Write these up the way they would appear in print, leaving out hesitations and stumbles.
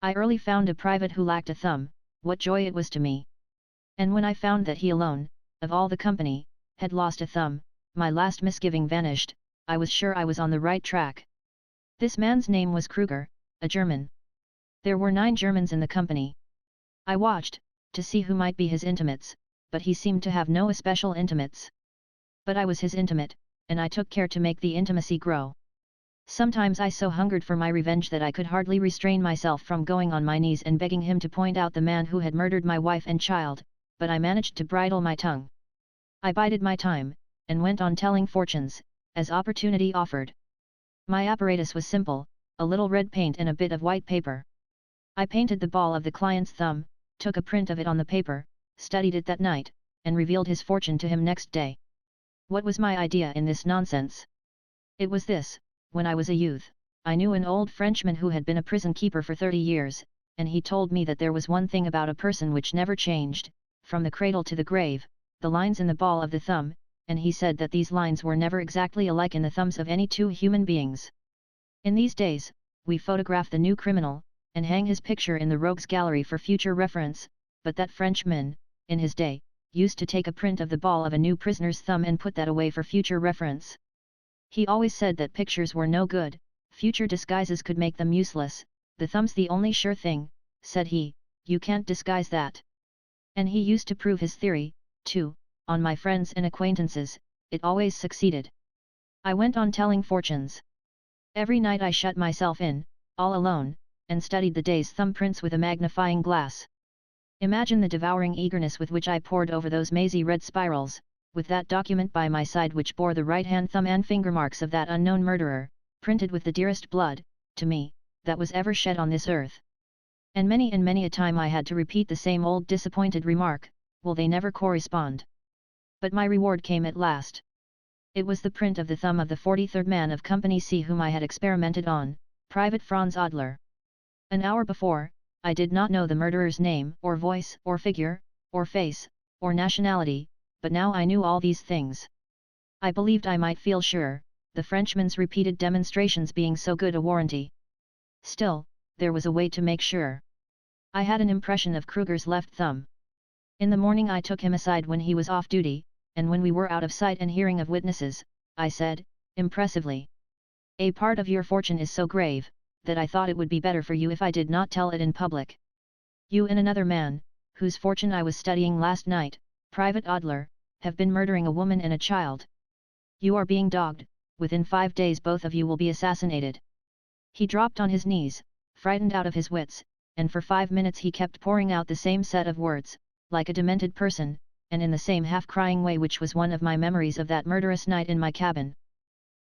I early found a private who lacked a thumb, what joy it was to me. And when I found that he alone, of all the company, had lost a thumb, my last misgiving vanished, I was sure I was on the right track. This man's name was Kruger, a German. There were 9 Germans in the company. I watched, to see who might be his intimates, but he seemed to have no especial intimates. But I was his intimate, and I took care to make the intimacy grow. Sometimes I so hungered for my revenge that I could hardly restrain myself from going on my knees and begging him to point out the man who had murdered my wife and child, but I managed to bridle my tongue. I bided my time, and went on telling fortunes, as opportunity offered. My apparatus was simple, a little red paint and a bit of white paper. I painted the ball of the client's thumb, took a print of it on the paper, studied it that night, and revealed his fortune to him next day. What was my idea in this nonsense? It was this: when I was a youth, I knew an old Frenchman who had been a prison keeper for 30 years, and he told me that there was one thing about a person which never changed, from the cradle to the grave, the lines in the ball of the thumb, and he said that these lines were never exactly alike in the thumbs of any 2 human beings. In these days, we photograph the new criminal, and hang his picture in the rogues gallery for future reference, but that Frenchman, in his day, used to take a print of the ball of a new prisoner's thumb and put that away for future reference. He always said that pictures were no good, future disguises could make them useless, the thumb's the only sure thing, said he, you can't disguise that. And he used to prove his theory, too, on my friends and acquaintances, it always succeeded. I went on telling fortunes. Every night I shut myself in, all alone, and studied the day's thumbprints with a magnifying glass. Imagine the devouring eagerness with which I pored over those mazy red spirals, with that document by my side which bore the right-hand thumb and finger marks of that unknown murderer, printed with the dearest blood, to me, that was ever shed on this earth. And many a time I had to repeat the same old disappointed remark, will they never correspond? But my reward came at last. It was the print of the thumb of the 43rd man of Company C whom I had experimented on, Private Franz Adler. An hour before, I did not know the murderer's name, or voice, or figure, or face, or nationality, but now I knew all these things. I believed I might feel sure, the Frenchman's repeated demonstrations being so good a warranty. Still, there was a way to make sure. I had an impression of Kruger's left thumb. In the morning I took him aside when he was off duty, and when we were out of sight and hearing of witnesses, I said, impressively, a part of your fortune is so grave, that I thought it would be better for you if I did not tell it in public. You and another man, whose fortune I was studying last night, Private Adler, have been murdering a woman and a child. You are being dogged, within 5 days both of you will be assassinated. He dropped on his knees, frightened out of his wits, and for 5 minutes he kept pouring out the same set of words, like a demented person, and in the same half-crying way which was one of my memories of that murderous night in my cabin.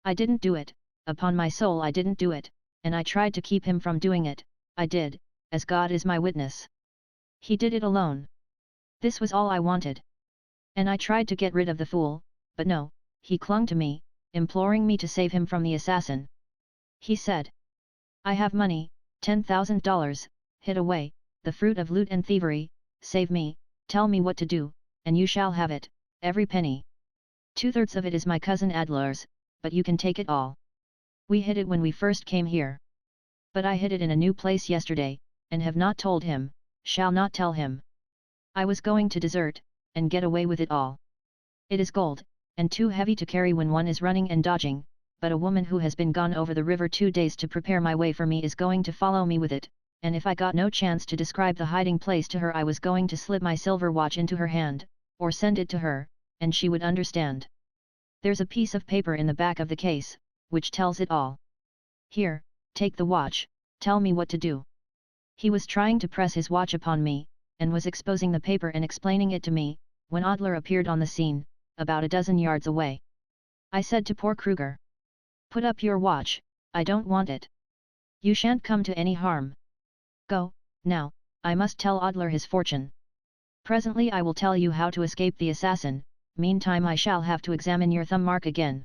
I didn't do it, upon my soul I didn't do it, and I tried to keep him from doing it, I did, as God is my witness. He did it alone. This was all I wanted. And I tried to get rid of the fool, but no, he clung to me, imploring me to save him from the assassin. He said, I have money, $10,000, hid away, the fruit of loot and thievery, save me, tell me what to do, and you shall have it, every penny. 2/3 of it is my cousin Adler's, but you can take it all. We hid it when we first came here. But I hid it in a new place yesterday, and have not told him, shall not tell him. I was going to desert, and get away with it all. It is gold, and too heavy to carry when one is running and dodging, but a woman who has been gone over the river 2 days to prepare my way for me is going to follow me with it, and if I got no chance to describe the hiding place to her I was going to slip my silver watch into her hand, or send it to her, and she would understand. There's a piece of paper in the back of the case, which tells it all. Here, take the watch, tell me what to do. He was trying to press his watch upon me, and was exposing the paper and explaining it to me, when Adler appeared on the scene, about a dozen yards away. I said to poor Kruger, put up your watch, I don't want it. You shan't come to any harm. Go, now, I must tell Adler his fortune. Presently I will tell you how to escape the assassin, meantime I shall have to examine your thumb mark again.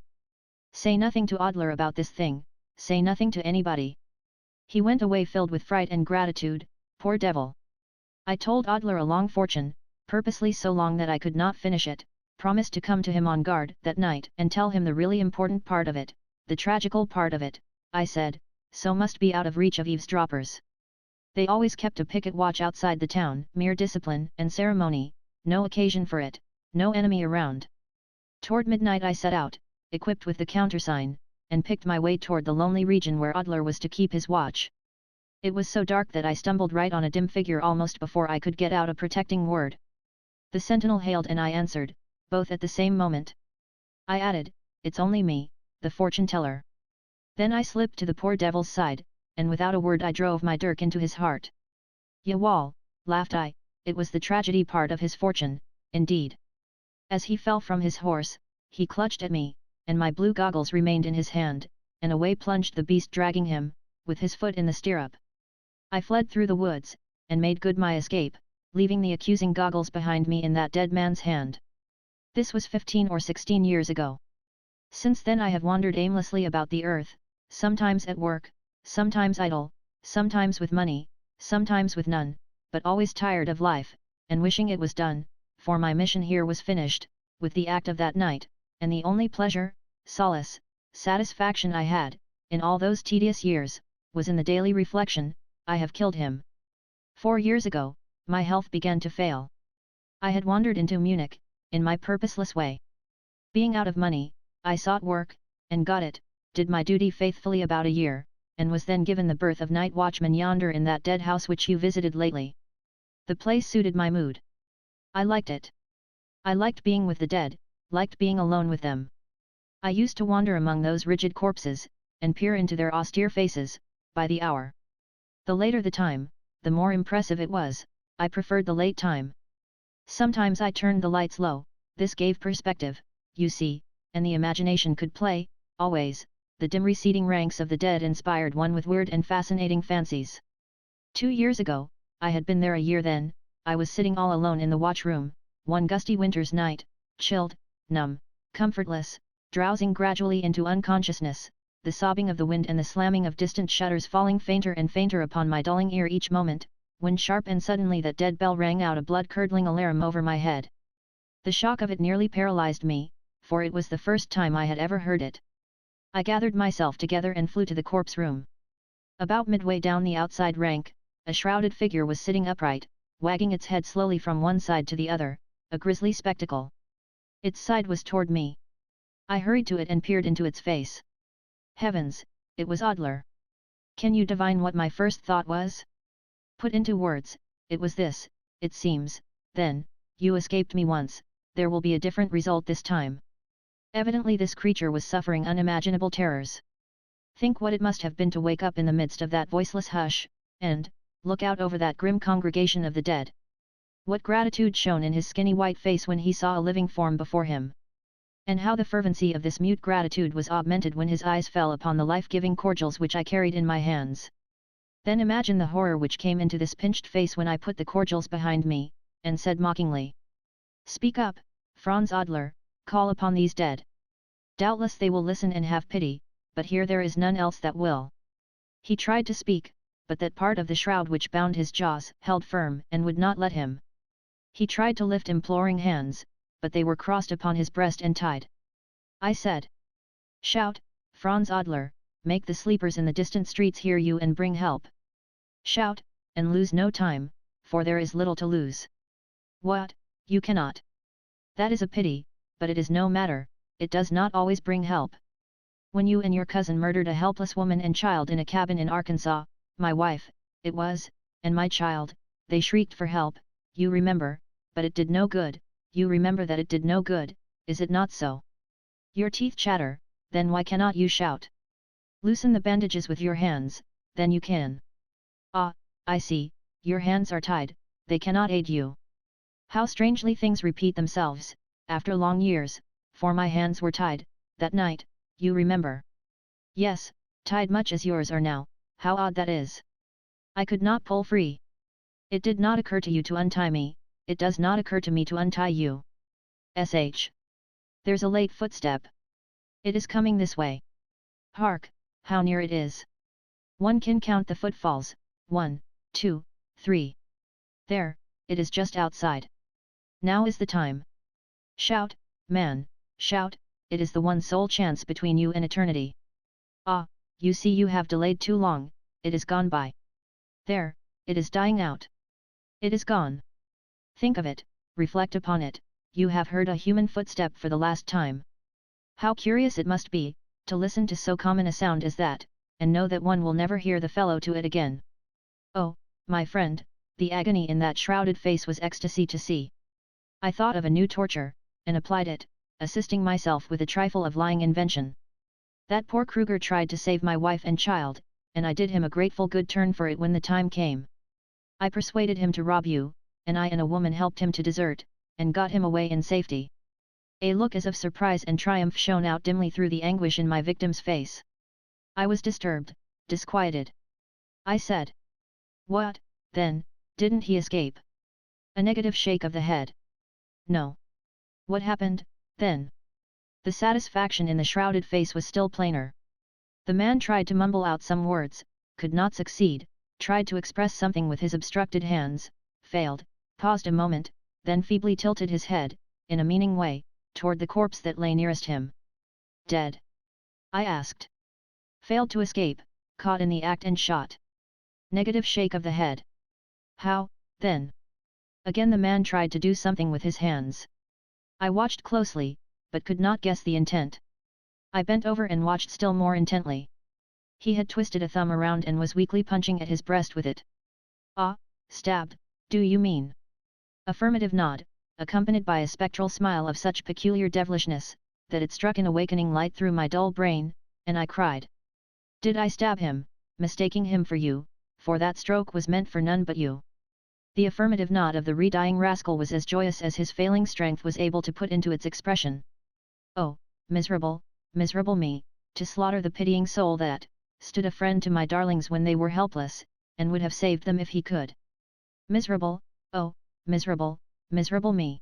Say nothing to Adler about this thing, say nothing to anybody. He went away filled with fright and gratitude, poor devil. I told Adler a long fortune, purposely so long that I could not finish it, promised to come to him on guard that night and tell him the really important part of it, the tragical part of it, I said, so must be out of reach of eavesdroppers. They always kept a picket watch outside the town, mere discipline and ceremony, no occasion for it, no enemy around. Toward midnight I set out, equipped with the countersign, and picked my way toward the lonely region where Adler was to keep his watch. It was so dark that I stumbled right on a dim figure almost before I could get out a protecting word. The sentinel hailed and I answered, both at the same moment. I added, "It's only me, the fortune-teller." Then I slipped to the poor devil's side, and without a word I drove my dirk into his heart. "Yawal," laughed I, "it was the tragedy part of his fortune, indeed." As he fell from his horse, he clutched at me, and my blue goggles remained in his hand, and away plunged the beast dragging him, with his foot in the stirrup. I fled through the woods, and made good my escape, leaving the accusing goggles behind me in that dead man's hand. This was 15 or 16 years ago. Since then I have wandered aimlessly about the earth, sometimes at work, sometimes idle, sometimes with money, sometimes with none, but always tired of life, and wishing it was done, for my mission here was finished, with the act of that night, and the only pleasure, solace, satisfaction I had, in all those tedious years, was in the daily reflection, I have killed him. 4 years ago, my health began to fail. I had wandered into Munich, in my purposeless way. Being out of money, I sought work, and got it, did my duty faithfully about a year, and was then given the berth of night watchman yonder in that dead house which you visited lately. The place suited my mood. I liked it. I liked being with the dead, liked being alone with them. I used to wander among those rigid corpses, and peer into their austere faces, by the hour. The later the time, the more impressive it was, I preferred the late time. Sometimes I turned the lights low, this gave perspective, you see, and the imagination could play, always, the dim receding ranks of the dead inspired one with weird and fascinating fancies. 2 years ago, I had been there a year then, I was sitting all alone in the watchroom, one gusty winter's night, chilled, numb, comfortless, drowsing gradually into unconsciousness, the sobbing of the wind and the slamming of distant shutters falling fainter and fainter upon my dulling ear each moment, when sharp and suddenly that dead bell rang out a blood-curdling alarum over my head. The shock of it nearly paralyzed me, for it was the first time I had ever heard it. I gathered myself together and flew to the corpse room. About midway down the outside rank, a shrouded figure was sitting upright, wagging its head slowly from one side to the other, a grisly spectacle. Its side was toward me. I hurried to it and peered into its face. Heavens, it was Adler. Can you divine what my first thought was? Put into words, it was this: it seems, then, you escaped me once, there will be a different result this time. Evidently this creature was suffering unimaginable terrors. Think what it must have been to wake up in the midst of that voiceless hush, and, look out over that grim congregation of the dead. What gratitude shone in his skinny white face when he saw a living form before him. And how the fervency of this mute gratitude was augmented when his eyes fell upon the life-giving cordials which I carried in my hands. Then imagine the horror which came into this pinched face when I put the cordials behind me, and said mockingly, "Speak up, Franz Adler, call upon these dead. Doubtless they will listen and have pity, but here there is none else that will." He tried to speak, but that part of the shroud which bound his jaws held firm and would not let him. He tried to lift imploring hands, but they were crossed upon his breast and tied. I said, "Shout, Franz Adler, make the sleepers in the distant streets hear you and bring help. Shout, and lose no time, for there is little to lose." "What, you cannot? That is a pity, but it is no matter, it does not always bring help. When you and your cousin murdered a helpless woman and child in a cabin in Arkansas, my wife, it was, and my child, they shrieked for help, you remember, but it did no good. You remember that it did no good, is it not so? Your teeth chatter, then why cannot you shout? Loosen the bandages with your hands, then you can. Ah, I see, your hands are tied, they cannot aid you. How strangely things repeat themselves, after long years, for my hands were tied, that night, you remember. Yes, tied much as yours are now, how odd that is. I could not pull free. It did not occur to you to untie me, it does not occur to me to untie you. Sh. There's a late footstep. It is coming this way. Hark, how near it is. One can count the footfalls, 1, 2, 3. There, it is just outside. Now is the time. Shout, man, shout, it is the one sole chance between you and eternity. Ah, you see you have delayed too long, it is gone by. There, It is dying out. It is gone. Think of it, reflect upon it, you have heard a human footstep for the last time. How curious it must be, to listen to so common a sound as that, and know that one will never hear the fellow to it again. Oh, my friend, the agony in that shrouded face was ecstasy to see. I thought of a new torture, and applied it, assisting myself with a trifle of lying invention. That poor Kruger tried to save my wife and child, and I did him a grateful good turn for it when the time came. I persuaded him to rob you, and I and a woman helped him to desert, and got him away in safety. A look as of surprise and triumph shone out dimly through the anguish in my victim's face. I was disturbed, disquieted. I said. What, then, didn't he escape? A negative shake of the head. No. What happened, then? The satisfaction in the shrouded face was still plainer. The man tried to mumble out some words, could not succeed, tried to express something with his obstructed hands, failed, paused a moment, then feebly tilted his head, in a meaning way, toward the corpse that lay nearest him. Dead? I asked. Failed to escape, caught in the act and shot. Negative shake of the head. How, then? Again the man tried to do something with his hands. I watched closely, but could not guess the intent. I bent over and watched still more intently. He had twisted a thumb around and was weakly punching at his breast with it. Ah, stabbed, do you mean? Affirmative nod, accompanied by a spectral smile of such peculiar devilishness, that it struck an awakening light through my dull brain, and I cried. Did I stab him, mistaking him for you, for that stroke was meant for none but you? The affirmative nod of the re-dying rascal was as joyous as his failing strength was able to put into its expression. Oh, miserable, miserable me, to slaughter the pitying soul that stood a friend to my darlings when they were helpless, and would have saved them if he could. Miserable, oh, miserable, miserable me.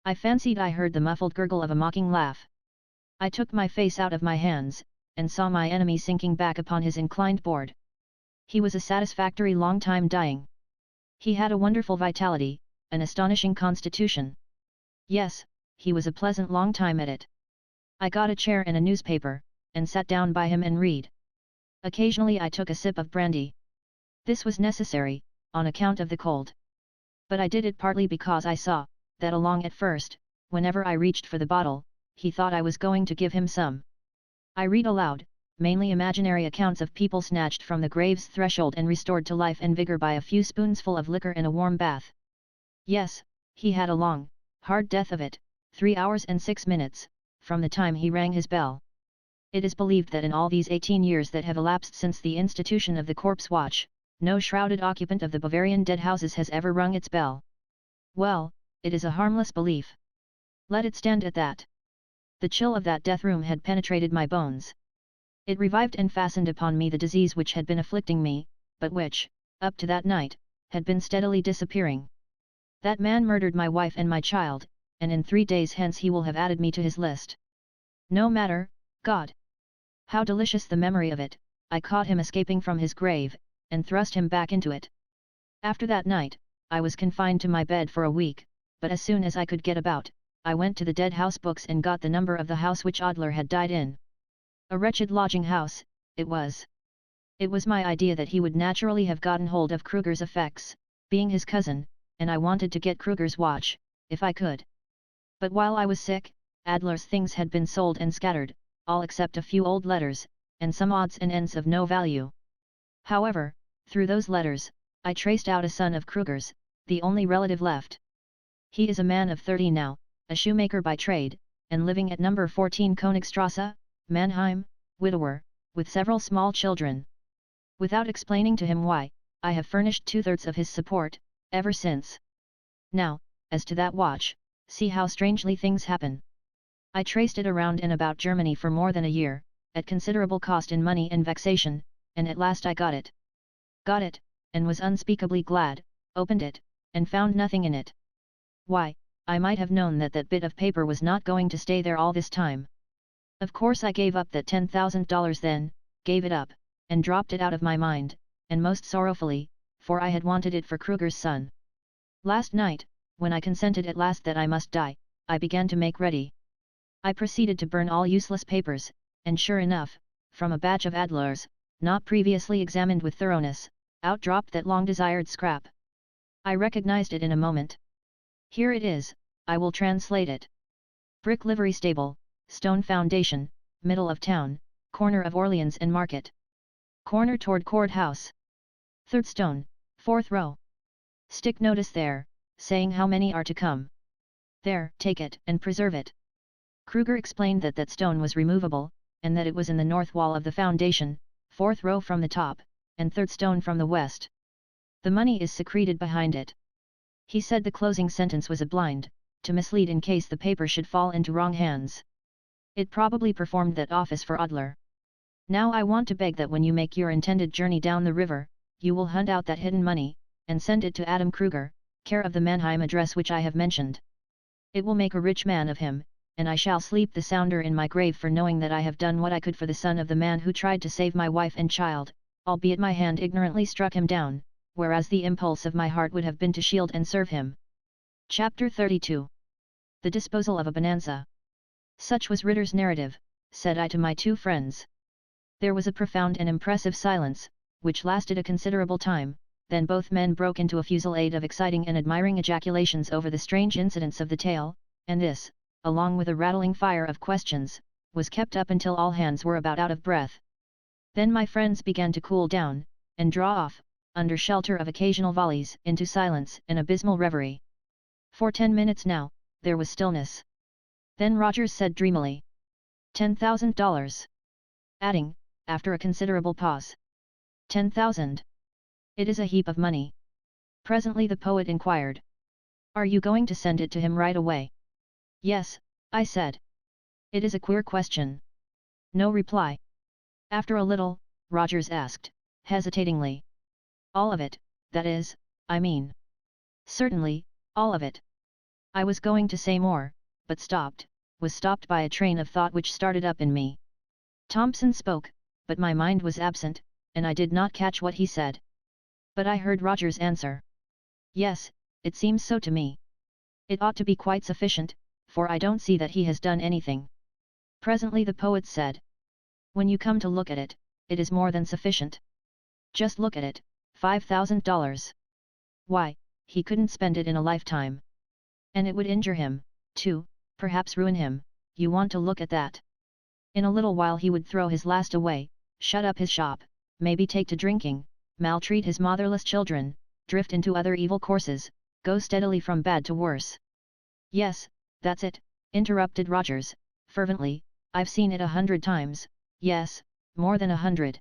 I fancied I heard the muffled gurgle of a mocking laugh. I took my face out of my hands, and saw my enemy sinking back upon his inclined board. He was a satisfactory long time dying. He had a wonderful vitality, an astonishing constitution. Yes, he was a pleasant long time at it. I got a chair and a newspaper, and sat down by him and read. Occasionally I took a sip of brandy. This was necessary, on account of the cold. But I did it partly because I saw, that along at first, whenever I reached for the bottle, he thought I was going to give him some. I read aloud, mainly imaginary accounts of people snatched from the grave's threshold and restored to life and vigor by a few spoonsful of liquor and a warm bath. Yes, he had a long, hard death of it, 3 hours and 6 minutes, from the time he rang his bell. It is believed that in all these 18 years that have elapsed since the institution of the corpse watch, no shrouded occupant of the Bavarian dead houses has ever rung its bell. Well, it is a harmless belief. Let it stand at that. The chill of that death room had penetrated my bones. It revived and fastened upon me the disease which had been afflicting me, but which, up to that night, had been steadily disappearing. That man murdered my wife and my child, and in 3 days hence he will have added me to his list. No matter, God! How delicious the memory of it! I caught him escaping from his grave, and thrust him back into it. After that night, I was confined to my bed for a week, but as soon as I could get about, I went to the dead house books and got the number of the house which Adler had died in. A wretched lodging house, it was. It was my idea that he would naturally have gotten hold of Kruger's effects, being his cousin, and I wanted to get Kruger's watch, if I could. But while I was sick, Adler's things had been sold and scattered, all except a few old letters, and some odds and ends of no value. However, through those letters, I traced out a son of Kruger's, the only relative left. He is a man of 30 now, a shoemaker by trade, and living at number 14 Königstrasse, Mannheim, widower, with several small children. Without explaining to him why, I have furnished 2/3 of his support, ever since. Now, as to that watch, see how strangely things happen. I traced it around and about Germany for more than a year, at considerable cost in money and vexation, and at last I got it. Got it, and was unspeakably glad, opened it, and found nothing in it. Why, I might have known that that bit of paper was not going to stay there all this time. Of course I gave up that $10,000 then, gave it up, and dropped it out of my mind, and most sorrowfully, for I had wanted it for Kruger's son. Last night, when I consented at last that I must die, I began to make ready. I proceeded to burn all useless papers, and sure enough, from a batch of Adler's, not previously examined with thoroughness, out dropped that long-desired scrap. I recognized it in a moment. Here it is, I will translate it. Brick livery stable, stone foundation, middle of town, corner of Orleans and Market. Corner toward courthouse. Third stone, fourth row. Stick notice there, saying how many are to come. There, take it and preserve it. Kruger explained that that stone was removable, and that it was in the north wall of the foundation, fourth row from the top, and third stone from the west. The money is secreted behind it. He said the closing sentence was a blind, to mislead in case the paper should fall into wrong hands. It probably performed that office for Adler. Now I want to beg that when you make your intended journey down the river, you will hunt out that hidden money, and send it to Adam Kruger, care of the Mannheim address which I have mentioned. It will make a rich man of him, and I shall sleep the sounder in my grave for knowing that I have done what I could for the son of the man who tried to save my wife and child, albeit my hand ignorantly struck him down, whereas the impulse of my heart would have been to shield and serve him. Chapter 32. The disposal of a bonanza. Such was Ritter's narrative, said I to my two friends. There was a profound and impressive silence, which lasted a considerable time, then both men broke into a fusillade of exciting and admiring ejaculations over the strange incidents of the tale, and this, along with a rattling fire of questions, was kept up until all hands were about out of breath. Then my friends began to cool down, and draw off, under shelter of occasional volleys, into silence and abysmal reverie. For 10 minutes now, there was stillness. Then Rogers said dreamily, $10,000. Adding, after a considerable pause, 10,000. It is a heap of money. Presently the poet inquired, are you going to send it to him right away? Yes, I said. It is a queer question. No reply. After a little, Rogers asked, hesitatingly. All of it, that is, I mean. Certainly, all of it. I was going to say more, but was stopped by a train of thought which started up in me. Thompson spoke, but my mind was absent, and I did not catch what he said. But I heard Rogers answer. Yes, it seems so to me. It ought to be quite sufficient, for I don't see that he has done anything. Presently the poet said. When you come to look at it, it is more than sufficient. Just look at it, $5,000. Why, he couldn't spend it in a lifetime. And it would injure him, too, perhaps ruin him, you want to look at that. In a little while he would throw his last away, shut up his shop, maybe take to drinking, maltreat his motherless children, drift into other evil courses, go steadily from bad to worse. Yes, that's it, interrupted Rogers, fervently, I've seen it 100 times, yes, more than 100.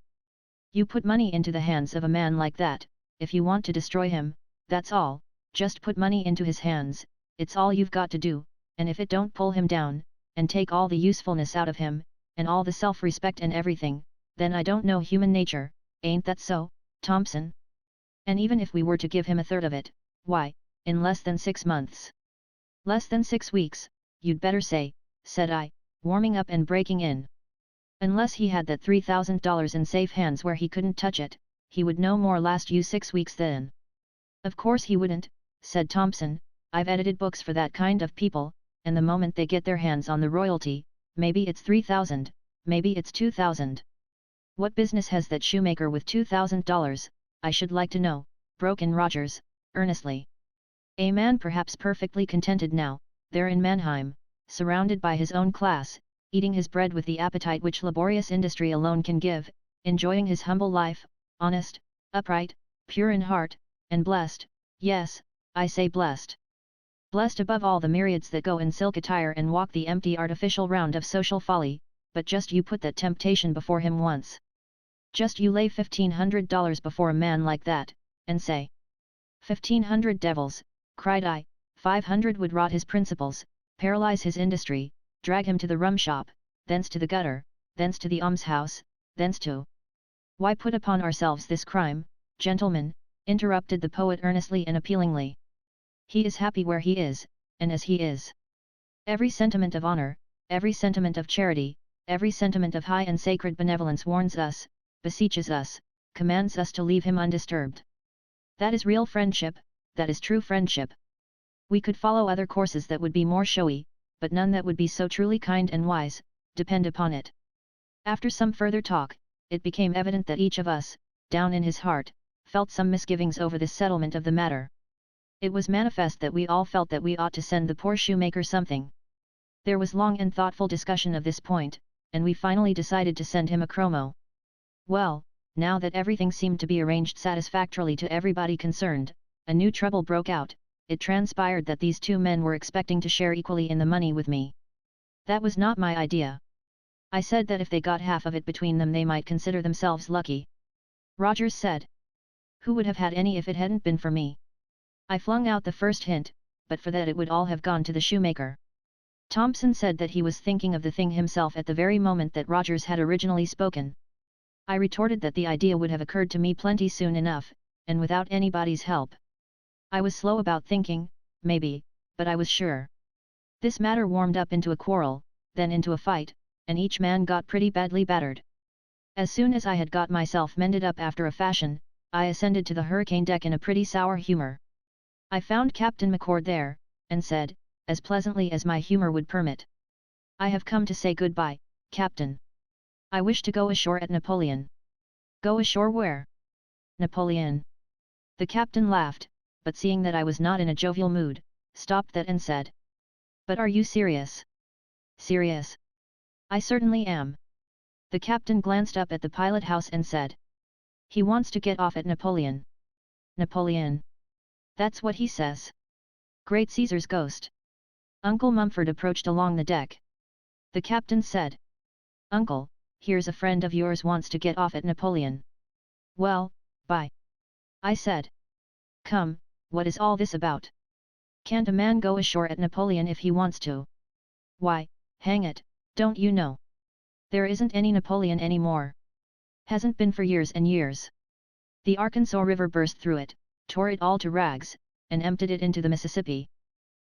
You put money into the hands of a man like that, if you want to destroy him, that's all, just put money into his hands, it's all you've got to do, and if it don't pull him down, and take all the usefulness out of him, and all the self-respect and everything, then I don't know human nature, ain't that so, Thompson? And even if we were to give him a third of it, why, in less than 6 months. Less than 6 weeks, you'd better say, said I, warming up and breaking in. Unless he had that $3,000 in safe hands where he couldn't touch it, he would no more last you 6 weeks then. Of course he wouldn't, said Thompson, I've edited books for that kind of people, and the moment they get their hands on the royalty, maybe it's 3,000, maybe it's 2,000. What business has that shoemaker with $2,000, I should like to know, broke in Rogers, earnestly. A man perhaps perfectly contented now, there in Mannheim, surrounded by his own class, eating his bread with the appetite which laborious industry alone can give, enjoying his humble life, honest, upright, pure in heart, and blessed, yes, I say blessed. Blessed above all the myriads that go in silk attire and walk the empty artificial round of social folly, but just you put that temptation before him once. Just you lay $1,500 before a man like that, and say, 1,500 devils, cried I, 500 would rot his principles, paralyze his industry, drag him to the rum shop, thence to the gutter, thence to the almshouse, thence to... Why put upon ourselves this crime, gentlemen, interrupted the poet earnestly and appealingly. He is happy where he is, and as he is. Every sentiment of honor, every sentiment of charity, every sentiment of high and sacred benevolence warns us, beseeches us, commands us to leave him undisturbed. That is real friendship, that is true friendship. We could follow other courses that would be more showy, but none that would be so truly kind and wise, depend upon it. After some further talk, it became evident that each of us, down in his heart, felt some misgivings over this settlement of the matter. It was manifest that we all felt that we ought to send the poor shoemaker something. There was long and thoughtful discussion of this point, and we finally decided to send him a chromo. Well, now that everything seemed to be arranged satisfactorily to everybody concerned, a new trouble broke out. It transpired that these two men were expecting to share equally in the money with me. That was not my idea. I said that if they got half of it between them they might consider themselves lucky. Rogers said, "Who would have had any if it hadn't been for me?" I flung out the first hint, but for that it would all have gone to the shoemaker. Thompson said that he was thinking of the thing himself at the very moment that Rogers had originally spoken. I retorted that the idea would have occurred to me plenty soon enough, and without anybody's help. I was slow about thinking, maybe, but I was sure. This matter warmed up into a quarrel, then into a fight, and each man got pretty badly battered. As soon as I had got myself mended up after a fashion, I ascended to the hurricane deck in a pretty sour humor. I found Captain McCord there, and said, as pleasantly as my humor would permit, "I have come to say goodbye, Captain. I wish to go ashore at Napoleon." "Go ashore where?" "Napoleon." The captain laughed, but seeing that I was not in a jovial mood, stopped that and said, "But are you serious?" "Serious? I certainly am." The captain glanced up at the pilot house and said, "He wants to get off at Napoleon." "Napoleon? That's what he says. Great Caesar's ghost." Uncle Mumford approached along the deck. The captain said, "Uncle, here's a friend of yours wants to get off at Napoleon." "Well, bye," I said. "Come, what is all this about? Can't a man go ashore at Napoleon if he wants to?" "Why, hang it, don't you know? There isn't any Napoleon anymore. Hasn't been for years and years. The Arkansas River burst through it, tore it all to rags, and emptied it into the Mississippi.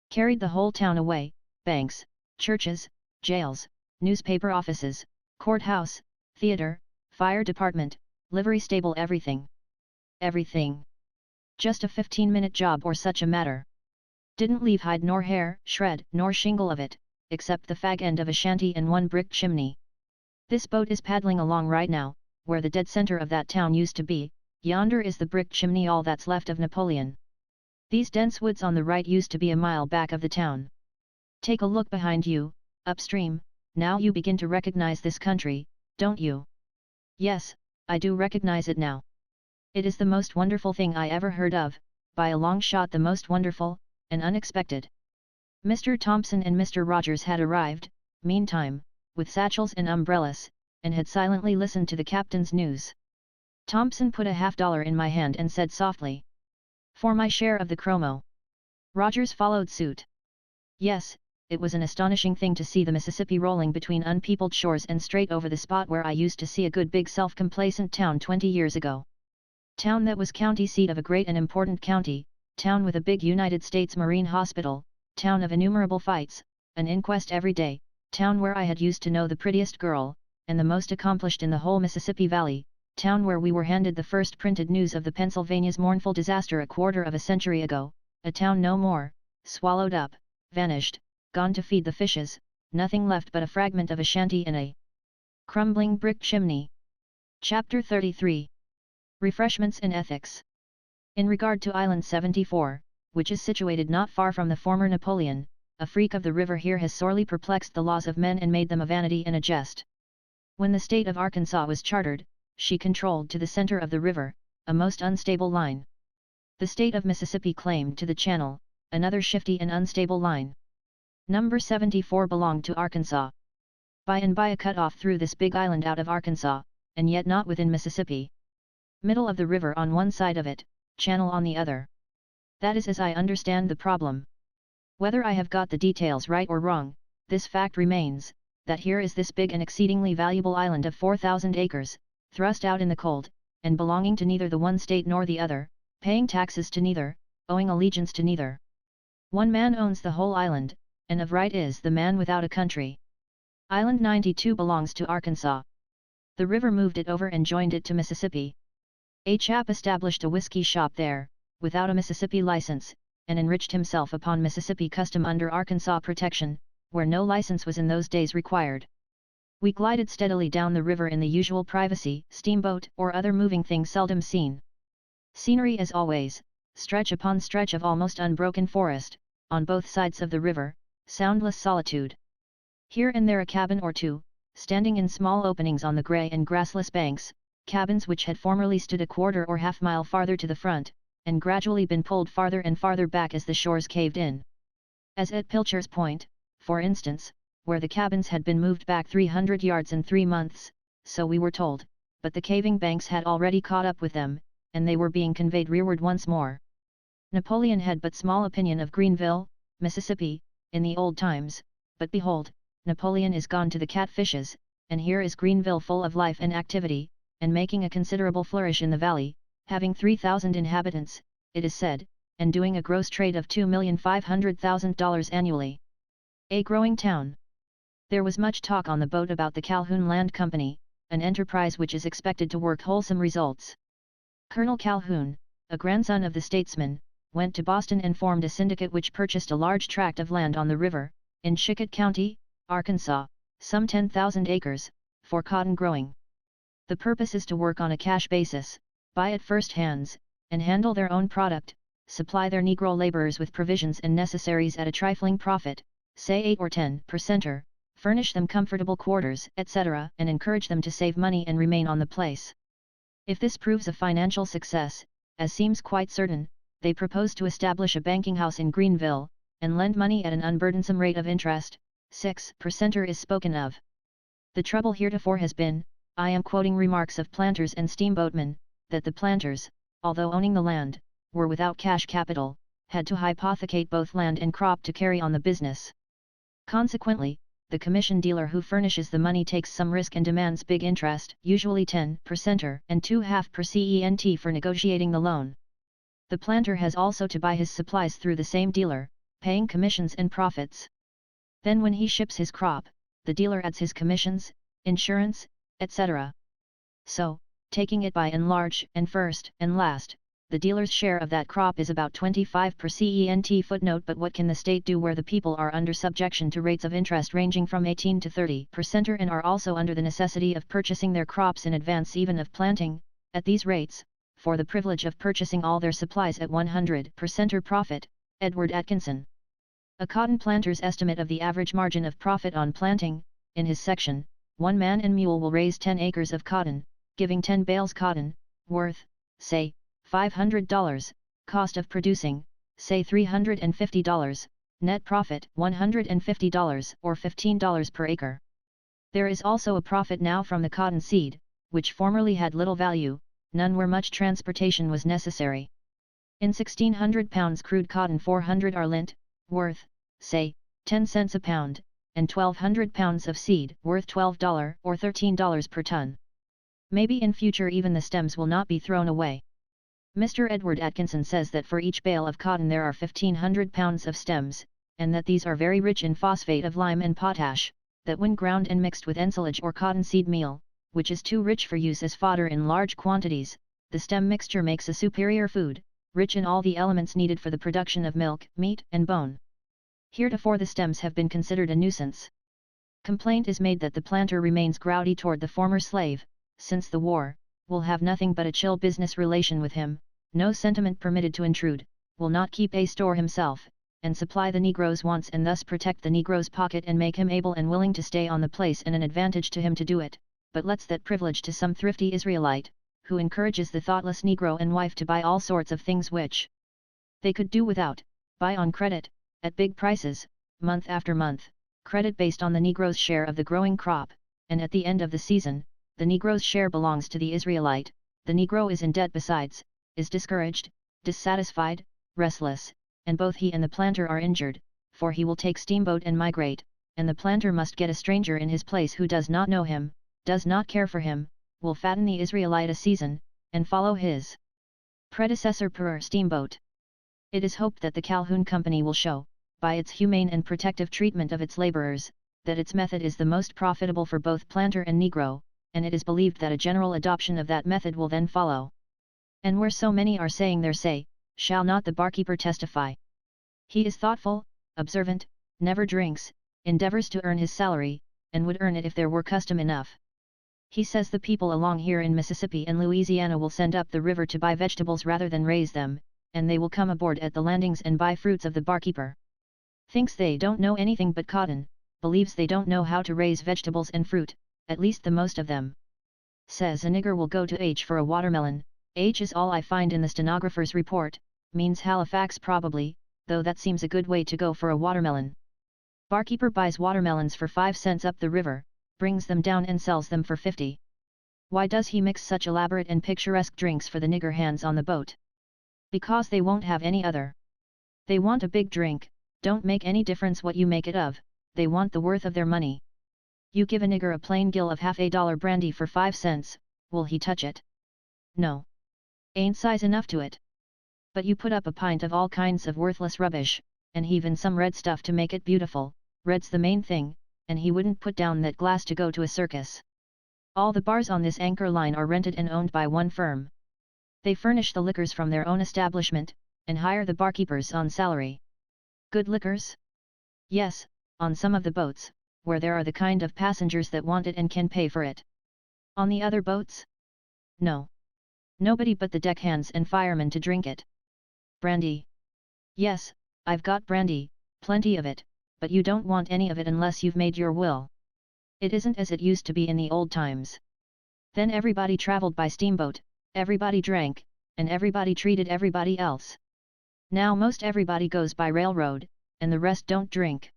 Carried the whole town away, banks, churches, jails, newspaper offices, courthouse, theater, fire department, livery stable, everything. Everything. Just a 15-minute job or such a matter. Didn't leave hide nor hair, shred nor shingle of it, except the fag end of a shanty and one brick chimney. This boat is paddling along right now, where the dead center of that town used to be. Yonder is the brick chimney, all that's left of Napoleon. These dense woods on the right used to be a mile back of the town. Take a look behind you, upstream, now you begin to recognize this country, don't you?" "Yes, I do recognize it now. It is the most wonderful thing I ever heard of, by a long shot the most wonderful, and unexpected." Mr. Thompson and Mr. Rogers had arrived, meantime, with satchels and umbrellas, and had silently listened to the captain's news. Thompson put a $50 in my hand and said softly, "For my share of the chromo." Rogers followed suit. Yes, it was an astonishing thing to see the Mississippi rolling between unpeopled shores and straight over the spot where I used to see a good big self-complacent town 20 years ago. Town that was county seat of a great and important county, town with a big United States Marine Hospital, town of innumerable fights, an inquest every day, town where I had used to know the prettiest girl, and the most accomplished in the whole Mississippi Valley, town where we were handed the first printed news of the Pennsylvania's mournful disaster a quarter of a century ago, a town no more, swallowed up, vanished, gone to feed the fishes, nothing left but a fragment of a shanty and a crumbling brick chimney. Chapter 33. Refreshments and Ethics. In regard to Island 74, which is situated not far from the former Napoleon, a freak of the river here has sorely perplexed the laws of men and made them a vanity and a jest. When the state of Arkansas was chartered, she controlled to the center of the river, a most unstable line. The state of Mississippi claimed to the channel, another shifty and unstable line. Number 74 belonged to Arkansas. By and by a cut-off through this big island out of Arkansas, and yet not within Mississippi. Middle of the river on one side of it, channel on the other. That is as I understand the problem. Whether I have got the details right or wrong, this fact remains, that here is this big and exceedingly valuable island of 4,000 acres, thrust out in the cold, and belonging to neither the one state nor the other, paying taxes to neither, owing allegiance to neither. One man owns the whole island, and of right is the man without a country. Island 92 belongs to Arkansas. The river moved it over and joined it to Mississippi. A chap established a whiskey shop there, without a Mississippi license, and enriched himself upon Mississippi custom under Arkansas protection, where no license was in those days required. We glided steadily down the river in the usual privacy, steamboat or other moving thing seldom seen. Scenery as always, stretch upon stretch of almost unbroken forest, on both sides of the river, soundless solitude. Here and there a cabin or two, standing in small openings on the grey and grassless banks, cabins which had formerly stood a quarter or half-mile farther to the front, and gradually been pulled farther and farther back as the shores caved in. As at Pilcher's Point, for instance, where the cabins had been moved back 300 yards in 3 months, so we were told, but the caving banks had already caught up with them, and they were being conveyed rearward once more. Napoleon had but small opinion of Greenville, Mississippi, in the old times, but behold, Napoleon is gone to the catfishes, and here is Greenville full of life and activity, and making a considerable flourish in the valley, having 3,000 inhabitants, it is said, and doing a gross trade of $2,500,000 annually. A growing town. There was much talk on the boat about the Calhoun Land Company, an enterprise which is expected to work wholesome results. Colonel Calhoun, a grandson of the statesman, went to Boston and formed a syndicate which purchased a large tract of land on the river, in Chickett County, Arkansas, some 10,000 acres, for cotton growing. The purpose is to work on a cash basis, buy at first hands, and handle their own product, supply their Negro laborers with provisions and necessaries at a trifling profit, say 8 or 10 per center, furnish them comfortable quarters, etc., and encourage them to save money and remain on the place. If this proves a financial success, as seems quite certain, they propose to establish a banking house in Greenville, and lend money at an unburdensome rate of interest, 6 per center is spoken of. The trouble heretofore has been, I am quoting remarks of planters and steamboatmen, that the planters, although owning the land, were without cash capital, had to hypothecate both land and crop to carry on the business. Consequently, the commission dealer who furnishes the money takes some risk and demands big interest, usually 10 per center and 2/2 per cent for negotiating the loan. The planter has also to buy his supplies through the same dealer, paying commissions and profits. Then when he ships his crop, the dealer adds his commissions, insurance, etc. So, taking it by and large, and first and last, the dealer's share of that crop is about 25 per cent. Footnote. But what can the state do where the people are under subjection to rates of interest ranging from 18 to 30 per center and are also under the necessity of purchasing their crops in advance even of planting, at these rates, for the privilege of purchasing all their supplies at 100 per center profit, Edward Atkinson. A cotton planter's estimate of the average margin of profit on planting, in his section, one man and mule will raise 10 acres of cotton, giving 10 bales cotton, worth, say, $500, cost of producing, say $350, net profit $150 or $15 per acre. There is also a profit now from the cotton seed, which formerly had little value, none where much transportation was necessary. In 1,600 pounds crude cotton 400 are lint, worth, say, 10 cents a pound, and 1,200 pounds of seed worth $12 or $13 per ton. Maybe in future even the stems will not be thrown away. Mr. Edward Atkinson says that for each bale of cotton there are 1,500 pounds of stems, and that these are very rich in phosphate of lime and potash, that when ground and mixed with ensilage or cottonseed meal, which is too rich for use as fodder in large quantities, the stem mixture makes a superior food, rich in all the elements needed for the production of milk, meat, and bone. Heretofore the stems have been considered a nuisance. Complaint is made that the planter remains grouty toward the former slave, since the war, will have nothing but a chill business relation with him, no sentiment permitted to intrude, will not keep a store himself, and supply the Negro's wants and thus protect the Negro's pocket and make him able and willing to stay on the place and an advantage to him to do it, but lets that privilege to some thrifty Israelite, who encourages the thoughtless Negro and wife to buy all sorts of things which they could do without, buy on credit, at big prices, month after month, credit based on the Negro's share of the growing crop, and at the end of the season, the Negro's share belongs to the Israelite, the Negro is in debt besides, is discouraged, dissatisfied, restless, and both he and the planter are injured, for he will take steamboat and migrate, and the planter must get a stranger in his place who does not know him, does not care for him, will fatten the Israelite a season, and follow his predecessor per steamboat. It is hoped that the Calhoun Company will show, by its humane and protective treatment of its laborers, that its method is the most profitable for both planter and Negro, and it is believed that a general adoption of that method will then follow. And where so many are saying their say, shall not the barkeeper testify? He is thoughtful, observant, never drinks, endeavors to earn his salary, and would earn it if there were custom enough. He says the people along here in Mississippi and Louisiana will send up the river to buy vegetables rather than raise them, and they will come aboard at the landings and buy fruits of the barkeeper. Thinks they don't know anything but cotton, believes they don't know how to raise vegetables and fruit, at least the most of them. Says a nigger will go to H for a watermelon. H is all I find in the stenographer's report, means Halifax probably, though that seems a good way to go for a watermelon. Barkeeper buys watermelons for 5 cents up the river, brings them down and sells them for 50. Why does he mix such elaborate and picturesque drinks for the nigger hands on the boat? Because they won't have any other. They want a big drink, don't make any difference what you make it of, they want the worth of their money. You give a nigger a plain gill of $half brandy for 5 cents, will he touch it? No. Ain't size enough to it. But you put up a pint of all kinds of worthless rubbish, and heave in some red stuff to make it beautiful, red's the main thing, and he wouldn't put down that glass to go to a circus. All the bars on this anchor line are rented and owned by one firm. They furnish the liquors from their own establishment, and hire the barkeepers on salary. Good liquors? Yes, on some of the boats, where there are the kind of passengers that want it and can pay for it. On the other boats? No. Nobody but the deckhands and firemen to drink it. Brandy? Yes, I've got brandy, plenty of it, but you don't want any of it unless you've made your will. It isn't as it used to be in the old times. Then everybody traveled by steamboat, everybody drank, and everybody treated everybody else. Now most everybody goes by railroad, and the rest don't drink.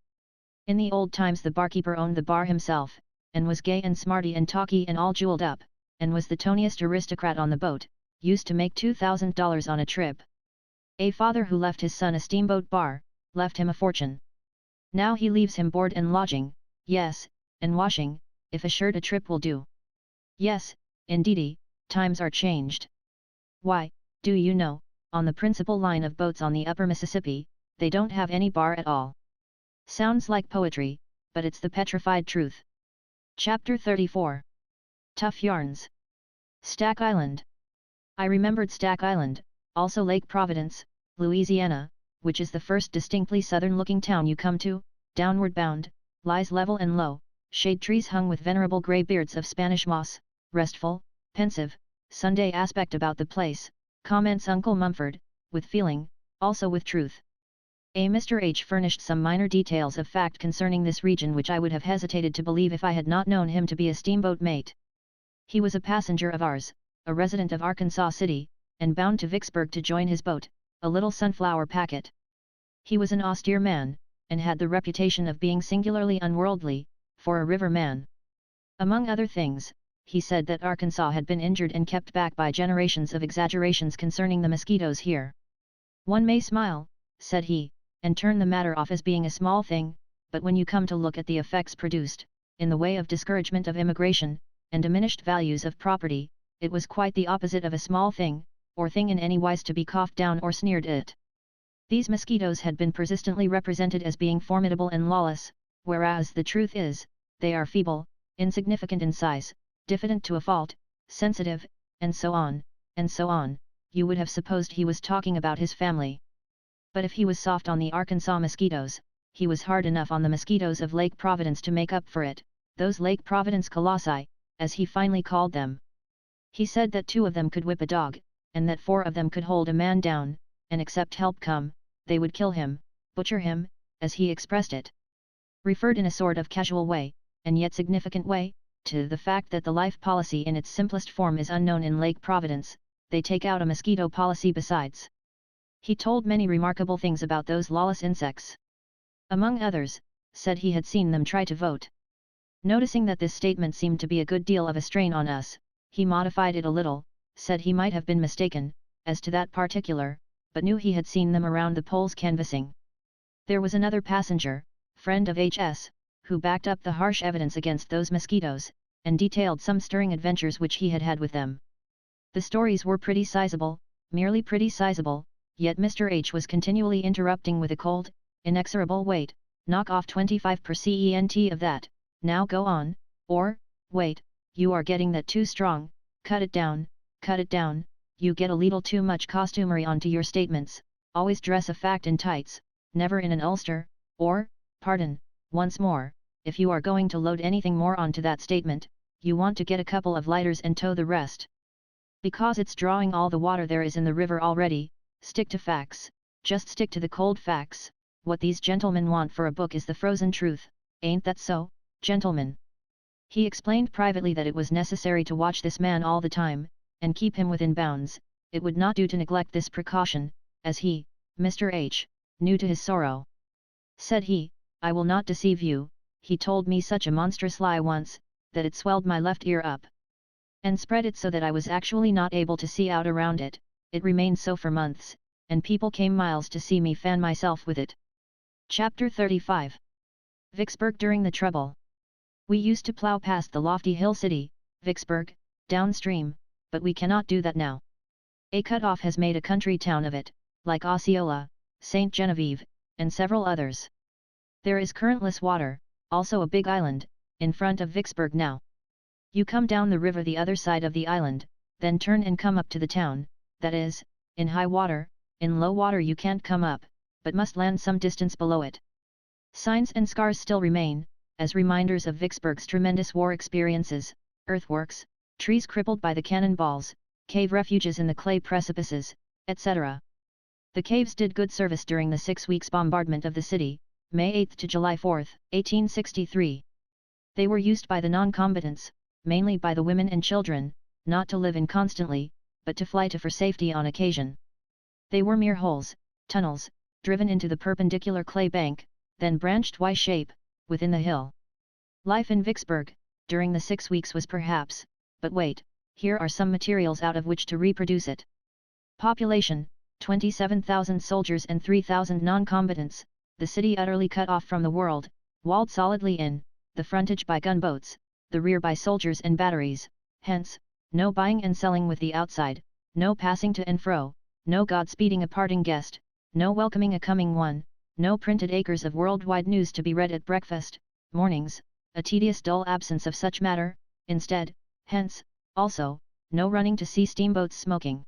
In the old times the barkeeper owned the bar himself, and was gay and smarty and talky and all jeweled up, and was the toniest aristocrat on the boat, used to make $2,000 on a trip. A father who left his son a steamboat bar, left him a fortune. Now he leaves him board and lodging, yes, and washing, if assured a trip will do. Yes, indeedy, times are changed. Why, do you know, on the principal line of boats on the upper Mississippi, they don't have any bar at all. Sounds like poetry, but it's the petrified truth. Chapter 34. Tough Yarns. Stack Island. I remembered Stack Island, also Lake Providence, Louisiana, which is the first distinctly southern-looking town you come to, downward bound, lies level and low, shade trees hung with venerable grey beards of Spanish moss, restful, pensive, Sunday aspect about the place, comments Uncle Mumford, with feeling, also with truth. Mr. H furnished some minor details of fact concerning this region which I would have hesitated to believe if I had not known him to be a steamboat mate. He was a passenger of ours, a resident of Arkansas City, and bound to Vicksburg to join his boat, a little sunflower packet. He was an austere man, and had the reputation of being singularly unworldly, for a river man. Among other things, he said that Arkansas had been injured and kept back by generations of exaggerations concerning the mosquitoes here. One may smile, said he, and turn the matter off as being a small thing, but when you come to look at the effects produced, in the way of discouragement of immigration, and diminished values of property, it was quite the opposite of a small thing, or thing in any wise to be coughed down or sneered at. These mosquitoes had been persistently represented as being formidable and lawless, whereas the truth is, they are feeble, insignificant in size, diffident to a fault, sensitive, and so on, and so on. You would have supposed he was talking about his family. But if he was soft on the Arkansas mosquitoes, he was hard enough on the mosquitoes of Lake Providence to make up for it, those Lake Providence colossi, as he finally called them. He said that 2 of them could whip a dog, and that 4 of them could hold a man down, and except help come, they would kill him, butcher him, as he expressed it. Referred in a sort of casual way, and yet significant way, to the fact that the life policy in its simplest form is unknown in Lake Providence, they take out a mosquito policy besides. He told many remarkable things about those lawless insects. Among others, said he had seen them try to vote. Noticing that this statement seemed to be a good deal of a strain on us, he modified it a little, said he might have been mistaken, as to that particular, but knew he had seen them around the polls canvassing. There was another passenger, friend of H.S., who backed up the harsh evidence against those mosquitoes, and detailed some stirring adventures which he had had with them. The stories were pretty sizable, merely pretty sizable, yet Mr. H was continually interrupting with a cold, inexorable wait, knock off 25% of that, now go on, or, wait, you are getting that too strong, cut it down, you get a little too much costumery onto your statements, always dress a fact in tights, never in an ulster, or, pardon, once more, if you are going to load anything more onto that statement, you want to get a couple of lighters and tow the rest. Because it's drawing all the water there is in the river already. Stick to facts, just stick to the cold facts. What these gentlemen want for a book is the frozen truth, ain't that so, gentlemen? He explained privately that it was necessary to watch this man all the time, and keep him within bounds. It would not do to neglect this precaution, as he, Mr. H., knew to his sorrow. Said he, I will not deceive you, he told me such a monstrous lie once, that it swelled my left ear up, and spread it so that I was actually not able to see out around it. It remained so for months, and people came miles to see me fan myself with it. Chapter 35. Vicksburg during the trouble. We used to plow past the lofty hill city, Vicksburg, downstream, but we cannot do that now. A cut-off has made a country town of it, like Osceola, St. Genevieve, and several others. There is currentless water, also a big island, in front of Vicksburg now. You come down the river the other side of the island, then turn and come up to the town, that is, in high water. In low water you can't come up, but must land some distance below it. Signs and scars still remain, as reminders of Vicksburg's tremendous war experiences: earthworks, trees crippled by the cannonballs, cave refuges in the clay precipices, etc. The caves did good service during the 6 weeks bombardment of the city, May 8 to July 4, 1863. They were used by the non-combatants, mainly by the women and children, not to live in constantly, but to fly to for safety on occasion. They were mere holes, tunnels, driven into the perpendicular clay bank, then branched Y-shape, within the hill. Life in Vicksburg, during the 6 weeks was perhaps, but wait, here are some materials out of which to reproduce it. Population, 27,000 soldiers and 3,000 non-combatants, the city utterly cut off from the world, walled solidly in, the frontage by gunboats, the rear by soldiers and batteries, hence, no buying and selling with the outside, no passing to and fro, no God-speeding a parting guest, no welcoming a coming one, no printed acres of worldwide news to be read at breakfast, mornings, a tedious dull absence of such matter, instead, hence, also, no running to see steamboats smoking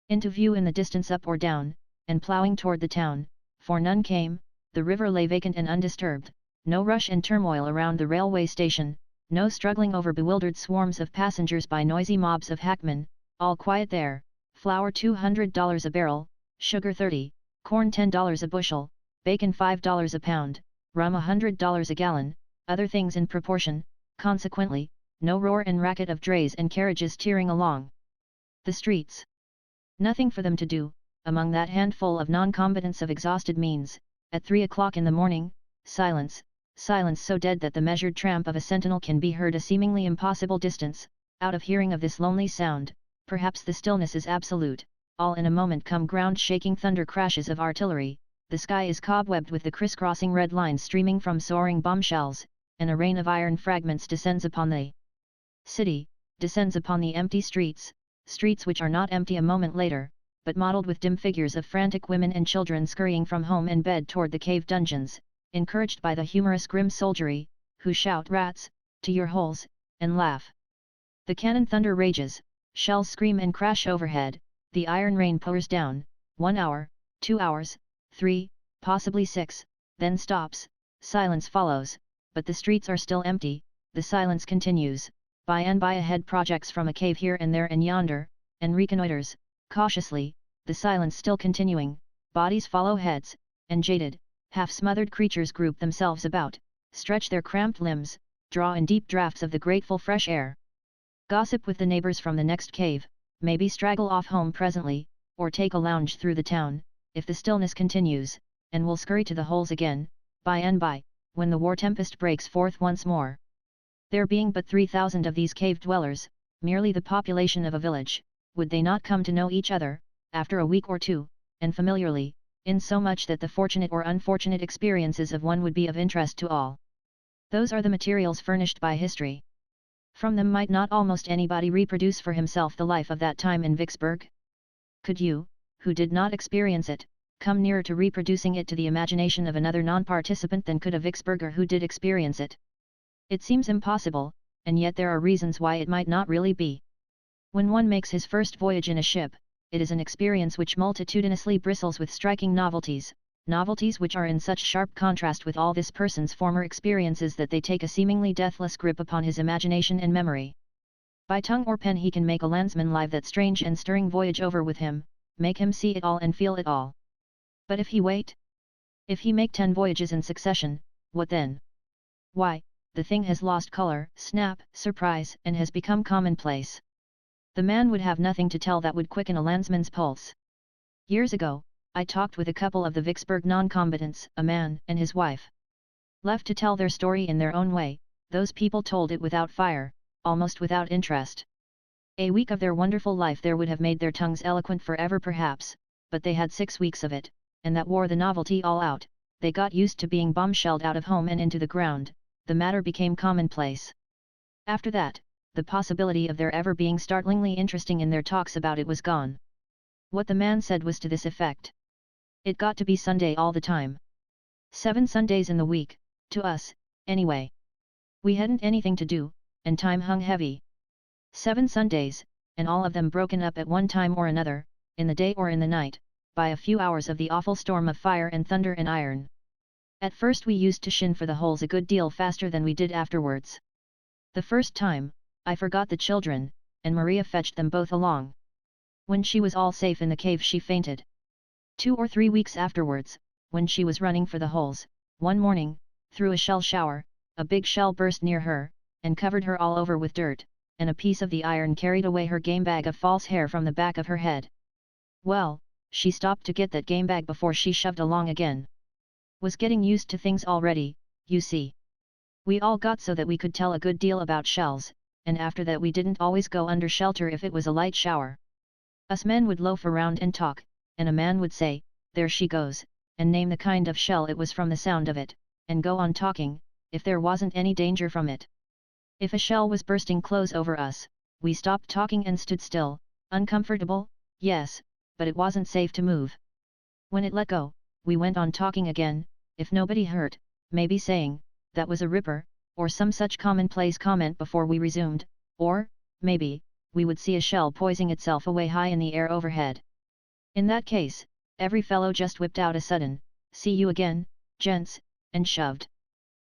into view in the distance up or down, and ploughing toward the town, for none came. The river lay vacant and undisturbed, no rush and turmoil around the railway station, no struggling over bewildered swarms of passengers by noisy mobs of hackmen, all quiet there. Flour $200 a barrel, sugar $30, corn $10 a bushel, bacon $5 a pound, rum $100 a gallon, other things in proportion. Consequently, no roar and racket of drays and carriages tearing along the streets. Nothing for them to do, among that handful of non-combatants of exhausted means. At 3 o'clock in the morning, silence, silence so dead that the measured tramp of a sentinel can be heard a seemingly impossible distance, out of hearing of this lonely sound. Perhaps the stillness is absolute. All in a moment come ground-shaking thunder crashes of artillery, the sky is cobwebbed with the criss-crossing red lines streaming from soaring bombshells, and a rain of iron fragments descends upon the city, descends upon the empty streets, streets which are not empty a moment later, but mottled with dim figures of frantic women and children scurrying from home and bed toward the cave dungeons, encouraged by the humorous grim soldiery, who shout "Rats, to your holes," and laugh. The cannon thunder rages, shells scream and crash overhead, the iron rain pours down, 1 hour, 2 hours, 3, possibly 6, then stops, silence follows, but the streets are still empty, the silence continues. By and by a head projects from a cave here and there and yonder, and reconnoiters, cautiously, the silence still continuing. Bodies follow heads, and jaded, half-smothered creatures group themselves about, stretch their cramped limbs, draw in deep draughts of the grateful fresh air. Gossip with the neighbors from the next cave, maybe straggle off home presently, or take a lounge through the town, if the stillness continues, and will scurry to the holes again, by and by, when the war tempest breaks forth once more. There being but 3,000 of these cave dwellers, merely the population of a village, would they not come to know each other, after a week or two, and familiarly, in so much that the fortunate or unfortunate experiences of one would be of interest to all? Those are the materials furnished by history. From them might not almost anybody reproduce for himself the life of that time in Vicksburg? Could you, who did not experience it, come nearer to reproducing it to the imagination of another non-participant than could a Vicksburger who did experience it? It seems impossible, and yet there are reasons why it might not really be. When one makes his first voyage in a ship, it is an experience which multitudinously bristles with striking novelties, novelties which are in such sharp contrast with all this person's former experiences that they take a seemingly deathless grip upon his imagination and memory. By tongue or pen he can make a landsman live that strange and stirring voyage over with him, make him see it all and feel it all. But if he wait? If he make 10 voyages in succession, what then? Why, the thing has lost color, snap, surprise, and has become commonplace. The man would have nothing to tell that would quicken a landsman's pulse. Years ago, I talked with a couple of the Vicksburg non-combatants, a man and his wife. Left to tell their story in their own way, those people told it without fire, almost without interest. A week of their wonderful life there would have made their tongues eloquent forever perhaps, but they had 6 weeks of it, and that wore the novelty all out. They got used to being bombshelled out of home and into the ground, the matter became commonplace. After that, the possibility of their ever being startlingly interesting in their talks about it was gone. What the man said was to this effect. It got to be Sunday all the time. 7 Sundays in the week, to us, anyway. We hadn't anything to do, and time hung heavy. 7 Sundays, and all of them broken up at one time or another, in the day or in the night, by a few hours of the awful storm of fire and thunder and iron. At first we used to shin for the holes a good deal faster than we did afterwards. The first time, I forgot the children, and Maria fetched them both along. When she was all safe in the cave she fainted. 2 or 3 weeks afterwards, when she was running for the holes, one morning, through a shell shower, a big shell burst near her, and covered her all over with dirt, and a piece of the iron carried away her game bag of false hair from the back of her head. Well, she stopped to get that game bag before she shoved along again. Was getting used to things already, you see. We all got so that we could tell a good deal about shells, and after that we didn't always go under shelter if it was a light shower. Us men would loaf around and talk, and a man would say, "There she goes," and name the kind of shell it was from the sound of it, and go on talking, if there wasn't any danger from it. If a shell was bursting close over us, we stopped talking and stood still, uncomfortable, yes, but it wasn't safe to move. When it let go, we went on talking again, if nobody hurt, maybe saying, "That was a ripper," or some such commonplace comment before we resumed, or, maybe, we would see a shell poising itself away high in the air overhead. In that case, every fellow just whipped out a sudden, "See you again, gents," and shoved.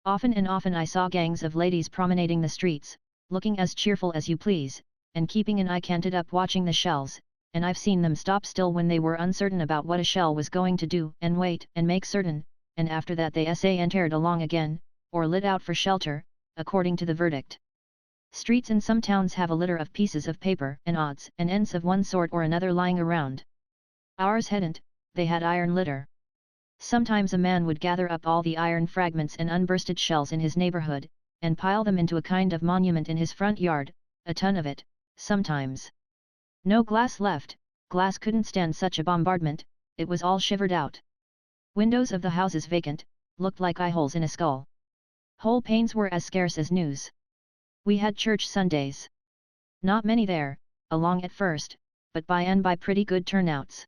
Often and often I saw gangs of ladies promenading the streets, looking as cheerful as you please, and keeping an eye canted up watching the shells, and I've seen them stop still when they were uncertain about what a shell was going to do, and wait and make certain, and after that they entered along again, or lit out for shelter, according to the verdict. Streets in some towns have a litter of pieces of paper and odds and ends of one sort or another lying around. Ours hadn't, they had iron litter. Sometimes a man would gather up all the iron fragments and unbursted shells in his neighborhood, and pile them into a kind of monument in his front yard, a ton of it, sometimes. No glass left, glass couldn't stand such a bombardment, it was all shivered out. Windows of the houses vacant, looked like eye holes in a skull. Whole panes were as scarce as news. We had church Sundays. Not many there, along at first, but by and by pretty good turnouts.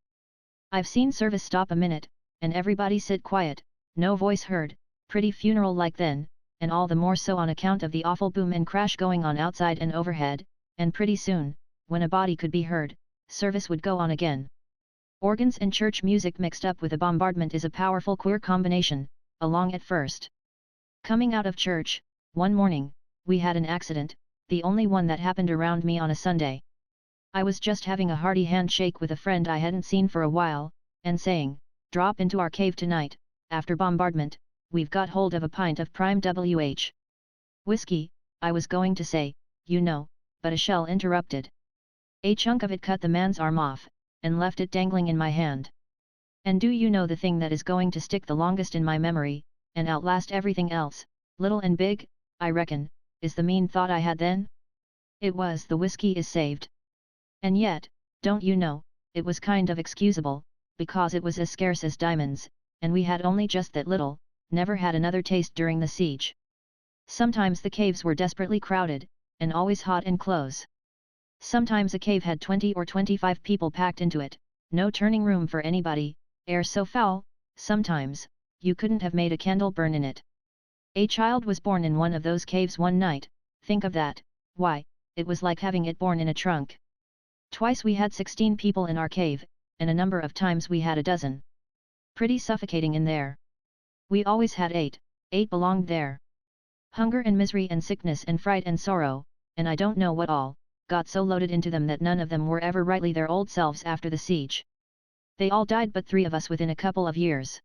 I've seen service stop a minute, and everybody sit quiet, no voice heard, pretty funeral like then, and all the more so on account of the awful boom and crash going on outside and overhead, and pretty soon, when a body could be heard, service would go on again. Organs and church music mixed up with a bombardment is a powerful queer combination, along at first. Coming out of church, one morning, we had an accident, the only one that happened around me on a Sunday. I was just having a hearty handshake with a friend I hadn't seen for a while, and saying, "Drop into our cave tonight, after bombardment, we've got hold of a pint of prime WH. Whiskey," I was going to say, you know, but a shell interrupted. A chunk of it cut the man's arm off, and left it dangling in my hand. And do you know the thing that is going to stick the longest in my memory, and outlast everything else, little and big, I reckon, is the mean thought I had then? It was the whiskey is saved. And yet, don't you know, it was kind of excusable, because it was as scarce as diamonds, and we had only just that little, never had another taste during the siege. Sometimes the caves were desperately crowded, and always hot and close. Sometimes a cave had 20 or 25 people packed into it, no turning room for anybody, air so foul, sometimes, you couldn't have made a candle burn in it. A child was born in one of those caves one night, think of that, why, it was like having it born in a trunk. Twice we had 16 people in our cave, and a number of times we had a dozen. Pretty suffocating in there. We always had eight belonged there. Hunger and misery and sickness and fright and sorrow, and I don't know what all, got so loaded into them that none of them were ever rightly their old selves after the siege. They all died but 3 of us within a couple of years.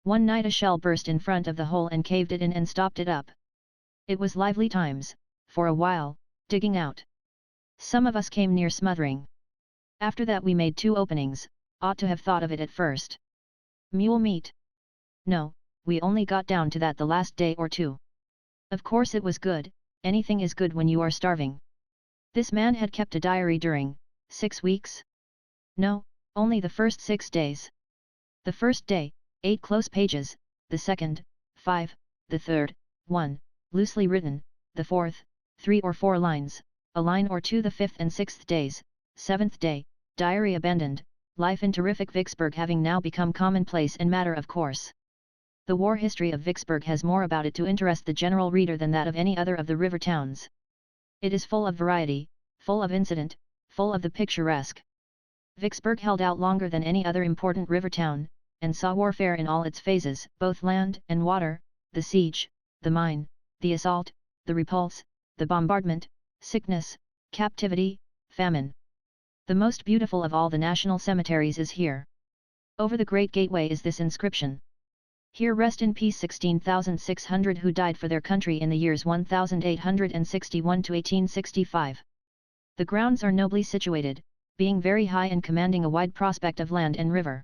One night a shell burst in front of the hole and caved it in and stopped it up. It was lively times, for a while, digging out. Some of us came near smothering. After that we made 2 openings, ought to have thought of it at first. Mule meat? No, we only got down to that the last day or 2. Of course it was good, anything is good when you are starving. This man had kept a diary during 6 weeks? No, only the first 6 days. The first day, 8 close pages, the second, 5, the third, 1, loosely written, the fourth, 3 or 4 lines, a line or 2 the 5th and 6th days, 7th day, diary abandoned, life in terrific Vicksburg having now become commonplace and matter of course. The war history of Vicksburg has more about it to interest the general reader than that of any other of the river towns. It is full of variety, full of incident, full of the picturesque. Vicksburg held out longer than any other important river town, and saw warfare in all its phases, both land and water, the siege, the mine, the assault, the repulse, the bombardment, sickness, captivity, famine. The most beautiful of all the national cemeteries is here. Over the great gateway is this inscription. Here rest in peace 16,600 who died for their country in the years 1861 to 1865. The grounds are nobly situated, being very high and commanding a wide prospect of land and river.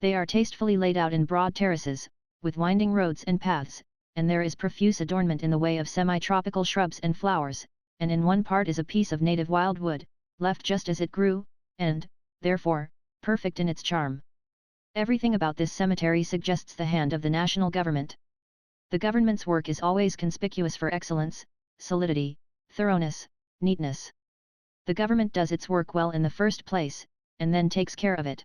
They are tastefully laid out in broad terraces, with winding roads and paths, and there is profuse adornment in the way of semi-tropical shrubs and flowers, and in one part is a piece of native wildwood, left just as it grew, and, therefore, perfect in its charm. Everything about this cemetery suggests the hand of the national government. The government's work is always conspicuous for excellence, solidity, thoroughness, neatness. The government does its work well in the first place, and then takes care of it.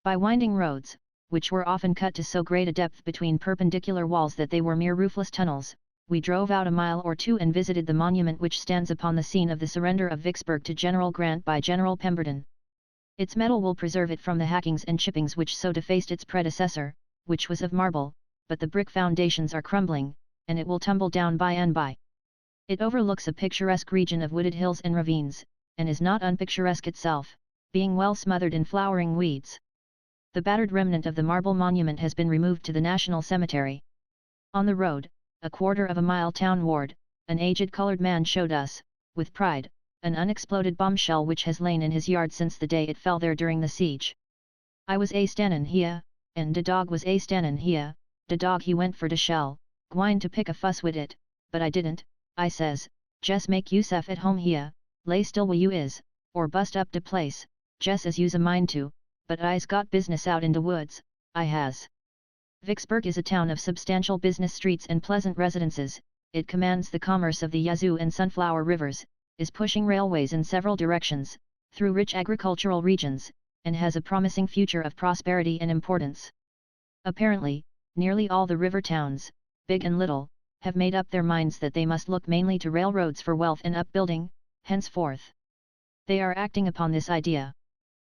By winding roads, which were often cut to so great a depth between perpendicular walls that they were mere roofless tunnels, we drove out a mile or 2 and visited the monument which stands upon the scene of the surrender of Vicksburg to General Grant by General Pemberton. Its metal will preserve it from the hackings and chippings which so defaced its predecessor, which was of marble, but the brick foundations are crumbling, and it will tumble down by and by. It overlooks a picturesque region of wooded hills and ravines, and is not unpicturesque itself, being well smothered in flowering weeds. The battered remnant of the marble monument has been removed to the National Cemetery. On the road, a quarter of a mile townward, an aged colored man showed us, with pride, an unexploded bombshell which has lain in his yard since the day it fell there during the siege. I was a standin' here, and de dog was a standin' here, de dog he went for de shell, gwine to pick a fuss wid it, but I didn't, I says, jes make yousef at home here, lay still where you is, or bust up de place, jes as you's a mind to, but I's got business out in de woods, I has. Vicksburg is a town of substantial business streets and pleasant residences, it commands the commerce of the Yazoo and Sunflower rivers, is pushing railways in several directions, through rich agricultural regions, and has a promising future of prosperity and importance. Apparently, nearly all the river towns, big and little, have made up their minds that they must look mainly to railroads for wealth and upbuilding, henceforth. They are acting upon this idea.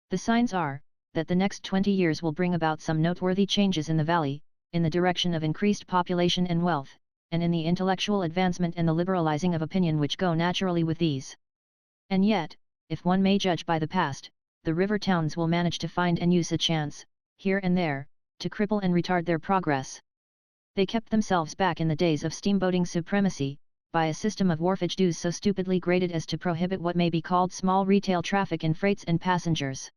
The signs are, that the next 20 years will bring about some noteworthy changes in the valley, in the direction of increased population and wealth, and in the intellectual advancement and the liberalizing of opinion which go naturally with these. And yet, if one may judge by the past, the river towns will manage to find and use a chance, here and there, to cripple and retard their progress. They kept themselves back in the days of steamboating supremacy, by a system of wharfage dues so stupidly graded as to prohibit what may be called small retail traffic in freights and passengers.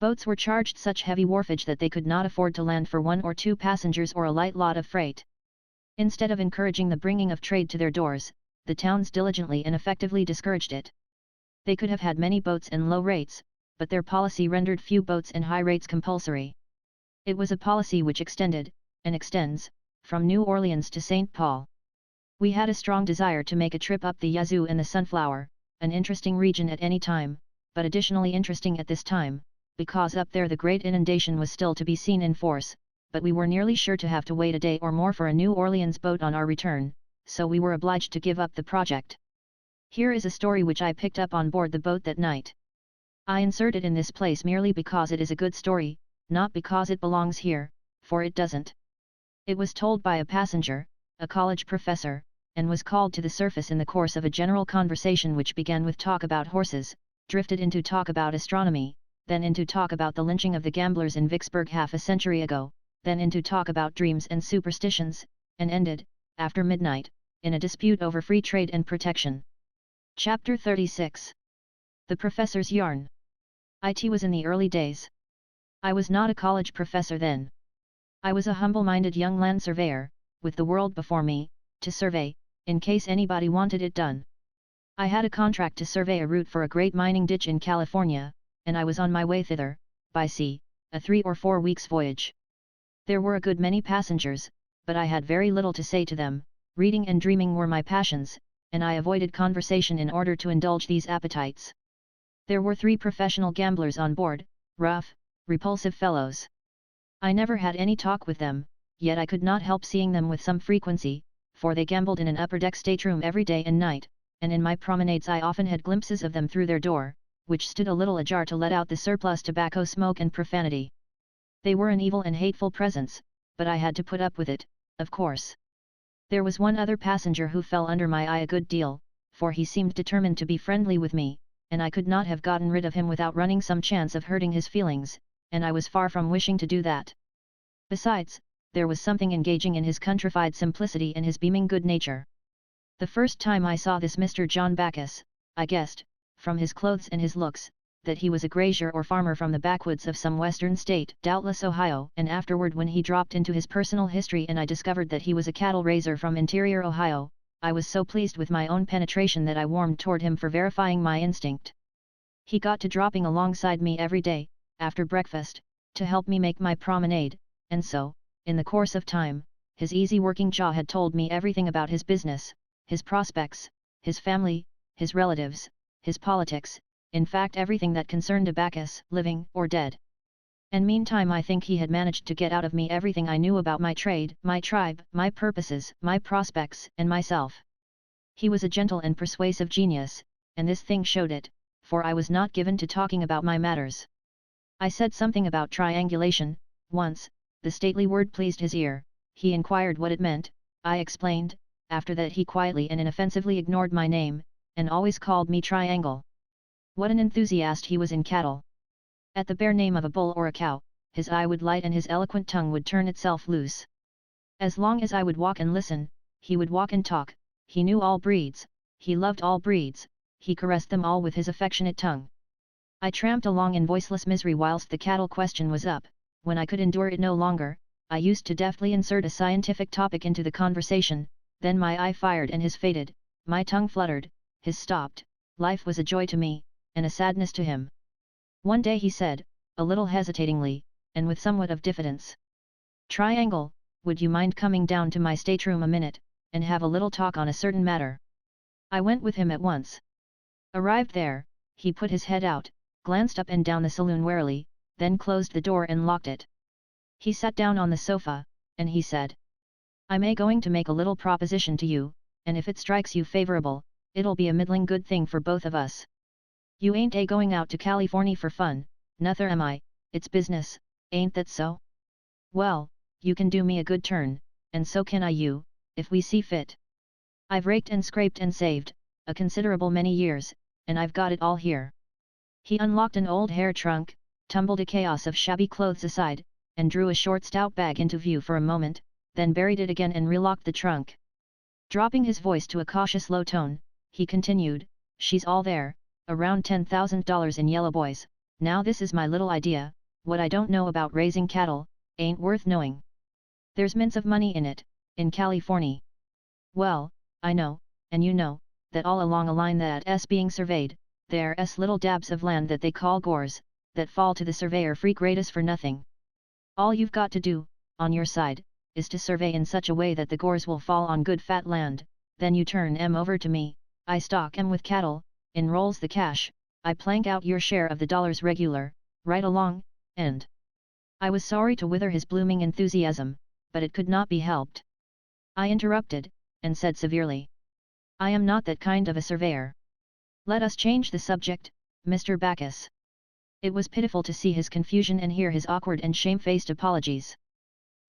Boats were charged such heavy wharfage that they could not afford to land for 1 or 2 passengers or a light lot of freight. Instead of encouraging the bringing of trade to their doors, the towns diligently and effectively discouraged it. They could have had many boats and low rates, but their policy rendered few boats and high rates compulsory. It was a policy which extended, and extends, from New Orleans to St. Paul. We had a strong desire to make a trip up the Yazoo and the Sunflower, an interesting region at any time, but additionally interesting at this time, because up there the great inundation was still to be seen in force, but we were nearly sure to have to wait a day or more for a New Orleans boat on our return, so we were obliged to give up the project. Here is a story which I picked up on board the boat that night. I insert it in this place merely because it is a good story, not because it belongs here, for it doesn't. It was told by a passenger, a college professor, and was called to the surface in the course of a general conversation which began with talk about horses, drifted into talk about astronomy, then into talk about the lynching of the gamblers in Vicksburg half a century ago, then into talk about dreams and superstitions, and ended, after midnight, in a dispute over free trade and protection. Chapter 36. The Professor's Yarn. It was in the early days. I was not a college professor then. I was a humble-minded young land surveyor, with the world before me, to survey, in case anybody wanted it done. I had a contract to survey a route for a great mining ditch in California, and I was on my way thither, by sea, a 3 or 4 weeks voyage. There were a good many passengers, but I had very little to say to them. Reading and dreaming were my passions, and I avoided conversation in order to indulge these appetites. There were 3 professional gamblers on board, rough, repulsive fellows. I never had any talk with them, yet I could not help seeing them with some frequency, for they gambled in an upper-deck stateroom every day and night, and in my promenades I often had glimpses of them through their door, which stood a little ajar to let out the surplus tobacco smoke and profanity. They were an evil and hateful presence, but I had to put up with it, of course. There was one other passenger who fell under my eye a good deal, for he seemed determined to be friendly with me, and I could not have gotten rid of him without running some chance of hurting his feelings, and I was far from wishing to do that. Besides, there was something engaging in his countrified simplicity and his beaming good nature. The first time I saw this Mr. John Backus, I guessed, from his clothes and his looks, that he was a grazier or farmer from the backwoods of some western state, doubtless Ohio, and afterward when he dropped into his personal history and I discovered that he was a cattle raiser from interior Ohio, I was so pleased with my own penetration that I warmed toward him for verifying my instinct. He got to dropping alongside me every day, after breakfast, to help me make my promenade, and so, in the course of time, his easy working jaw had told me everything about his business, his prospects, his family, his relatives, his politics, in fact everything that concerned a Bacchus, living or dead. And meantime I think he had managed to get out of me everything I knew about my trade, my tribe, my purposes, my prospects, and myself. He was a gentle and persuasive genius, and this thing showed it, for I was not given to talking about my matters. I said something about triangulation, once. The stately word pleased his ear. He inquired what it meant. I explained. After that he quietly and inoffensively ignored my name, and always called me Triangle. What an enthusiast he was in cattle! At the bare name of a bull or a cow, his eye would light and his eloquent tongue would turn itself loose. As long as I would walk and listen, he would walk and talk. He knew all breeds, he loved all breeds, he caressed them all with his affectionate tongue. I tramped along in voiceless misery whilst the cattle question was up. When I could endure it no longer, I used to deftly insert a scientific topic into the conversation, then my eye fired and his faded, my tongue fluttered, his stopped. Life was a joy to me, and a sadness to him. One day he said, a little hesitatingly, and with somewhat of diffidence, "Triangle, would you mind coming down to my stateroom a minute, and have a little talk on a certain matter?" I went with him at once. Arrived there, he put his head out, glanced up and down the saloon warily, then closed the door and locked it. He sat down on the sofa, and he said, "I'm going to make a little proposition to you, and if it strikes you favorable, it'll be a middling good thing for both of us. You ain't going out to California for fun, nuther am I, it's business, ain't that so? Well, you can do me a good turn, and so can I you, if we see fit. I've raked and scraped and saved, a considerable many years, and I've got it all here." He unlocked an old hair trunk, tumbled a chaos of shabby clothes aside, and drew a short stout bag into view for a moment, then buried it again and relocked the trunk. Dropping his voice to a cautious low tone, he continued, "She's all there, around $10,000 in yellow boys. Now this is my little idea. What I don't know about raising cattle, ain't worth knowing. There's mints of money in it, in California. Well, I know, and you know, that all along a line that's being surveyed, there's little dabs of land that they call gores, that fall to the surveyor free gratis for nothing. All you've got to do, on your side, is to survey in such a way that the gores will fall on good fat land, then you turn 'em over to me, I stock 'em with cattle, in rolls the cash, I plank out your share of the dollars regular, right along, and..." I was sorry to wither his blooming enthusiasm, but it could not be helped. I interrupted, and said severely, "I am not that kind of a surveyor. Let us change the subject, Mr. Backus. It was pitiful to see his confusion and hear his awkward and shamefaced apologies.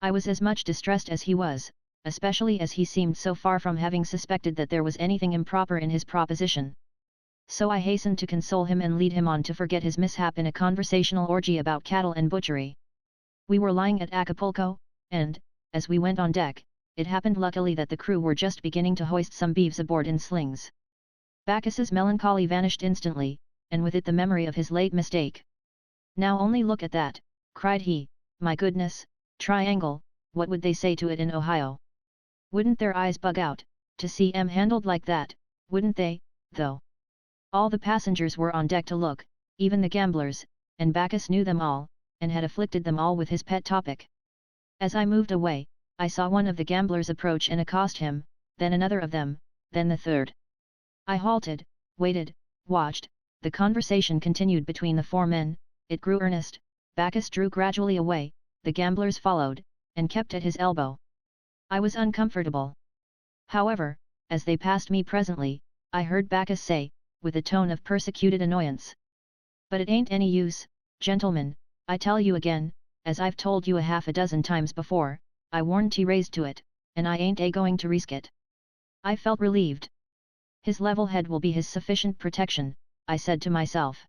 I was as much distressed as he was, especially as he seemed so far from having suspected that there was anything improper in his proposition. So I hastened to console him and lead him on to forget his mishap in a conversational orgy about cattle and butchery. We were lying at Acapulco, and, as we went on deck, it happened luckily that the crew were just beginning to hoist some beeves aboard in slings. Bacchus's melancholy vanished instantly, and with it the memory of his late mistake. "Now only look at that," cried he, "my goodness, Triangle, what would they say to it in Ohio? Wouldn't their eyes bug out, to see 'em handled like that, wouldn't they, though?" All the passengers were on deck to look, even the gamblers, and Bacchus knew them all, and had afflicted them all with his pet topic. As I moved away, I saw one of the gamblers approach and accost him, then another of them, then the third. I halted, waited, watched, the conversation continued between the four men, it grew earnest, Bacchus drew gradually away, the gamblers followed, and kept at his elbow. I was uncomfortable. However, as they passed me presently, I heard Bacchus say, with a tone of persecuted annoyance: "But it ain't any use, gentlemen, I tell you again, as I've told you a half a dozen times before, I warn't raised to it, and I ain't going to risk it." I felt relieved. His level head will be his sufficient protection, I said to myself.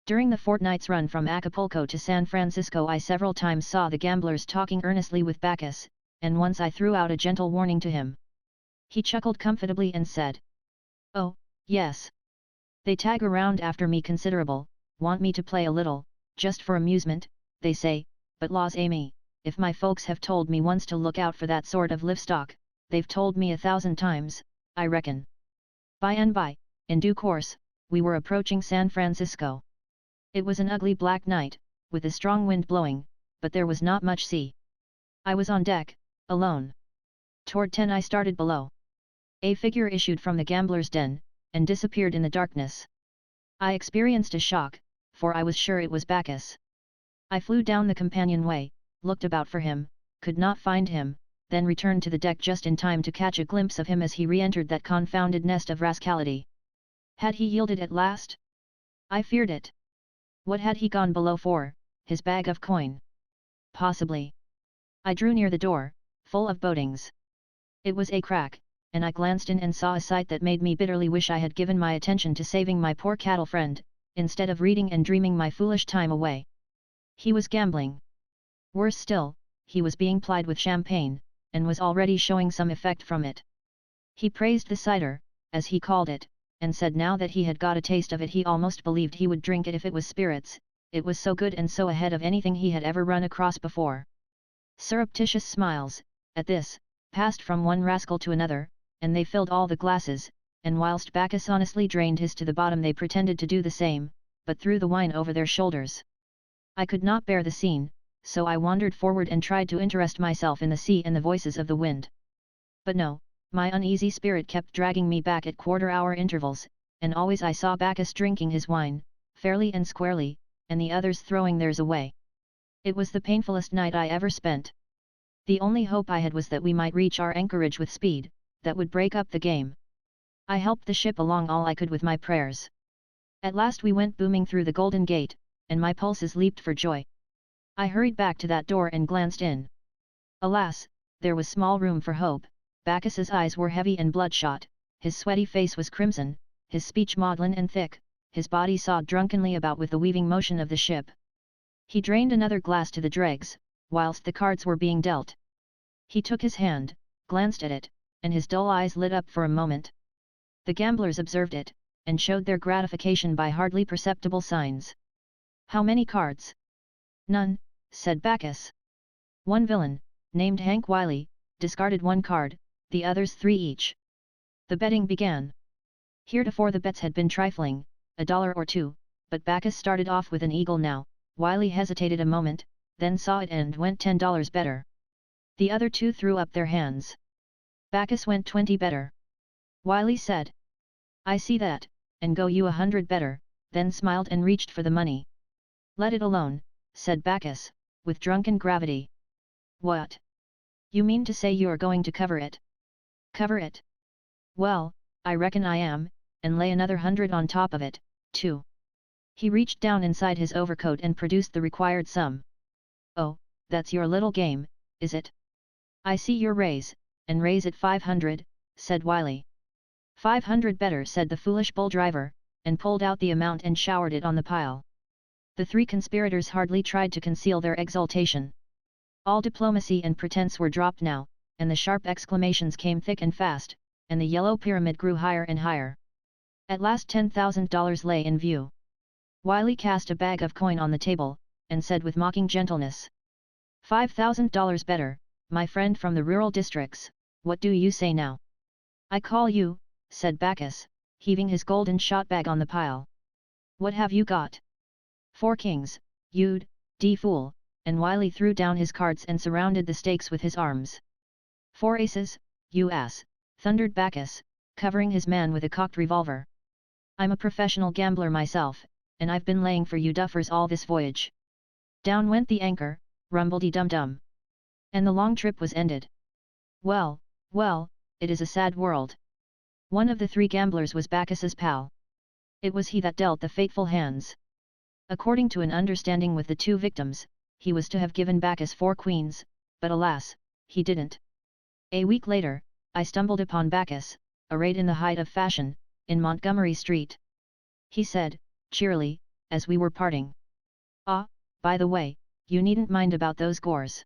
During the fortnight's run from Acapulco to San Francisco I several times saw the gamblers talking earnestly with Bacchus, and once I threw out a gentle warning to him. He chuckled comfortably and said, "Oh, yes. They tag around after me considerable, want me to play a little, just for amusement, they say, but laws Amy, if my folks have told me once to look out for that sort of livestock, they've told me 1,000 times, I reckon." By and by, in due course, we were approaching San Francisco. It was an ugly black night, with a strong wind blowing, but there was not much sea. I was on deck, alone. Toward 10 I started below. A figure issued from the gambler's den, and disappeared in the darkness. I experienced a shock, for I was sure it was Bacchus. I flew down the companionway, looked about for him, could not find him, then returned to the deck just in time to catch a glimpse of him as he re-entered that confounded nest of rascality. Had he yielded at last? I feared it. What had he gone below for, his bag of coin? Possibly. I drew near the door, full of bodings. It was a crack, and I glanced in and saw a sight that made me bitterly wish I had given my attention to saving my poor cattle friend, instead of reading and dreaming my foolish time away. He was gambling. Worse still, he was being plied with champagne, and was already showing some effect from it. He praised the cider, as he called it, and said now that he had got a taste of it he almost believed he would drink it if it was spirits, it was so good and so ahead of anything he had ever run across before. Surreptitious smiles, at this, passed from one rascal to another, and they filled all the glasses, and whilst Bacchus honestly drained his to the bottom they pretended to do the same, but threw the wine over their shoulders. I could not bear the scene, so I wandered forward and tried to interest myself in the sea and the voices of the wind. But no, my uneasy spirit kept dragging me back at quarter-hour intervals, and always I saw Bacchus drinking his wine, fairly and squarely, and the others throwing theirs away. It was the painfulest night I ever spent. The only hope I had was that we might reach our anchorage with speed, that would break up the game. I helped the ship along all I could with my prayers. At last we went booming through the Golden Gate, and my pulses leaped for joy. I hurried back to that door and glanced in. Alas, there was small room for hope. Bacchus's eyes were heavy and bloodshot, his sweaty face was crimson, his speech maudlin and thick, his body sawed drunkenly about with the weaving motion of the ship. He drained another glass to the dregs, whilst the cards were being dealt. He took his hand, glanced at it, and his dull eyes lit up for a moment. The gamblers observed it, and showed their gratification by hardly perceptible signs. "How many cards?" "None," said Bacchus. "One villain, named Hank Wiley, discarded one card, the others 3 each." The betting began. Heretofore the bets had been trifling, $1 or 2, but Bacchus started off with an eagle now. Wiley hesitated a moment, then saw it and went $10 better. The other 2 threw up their hands. Bacchus went 20 better. Wiley said, "I see that, and go you 100 better," then smiled and reached for the money. "Let it alone," said Bacchus, with drunken gravity. "What? You mean to say you're going to cover it?" "Cover it? Well, I reckon I am, and lay another 100 on top of it, too." He reached down inside his overcoat and produced the required sum. "Oh, that's your little game, is it? I see your raise, and raise it 500, said Wiley. 500 better, said the foolish bull driver, and pulled out the amount and showered it on the pile. The three conspirators hardly tried to conceal their exultation. All diplomacy and pretense were dropped now, and the sharp exclamations came thick and fast, and the yellow pyramid grew higher and higher. At last $10,000 lay in view. Wiley cast a bag of coin on the table, and said with mocking gentleness, $5,000 better, my friend from the rural districts, what do you say now? I call you, said Bacchus, heaving his golden shot bag on the pile. What have you got? 4 kings, you'd, fool, and Wiley threw down his cards and surrounded the stakes with his arms. 4 aces, you ass, thundered Bacchus, covering his man with a cocked revolver. I'm a professional gambler myself, and I've been laying for you duffers all this voyage. Down went the anchor, rumbledy-dum-dum. And the long trip was ended. Well, well, it is a sad world. One of the 3 gamblers was Bacchus's pal. It was he that dealt the fateful hands. According to an understanding with the 2 victims, he was to have given Bacchus 4 queens, but alas, he didn't. A week later, I stumbled upon Bacchus, arrayed in the height of fashion, in Montgomery Street. He said, cheerily, as we were parting. Ah, by the way, you needn't mind about those gores.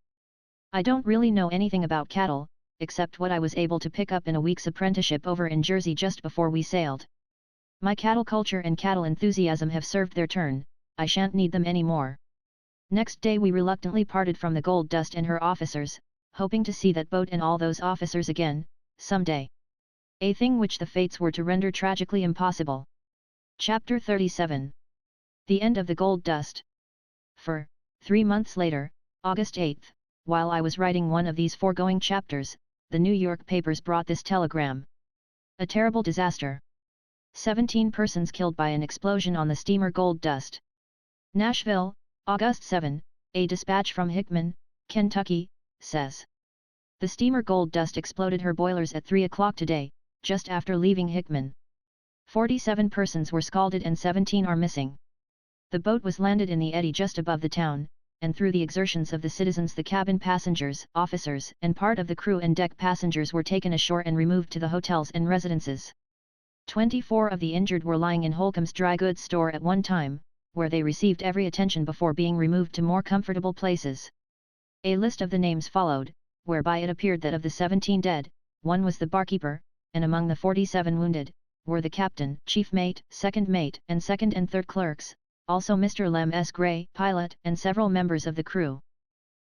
I don't really know anything about cattle, except what I was able to pick up in a week's apprenticeship over in Jersey just before we sailed. My cattle culture and cattle enthusiasm have served their turn, I shan't need them any more. Next day we reluctantly parted from the Gold Dust and her officers, hoping to see that boat and all those officers again, someday. A thing which the fates were to render tragically impossible. Chapter 37. The End of the Gold Dust. For, 3 months later, August 8, while I was writing one of these foregoing chapters, the New York papers brought this telegram. A terrible disaster. 17 persons killed by an explosion on the steamer Gold Dust. Nashville, August 7, a dispatch from Hickman, Kentucky, says. The steamer Gold Dust exploded her boilers at 3 o'clock today, just after leaving Hickman. 47 persons were scalded and 17 are missing. The boat was landed in the eddy just above the town, and through the exertions of the citizens the cabin passengers, officers, and part of the crew and deck passengers were taken ashore and removed to the hotels and residences. 24 of the injured were lying in Holcomb's dry goods store at one time, where they received every attention before being removed to more comfortable places. A list of the names followed, whereby it appeared that of the 17 dead, 1 was the barkeeper, and among the 47 wounded, were the captain, chief mate, second mate, and second and third clerks, also Mr. Lem S. Gray, pilot, and several members of the crew.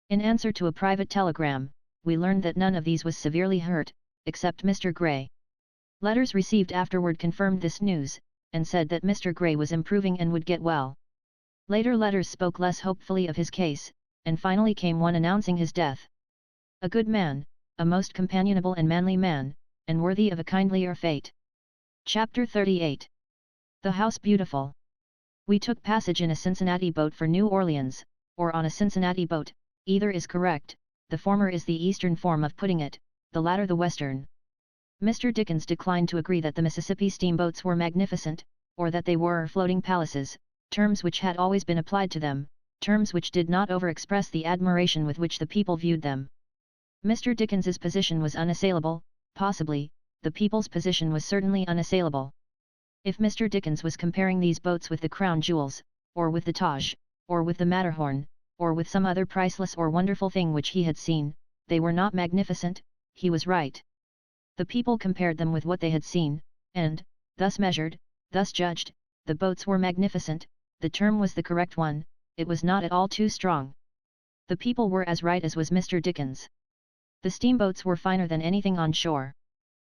In answer to a private telegram, we learned that none of these was severely hurt, except Mr. Gray. Letters received afterward confirmed this news, and said that Mr. Gray was improving and would get well. Later letters spoke less hopefully of his case, and finally came one announcing his death. A good man, a most companionable and manly man, and worthy of a kindlier fate. Chapter 38. The House Beautiful. We took passage in a Cincinnati boat for New Orleans, or on a Cincinnati boat, either is correct, the former is the eastern form of putting it, the latter the western. Mr. Dickens declined to agree that the Mississippi steamboats were magnificent, or that they were floating palaces, terms which had always been applied to them, terms which did not over-express the admiration with which the people viewed them. Mr. Dickens's position was unassailable, possibly, the people's position was certainly unassailable. If Mr. Dickens was comparing these boats with the Crown Jewels, or with the Taj, or with the Matterhorn, or with some other priceless or wonderful thing which he had seen, they were not magnificent, he was right. The people compared them with what they had seen, and, thus measured, thus judged, the boats were magnificent, the term was the correct one, it was not at all too strong. The people were as right as was Mr. Dickens. The steamboats were finer than anything on shore.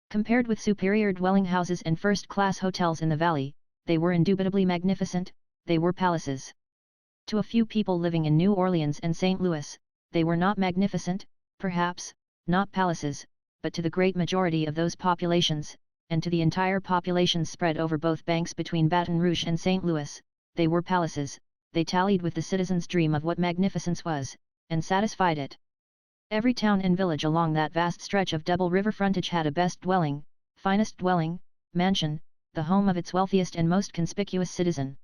Compared with superior dwelling houses and first-class hotels in the valley, they were indubitably magnificent, they were palaces. To a few people living in New Orleans and St. Louis, they were not magnificent, perhaps, not palaces, but to the great majority of those populations, and to the entire population spread over both banks between Baton Rouge and St. Louis, they were palaces, they tallied with the citizen's dream of what magnificence was, and satisfied it. Every town and village along that vast stretch of double river frontage had a best dwelling, finest dwelling, mansion, the home of its wealthiest and most conspicuous citizen.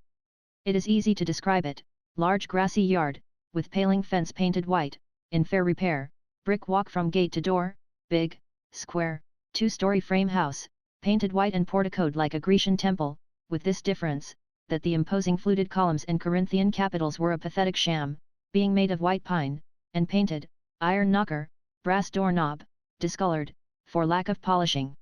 It is easy to describe it: large grassy yard, with paling fence painted white, in fair repair, brick walk from gate to door, big, square, 2-story frame house, painted white and porticoed like a Grecian temple, with this difference, that the imposing fluted columns and Corinthian capitals were a pathetic sham, being made of white pine, and painted, iron knocker, brass doorknob, discolored, for lack of polishing.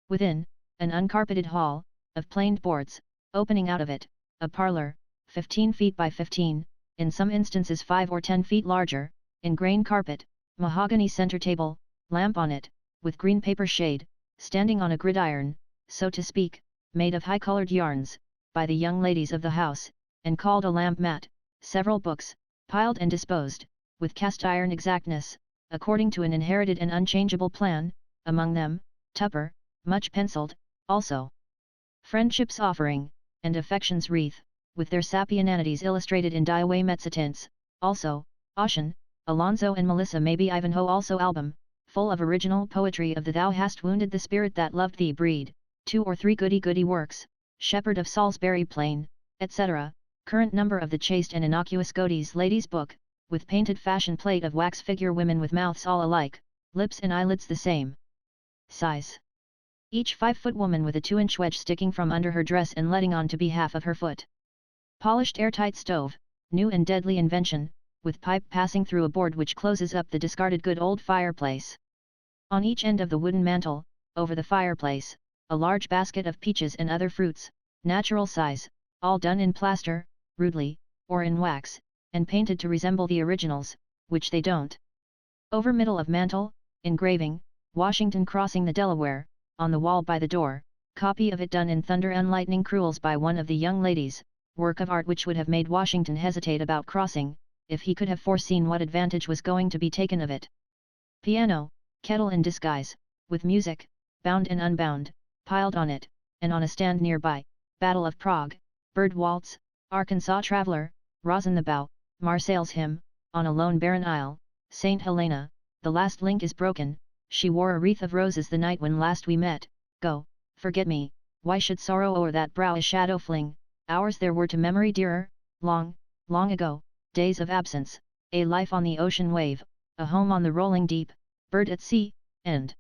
Within, an uncarpeted hall, of planed boards, opening out of it, a parlour, 15 feet by 15, in some instances 5 or 10 feet larger, in grain carpet, mahogany centre table, lamp on it, with green paper shade, standing on a gridiron, so to speak, made of high-coloured yarns, by the young ladies of the house, and called a lamp mat, several books, piled and disposed, with cast-iron exactness, according to an inherited and unchangeable plan, among them, Tupper, much pencilled, also. Friendship's offering, and affection's wreath, with their sappy inanities illustrated in die-away mezzotints, also, Ossian, Alonzo and Melissa maybe Ivanhoe also album, full of original poetry of the Thou hast wounded the spirit that loved thee breed, 2 or 3 goody-goody works, Shepherd of Salisbury Plain, etc., current number of the chaste and innocuous Godey's Ladies' Book, with painted fashion plate of wax figure women with mouths all alike, lips and eyelids the same size. Each 5-foot woman with a 2-inch wedge sticking from under her dress and letting on to be half of her foot. Polished airtight stove, new and deadly invention, with pipe passing through a board which closes up the discarded good old fireplace. On each end of the wooden mantel, over the fireplace, a large basket of peaches and other fruits, natural size, all done in plaster, rudely, or in wax, and painted to resemble the originals, which they don't. Over middle of mantel, engraving, Washington crossing the Delaware, on the wall by the door, copy of it done in thunder and lightning cruels by one of the young ladies, work of art which would have made Washington hesitate about crossing, if he could have foreseen what advantage was going to be taken of it. Piano, kettle in disguise, with music, bound and unbound, piled on it, and on a stand nearby, Battle of Prague, Bird Waltz, Arkansas Traveler, Rosin the Bow, Marseille's Hymn, on a lone barren isle, St. Helena, the last link is broken, she wore a wreath of roses the night when last we met, go, forget me, why should sorrow o'er that brow a shadow fling, hours there were to memory dearer, long, long ago, days of absence, a life on the ocean wave, a home on the rolling deep, bird at sea, and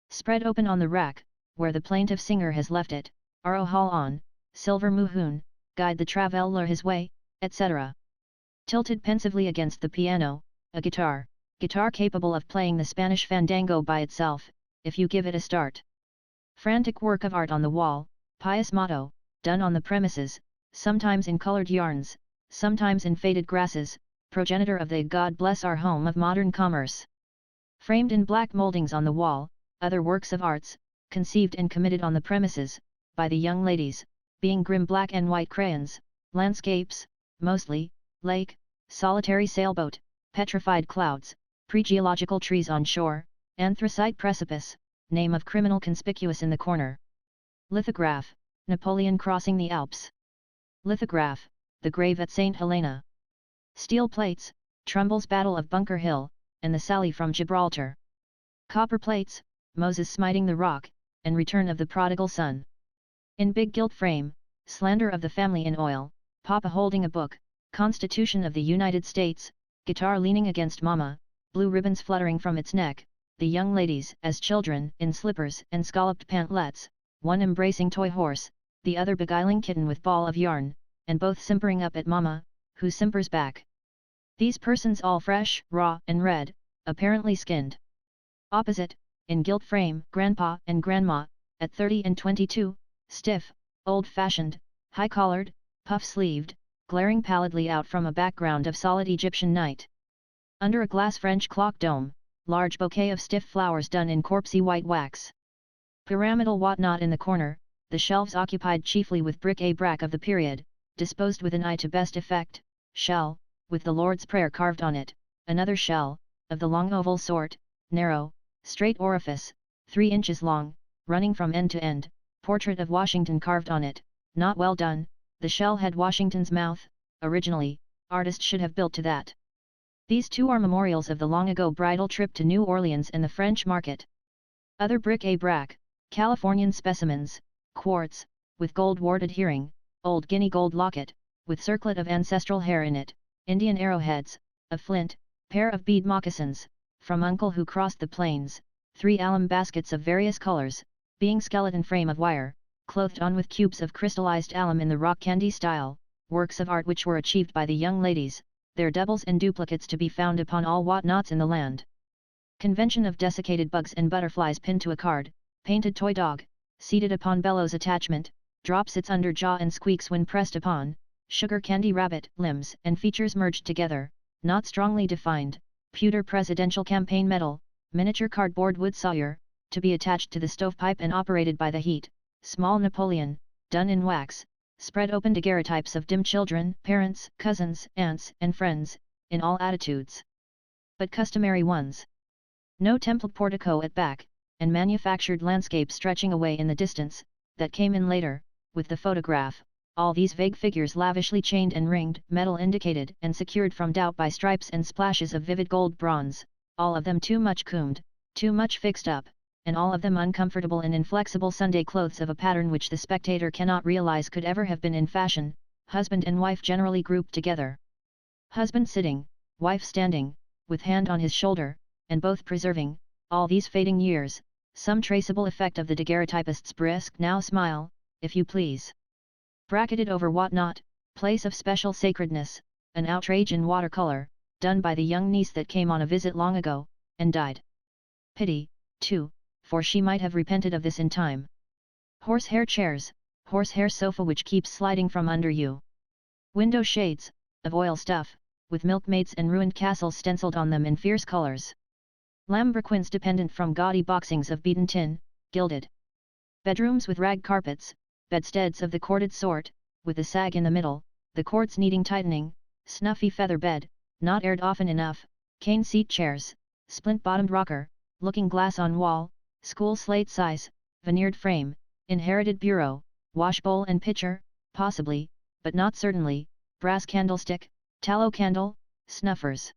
spread open on the rack, where the plaintive singer has left it, Aro haul on, silver muhoon, guide the traveller his way, etc. Tilted pensively against the piano, a guitar capable of playing the Spanish fandango by itself, if you give it a start. Frantic work of art on the wall, pious motto, done on the premises, sometimes in coloured yarns, sometimes in faded grasses, progenitor of the God bless our home of modern commerce. Framed in black mouldings on the wall, other works of arts, conceived and committed on the premises, by the young ladies, being grim black and white crayons, landscapes, mostly, lake, solitary sailboat, petrified clouds, pre-geological trees on shore, anthracite precipice, name of criminal conspicuous in the corner. Lithograph, Napoleon crossing the Alps. Lithograph, the grave at St. Helena. Steel plates, Trumbull's Battle of Bunker Hill, and the sally from Gibraltar. Copper plates, Moses smiting the rock, and return of the prodigal son. In big gilt frame, slander of the family in oil, Papa holding a book, Constitution of the United States, guitar leaning against Mama, blue ribbons fluttering from its neck, the young ladies as children in slippers and scalloped pantalettes, one embracing toy horse, the other beguiling kitten with ball of yarn, and both simpering up at Mama, who simpers back. These persons all fresh, raw and red, apparently skinned. Opposite, in gilt frame, Grandpa and Grandma, at 30 and 22, stiff, old-fashioned, high-collared, puff-sleeved, glaring pallidly out from a background of solid Egyptian night. Under a glass French clock dome, large bouquet of stiff flowers done in corpsey white wax. Pyramidal whatnot in the corner, the shelves occupied chiefly with bric-a-brac of the period, disposed with an eye to best effect, shell, with the Lord's Prayer carved on it, another shell, of the long oval sort, narrow, straight orifice, 3 inches long, running from end to end, portrait of Washington carved on it, not well done, the shell had Washington's mouth, originally, artist should have built to that. These two are memorials of the long-ago bridal trip to New Orleans and the French market. Other bric-a-brac, Californian specimens, quartz, with gold ward adhering, old guinea gold locket, with circlet of ancestral hair in it, Indian arrowheads, a flint, pair of bead moccasins, from uncle who crossed the plains, 3 alum baskets of various colors, being skeleton frame of wire, clothed on with cubes of crystallized alum in the rock candy style, works of art which were achieved by the young ladies, their doubles and duplicates to be found upon all whatnots in the land. Convention of desiccated bugs and butterflies pinned to a card, painted toy dog, seated upon bellows attachment, drops its under jaw and squeaks when pressed upon, sugar candy rabbit, limbs and features merged together, not strongly defined, pewter presidential campaign medal, miniature cardboard wood sawyer, to be attached to the stovepipe and operated by the heat, small Napoleon, done in wax, spread open daguerreotypes of dim children, parents, cousins, aunts and friends, in all attitudes. But customary ones. No templed portico at back, and manufactured landscape stretching away in the distance, that came in later, with the photograph, all these vague figures lavishly chained and ringed, metal indicated and secured from doubt by stripes and splashes of vivid gold bronze, all of them too much combed, too much fixed up, and all of them uncomfortable and inflexible Sunday clothes of a pattern which the spectator cannot realize could ever have been in fashion, husband and wife generally grouped together. Husband sitting, wife standing, with hand on his shoulder, and both preserving, all these fading years, some traceable effect of the daguerreotypist's brisk now smile, if you please. Bracketed over whatnot, place of special sacredness, an outrage in watercolor, done by the young niece that came on a visit long ago, and died. Pity, too, for she might have repented of this in time. Horsehair chairs, horsehair sofa which keeps sliding from under you. Window shades, of oil stuff, with milkmaids and ruined castles stenciled on them in fierce colors. Lambrequins dependent from gaudy boxings of beaten tin, gilded. Bedrooms with rag carpets, bedsteads of the corded sort, with a sag in the middle, the cords needing tightening, snuffy feather bed, not aired often enough, cane seat chairs, splint-bottomed rocker, looking glass on wall, school slate size, veneered frame, inherited bureau, washbowl and pitcher, possibly, but not certainly, brass candlestick, tallow candle, snuffers.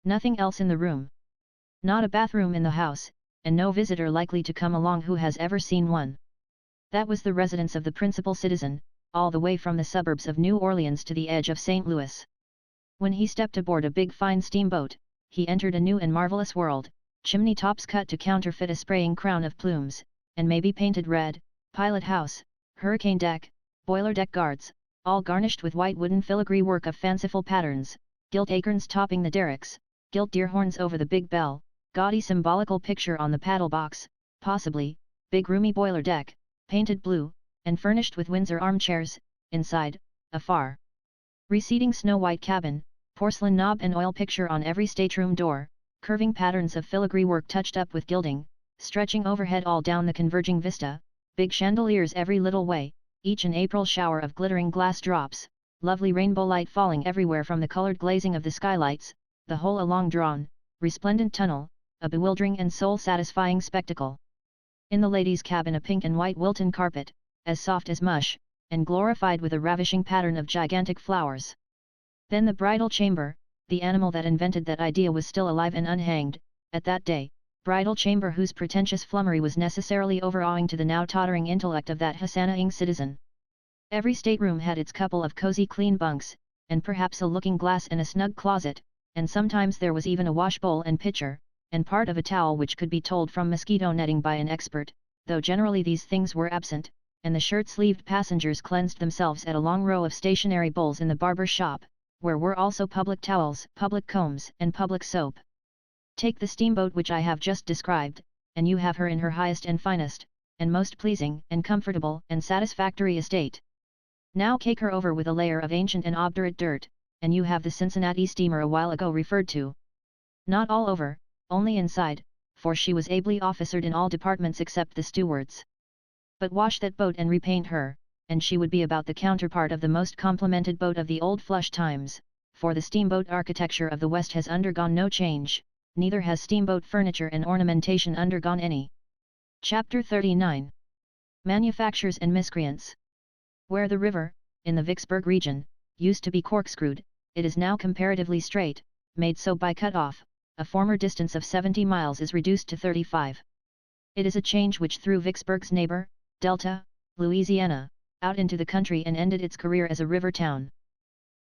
Nothing else in the room. Not a bathroom in the house, and no visitor likely to come along who has ever seen one. That was the residence of the principal citizen, all the way from the suburbs of New Orleans to the edge of St. Louis. When he stepped aboard a big fine steamboat, he entered a new and marvelous world, chimney tops cut to counterfeit a spraying crown of plumes, and maybe painted red, pilot house, hurricane deck, boiler deck guards, all garnished with white wooden filigree work of fanciful patterns, gilt acorns topping the derricks, gilt deer horns over the big bell, gaudy symbolical picture on the paddle box, possibly, big roomy boiler deck, painted blue, and furnished with Windsor armchairs, inside, a far receding snow-white cabin, porcelain knob and oil picture on every stateroom door, curving patterns of filigree work touched up with gilding, stretching overhead all down the converging vista, big chandeliers every little way, each an April shower of glittering glass drops, lovely rainbow light falling everywhere from the colored glazing of the skylights, the whole a long-drawn, resplendent tunnel, a bewildering and soul-satisfying spectacle. In the ladies' cabin a pink and white Wilton carpet, as soft as mush, and glorified with a ravishing pattern of gigantic flowers. Then the bridal chamber, the animal that invented that idea was still alive and unhanged, at that day, bridal chamber whose pretentious flummery was necessarily overawing to the now tottering intellect of that Hassanah-ing citizen. Every stateroom had its couple of cozy clean bunks, and perhaps a looking-glass and a snug closet, and sometimes there was even a washbowl and pitcher, and part of a towel which could be told from mosquito netting by an expert, though generally these things were absent, and the shirt-sleeved passengers cleansed themselves at a long row of stationary bowls in the barber shop, where were also public towels, public combs, and public soap. Take the steamboat which I have just described, and you have her in her highest and finest, and most pleasing, and comfortable, and satisfactory estate. Now cake her over with a layer of ancient and obdurate dirt, and you have the Cincinnati steamer a while ago referred to. Not all over, only inside, for she was ably officered in all departments except the stewards. But wash that boat and repaint her, and she would be about the counterpart of the most complimented boat of the old flush times, for the steamboat architecture of the West has undergone no change, neither has steamboat furniture and ornamentation undergone any. Chapter 39. Manufactures and Miscreants. Where the river, in the Vicksburg region, used to be corkscrewed, it is now comparatively straight, made so by cut-off, a former distance of 70 miles is reduced to 35. It is a change which threw Vicksburg's neighbor, Delta, Louisiana, out into the country and ended its career as a river town.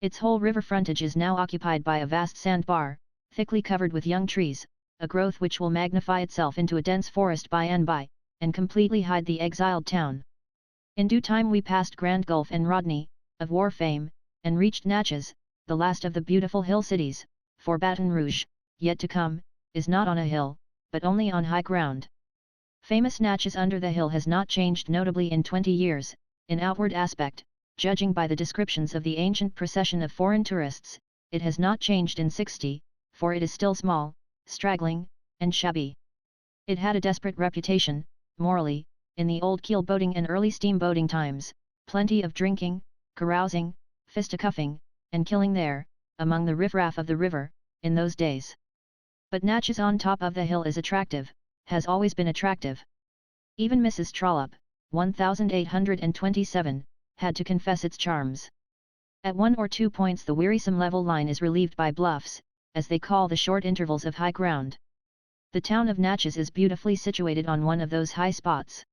Its whole river frontage is now occupied by a vast sandbar, thickly covered with young trees, a growth which will magnify itself into a dense forest by and by, and completely hide the exiled town. In due time we passed Grand Gulf and Rodney, of war fame, and reached Natchez, the last of the beautiful hill cities, for Baton Rouge, yet to come, is not on a hill, but only on high ground. Famous Natchez under the hill has not changed notably in 20 years, in outward aspect, judging by the descriptions of the ancient procession of foreign tourists, it has not changed in 60, for it is still small, straggling, and shabby. It had a desperate reputation, morally, in the old keel boating and early steamboating times, plenty of drinking, carousing, fisticuffing, and killing there, among the riffraff of the river, in those days. But Natchez on top of the hill is attractive, has always been attractive. Even Mrs. Trollope, 1827, had to confess its charms. At 1 or 2 points the wearisome level line is relieved by bluffs, as they call the short intervals of high ground. The town of Natchez is beautifully situated on one of those high spots.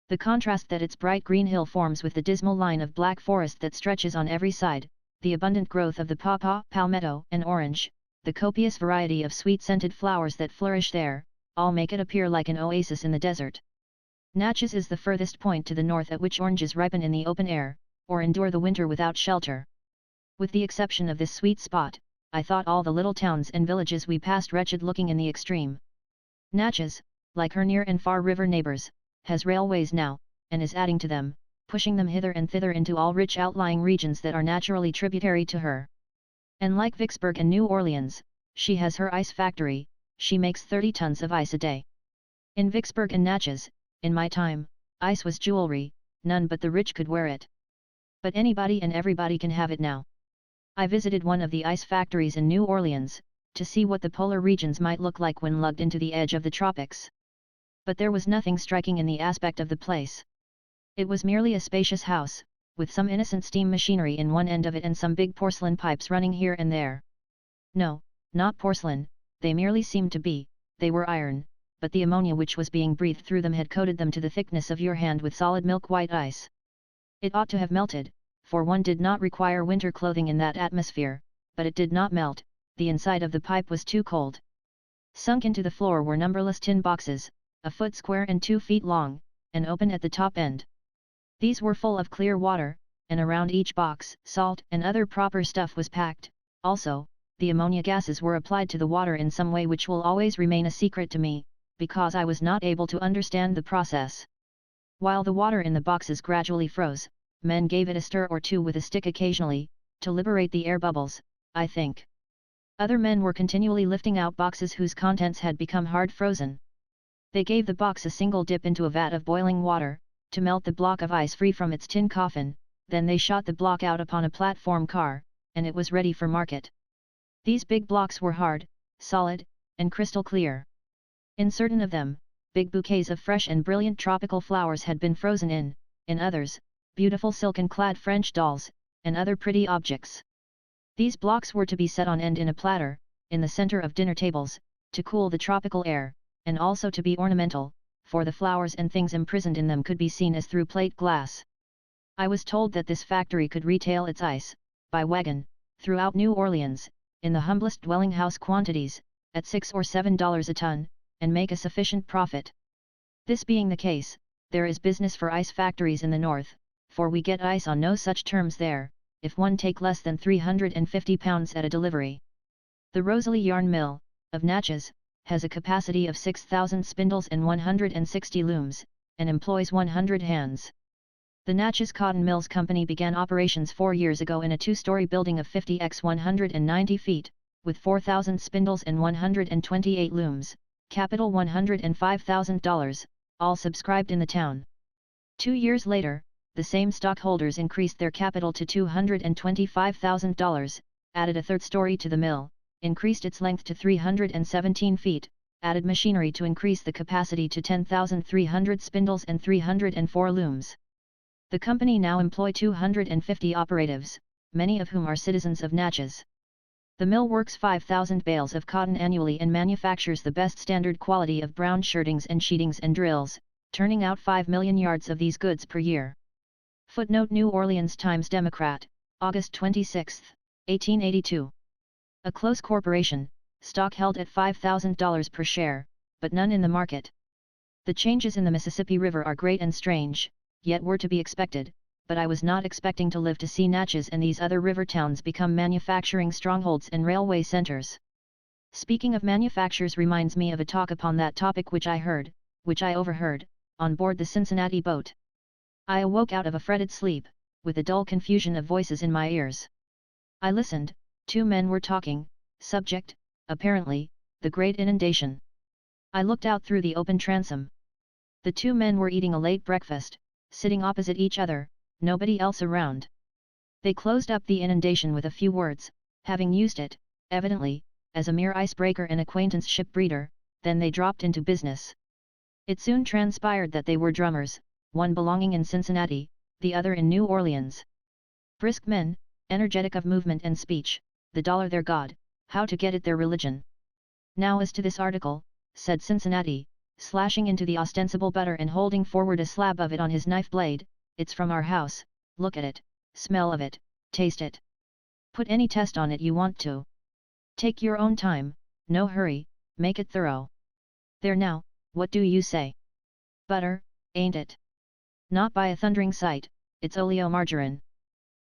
The contrast that its bright green hill forms with the dismal line of black forest that stretches on every side, the abundant growth of the pawpaw, palmetto, and orange, the copious variety of sweet-scented flowers that flourish there, all make it appear like an oasis in the desert. Natchez is the furthest point to the north at which oranges ripen in the open air, or endure the winter without shelter. With the exception of this sweet spot, I thought all the little towns and villages we passed wretched-looking in the extreme. Natchez, like her near and far river neighbors, has railways now, and is adding to them, pushing them hither and thither into all rich outlying regions that are naturally tributary to her. And like Vicksburg and New Orleans, she has her ice factory, she makes 30 tons of ice a day. In Vicksburg and Natchez, in my time, ice was jewelry, none but the rich could wear it. But anybody and everybody can have it now. I visited one of the ice factories in New Orleans, to see what the polar regions might look like when lugged into the edge of the tropics. But there was nothing striking in the aspect of the place. It was merely a spacious house, with some innocent steam machinery in one end of it and some big porcelain pipes running here and there. No, not porcelain, they merely seemed to be, they were iron, but the ammonia which was being breathed through them had coated them to the thickness of your hand with solid milk-white ice. It ought to have melted, for one did not require winter clothing in that atmosphere, but it did not melt, the inside of the pipe was too cold. Sunk into the floor were numberless tin boxes, a foot square and 2 feet long, and open at the top end. These were full of clear water, and around each box, salt and other proper stuff was packed. Also, the ammonia gases were applied to the water in some way which will always remain a secret to me, because I was not able to understand the process. While the water in the boxes gradually froze, men gave it a stir or two with a stick occasionally, to liberate the air bubbles, I think. Other men were continually lifting out boxes whose contents had become hard frozen. They gave the box a single dip into a vat of boiling water, to melt the block of ice free from its tin coffin, then they shot the block out upon a platform car, and it was ready for market. These big blocks were hard, solid, and crystal clear. In certain of them, big bouquets of fresh and brilliant tropical flowers had been frozen in others, beautiful silken-clad French dolls, and other pretty objects. These blocks were to be set on end in a platter, in the center of dinner tables, to cool the tropical air, and also to be ornamental, for the flowers and things imprisoned in them could be seen as through plate glass. I was told that this factory could retail its ice, by wagon, throughout New Orleans, in the humblest dwelling house quantities, at $6 or $7 a ton, and make a sufficient profit. This being the case, there is business for ice factories in the north, for we get ice on no such terms there, if one take less than 350 pounds at a delivery. The Rosalie Yarn Mill, of Natchez, has a capacity of 6,000 spindles and 160 looms, and employs 100 hands. The Natchez Cotton Mills Company began operations 4 years ago in a 2-story building of 50 x 190 feet, with 4,000 spindles and 128 looms, capital $105,000, all subscribed in the town. 2 years later, the same stockholders increased their capital to $225,000, added a 3rd story to the mill, increased its length to 317 feet, added machinery to increase the capacity to 10,300 spindles and 304 looms. The company now employ 250 operatives, many of whom are citizens of Natchez. The mill works 5,000 bales of cotton annually and manufactures the best standard quality of brown shirtings and sheetings and drills, turning out 5 million yards of these goods per year. Footnote: New Orleans Times Democrat, August 26. 1882. A close corporation, stock held at $5,000 per share, but none in the market. The changes in the Mississippi River are great and strange, yet were to be expected, but I was not expecting to live to see Natchez and these other river towns become manufacturing strongholds and railway centers. Speaking of manufactures reminds me of a talk upon that topic which I overheard, on board the Cincinnati boat. I awoke out of a fretted sleep, with a dull confusion of voices in my ears. I listened. Two men were talking, subject, apparently, the great inundation. I looked out through the open transom. The two men were eating a late breakfast, sitting opposite each other, nobody else around. They closed up the inundation with a few words, having used it, evidently, as a mere icebreaker and acquaintance-ship breeder, then they dropped into business. It soon transpired that they were drummers, one belonging in Cincinnati, the other in New Orleans. Brisk men, energetic of movement and speech, the dollar their god, how to get it their religion. Now as to this article, said Cincinnati, slashing into the ostensible butter and holding forward a slab of it on his knife blade, it's from our house, look at it, smell of it, taste it. Put any test on it you want to. Take your own time, no hurry, make it thorough. There now, what do you say? Butter, ain't it? Not by a thundering sight, it's oleomargarine.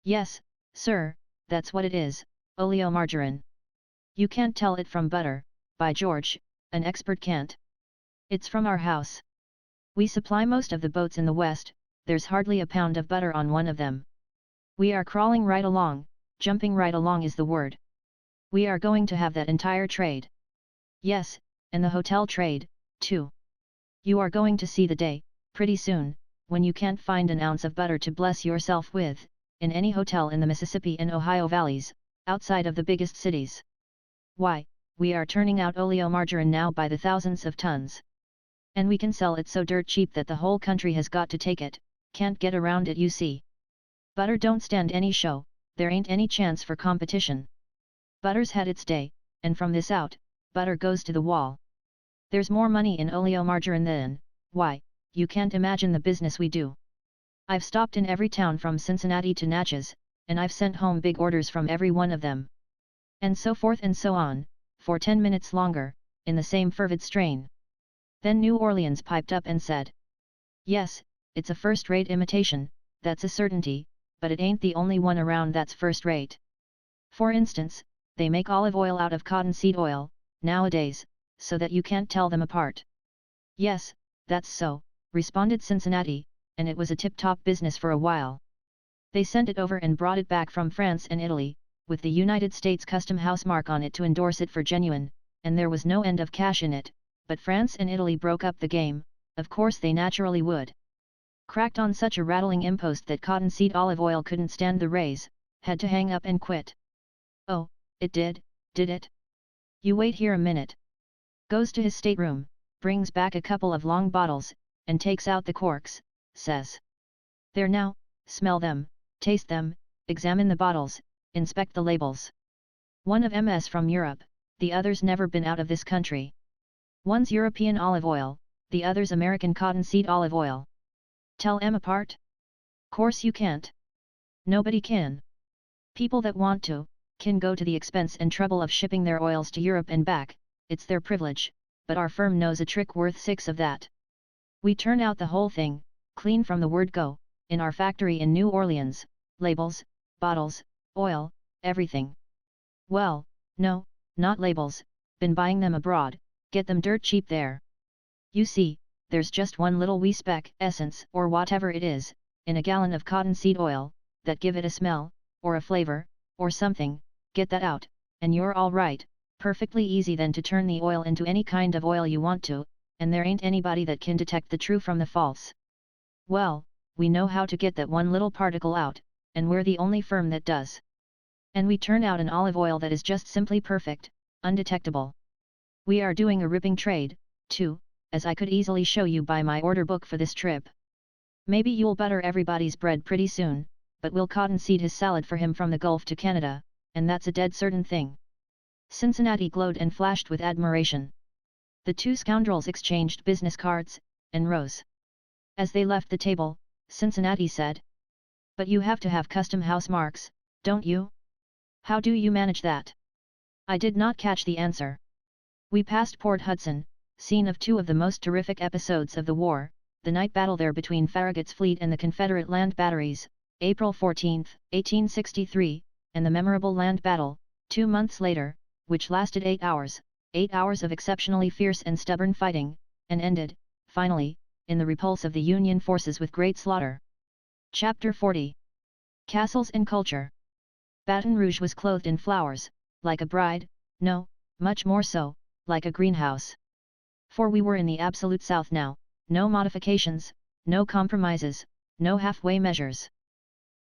Yes, sir, that's what it is, oleomargarine. You can't tell it from butter, by George, an expert can't. It's from our house. We supply most of the boats in the West, there's hardly a pound of butter on one of them. We are crawling right along, jumping right along is the word. We are going to have that entire trade. Yes, and the hotel trade, too. You are going to see the day, pretty soon, when you can't find an ounce of butter to bless yourself with, in any hotel in the Mississippi and Ohio valleys, outside of the biggest cities. Why, we are turning out oleomargarine now by the thousands of tons. And we can sell it so dirt cheap that the whole country has got to take it, can't get around it you see. Butter don't stand any show, there ain't any chance for competition. Butter's had its day, and from this out, butter goes to the wall. There's more money in oleomargarine than, why, you can't imagine the business we do. I've stopped in every town from Cincinnati to Natchez, and I've sent home big orders from every one of them. And so forth and so on, for 10 minutes longer, in the same fervid strain. Then New Orleans piped up and said, yes, it's a first-rate imitation, that's a certainty, but it ain't the only one around that's first-rate. For instance, they make olive oil out of cottonseed oil, nowadays, so that you can't tell them apart. Yes, that's so, responded Cincinnati, and it was a tip-top business for a while. They sent it over and brought it back from France and Italy, with the United States Custom House mark on it to endorse it for genuine, and there was no end of cash in it, but France and Italy broke up the game, of course they naturally would. Cracked on such a rattling impost that cottonseed olive oil couldn't stand the raise, had to hang up and quit. Oh, it did it? You wait here a minute. Goes to his stateroom, brings back a couple of long bottles, and takes out the corks, says. There now, smell them, taste them, examine the bottles, inspect the labels. One of MS from Europe, the other's never been out of this country. One's European olive oil, the other's American cottonseed olive oil. Tell 'em apart? Course you can't. Nobody can. People that want to, can go to the expense and trouble of shipping their oils to Europe and back, it's their privilege, but our firm knows a trick worth 6 of that. We turn out the whole thing, clean from the word go, in our factory in New Orleans, labels, bottles, oil, everything. Well, no, not labels, been buying them abroad, get them dirt cheap there. You see, there's just one little wee speck, essence or whatever it is, in a gallon of cottonseed oil, that give it a smell, or a flavor, or something, get that out, and you're all right, perfectly easy then to turn the oil into any kind of oil you want to, and there ain't anybody that can detect the true from the false. Well, we know how to get that one little particle out, and we're the only firm that does. And we turn out an olive oil that is just simply perfect, undetectable. We are doing a ripping trade, too, as I could easily show you by my order book for this trip. Maybe you'll butter everybody's bread pretty soon, but we'll cottonseed his salad for him from the Gulf to Canada, and that's a dead certain thing. Cincinnati glowed and flashed with admiration. The two scoundrels exchanged business cards, and rose. As they left the table, Cincinnati said, "But you have to have custom house marks, don't you?" How do you manage that? I did not catch the answer. We passed Port Hudson, scene of two of the most terrific episodes of the war, the night battle there between Farragut's fleet and the Confederate land batteries, April 14, 1863, and the memorable land battle, 2 months later, which lasted 8 hours of exceptionally fierce and stubborn fighting, and ended, finally, in the repulse of the Union forces with great slaughter. Chapter 40. Castles and Culture. Baton Rouge was clothed in flowers, like a bride, no, much more so, like a greenhouse. For we were in the absolute South now, no modifications, no compromises, no halfway measures.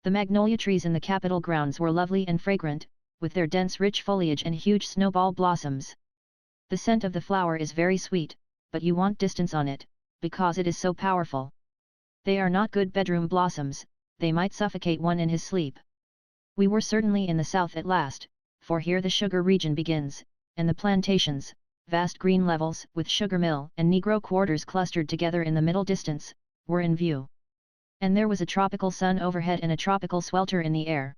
The magnolia trees in the Capitol grounds were lovely and fragrant, with their dense rich foliage and huge snowball blossoms. The scent of the flower is very sweet, but you want distance on it, because it is so powerful. They are not good bedroom blossoms, they might suffocate one in his sleep. We were certainly in the South at last, for here the sugar region begins, and the plantations, vast green levels with sugar mill and Negro quarters clustered together in the middle distance, were in view. And there was a tropical sun overhead and a tropical swelter in the air.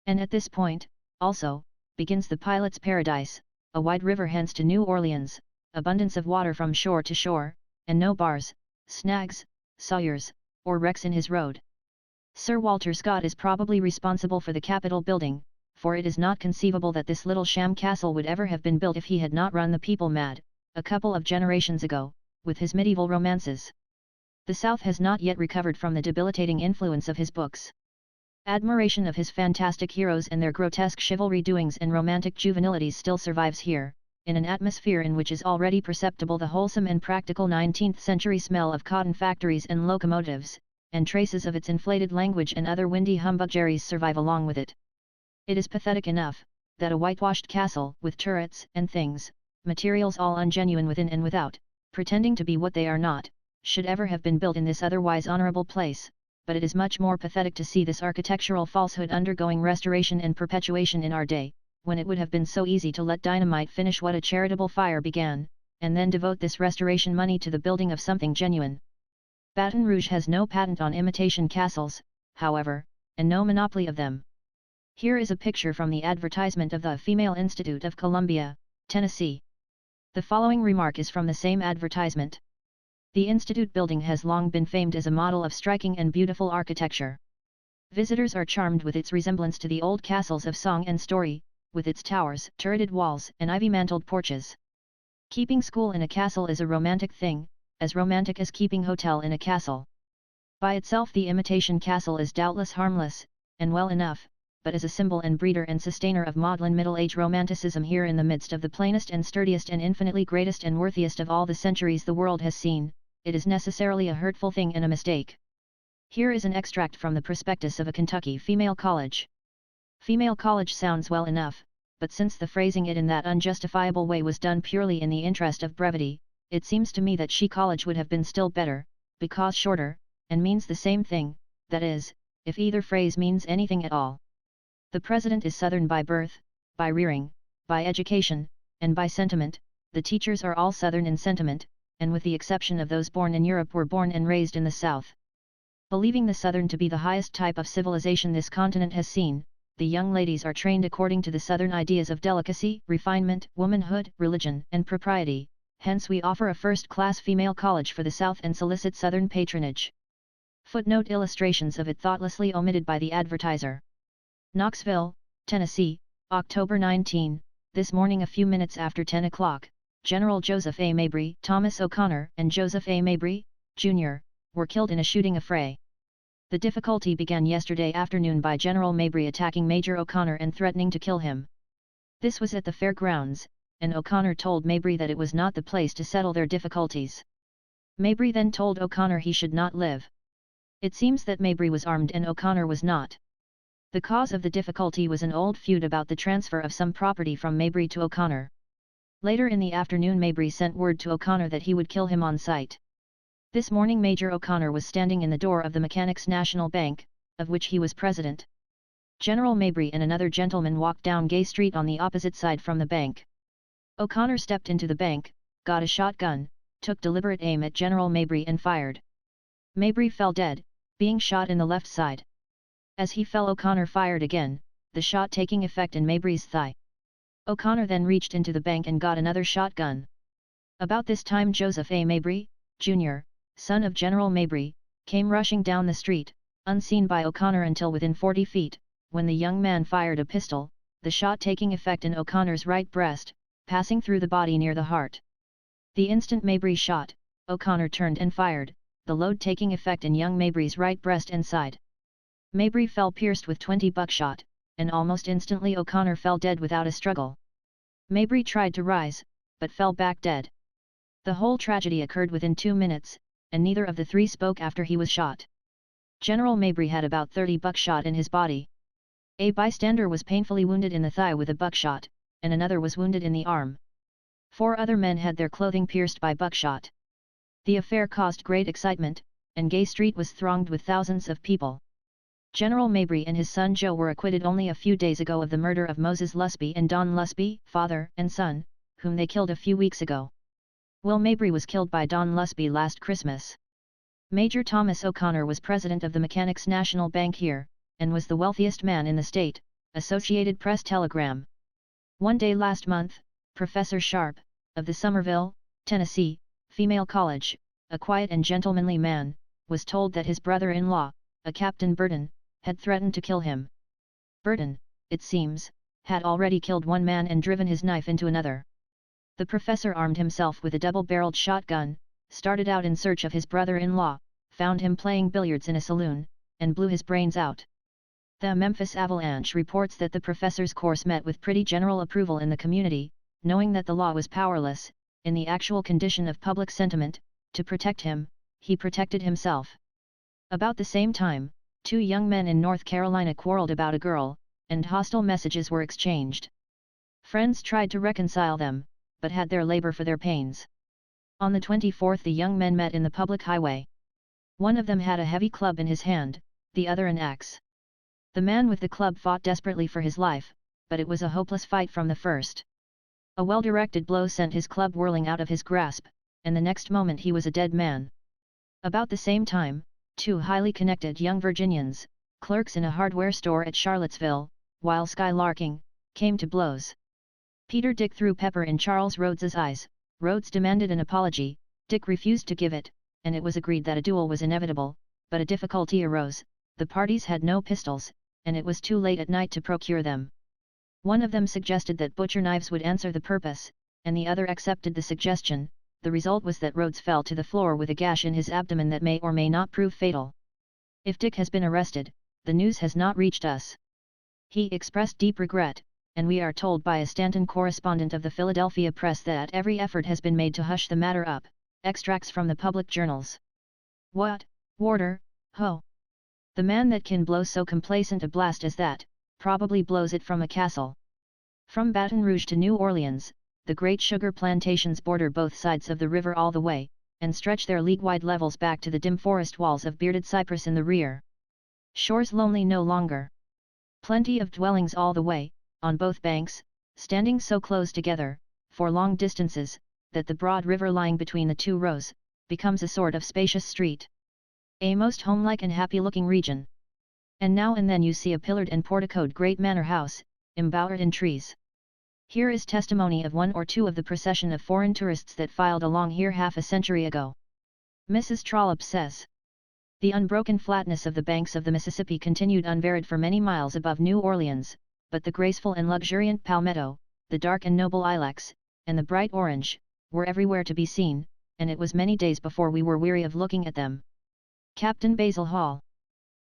And at this point, also, begins the pilot's paradise, a wide river hence to New Orleans, abundance of water from shore to shore, and no bars, snags, sawyers, or wrecks in his road. Sir Walter Scott is probably responsible for the Capitol building, for it is not conceivable that this little sham castle would ever have been built if he had not run the people mad, a couple of generations ago, with his medieval romances. The South has not yet recovered from the debilitating influence of his books. Admiration of his fantastic heroes and their grotesque chivalry doings and romantic juvenilities still survives here, in an atmosphere in which is already perceptible the wholesome and practical 19th-century smell of cotton factories and locomotives, and traces of its inflated language and other windy humbuggeries survive along with it. It is pathetic enough, that a whitewashed castle with turrets and things, materials all ungenuine within and without, pretending to be what they are not, should ever have been built in this otherwise honorable place, but it is much more pathetic to see this architectural falsehood undergoing restoration and perpetuation in our day, when it would have been so easy to let dynamite finish what a charitable fire began, and then devote this restoration money to the building of something genuine. Baton Rouge has no patent on imitation castles, however, and no monopoly of them. Here is a picture from the advertisement of the Female Institute of Columbia, Tennessee. The following remark is from the same advertisement. The Institute building has long been famed as a model of striking and beautiful architecture. Visitors are charmed with its resemblance to the old castles of song and story, with its towers, turreted walls, and ivy-mantled porches. Keeping school in a castle is a romantic thing, as romantic as keeping hotel in a castle. By itself the imitation castle is doubtless harmless, and well enough, but as a symbol and breeder and sustainer of maudlin middle-age romanticism here in the midst of the plainest and sturdiest and infinitely greatest and worthiest of all the centuries the world has seen, it is necessarily a hurtful thing and a mistake. Here is an extract from the prospectus of a Kentucky female college. Female college sounds well enough, but since the phrasing it in that unjustifiable way was done purely in the interest of brevity, it seems to me that she college would have been still better, because shorter, and means the same thing, that is, if either phrase means anything at all. The president is Southern by birth, by rearing, by education, and by sentiment. The teachers are all Southern in sentiment, and with the exception of those born in Europe were born and raised in the South. Believing the Southern to be the highest type of civilization this continent has seen, the young ladies are trained according to the Southern ideas of delicacy, refinement, womanhood, religion, and propriety, hence we offer a first-class female college for the South and solicit Southern patronage. Footnote: illustrations of it thoughtlessly omitted by the advertiser. Knoxville, Tennessee, October 19, this morning a few minutes after 10 o'clock, General Joseph A. Mabry, Thomas O'Connor, and Joseph A. Mabry, Jr., were killed in a shooting affray. The difficulty began yesterday afternoon by General Mabry attacking Major O'Connor and threatening to kill him. This was at the fairgrounds, and O'Connor told Mabry that it was not the place to settle their difficulties. Mabry then told O'Connor he should not live. It seems that Mabry was armed and O'Connor was not. The cause of the difficulty was an old feud about the transfer of some property from Mabry to O'Connor. Later in the afternoon Mabry sent word to O'Connor that he would kill him on sight. This morning Major O'Connor was standing in the door of the Mechanics' National Bank, of which he was president. General Mabry and another gentleman walked down Gay Street on the opposite side from the bank. O'Connor stepped into the bank, got a shotgun, took deliberate aim at General Mabry and fired. Mabry fell dead, being shot in the left side. As he fell O'Connor fired again, the shot taking effect in Mabry's thigh. O'Connor then reached into the bank and got another shotgun. About this time Joseph A. Mabry, Jr., son of General Mabry, came rushing down the street, unseen by O'Connor until within 40 feet, when the young man fired a pistol, the shot taking effect in O'Connor's right breast, passing through the body near the heart. The instant Mabry shot, O'Connor turned and fired, the load taking effect in young Mabry's right breast and side. Mabry fell pierced with 20 buckshot, and almost instantly O'Connor fell dead without a struggle. Mabry tried to rise, but fell back dead. The whole tragedy occurred within 2 minutes, and neither of the three spoke after he was shot. General Mabry had about 30 buckshot in his body. A bystander was painfully wounded in the thigh with a buckshot, and another was wounded in the arm. 4 other men had their clothing pierced by buckshot. The affair caused great excitement, and Gay Street was thronged with thousands of people. General Mabry and his son Joe were acquitted only a few days ago of the murder of Moses Lusby and Don Lusby, father and son, whom they killed a few weeks ago. Will Mabry was killed by Don Lusby last Christmas. Major Thomas O'Connor was president of the Mechanics' National Bank here, and was the wealthiest man in the state, Associated Press telegram. One day last month, Professor Sharp, of the Somerville, Tennessee, Female College, a quiet and gentlemanly man, was told that his brother-in-law, a Captain Burton, had threatened to kill him. Burton, it seems, had already killed one man and driven his knife into another. The professor armed himself with a double-barreled shotgun, started out in search of his brother-in-law, found him playing billiards in a saloon, and blew his brains out. The Memphis Avalanche reports that the professor's course met with pretty general approval in the community, knowing that the law was powerless, in the actual condition of public sentiment, to protect him, he protected himself. About the same time, 2 young men in North Carolina quarreled about a girl, and hostile messages were exchanged. Friends tried to reconcile them, but had their labor for their pains. On the 24th the young men met in the public highway. One of them had a heavy club in his hand, the other an axe. The man with the club fought desperately for his life, but it was a hopeless fight from the first. A well-directed blow sent his club whirling out of his grasp, and the next moment he was a dead man. About the same time, 2 highly connected young Virginians, clerks in a hardware store at Charlottesville, while skylarking, came to blows. Peter Dick threw pepper in Charles Rhodes's eyes. Rhodes demanded an apology, Dick refused to give it, and it was agreed that a duel was inevitable, but a difficulty arose, the parties had no pistols, and it was too late at night to procure them. One of them suggested that butcher knives would answer the purpose, and the other accepted the suggestion. The result was that Rhodes fell to the floor with a gash in his abdomen that may or may not prove fatal. If Dick has been arrested, the news has not reached us. He expressed deep regret, and we are told by a Stanton correspondent of the Philadelphia Press that every effort has been made to hush the matter up. Extracts from the public journals. What, Warder, ho! The man that can blow so complacent a blast as that, probably blows it from a castle. From Baton Rouge to New Orleans, the great sugar plantations border both sides of the river all the way, and stretch their league-wide levels back to the dim forest walls of bearded cypress in the rear. Shores lonely no longer. Plenty of dwellings all the way, on both banks, standing so close together, for long distances, that the broad river lying between the 2 rows, becomes a sort of spacious street. A most homelike and happy-looking region. And now and then you see a pillared and porticoed great manor house, embowered in trees. Here is testimony of 1 or 2 of the procession of foreign tourists that filed along here half a century ago. Mrs. Trollope says, the unbroken flatness of the banks of the Mississippi continued unvaried for many miles above New Orleans, but the graceful and luxuriant palmetto, the dark and noble ilex, and the bright orange, were everywhere to be seen, and it was many days before we were weary of looking at them. Captain Basil Hall.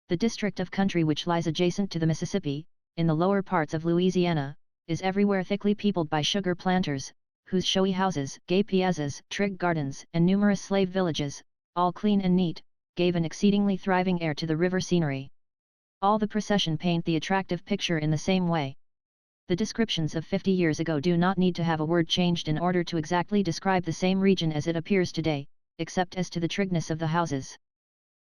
The district of country which lies adjacent to the Mississippi, in the lower parts of Louisiana, is everywhere thickly peopled by sugar planters, whose showy houses, gay piazzas, trig gardens, and numerous slave villages, all clean and neat, gave an exceedingly thriving air to the river scenery. All the procession paint the attractive picture in the same way. The descriptions of 50 years ago do not need to have a word changed in order to exactly describe the same region as it appears today, except as to the trigness of the houses.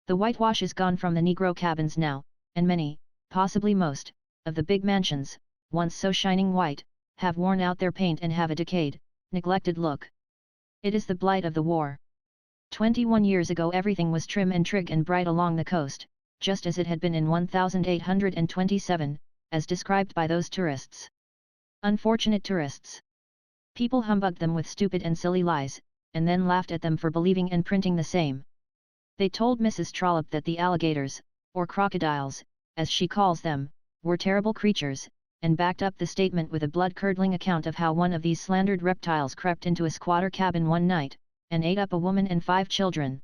The whitewash is gone from the Negro cabins now, and many, possibly most, of the big mansions, once so shining white, have worn out their paint and have a decayed, neglected look. It is the blight of the war. 21 years ago everything was trim and trig and bright along the coast, just as it had been in 1827, as described by those tourists. Unfortunate tourists. People humbugged them with stupid and silly lies, and then laughed at them for believing and printing the same. They told Mrs. Trollope that the alligators, or crocodiles, as she calls them, were terrible creatures, and backed up the statement with a blood-curdling account of how one of these slandered reptiles crept into a squatter cabin one night, and ate up a woman and 5 children.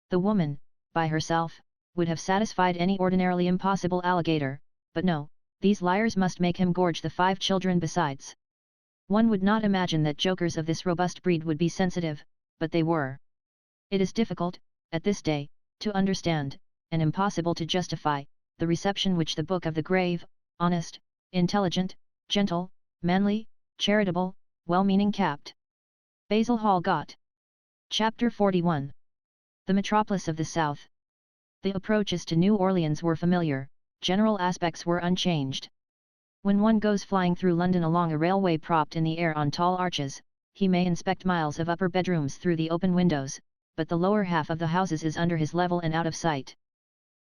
The woman, by herself, would have satisfied any ordinarily impossible alligator, but no, these liars must make him gorge the 5 children besides. One would not imagine that jokers of this robust breed would be sensitive, but they were. It is difficult, at this day, to understand, and impossible to justify, the reception which the Book of the Grave, honest, intelligent, gentle, manly, charitable, well-meaning Capt. Basil Hall got. Chapter 41. The Metropolis of the South. The approaches to New Orleans were familiar, general aspects were unchanged. When one goes flying through London along a railway propped in the air on tall arches, he may inspect miles of upper bedrooms through the open windows, but the lower half of the houses is under his level and out of sight.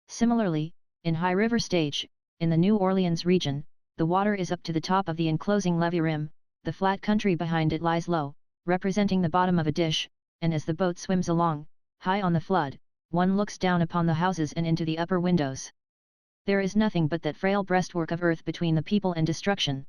Similarly, in High River Stage, in the New Orleans region, the water is up to the top of the enclosing levee rim, the flat country behind it lies low, representing the bottom of a dish, and as the boat swims along, high on the flood, one looks down upon the houses and into the upper windows. There is nothing but that frail breastwork of earth between the people and destruction.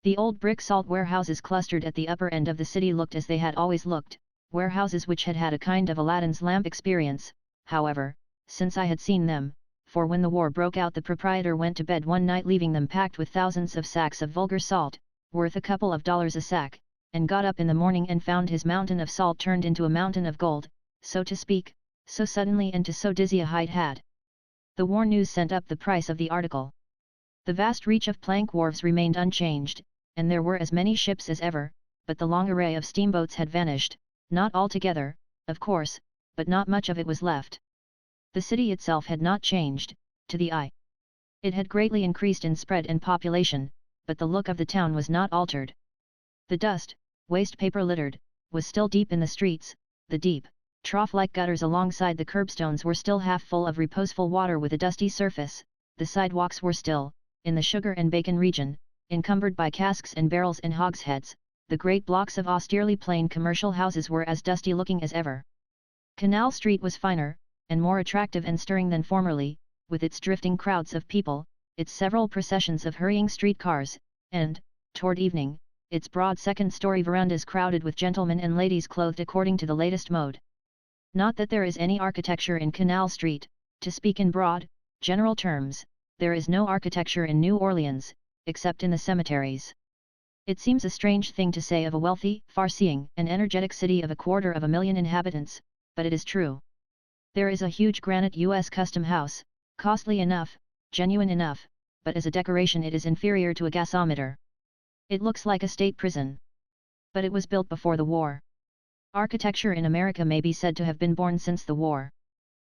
The old brick salt warehouses clustered at the upper end of the city looked as they had always looked, warehouses which had had a kind of Aladdin's lamp experience, however, since I had seen them, for when the war broke out the proprietor went to bed one night leaving them packed with thousands of sacks of vulgar salt, worth a couple of dollars a sack, and got up in the morning and found his mountain of salt turned into a mountain of gold, so to speak, so suddenly and to so dizzy a height had the war news sent up the price of the article. The vast reach of plank wharves remained unchanged, and there were as many ships as ever, but the long array of steamboats had vanished, not altogether, of course, but not much of it was left. The city itself had not changed, to the eye. It had greatly increased in spread and population, but the look of the town was not altered. The dust, waste paper littered, was still deep in the streets, the deep, trough-like gutters alongside the curbstones were still half full of reposeful water with a dusty surface, the sidewalks were still, in the sugar and bacon region, encumbered by casks and barrels and hogsheads, the great blocks of austerely plain commercial houses were as dusty-looking as ever. Canal Street was finer, and more attractive and stirring than formerly, with its drifting crowds of people, its several processions of hurrying streetcars, and, toward evening, its broad second-story verandas crowded with gentlemen and ladies clothed according to the latest mode. Not that there is any architecture in Canal Street, to speak in broad, general terms, there is no architecture in New Orleans, except in the cemeteries. It seems a strange thing to say of a wealthy, far-seeing, and energetic city of 250,000 inhabitants, but it is true. There is a huge granite U.S. Custom House, costly enough, genuine enough, but as a decoration it is inferior to a gasometer. It looks like a state prison. But it was built before the war. Architecture in America may be said to have been born since the war.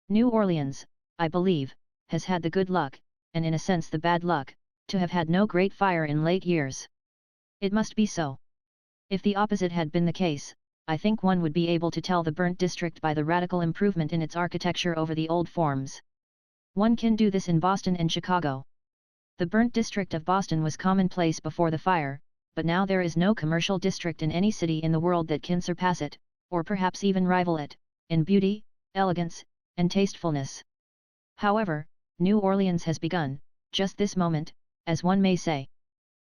New Orleans, I believe, has had the good luck, and in a sense the bad luck, to have had no great fire in late years. It must be so. If the opposite had been the case, I think one would be able to tell the burnt district by the radical improvement in its architecture over the old forms. One can do this in Boston and Chicago. The burnt district of Boston was commonplace before the fire, but now there is no commercial district in any city in the world that can surpass it, or perhaps even rival it, in beauty, elegance, and tastefulness. However, New Orleans has begun, just this moment, as one may say.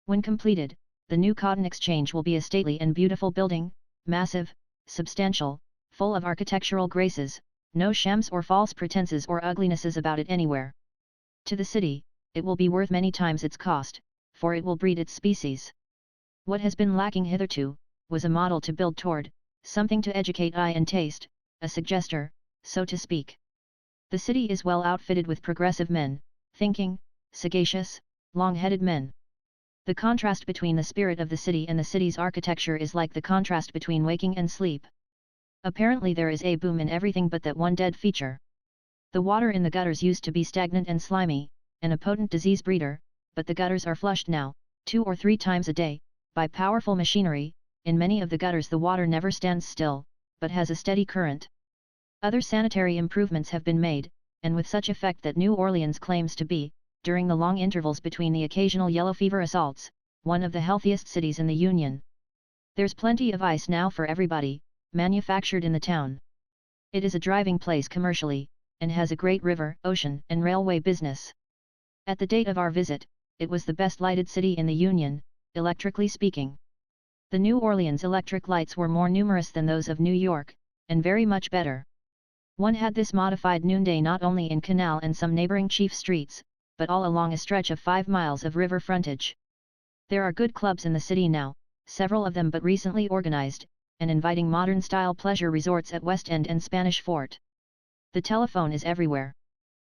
When completed, the new Cotton Exchange will be a stately and beautiful building, massive, substantial, full of architectural graces, no shams or false pretenses or uglinesses about it anywhere. To the city, it will be worth many times its cost, for it will breed its species. What has been lacking hitherto, was a model to build toward, something to educate eye and taste, a suggester, so to speak. The city is well outfitted with progressive men, thinking, sagacious, long-headed men. The contrast between the spirit of the city and the city's architecture is like the contrast between waking and sleep. Apparently there is a boom in everything but that one dead feature. The water in the gutters used to be stagnant and slimy, and a potent disease breeder, but the gutters are flushed now, 2 or 3 times a day, by powerful machinery. In many of the gutters the water never stands still, but has a steady current. Other sanitary improvements have been made, and with such effect that New Orleans claims to be, during the long intervals between the occasional yellow fever assaults, one of the healthiest cities in the Union. There's plenty of ice now for everybody, manufactured in the town. It is a driving place commercially, and has a great river, ocean, and railway business. At the date of our visit, it was the best lighted city in the Union, electrically speaking. The New Orleans electric lights were more numerous than those of New York, and very much better. One had this modified noonday not only in Canal and some neighboring chief streets, but all along a stretch of 5 miles of river frontage. There are good clubs in the city now, several of them but recently organized, and inviting modern-style pleasure resorts at West End and Spanish Fort. The telephone is everywhere.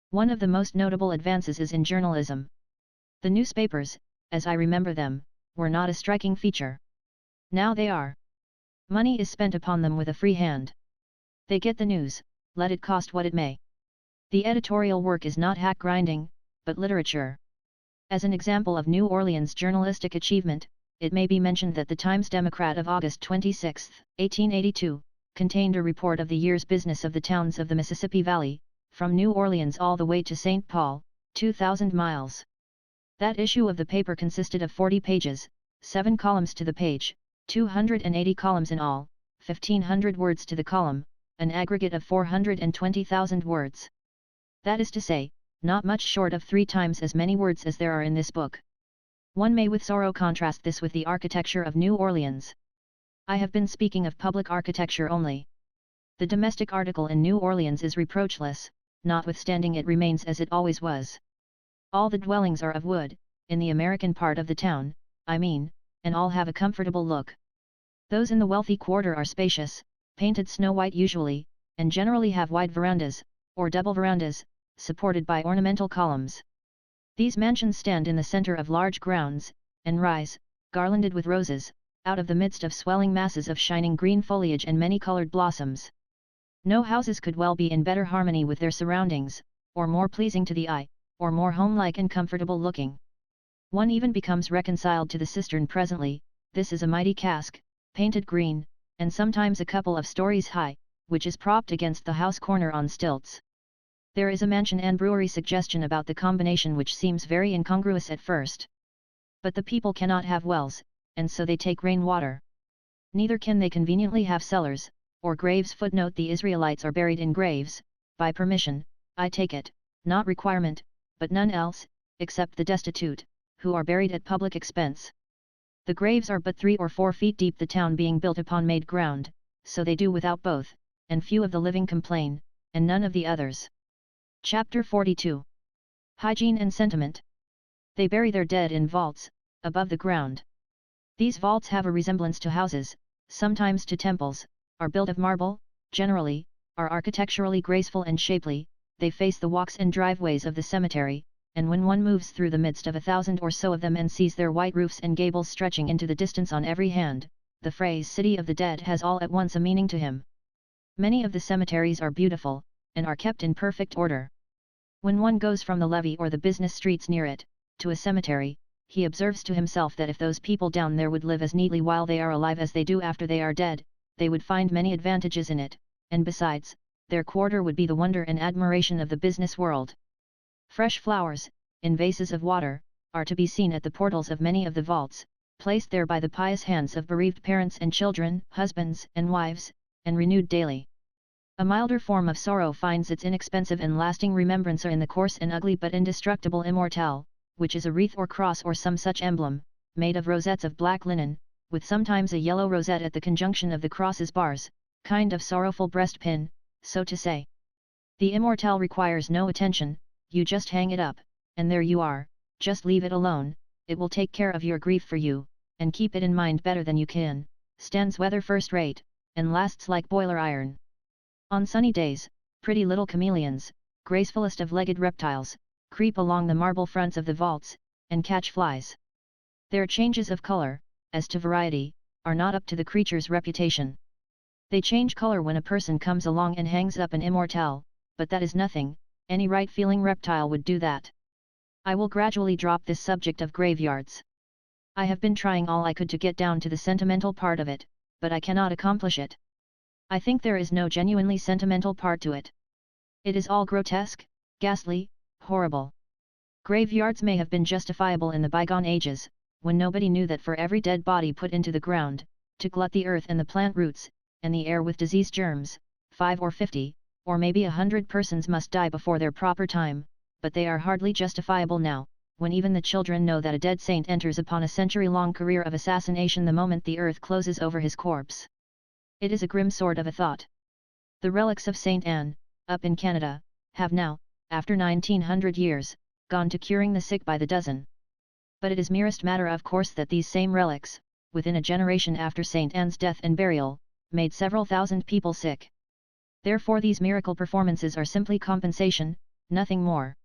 One of the most notable advances is in journalism. The newspapers, as I remember them, were not a striking feature. Now they are. Money is spent upon them with a free hand. They get the news, let it cost what it may. The editorial work is not hack grinding, but literature. As an example of New Orleans journalistic achievement, it may be mentioned that the Times-Democrat of August 26, 1882, contained a report of the year's business of the towns of the Mississippi Valley, from New Orleans all the way to St. Paul, 2,000 miles. That issue of the paper consisted of 40 pages, 7 columns to the page, 280 columns in all, 1,500 words to the column, an aggregate of 420,000 words. That is to say, not much short of 3 times as many words as there are in this book. One may with sorrow contrast this with the architecture of New Orleans. I have been speaking of public architecture only. The domestic article in New Orleans is reproachless, notwithstanding it remains as it always was. All the dwellings are of wood, in the American part of the town, I mean, and all have a comfortable look. Those in the wealthy quarter are spacious, painted snow-white usually, and generally have wide verandas, or double verandas, supported by ornamental columns. These mansions stand in the center of large grounds, and rise, garlanded with roses, out of the midst of swelling masses of shining green foliage and many-colored blossoms. No houses could well be in better harmony with their surroundings, or more pleasing to the eye, or more homelike and comfortable looking. One even becomes reconciled to the cistern presently. This is a mighty cask, painted green, and sometimes a couple of stories high, which is propped against the house corner on stilts. There is a mansion and brewery suggestion about the combination which seems very incongruous at first. But the people cannot have wells, and so they take rainwater. Neither can they conveniently have cellars, or graves. Footnote: the Israelites are buried in graves, by permission, I take it, not requirement, but none else, except the destitute, who are buried at public expense. The graves are but 3 or 4 feet deep, the town being built upon made ground, so they do without both, and few of the living complain, and none of the others. Chapter 42. Hygiene and Sentiment. They bury their dead in vaults, above the ground. These vaults have a resemblance to houses, sometimes to temples, are built of marble, generally, are architecturally graceful and shapely, they face the walks and driveways of the cemetery, and when one moves through the midst of 1,000 or so of them and sees their white roofs and gables stretching into the distance on every hand, the phrase "City of the Dead" has all at once a meaning to him. Many of the cemeteries are beautiful, and are kept in perfect order. When one goes from the levee or the business streets near it, to a cemetery, he observes to himself that if those people down there would live as neatly while they are alive as they do after they are dead, they would find many advantages in it, and besides, their quarter would be the wonder and admiration of the business world. Fresh flowers, in vases of water, are to be seen at the portals of many of the vaults, placed there by the pious hands of bereaved parents and children, husbands and wives, and renewed daily. A milder form of sorrow finds its inexpensive and lasting remembrancer in the coarse and ugly but indestructible immortelle, which is a wreath or cross or some such emblem, made of rosettes of black linen, with sometimes a yellow rosette at the conjunction of the cross's bars, kind of sorrowful breastpin, so to say. The immortelle requires no attention, you just hang it up, and there you are, just leave it alone, it will take care of your grief for you, and keep it in mind better than you can, stands weather first rate, and lasts like boiler iron. On sunny days, pretty little chameleons, gracefulest of legged reptiles, creep along the marble fronts of the vaults, and catch flies. Their changes of color, as to variety, are not up to the creature's reputation. They change color when a person comes along and hangs up an immortelle, but that is nothing, any right-feeling reptile would do that. I will gradually drop this subject of graveyards. I have been trying all I could to get down to the sentimental part of it, but I cannot accomplish it. I think there is no genuinely sentimental part to it. It is all grotesque, ghastly, horrible. Graveyards may have been justifiable in the bygone ages, when nobody knew that for every dead body put into the ground, to glut the earth and the plant roots, and the air with disease germs, 5 or 50, or maybe 100 persons must die before their proper time, but they are hardly justifiable now, when even the children know that a dead saint enters upon a century-long career of assassination the moment the earth closes over his corpse. It is a grim sort of a thought. The relics of Saint Anne, up in Canada, have now, after 1900 years, gone to curing the sick by the dozen. But it is merest matter of course that these same relics, within a generation after Saint Anne's death and burial, made several thousand people sick. Therefore these miracle performances are simply compensation, nothing more.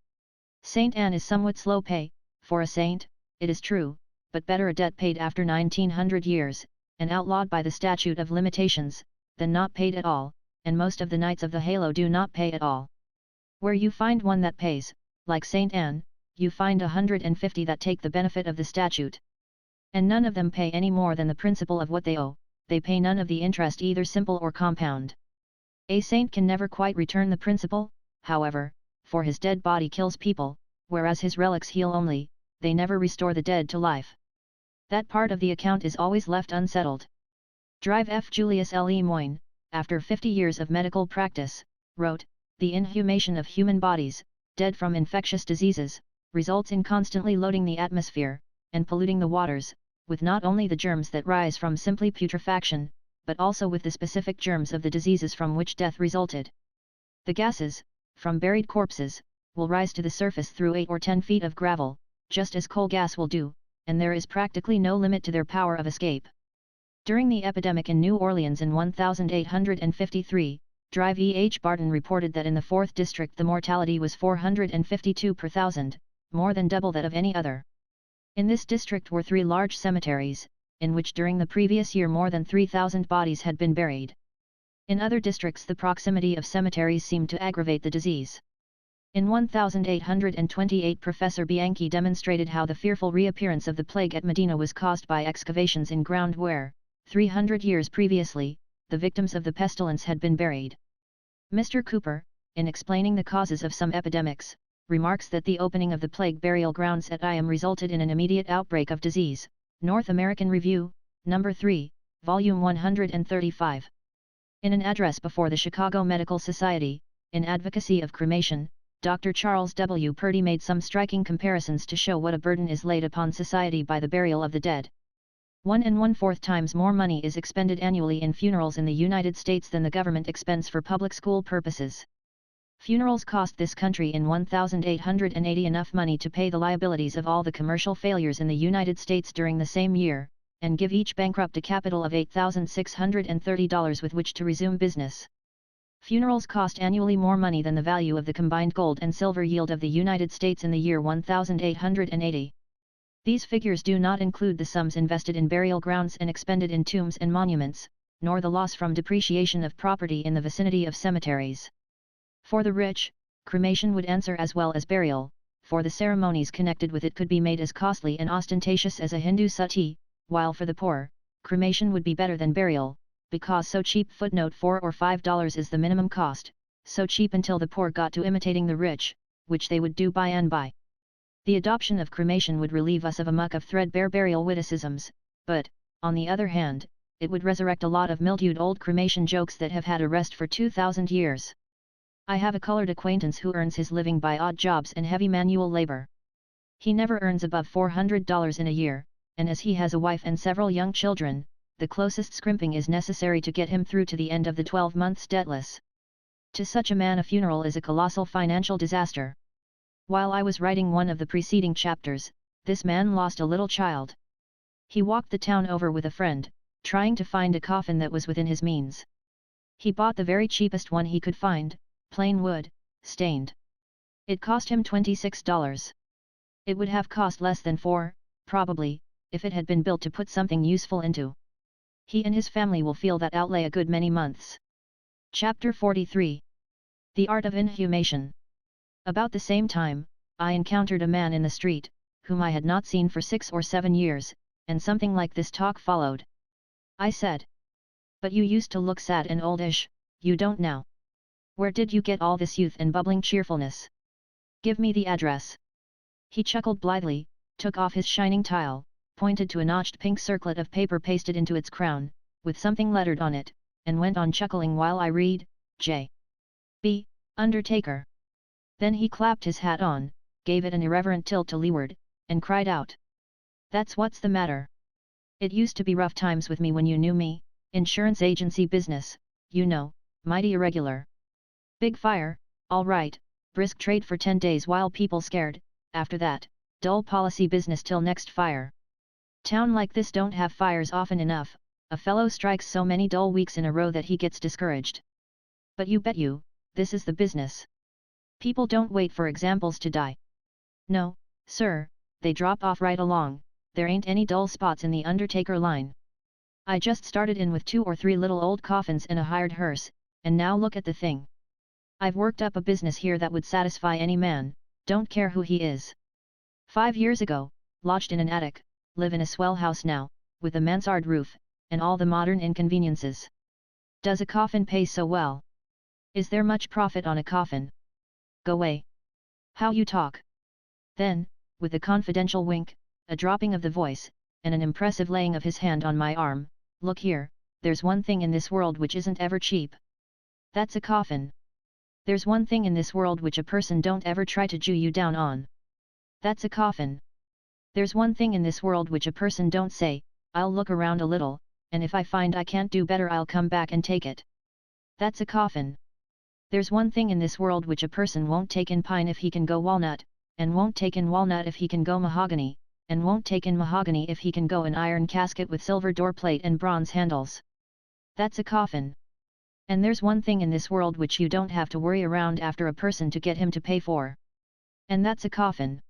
Saint Anne is somewhat slow pay, for a saint, it is true, but better a debt paid after 1900 years, and outlawed by the statute of limitations, than not paid at all, and most of the Knights of the Halo do not pay at all. Where you find one that pays, like Saint Anne, you find 150 that take the benefit of the statute. And none of them pay any more than the principal of what they owe, they pay none of the interest either simple or compound. A saint can never quite return the principal, however, for his dead body kills people, whereas his relics heal only, they never restore the dead to life. That part of the account is always left unsettled. Drive F. Julius Lemoyne, after 50 years of medical practice, wrote, "The inhumation of human bodies, dead from infectious diseases, results in constantly loading the atmosphere, and polluting the waters, with not only the germs that rise from simply putrefaction, but also with the specific germs of the diseases from which death resulted. The gases, from buried corpses, will rise to the surface through 8 or 10 feet of gravel, just as coal gas will do, and there is practically no limit to their power of escape." During the epidemic in New Orleans in 1853, Drive E. H. Barton reported that in the 4th District the mortality was 452 per thousand, more than double that of any other. In this district were 3 large cemeteries, in which during the previous year more than 3,000 bodies had been buried. In other districts the proximity of cemeteries seemed to aggravate the disease. In 1828 Professor Bianchi demonstrated how the fearful reappearance of the plague at Medina was caused by excavations in ground where, 300 years previously, the victims of the pestilence had been buried. Mr. Cooper, in explaining the causes of some epidemics, remarks that the opening of the plague burial grounds at Iam resulted in an immediate outbreak of disease. North American Review, No. 3, Volume 135. In an address before the Chicago Medical Society, in advocacy of cremation, Dr. Charles W. Purdy made some striking comparisons to show what a burden is laid upon society by the burial of the dead. 1 1/4 times more money is expended annually in funerals in the United States than the government expends for public school purposes. Funerals cost this country in 1880 enough money to pay the liabilities of all the commercial failures in the United States during the same year, and give each bankrupt a capital of $8,630 with which to resume business. Funerals cost annually more money than the value of the combined gold and silver yield of the United States in the year 1880. These figures do not include the sums invested in burial grounds and expended in tombs and monuments, nor the loss from depreciation of property in the vicinity of cemeteries. For the rich, cremation would answer as well as burial, for the ceremonies connected with it could be made as costly and ostentatious as a Hindu suttee, while for the poor, cremation would be better than burial, because so cheap. Footnote 4 or $5 is the minimum cost, so cheap until the poor got to imitating the rich, which they would do by and by. The adoption of cremation would relieve us of a muck of threadbare burial witticisms, but, on the other hand, it would resurrect a lot of mildewed old cremation jokes that have had a rest for 2,000 years. I have a colored acquaintance who earns his living by odd jobs and heavy manual labor. He never earns above $400 in a year, and as he has a wife and several young children, the closest scrimping is necessary to get him through to the end of the 12 months debtless. To such a man a funeral is a colossal financial disaster. While I was writing one of the preceding chapters, this man lost a little child. He walked the town over with a friend, trying to find a coffin that was within his means. He bought the very cheapest one he could find, plain wood, stained. It cost him $26. It would have cost less than $4, probably, if it had been built to put something useful into. He and his family will feel that outlay a good many months. Chapter 43. The Art of Inhumation. About the same time, I encountered a man in the street, whom I had not seen for 6 or 7 years, and something like this talk followed. I said, "But you used to look sad and oldish, you don't now. Where did you get all this youth and bubbling cheerfulness? Give me the address." He chuckled blithely, took off his shining tile, pointed to a notched pink circlet of paper pasted into its crown, with something lettered on it, and went on chuckling while I read, J. B. Undertaker. Then he clapped his hat on, gave it an irreverent tilt to leeward, and cried out. That's what's the matter. It used to be rough times with me when you knew me, insurance agency business, you know, mighty irregular. Big fire, all right, brisk trade for 10 days while people scared, after that, dull policy business till next fire. Town like this don't have fires often enough, a fellow strikes so many dull weeks in a row that he gets discouraged. But you bet you, this is the business. People don't wait for examples to die. No, sir, they drop off right along, there ain't any dull spots in the undertaker line. I just started in with 2 or 3 little old coffins and a hired hearse, and now look at the thing. I've worked up a business here that would satisfy any man, don't care who he is. 5 years ago, lodged in an attic, live in a swell house now, with a mansard roof, and all the modern inconveniences. Does a coffin pay so well? Is there much profit on a coffin? Go away. How you talk. Then, with a confidential wink, a dropping of the voice, and an impressive laying of his hand on my arm, look here, there's one thing in this world which isn't ever cheap. That's a coffin. There's one thing in this world which a person don't ever try to Jew you down on. That's a coffin. There's one thing in this world which a person don't say, I'll look around a little, and if I find I can't do better I'll come back and take it. That's a coffin. There's one thing in this world which a person won't take in pine if he can go walnut, and won't take in walnut if he can go mahogany, and won't take in mahogany if he can go an iron casket with silver door plate and bronze handles. That's a coffin. And there's one thing in this world which you don't have to worry around after a person to get him to pay for. And that's a coffin.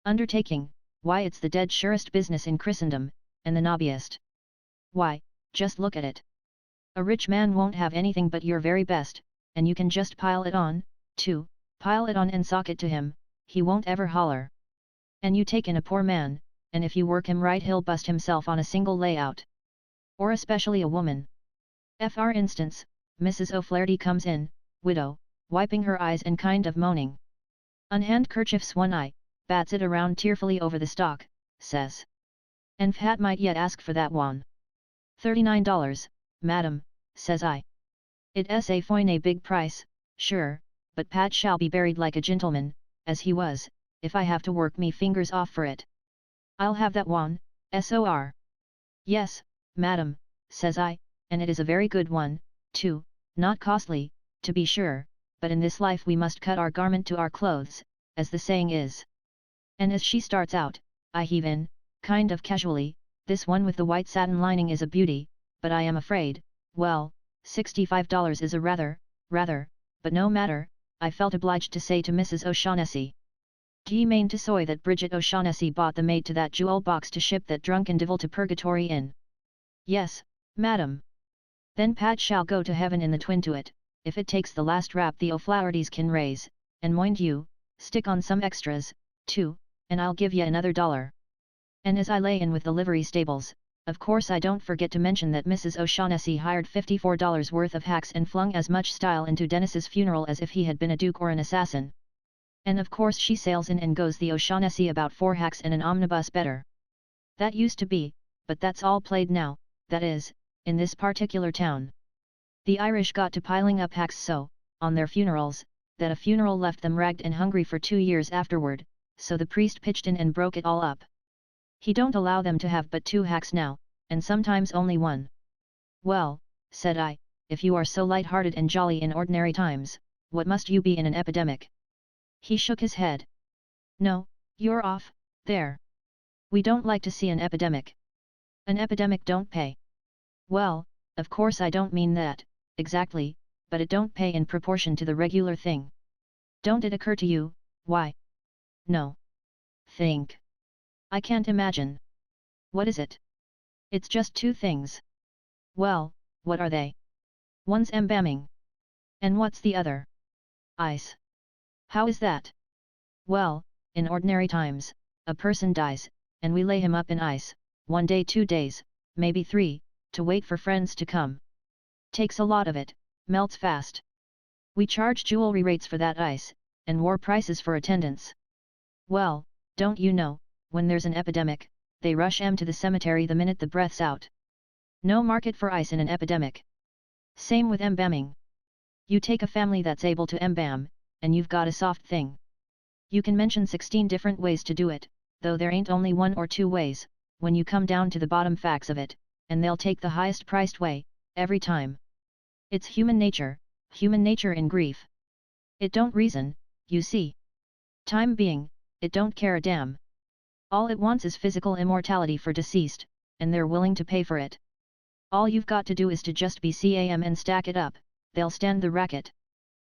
Undertaking, why it's the dead surest business in Christendom, and the knobbiest. Why, just look at it. A rich man won't have anything but your very best, and you can just pile it on, too, pile it on and sock it to him, he won't ever holler. And you take in a poor man, and if you work him right he'll bust himself on a single layout. Or especially a woman. For instance, Mrs. O'Flaherty comes in, widow, wiping her eyes and kind of moaning. Unhandkerchiefs one eye, bats it around tearfully over the stock, says. And Pat might yet ask for that one. $39, madam, says I. It's a foine a big price, sure, but Pat shall be buried like a gentleman, as he was, if I have to work me fingers off for it. I'll have that one, sor. Yes, madam, says I, and it is a very good one, too, not costly, to be sure, but in this life we must cut our garment to our clothes, as the saying is. And as she starts out, I heave in, kind of casually, this one with the white satin lining is a beauty, but I am afraid, well, $65 is a rather, but no matter, I felt obliged to say to Mrs. O'Shaughnessy. D'ye mean to soy that Bridget O'Shaughnessy bought the maid to that jewel box to ship that drunken divil to purgatory in? Yes, madam. Then Pat shall go to heaven in the twin to it, if it takes the last rap the O'Flahertys can raise, and mind you, stick on some extras, too, and I'll give ye another $1. And as I lay in with the livery stables, of course I don't forget to mention that Mrs. O'Shaughnessy hired $54 worth of hacks and flung as much style into Dennis's funeral as if he had been a duke or an assassin. And of course she sails in and goes the O'Shaughnessy about 4 hacks and an omnibus better. That used to be, but that's all played now, that is, in this particular town. The Irish got to piling up hacks so, on their funerals, that a funeral left them ragged and hungry for 2 years afterward, so the priest pitched in and broke it all up. He don't allow them to have but 2 hacks now, and sometimes only 1. Well, said I, if you are so light-hearted and jolly in ordinary times, what must you be in an epidemic? He shook his head. No, you're off, there. We don't like to see an epidemic. An epidemic don't pay. Well, of course I don't mean that, exactly, but it don't pay in proportion to the regular thing. Don't it occur to you, why? No. Think. I can't imagine. What is it? It's just 2 things. Well, what are they? One's embalming. And what's the other? Ice. How is that? Well, in ordinary times, a person dies, and we lay him up in ice, 1 day 2 days, maybe 3, to wait for friends to come. Takes a lot of it, melts fast. We charge jewelry rates for that ice, and war prices for attendance. Well, Don't you know, when there's an epidemic, they rush to the cemetery the minute the breath's out. No market for ice in an epidemic. Same with embalming. You take a family that's able to embalm, and you've got a soft thing. You can mention 16 different ways to do it, though there ain't only one or two ways, when you come down to the bottom facts of it, and they'll take the highest priced way, every time. It's human nature in grief. It don't reason, you see. Time being, it don't care a damn. All it wants is physical immortality for deceased, and they're willing to pay for it. All you've got to do is to just be calm and stack it up, they'll stand the racket.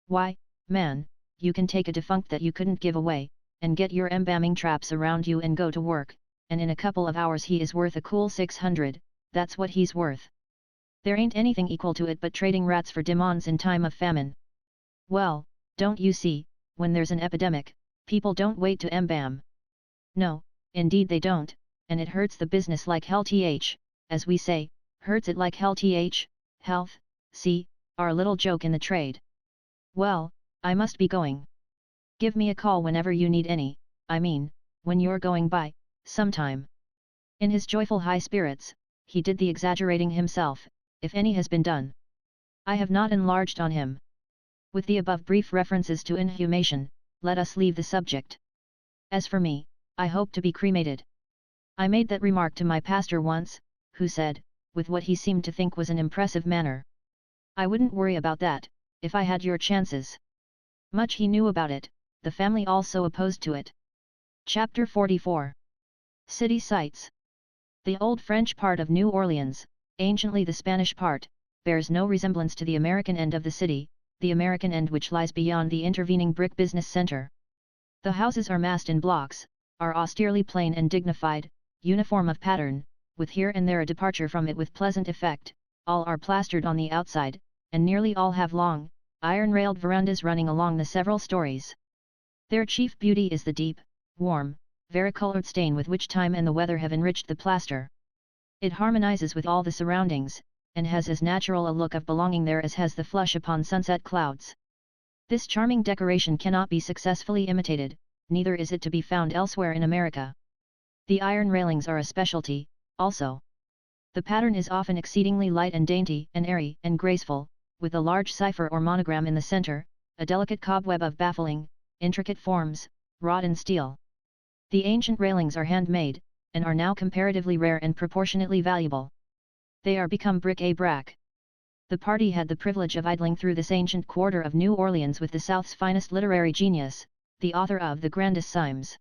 Why, man, you can take a defunct that you couldn't give away, and get your embalming traps around you and go to work, and in a couple of hours he is worth a cool 600, that's what he's worth. There ain't anything equal to it but trading rats for demons in time of famine. Well, don't you see, when there's an epidemic, people don't wait to embalm. No, indeed they don't, and it hurts the business like hell as we say, hurts it like hell health, see, our little joke in the trade. Well, I must be going. Give me a call whenever you need any, I mean, when you're going by, sometime. In his joyful high spirits, he did the exaggerating himself, if any has been done. I have not enlarged on him. With the above brief references to inhumation, let us leave the subject. As for me, I hope to be cremated. I made that remark to my pastor once, who said, with what he seemed to think was an impressive manner, I wouldn't worry about that, if I had your chances. Much he knew about it, the family also opposed to it. Chapter 44. City Sights. The old French part of New Orleans, anciently the Spanish part, bears no resemblance to the American end of the city, the American end which lies beyond the intervening brick business center. The houses are massed in blocks, are austerely plain and dignified, uniform of pattern, with here and there a departure from it with pleasant effect, all are plastered on the outside, and nearly all have long, iron-railed verandas running along the several stories. Their chief beauty is the deep, warm, varicolored stain with which time and the weather have enriched the plaster. It harmonizes with all the surroundings, and has as natural a look of belonging there as has the flush upon sunset clouds. This charming decoration cannot be successfully imitated, neither is it to be found elsewhere in America. The iron railings are a specialty, also. The pattern is often exceedingly light and dainty and airy and graceful, with a large cipher or monogram in the center, a delicate cobweb of baffling, intricate forms, wrought in steel. The ancient railings are handmade, and are now comparatively rare and proportionately valuable. They are become bric-a-brac. The party had the privilege of idling through this ancient quarter of New Orleans with the South's finest literary genius, the author of The Grandest Cymes.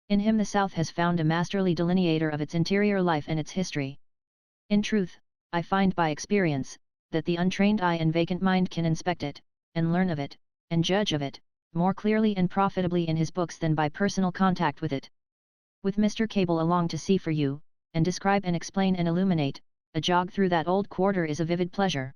In him the South has found a masterly delineator of its interior life and its history. In truth, I find by experience, that the untrained eye and vacant mind can inspect it, and learn of it, and judge of it, more clearly and profitably in his books than by personal contact with it. With Mr. Cable along to see for you, and describe and explain and illuminate, a jog through that old quarter is a vivid pleasure.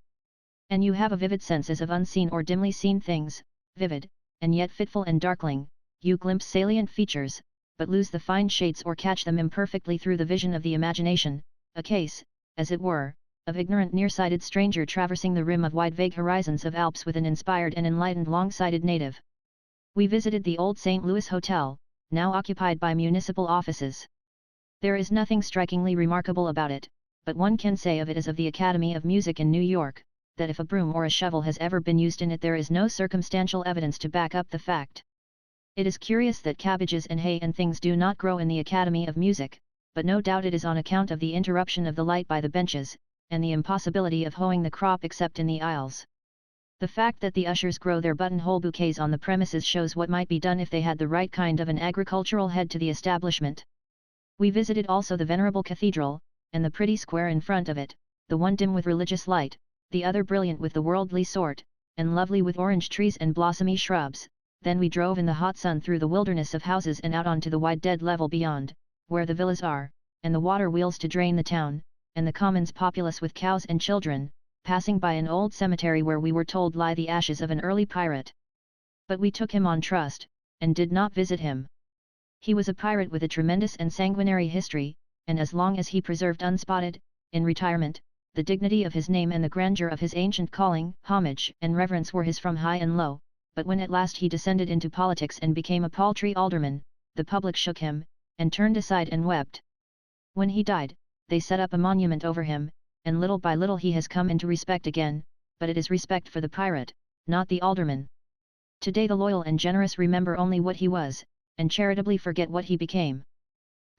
And you have a vivid sense as of unseen or dimly seen things, vivid, and yet fitful and darkling, you glimpse salient features, but lose the fine shades or catch them imperfectly through the vision of the imagination, a case, as it were, of ignorant nearsighted stranger traversing the rim of wide vague horizons of Alps with an inspired and enlightened long-sighted native. We visited the old St. Louis Hotel, now occupied by municipal offices. There is nothing strikingly remarkable about it, but one can say of it as of the Academy of Music in New York, that if a broom or a shovel has ever been used in it there is no circumstantial evidence to back up the fact. It is curious that cabbages and hay and things do not grow in the Academy of Music, but no doubt it is on account of the interruption of the light by the benches, and the impossibility of hoeing the crop except in the aisles. The fact that the ushers grow their buttonhole bouquets on the premises shows what might be done if they had the right kind of an agricultural head to the establishment. We visited also the venerable cathedral, and the pretty square in front of it, the one dim with religious light, the other brilliant with the worldly sort, and lovely with orange trees and blossomy shrubs. Then we drove in the hot sun through the wilderness of houses and out onto the wide dead level beyond, where the villas are, and the water wheels to drain the town, and the commons populous with cows and children, passing by an old cemetery where we were told lie the ashes of an early pirate. But we took him on trust, and did not visit him. He was a pirate with a tremendous and sanguinary history, and as long as he preserved unspotted, in retirement, the dignity of his name and the grandeur of his ancient calling, homage and reverence were his from high and low, but when at last he descended into politics and became a paltry alderman, the public shook him, and turned aside and wept. When he died, they set up a monument over him, and little by little he has come into respect again, but it is respect for the pirate, not the alderman. Today the loyal and generous remember only what he was, and charitably forget what he became.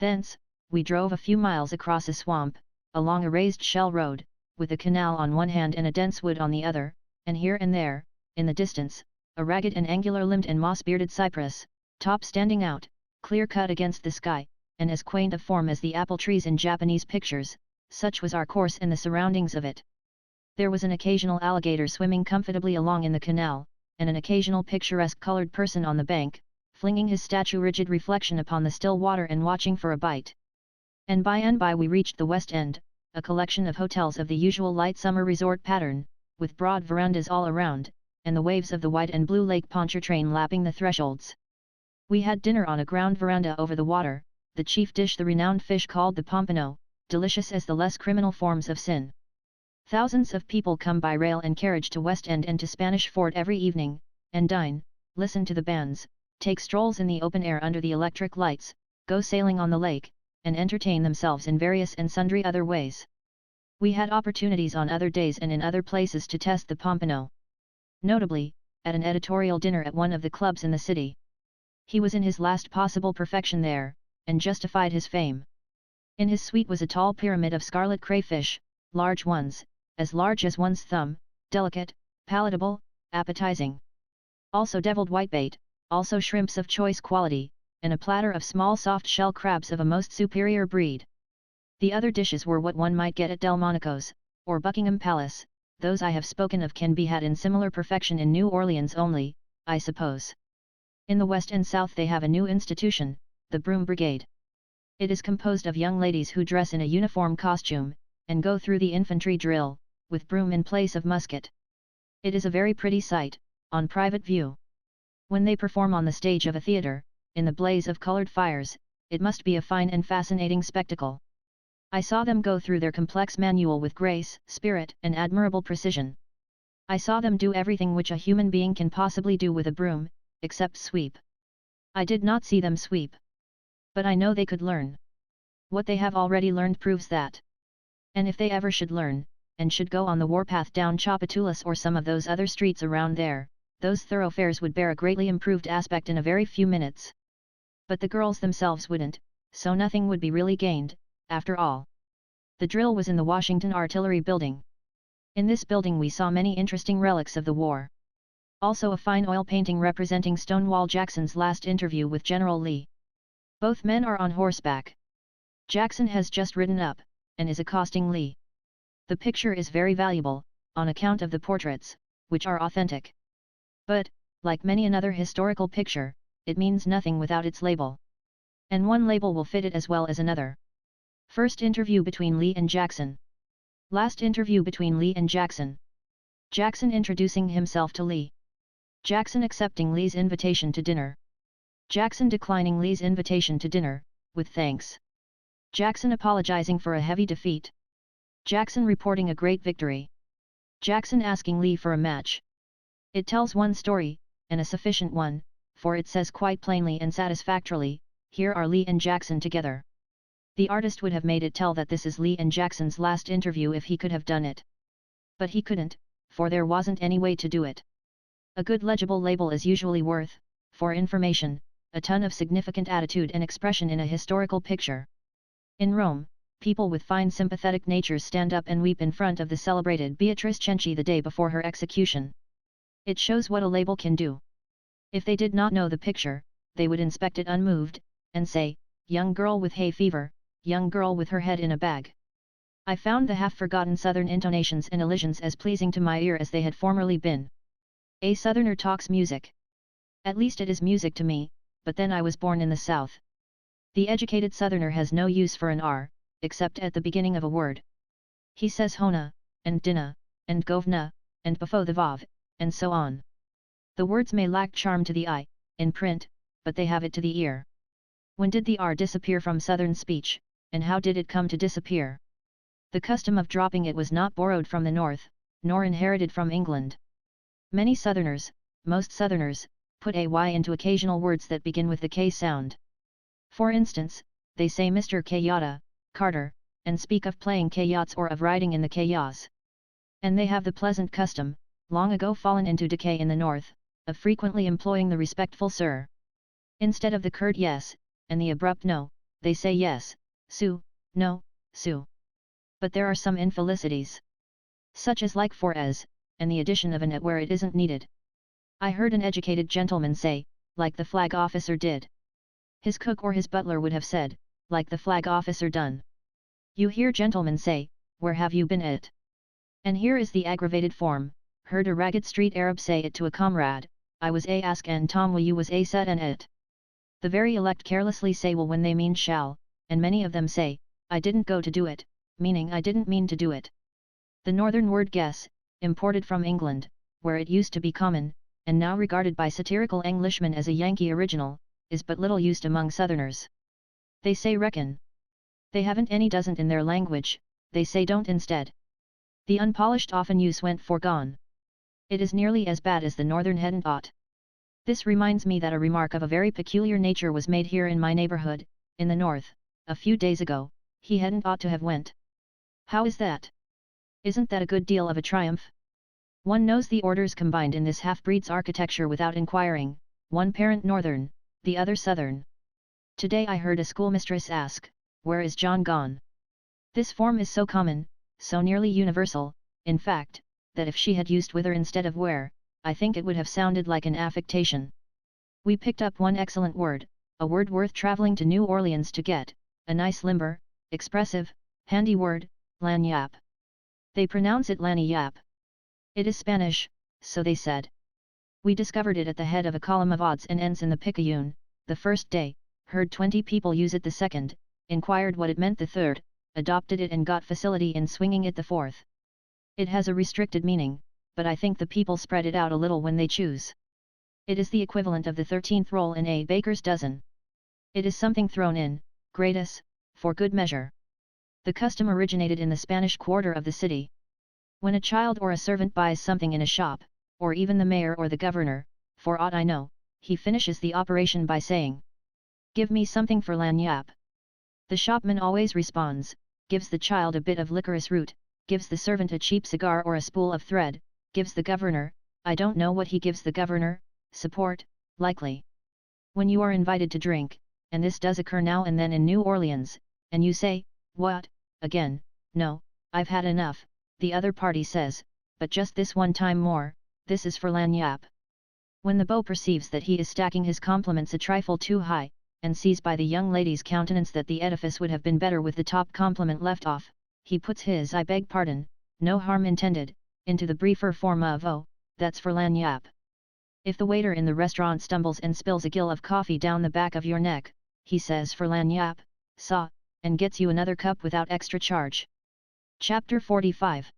Thence, we drove a few miles across a swamp, along a raised shell road, with a canal on one hand and a dense wood on the other, and here and there, in the distance, a ragged and angular-limbed and moss-bearded cypress, top standing out, clear-cut against the sky, and as quaint of form as the apple trees in Japanese pictures. Such was our course and the surroundings of it. There was an occasional alligator swimming comfortably along in the canal, and an occasional picturesque colored person on the bank, flinging his statue-rigid reflection upon the still water and watching for a bite. And by we reached the West End, a collection of hotels of the usual light summer resort pattern, with broad verandas all around, and the waves of the white and blue Lake Pontchartrain lapping the thresholds. We had dinner on a ground veranda over the water, the chief dish the renowned fish called the pompano, delicious as the less criminal forms of sin. Thousands of people come by rail and carriage to West End and to Spanish Fort every evening, and dine, listen to the bands, take strolls in the open air under the electric lights, go sailing on the lake, and entertain themselves in various and sundry other ways. We had opportunities on other days and in other places to test the pompano. Notably, at an editorial dinner at one of the clubs in the city. He was in his last possible perfection there, and justified his fame. In his suite was a tall pyramid of scarlet crayfish, large ones, as large as one's thumb, delicate, palatable, appetizing. Also deviled whitebait, also shrimps of choice quality, and a platter of small soft-shell crabs of a most superior breed. The other dishes were what one might get at Delmonico's, or Buckingham Palace. Those I have spoken of can be had in similar perfection in New Orleans only, I suppose. In the West and South they have a new institution, the Broom Brigade. It is composed of young ladies who dress in a uniform costume, and go through the infantry drill, with broom in place of musket. It is a very pretty sight, on private view. When they perform on the stage of a theatre, in the blaze of coloured fires, it must be a fine and fascinating spectacle. I saw them go through their complex manual with grace, spirit, and admirable precision. I saw them do everything which a human being can possibly do with a broom, except sweep. I did not see them sweep. But I know they could learn. What they have already learned proves that. And if they ever should learn, and should go on the warpath down Tchoupitoulas or some of those other streets around there, those thoroughfares would bear a greatly improved aspect in a very few minutes. But the girls themselves wouldn't, so nothing would be really gained, after all. The drill was in the Washington Artillery Building. In this building we saw many interesting relics of the war. Also a fine oil painting representing Stonewall Jackson's last interview with General Lee. Both men are on horseback. Jackson has just ridden up, and is accosting Lee. The picture is very valuable, on account of the portraits, which are authentic. But, like many another historical picture, it means nothing without its label. And one label will fit it as well as another. First interview between Lee and Jackson. Last interview between Lee and Jackson. Jackson introducing himself to Lee. Jackson accepting Lee's invitation to dinner. Jackson declining Lee's invitation to dinner, with thanks. Jackson apologizing for a heavy defeat. Jackson reporting a great victory. Jackson asking Lee for a match. It tells one story, and a sufficient one, for it says quite plainly and satisfactorily, here are Lee and Jackson together. The artist would have made it tell that this is Lee and Jackson's last interview if he could have done it. But he couldn't, for there wasn't any way to do it. A good legible label is usually worth, for information, a ton of significant attitude and expression in a historical picture. In Rome, people with fine sympathetic natures stand up and weep in front of the celebrated Beatrice Cenci the day before her execution. It shows what a label can do. If they did not know the picture, they would inspect it unmoved, and say, young girl with hay fever, young girl with her head in a bag. I found the half-forgotten southern intonations and elisions as pleasing to my ear as they had formerly been. A southerner talks music. At least it is music to me, but then I was born in the south. The educated southerner has no use for an R, except at the beginning of a word. He says hona, and dinna, and govna, and before the vav, and so on. The words may lack charm to the eye, in print, but they have it to the ear. When did the R disappear from southern speech, and how did it come to disappear? The custom of dropping it was not borrowed from the north, nor inherited from England. Many southerners, most southerners, put a Y into occasional words that begin with the K sound. For instance, they say Mr. Kayata, Carter, and speak of playing kayots or of riding in the kayas. And they have the pleasant custom, long ago fallen into decay in the north, of frequently employing the respectful sir. Instead of the curt yes, and the abrupt no, they say yes, Sue, no, Sue. But there are some infelicities. Such as like for as, and the addition of an at where it isn't needed. I heard an educated gentleman say, like the flag officer did. His cook or his butler would have said, like the flag officer done. You hear gentlemen say, where have you been at? And here is the aggravated form, heard a ragged street Arab say it to a comrade, I was a ask and Tom you was a set and it. The very elect carelessly say will when they mean shall, and many of them say, I didn't go to do it, meaning I didn't mean to do it. The northern word guess, imported from England, where it used to be common, and now regarded by satirical Englishmen as a Yankee original, is but little used among Southerners. They say reckon. They haven't any doesn't in their language, they say don't instead. The unpolished often use went forgone. It is nearly as bad as the northern hadn't ought. This reminds me that a remark of a very peculiar nature was made here in my neighborhood, in the north, a few days ago, he hadn't ought to have went. How is that? Isn't that a good deal of a triumph? One knows the orders combined in this half-breed's architecture without inquiring, one parent northern, the other southern. Today I heard a schoolmistress ask, where is John gone? This form is so common, so nearly universal, in fact, that if she had used whither instead of where, I think it would have sounded like an affectation. We picked up one excellent word, a word worth traveling to New Orleans to get, a nice limber, expressive, handy word, lagniappe. They pronounce it lagniappe. It is Spanish, so they said. We discovered it at the head of a column of odds and ends in the Picayune, the first day, heard 20 people use it the second, inquired what it meant the third, adopted it and got facility in swinging it the fourth. It has a restricted meaning, but I think the people spread it out a little when they choose. It is the equivalent of the 13th roll in a baker's dozen. It is something thrown in, gratis, for good measure. The custom originated in the Spanish quarter of the city. When a child or a servant buys something in a shop, or even the mayor or the governor, for aught I know, he finishes the operation by saying, "Give me something for lagniappe." The shopman always responds, gives the child a bit of licorice root, gives the servant a cheap cigar or a spool of thread, gives the governor, I don't know what he gives the governor, support, likely. When you are invited to drink, and this does occur now and then in New Orleans, and you say, "What, again? No, I've had enough," the other party says, "But just this one time more, this is for lagniappe." When the beau perceives that he is stacking his compliments a trifle too high, and sees by the young lady's countenance that the edifice would have been better with the top compliment left off, he puts his "I beg pardon, no harm intended," into the briefer form of "Oh, that's for lagniappe." If the waiter in the restaurant stumbles and spills a gill of coffee down the back of your neck, he says for lagniappe, "Saw," and gets you another cup without extra charge. Chapter 45.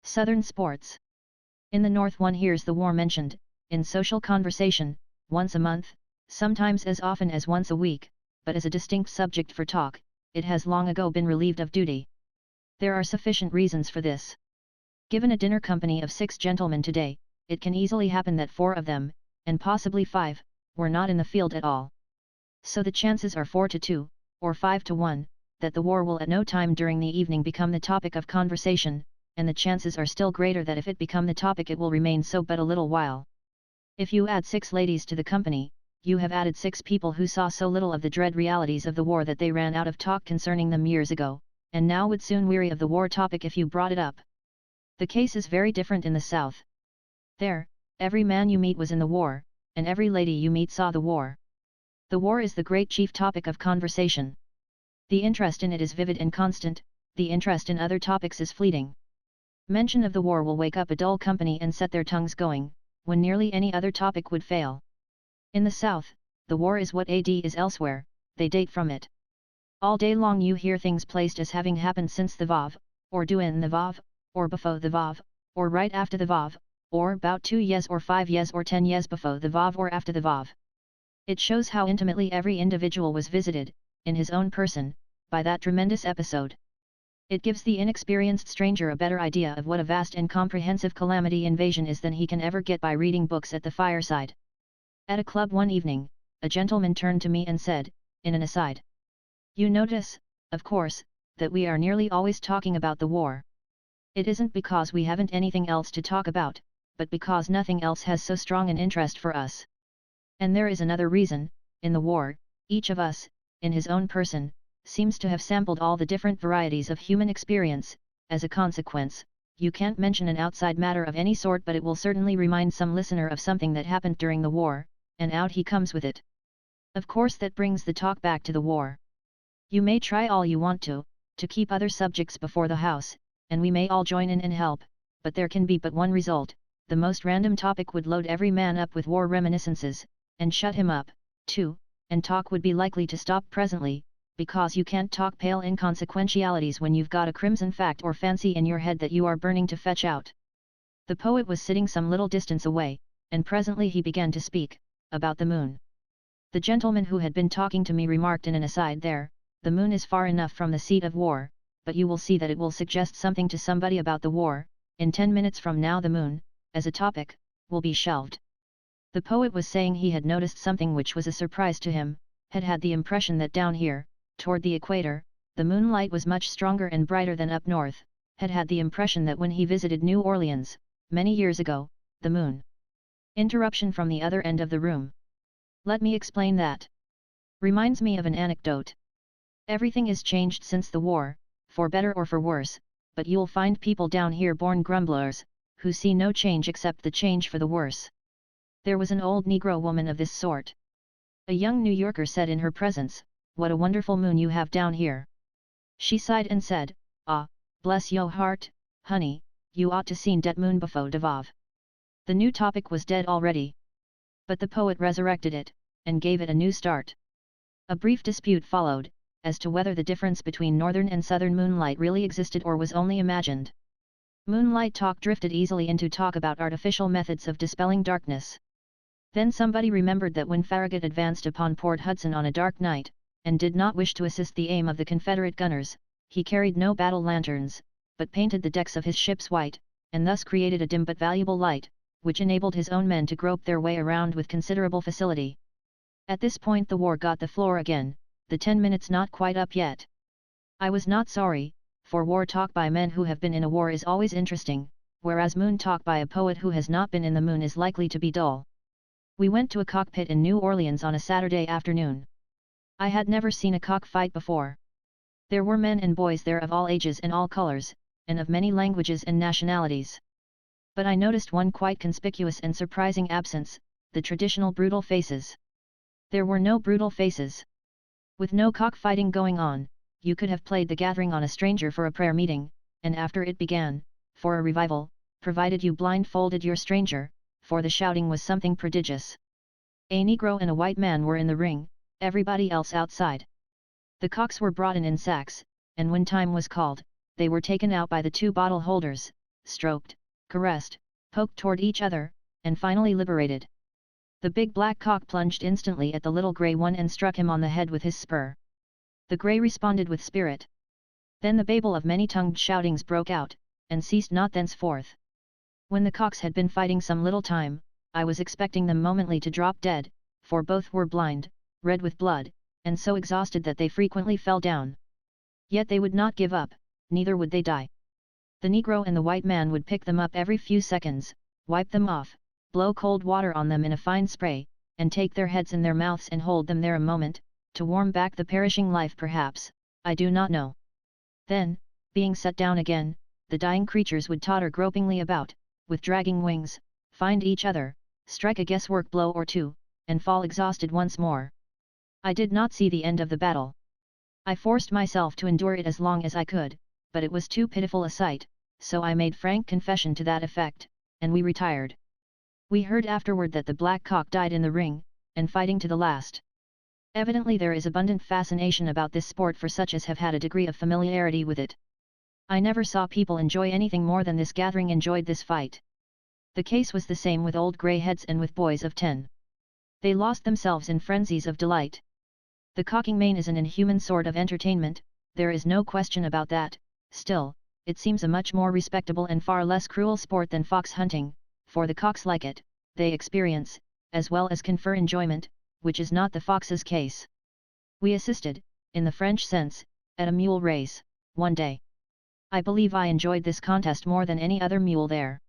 Southern Sports. In the North one hears the war mentioned, in social conversation, once a month, sometimes as often as once a week, but as a distinct subject for talk, it has long ago been relieved of duty. There are sufficient reasons for this. Given a dinner company of 6 gentlemen today, it can easily happen that 4 of them, and possibly 5, were not in the field at all. So the chances are 4 to 2, or 5 to 1, that the war will at no time during the evening become the topic of conversation, and the chances are still greater that if it become the topic it will remain so but a little while. If you add 6 ladies to the company, you have added 6 people who saw so little of the dread realities of the war that they ran out of talk concerning them years ago, and now would soon weary of the war topic if you brought it up. The case is very different in the South. There, every man you meet was in the war, and every lady you meet saw the war. The war is the great chief topic of conversation. The interest in it is vivid and constant, the interest in other topics is fleeting. Mention of the war will wake up a dull company and set their tongues going, when nearly any other topic would fail. In the South, the war is what AD is elsewhere, they date from it. All day long you hear things placed as having happened since the VOV, or duin the VOV, or before the VOV, or right after the VOV, or about 2 years or 5 years or 10 years before the VOV or after the VOV. It shows how intimately every individual was visited, in his own person, by that tremendous episode. It gives the inexperienced stranger a better idea of what a vast and comprehensive calamity invasion is than he can ever get by reading books at the fireside. At a club one evening, a gentleman turned to me and said, in an aside. You notice, of course, that we are nearly always talking about the war. It isn't because we haven't anything else to talk about, but because nothing else has so strong an interest for us. And there is another reason: in the war, each of us, in his own person, seems to have sampled all the different varieties of human experience. As a consequence, you can't mention an outside matter of any sort but it will certainly remind some listener of something that happened during the war, and out he comes with it. Of course that brings the talk back to the war. You may try all you want to keep other subjects before the house, and we may all join in and help, but there can be but one result: the most random topic would load every man up with war reminiscences, and shut him up, too, and talk would be likely to stop presently, because you can't talk pale inconsequentialities when you've got a crimson fact or fancy in your head that you are burning to fetch out. The poet was sitting some little distance away, and presently he began to speak about the moon. The gentleman who had been talking to me remarked in an aside, "There, the moon is far enough from the seat of war, but you will see that it will suggest something to somebody about the war. In 10 minutes from now the moon, as a topic, will be shelved." The poet was saying he had noticed something which was a surprise to him, had the impression that down here, toward the equator, the moonlight was much stronger and brighter than up north, had the impression that when he visited New Orleans, many years ago, the moon. Interruption from the other end of the room. Let me explain that. Reminds me of an anecdote. Everything is changed since the war, for better or for worse, but you'll find people down here born grumblers, who see no change except the change for the worse. There was an old Negro woman of this sort. A young New Yorker said in her presence, "What a wonderful moon you have down here." She sighed and said, "Ah, bless yo' heart, honey, you ought to seen dat moon befo' de vav." The new topic was dead already. But the poet resurrected it, and gave it a new start. A brief dispute followed, as to whether the difference between northern and southern moonlight really existed or was only imagined. Moonlight talk drifted easily into talk about artificial methods of dispelling darkness. Then somebody remembered that when Farragut advanced upon Port Hudson on a dark night, and did not wish to assist the aim of the Confederate gunners, he carried no battle lanterns, but painted the decks of his ships white, and thus created a dim but valuable light, which enabled his own men to grope their way around with considerable facility. At this point the war got the floor again, the 10 minutes not quite up yet. I was not sorry, for war talk by men who have been in a war is always interesting, whereas moon talk by a poet who has not been in the moon is likely to be dull. We went to a cockpit in New Orleans on a Saturday afternoon. I had never seen a cockfight before. There were men and boys there of all ages and all colors, and of many languages and nationalities. But I noticed one quite conspicuous and surprising absence: the traditional brutal faces. There were no brutal faces. With no cockfighting going on, you could have played the gathering on a stranger for a prayer meeting, and after it began, for a revival, provided you blindfolded your stranger, for the shouting was something prodigious. A Negro and a white man were in the ring, everybody else outside. The cocks were brought in sacks, and when time was called, they were taken out by the two bottle holders, stroked, caressed, poked toward each other, and finally liberated. The big black cock plunged instantly at the little grey one and struck him on the head with his spur. The grey responded with spirit. Then the babel of many-tongued shoutings broke out, and ceased not thenceforth. When the cocks had been fighting some little time, I was expecting them momently to drop dead, for both were blind, red with blood, and so exhausted that they frequently fell down. Yet they would not give up, neither would they die. The Negro and the white man would pick them up every few seconds, wipe them off, blow cold water on them in a fine spray, and take their heads in their mouths and hold them there a moment, to warm back the perishing life perhaps, I do not know. Then, being set down again, the dying creatures would totter gropingly about, with dragging wings, find each other, strike a guesswork blow or two, and fall exhausted once more. I did not see the end of the battle. I forced myself to endure it as long as I could, but it was too pitiful a sight, so I made frank confession to that effect, and we retired. We heard afterward that the black cock died in the ring, and fighting to the last. Evidently there is abundant fascination about this sport for such as have had a degree of familiarity with it. I never saw people enjoy anything more than this gathering enjoyed this fight. The case was the same with old grey-heads and with boys of 10. They lost themselves in frenzies of delight. The cocking main is an inhuman sort of entertainment, there is no question about that. Still, it seems a much more respectable and far less cruel sport than fox hunting, for the cocks like it, they experience, as well as confer enjoyment, which is not the fox's case. We assisted, in the French sense, at a mule race, one day. I believe I enjoyed this contest more than any other mule there.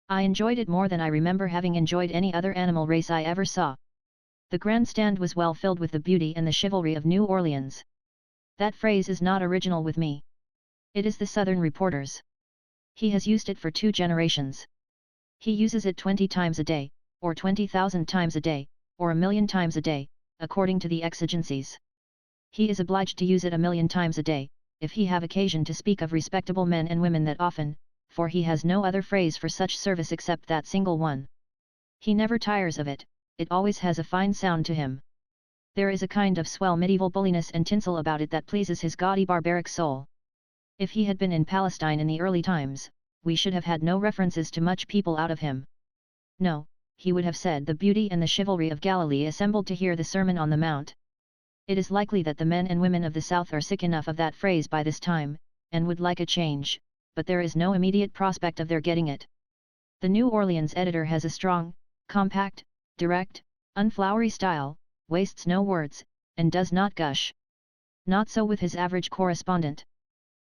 I enjoyed it more than I remember having enjoyed any other animal race I ever saw. The grandstand was well filled with the beauty and the chivalry of New Orleans. That phrase is not original with me. It is the Southern reporter's. He has used it for 2 generations. He uses it 20 times a day, or 20,000 times a day, or 1,000,000 times a day, according to the exigencies. He is obliged to use it 1,000,000 times a day, if he have occasion to speak of respectable men and women that often, for he has no other phrase for such service except that single one. He never tires of it, it always has a fine sound to him. There is a kind of swell medieval bulliness and tinsel about it that pleases his gaudy barbaric soul. If he had been in Palestine in the early times, we should have had no references to much people out of him. No, he would have said the beauty and the chivalry of Galilee assembled to hear the Sermon on the Mount. It is likely that the men and women of the South are sick enough of that phrase by this time, and would like a change, but there is no immediate prospect of their getting it. The New Orleans editor has a strong, compact, direct, unflowery style, wastes no words, and does not gush. Not so with his average correspondent.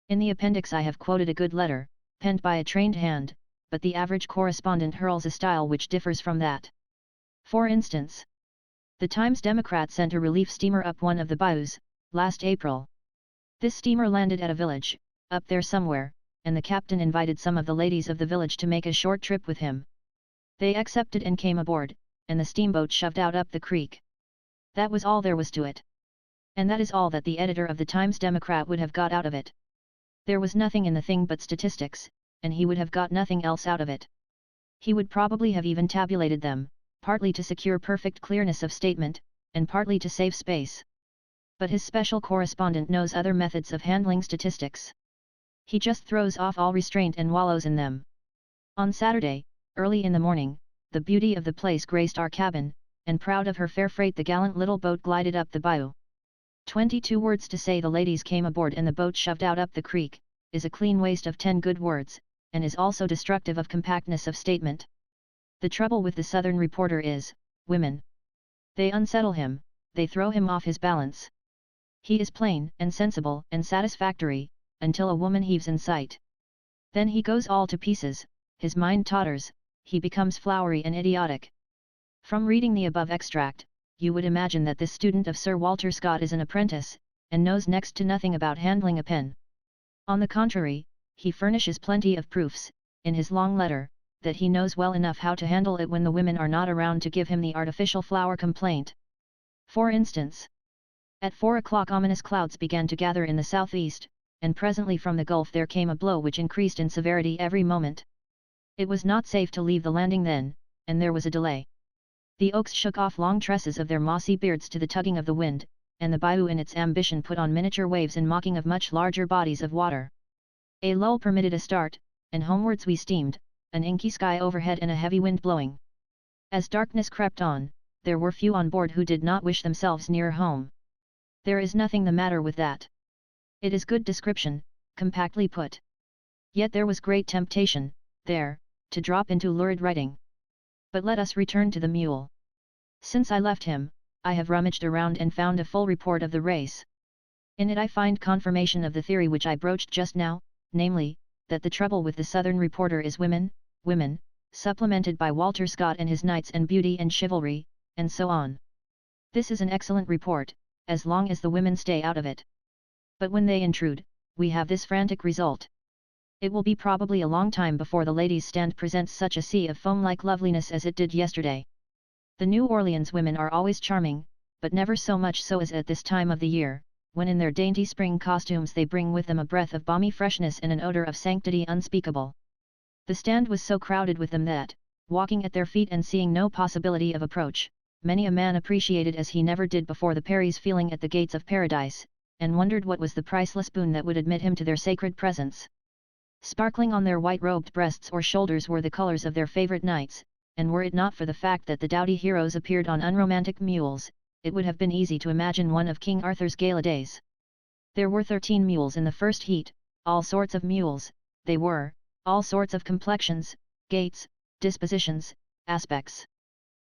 In the appendix I have quoted a good letter, penned by a trained hand, but the average correspondent hurls a style which differs from that. For instance, the Times-Democrat sent a relief steamer up one of the bayous, last April. This steamer landed at a village, up there somewhere, and the captain invited some of the ladies of the village to make a short trip with him. They accepted and came aboard, and the steamboat shoved out up the creek. That was all there was to it. And that is all that the editor of the Times-Democrat would have got out of it. There was nothing in the thing but statistics, and he would have got nothing else out of it. He would probably have even tabulated them, partly to secure perfect clearness of statement, and partly to save space. But his special correspondent knows other methods of handling statistics. He just throws off all restraint and wallows in them. On Saturday, early in the morning, the beauty of the place graced our cabin, and proud of her fair freight the gallant little boat glided up the bayou. 22 words to say the ladies came aboard and the boat shoved out up the creek, is a clean waste of 10 good words, and is also destructive of compactness of statement. The trouble with the Southern reporter is, women. They unsettle him, they throw him off his balance. He is plain and sensible and satisfactory, until a woman heaves in sight. Then he goes all to pieces, his mind totters, he becomes flowery and idiotic. From reading the above extract, you would imagine that this student of Sir Walter Scott is an apprentice, and knows next to nothing about handling a pen. On the contrary, he furnishes plenty of proofs, in his long letter, that he knows well enough how to handle it when the women are not around to give him the artificial flower complaint. For instance, at 4 o'clock ominous clouds began to gather in the southeast, and presently from the Gulf there came a blow which increased in severity every moment. It was not safe to leave the landing then, and there was a delay. The oaks shook off long tresses of their mossy beards to the tugging of the wind, and the bayou in its ambition put on miniature waves in mocking of much larger bodies of water. A lull permitted a start, and homewards we steamed, an inky sky overhead and a heavy wind blowing. As darkness crept on, there were few on board who did not wish themselves near home. There is nothing the matter with that. It is good description, compactly put. Yet there was great temptation, there, to drop into lurid writing. But let us return to the mule. Since I left him, I have rummaged around and found a full report of the race. In it I find confirmation of the theory which I broached just now, namely, that the trouble with the Southern reporter is women, supplemented by Walter Scott and his knights and beauty and chivalry, and so on. This is an excellent report, as long as the women stay out of it. But when they intrude, we have this frantic result. It will be probably a long time before the ladies' stand presents such a sea of foam-like loveliness as it did yesterday. The New Orleans women are always charming, but never so much so as at this time of the year, when in their dainty spring costumes they bring with them a breath of balmy freshness and an odor of sanctity unspeakable. The stand was so crowded with them that, walking at their feet and seeing no possibility of approach, many a man appreciated as he never did before the Perry's feeling at the gates of paradise, and wondered what was the priceless boon that would admit him to their sacred presence. Sparkling on their white-robed breasts or shoulders were the colors of their favorite knights, and were it not for the fact that the doughty heroes appeared on unromantic mules, it would have been easy to imagine one of King Arthur's gala days. There were 13 mules in the first heat, all sorts of mules, they were, all sorts of complexions, gaits, dispositions, aspects.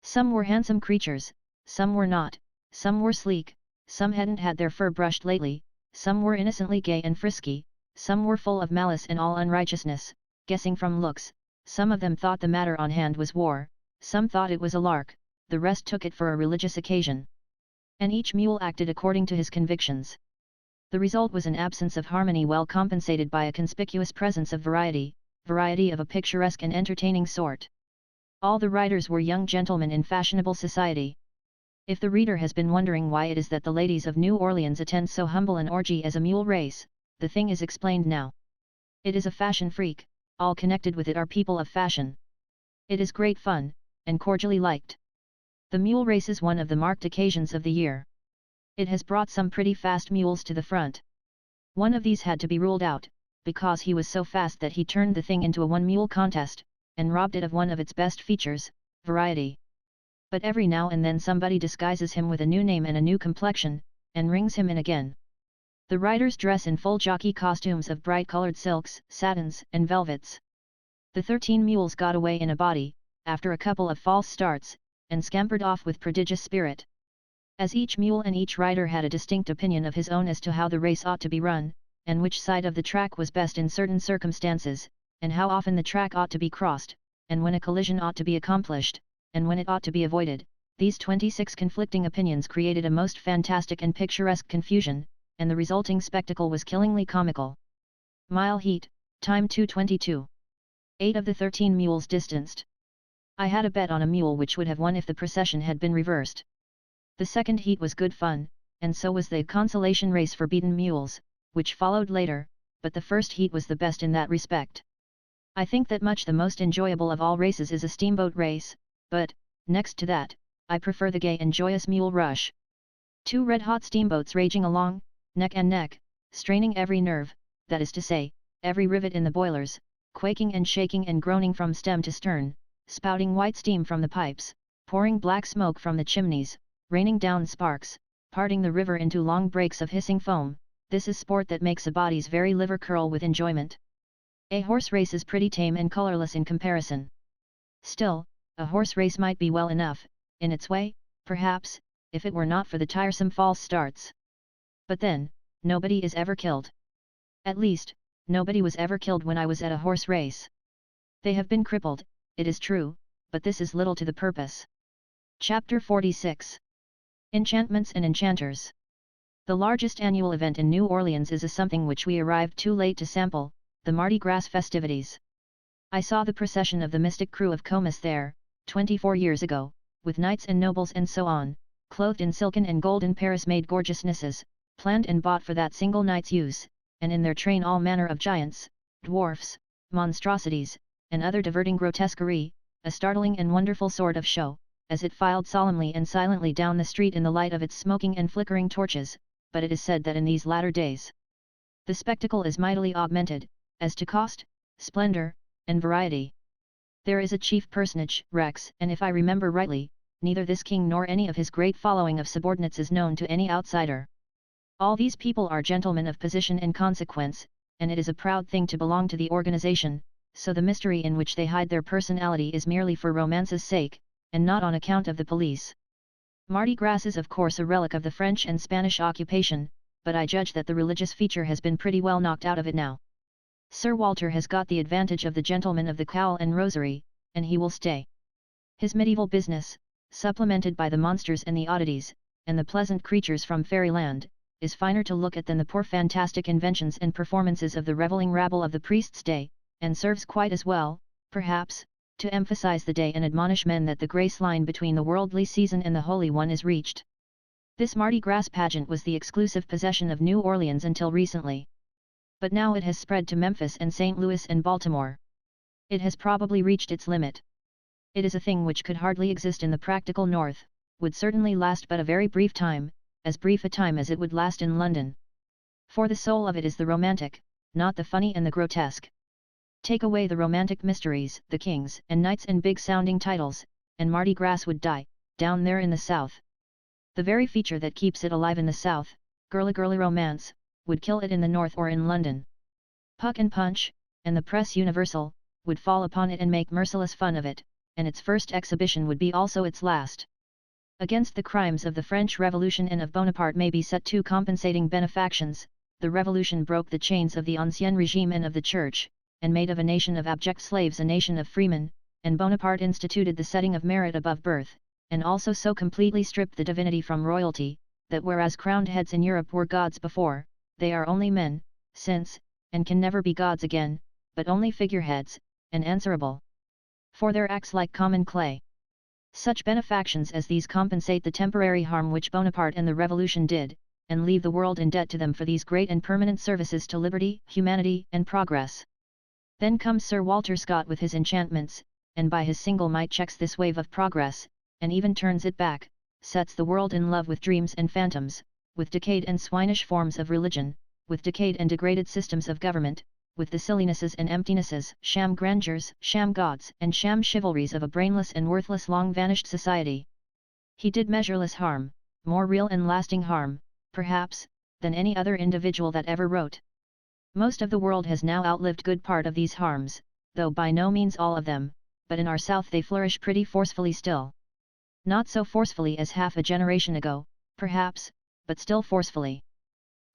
Some were handsome creatures, some were not, some were sleek, some hadn't had their fur brushed lately, some were innocently gay and frisky, some were full of malice and all unrighteousness, guessing from looks, some of them thought the matter on hand was war, some thought it was a lark, the rest took it for a religious occasion. And each mule acted according to his convictions. The result was an absence of harmony well compensated by a conspicuous presence of variety of a picturesque and entertaining sort. All the riders were young gentlemen in fashionable society. If the reader has been wondering why it is that the ladies of New Orleans attend so humble an orgy as a mule race, the thing is explained now. It is a fashion freak, all connected with it are people of fashion. It is great fun, and cordially liked. The mule race is one of the marked occasions of the year. It has brought some pretty fast mules to the front. One of these had to be ruled out, because he was so fast that he turned the thing into a one-mule contest, and robbed it of one of its best features, variety. But every now and then somebody disguises him with a new name and a new complexion, and rings him in again. The riders dress in full jockey costumes of bright-colored silks, satins, and velvets. The 13 mules got away in a body, after a couple of false starts, and scampered off with prodigious spirit. As each mule and each rider had a distinct opinion of his own as to how the race ought to be run, and which side of the track was best in certain circumstances, and how often the track ought to be crossed, and when a collision ought to be accomplished, and when it ought to be avoided, these 26 conflicting opinions created a most fantastic and picturesque confusion, and the resulting spectacle was killingly comical. Mile heat, time 2:22. 8 of the 13 mules distanced. I had a bet on a mule which would have won if the procession had been reversed. The second heat was good fun, and so was the consolation race for beaten mules, which followed later, but the first heat was the best in that respect. I think that much the most enjoyable of all races is a steamboat race, but, next to that, I prefer the gay and joyous mule rush. 2 red-hot steamboats raging along, neck and neck, straining every nerve, that is to say, every rivet in the boilers, quaking and shaking and groaning from stem to stern, spouting white steam from the pipes, pouring black smoke from the chimneys, raining down sparks, parting the river into long breaks of hissing foam. This is sport that makes a body's very liver curl with enjoyment. A horse race is pretty tame and colorless in comparison. Still, a horse race might be well enough, in its way, perhaps, if it were not for the tiresome false starts. But then, nobody is ever killed. At least, nobody was ever killed when I was at a horse race. They have been crippled, it is true, but this is little to the purpose. Chapter 46. Enchantments and Enchanters. The largest annual event in New Orleans is a something which we arrived too late to sample, the Mardi Gras festivities. I saw the procession of the mystic crew of Comus there, 24 years ago, with knights and nobles and so on, clothed in silken and golden Paris-made gorgeousnesses, planned and bought for that single night's use, and in their train all manner of giants, dwarfs, monstrosities, and other diverting grotesquerie, a startling and wonderful sort of show, as it filed solemnly and silently down the street in the light of its smoking and flickering torches, but it is said that in these latter days, the spectacle is mightily augmented, as to cost, splendor, and variety. There is a chief personage, Rex, and if I remember rightly, neither this king nor any of his great following of subordinates is known to any outsider. All these people are gentlemen of position and consequence, and it is a proud thing to belong to the organization, so the mystery in which they hide their personality is merely for romance's sake, and not on account of the police. Mardi Gras is of course a relic of the French and Spanish occupation, but I judge that the religious feature has been pretty well knocked out of it now. Sir Walter has got the advantage of the gentleman of the cowl and rosary, and he will stay. His medieval business, supplemented by the monsters and the oddities, and the pleasant creatures from fairyland, is finer to look at than the poor fantastic inventions and performances of the revelling rabble of the priest's day, and serves quite as well, perhaps, to emphasize the day and admonish men that the grace line between the worldly season and the holy one is reached. This Mardi Gras pageant was the exclusive possession of New Orleans until recently. But now it has spread to Memphis and St. Louis and Baltimore. It has probably reached its limit. It is a thing which could hardly exist in the practical North, would certainly last but a very brief time, as brief a time as it would last in London. For the soul of it is the romantic, not the funny and the grotesque. Take away the romantic mysteries, the kings and knights and big-sounding titles, and Mardi Gras would die, down there in the South. The very feature that keeps it alive in the South, girly-girly romance, would kill it in the North or in London. Puck and Punch, and the press universal, would fall upon it and make merciless fun of it, and its first exhibition would be also its last. Against the crimes of the French Revolution and of Bonaparte may be set two compensating benefactions. The Revolution broke the chains of the Ancien Regime and of the Church, and made of a nation of abject slaves a nation of freemen, and Bonaparte instituted the setting of merit above birth, and also so completely stripped the divinity from royalty, that whereas crowned heads in Europe were gods before, they are only men, since, and can never be gods again, but only figureheads, and answerable for their acts like common clay. Such benefactions as these compensate the temporary harm which Bonaparte and the Revolution did, and leave the world in debt to them for these great and permanent services to liberty, humanity, and progress. Then comes Sir Walter Scott with his enchantments, and by his single might checks this wave of progress, and even turns it back, sets the world in love with dreams and phantoms, with decayed and swinish forms of religion, with decayed and degraded systems of government, with the sillinesses and emptinesses, sham grandeurs, sham gods, and sham chivalries of a brainless and worthless long-vanished society. He did measureless harm, more real and lasting harm, perhaps, than any other individual that ever wrote. Most of the world has now outlived good part of these harms, though by no means all of them, but in our South they flourish pretty forcefully still. Not so forcefully as half a generation ago, perhaps, but still forcefully.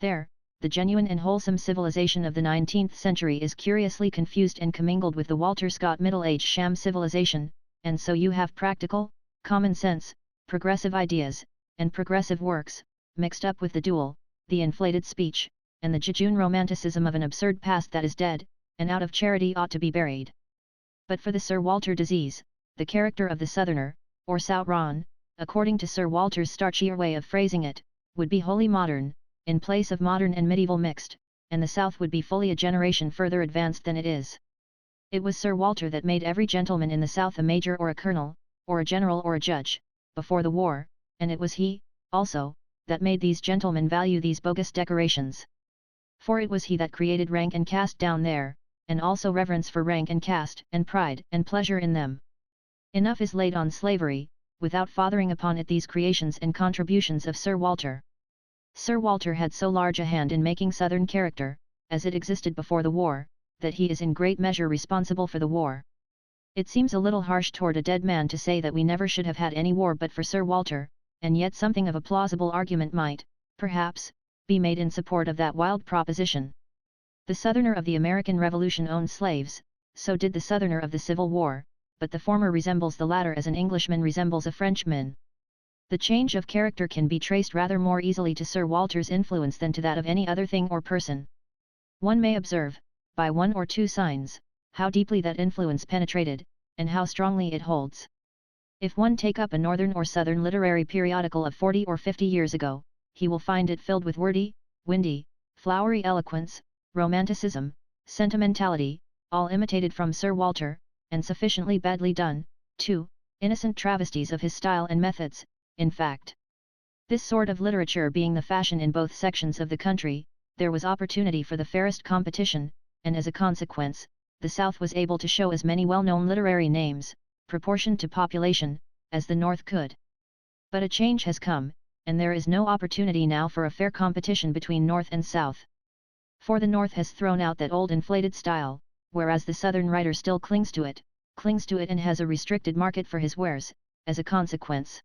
There, the genuine and wholesome civilization of the 19th century is curiously confused and commingled with the Walter Scott middle-age sham civilization, and so you have practical, common sense, progressive ideas, and progressive works, mixed up with the duel, the inflated speech, and the jejune romanticism of an absurd past that is dead, and out of charity ought to be buried. But for the Sir Walter disease, the character of the Southerner, or Southron, according to Sir Walter's starchier way of phrasing it, would be wholly modern, in place of modern and medieval mixed, and the South would be fully a generation further advanced than it is. It was Sir Walter that made every gentleman in the South a major or a colonel, or a general or a judge, before the war, and it was he, also, that made these gentlemen value these bogus decorations. For it was he that created rank and caste down there, and also reverence for rank and caste, and pride and pleasure in them. Enough is laid on slavery, without fathering upon it these creations and contributions of Sir Walter. Sir Walter had so large a hand in making Southern character, as it existed before the war, that he is in great measure responsible for the war. It seems a little harsh toward a dead man to say that we never should have had any war but for Sir Walter, and yet something of a plausible argument might, perhaps, be made in support of that wild proposition. The Southerner of the American Revolution owned slaves, so did the Southerner of the Civil War, but the former resembles the latter as an Englishman resembles a Frenchman. The change of character can be traced rather more easily to Sir Walter's influence than to that of any other thing or person. One may observe, by one or two signs, how deeply that influence penetrated, and how strongly it holds. If one take up a Northern or Southern literary periodical of 40 or 50 years ago, he will find it filled with wordy, windy, flowery eloquence, romanticism, sentimentality, all imitated from Sir Walter, and sufficiently badly done, too, innocent travesties of his style and methods, in fact. This sort of literature being the fashion in both sections of the country, there was opportunity for the fairest competition, and as a consequence, the South was able to show as many well-known literary names, proportioned to population, as the North could. But a change has come, and there is no opportunity now for a fair competition between North and South. For the North has thrown out that old inflated style, whereas the Southern writer still clings to it and has a restricted market for his wares, as a consequence.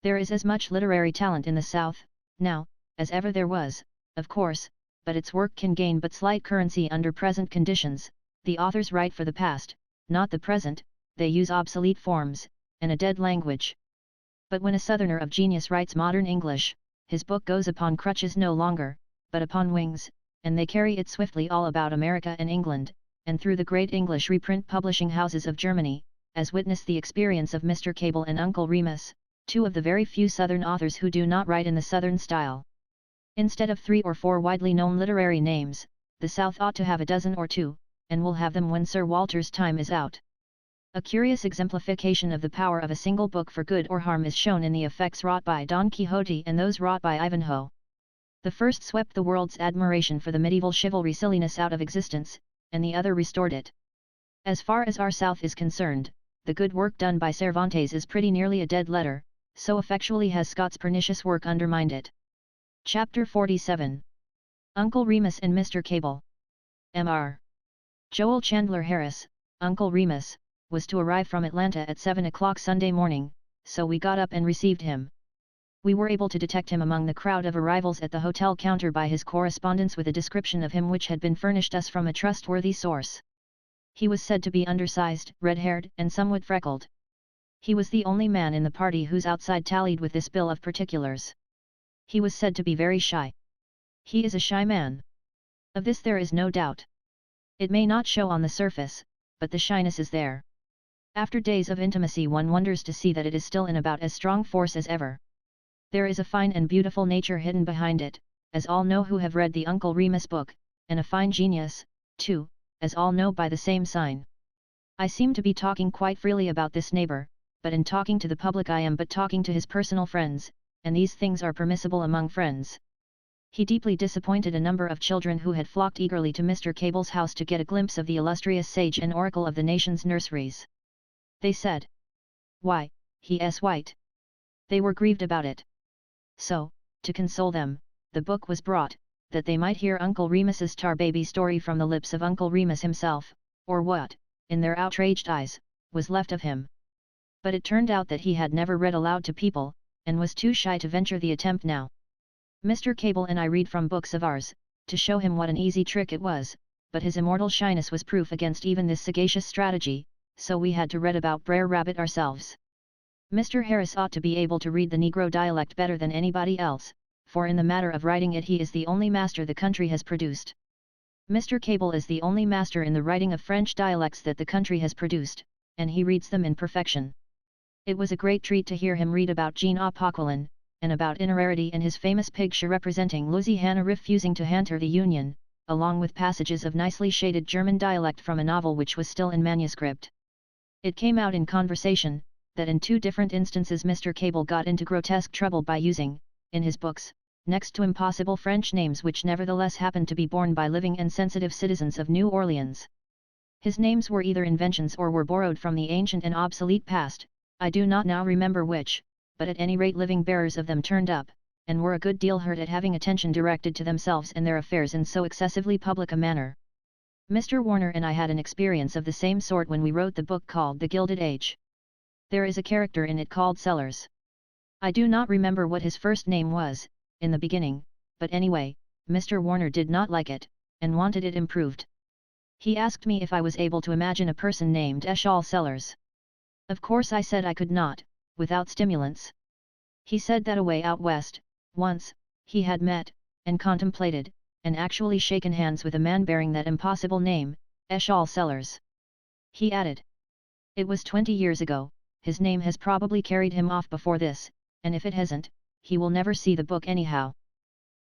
There is as much literary talent in the South, now, as ever there was, of course, but its work can gain but slight currency under present conditions. The authors write for the past, not the present, they use obsolete forms, and a dead language. But when a Southerner of genius writes modern English, his book goes upon crutches no longer, but upon wings, and they carry it swiftly all about America and England, and through the great English reprint publishing houses of Germany, as witness the experience of Mr. Cable and Uncle Remus, two of the very few Southern authors who do not write in the Southern style. Instead of 3 or 4 widely known literary names, the South ought to have a dozen or two, and will have them when Sir Walter's time is out. A curious exemplification of the power of a single book for good or harm is shown in the effects wrought by Don Quixote and those wrought by Ivanhoe. The first swept the world's admiration for the medieval chivalry silliness out of existence, and the other restored it. As far as our South is concerned, the good work done by Cervantes is pretty nearly a dead letter, so effectually has Scott's pernicious work undermined it. Chapter 47. Uncle Remus and Mr. Cable. Mr. Joel Chandler Harris, Uncle Remus, was to arrive from Atlanta at 7 o'clock Sunday morning, so we got up and received him. We were able to detect him among the crowd of arrivals at the hotel counter by his correspondence with a description of him which had been furnished us from a trustworthy source. He was said to be undersized, red-haired, and somewhat freckled. He was the only man in the party whose outside tallied with this bill of particulars. He was said to be very shy. He is a shy man. Of this there is no doubt. It may not show on the surface, but the shyness is there. After days of intimacy one wonders to see that it is still in about as strong force as ever. There is a fine and beautiful nature hidden behind it, as all know who have read the Uncle Remus book, and a fine genius, too, as all know by the same sign. I seem to be talking quite freely about this neighbor, but in talking to the public I am but talking to his personal friends, and these things are permissible among friends. He deeply disappointed a number of children who had flocked eagerly to Mr. Cable's house to get a glimpse of the illustrious sage and oracle of the nation's nurseries. They said, "Why, he is white." They were grieved about it. So, to console them, the book was brought, that they might hear Uncle Remus's tar baby story from the lips of Uncle Remus himself, or what, in their outraged eyes, was left of him. But it turned out that he had never read aloud to people, and was too shy to venture the attempt now. Mr. Cable and I read from books of ours, to show him what an easy trick it was, but his immortal shyness was proof against even this sagacious strategy, so we had to read about Brer Rabbit ourselves. Mr. Harris ought to be able to read the Negro dialect better than anybody else, for in the matter of writing it he is the only master the country has produced. Mr. Cable is the only master in the writing of French dialects that the country has produced, and he reads them in perfection. It was a great treat to hear him read about Jean Apoquelin, and about Innerarity and his famous picture representing Louisiana refusing to enter the Union, along with passages of nicely shaded German dialect from a novel which was still in manuscript. It came out in conversation, that in 2 different instances Mr. Cable got into grotesque trouble by using, in his books, next to impossible French names which nevertheless happened to be borne by living and sensitive citizens of New Orleans. His names were either inventions or were borrowed from the ancient and obsolete past, I do not now remember which, but at any rate living bearers of them turned up, and were a good deal hurt at having attention directed to themselves and their affairs in so excessively public a manner. Mr. Warner and I had an experience of the same sort when we wrote the book called The Gilded Age. There is a character in it called Sellers. I do not remember what his first name was, in the beginning, but anyway, Mr. Warner did not like it, and wanted it improved. He asked me if I was able to imagine a person named Eshall Sellers. Of course I said I could not, without stimulants. He said that away out west, once, he had met, and contemplated, and actually shaken hands with a man bearing that impossible name, Eshall Sellers. He added, "It was 20 years ago, his name has probably carried him off before this, and if it hasn't, he will never see the book anyhow.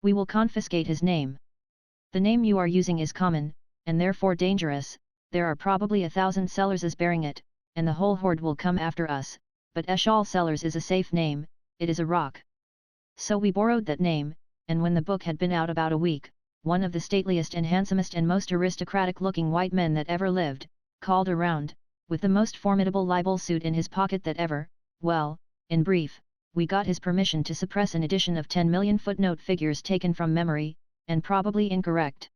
We will confiscate his name. The name you are using is common, and therefore dangerous, there are probably 1,000 Sellerses bearing it, and the whole horde will come after us, but Eshall Sellers is a safe name, it is a rock." So we borrowed that name, and when the book had been out about a week, one of the stateliest and handsomest and most aristocratic-looking white men that ever lived, called around, with the most formidable libel suit in his pocket that ever, well, in brief, we got his permission to suppress an edition of 10 million footnote figures taken from memory, and probably incorrect.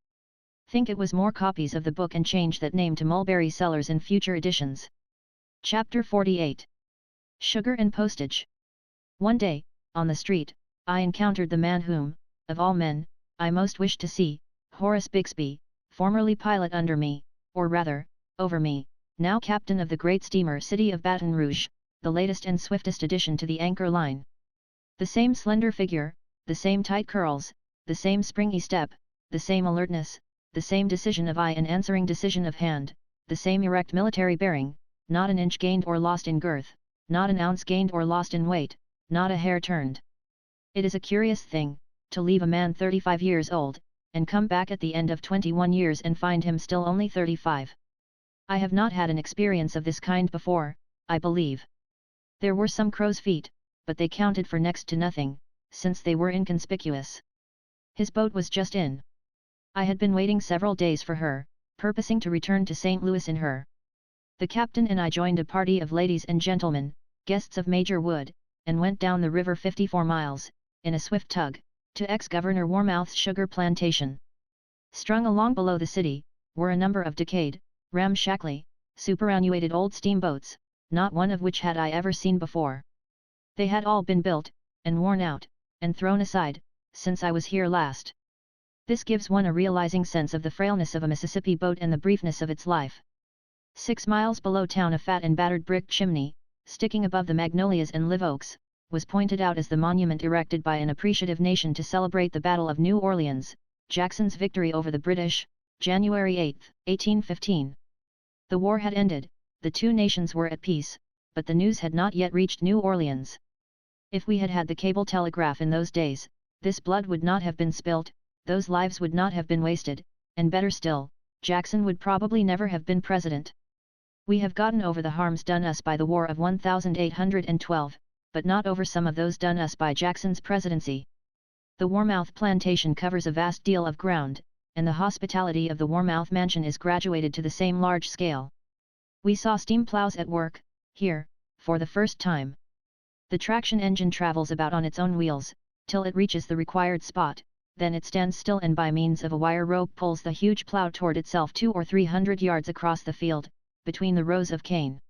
Think it was more copies of the book and change that name to Mulberry Sellers in future editions. Chapter 48. Sugar and Postage. One day, on the street, I encountered the man whom, of all men, I most wished to see, Horace Bixby, formerly pilot under me, or rather, over me, now captain of the great steamer City of Baton Rouge, the latest and swiftest addition to the Anchor Line. The same slender figure, the same tight curls, the same springy step, the same alertness, the same decision of eye and answering decision of hand, the same erect military bearing, not an inch gained or lost in girth, not an ounce gained or lost in weight, not a hair turned. It is a curious thing, to leave a man 35 years old, and come back at the end of 21 years and find him still only 35. I have not had an experience of this kind before, I believe. There were some crow's feet, but they counted for next to nothing, since they were inconspicuous. His boat was just in. I had been waiting several days for her, purposing to return to St. Louis in her. The captain and I joined a party of ladies and gentlemen, guests of Major Wood, and went down the river 54 miles, in a swift tug, to ex-Governor Warmouth's sugar plantation. Strung along below the city, were a number of decayed, ramshackly, superannuated old steamboats, not one of which had I ever seen before. They had all been built, and worn out, and thrown aside, since I was here last. This gives one a realizing sense of the frailness of a Mississippi boat and the briefness of its life. 6 miles below town a fat and battered brick chimney, sticking above the magnolias and live oaks, was pointed out as the monument erected by an appreciative nation to celebrate the Battle of New Orleans, Jackson's victory over the British, January 8, 1815. The war had ended, the two nations were at peace, but the news had not yet reached New Orleans. If we had had the cable telegraph in those days, this blood would not have been spilt, those lives would not have been wasted, and better still, Jackson would probably never have been president. We have gotten over the harms done us by the War of 1812, but not over some of those done us by Jackson's presidency. The Warmouth plantation covers a vast deal of ground, and the hospitality of the Warmouth mansion is graduated to the same large scale. We saw steam plows at work, here, for the first time. The traction engine travels about on its own wheels, till it reaches the required spot, then it stands still and by means of a wire rope pulls the huge plow toward itself 200 or 300 yards across the field, between the rows of cane.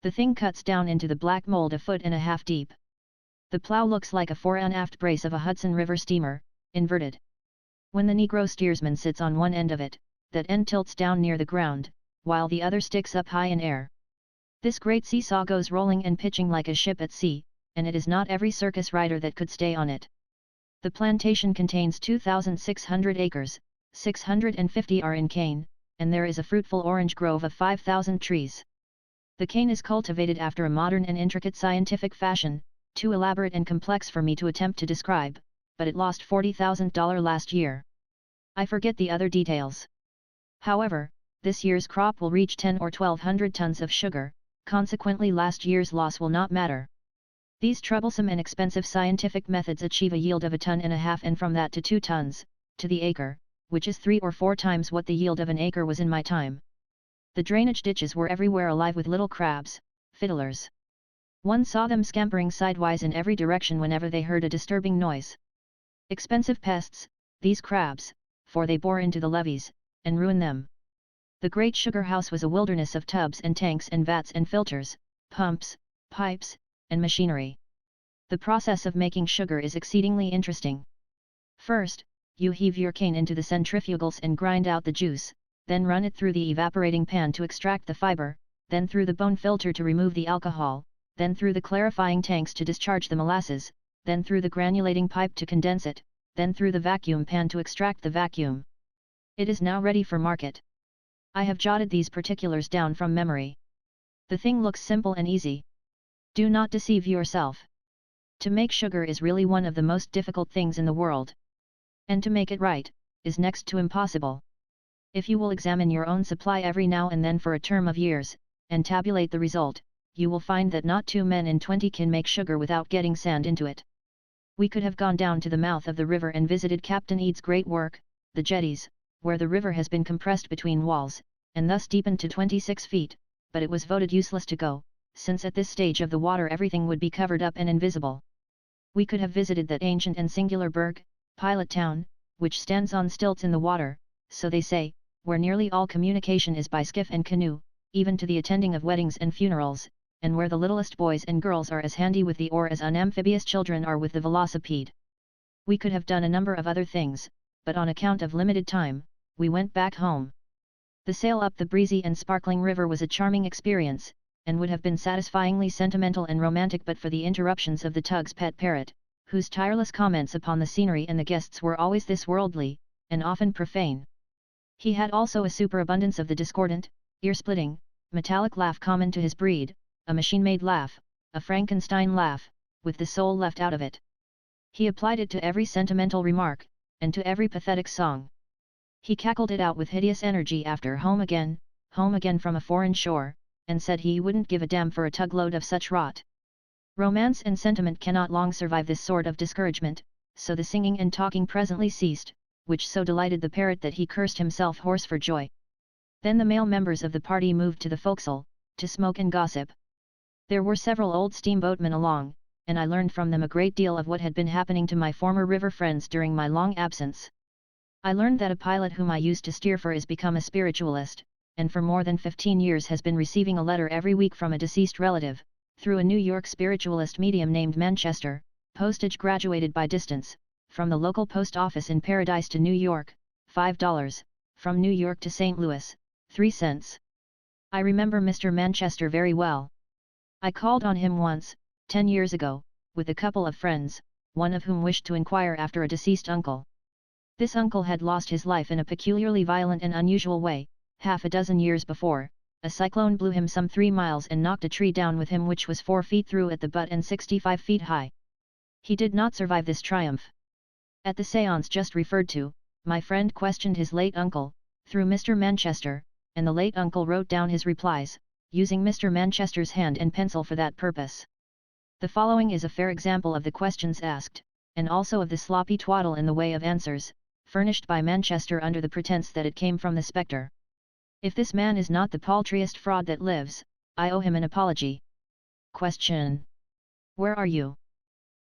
The thing cuts down into the black mold 1.5 feet deep. The plow looks like a fore and aft brace of a Hudson River steamer, inverted. When the Negro steersman sits on one end of it, that end tilts down near the ground, while the other sticks up high in air. This great seesaw goes rolling and pitching like a ship at sea, and it is not every circus rider that could stay on it. The plantation contains 2,600 acres, 650 are in cane, and there is a fruitful orange grove of 5,000 trees. The cane is cultivated after a modern and intricate scientific fashion, too elaborate and complex for me to attempt to describe, but it lost $40,000 last year. I forget the other details. However, this year's crop will reach 10 or 1,200 tons of sugar, consequently last year's loss will not matter. These troublesome and expensive scientific methods achieve a yield of 1.5 tons and from that to 2 tons, to the acre, which is 3 or 4 times what the yield of an acre was in my time. The drainage ditches were everywhere alive with little crabs, fiddlers. One saw them scampering sidewise in every direction whenever they heard a disturbing noise. Expensive pests, these crabs, for they bore into the levees, and ruined them. The great sugar house was a wilderness of tubs and tanks and vats and filters, pumps, pipes, and machinery. The process of making sugar is exceedingly interesting. First, you heave your cane into the centrifugals and grind out the juice, then run it through the evaporating pan to extract the fiber, then through the bone filter to remove the alcohol, then through the clarifying tanks to discharge the molasses, then through the granulating pipe to condense it, then through the vacuum pan to extract the vacuum. It is now ready for market. I have jotted these particulars down from memory. The thing looks simple and easy. Do not deceive yourself. To make sugar is really one of the most difficult things in the world. And to make it right, is next to impossible. If you will examine your own supply every now and then for a term of years, and tabulate the result, you will find that not 2 men in 20 can make sugar without getting sand into it. We could have gone down to the mouth of the river and visited Captain Eads' great work, the jetties, where the river has been compressed between walls, and thus deepened to 26 feet, but it was voted useless to go, since at this stage of the water everything would be covered up and invisible. We could have visited that ancient and singular burg, Pilot Town, which stands on stilts in the water, so they say, where nearly all communication is by skiff and canoe, even to the attending of weddings and funerals, and where the littlest boys and girls are as handy with the oar as unamphibious children are with the velocipede. We could have done a number of other things, but on account of limited time, we went back home. The sail up the breezy and sparkling river was a charming experience, and would have been satisfyingly sentimental and romantic but for the interruptions of the tug's pet parrot, whose tireless comments upon the scenery and the guests were always this worldly, and often profane. He had also a superabundance of the discordant, ear-splitting, metallic laugh common to his breed, a machine-made laugh, a Frankenstein laugh, with the soul left out of it. He applied it to every sentimental remark, and to every pathetic song. He cackled it out with hideous energy after home again from a foreign shore, and said he wouldn't give a damn for a tugload of such rot. Romance and sentiment cannot long survive this sort of discouragement, so the singing and talking presently ceased, which so delighted the parrot that he cursed himself hoarse for joy. Then the male members of the party moved to the forecastle, to smoke and gossip. There were several old steamboatmen along, and I learned from them a great deal of what had been happening to my former river friends during my long absence. I learned that a pilot whom I used to steer for is become a spiritualist, and for more than 15 years has been receiving a letter every week from a deceased relative, through a New York spiritualist medium named Manchester, postage graduated by distance, from the local post office in Paradise to New York, $5, from New York to St. Louis, 3 cents. I remember Mr. Manchester very well. I called on him once, 10 years ago, with a couple of friends, one of whom wished to inquire after a deceased uncle. This uncle had lost his life in a peculiarly violent and unusual way. Half a dozen years before, a cyclone blew him some 3 miles and knocked a tree down with him which was 4 feet through at the butt and 65 feet high. He did not survive this triumph. At the séance just referred to, my friend questioned his late uncle, through Mr. Manchester, and the late uncle wrote down his replies, using Mr. Manchester's hand and pencil for that purpose. The following is a fair example of the questions asked, and also of the sloppy twaddle in the way of answers, furnished by Manchester under the pretense that it came from the spectre. If this man is not the paltriest fraud that lives, I owe him an apology. Question. Where are you?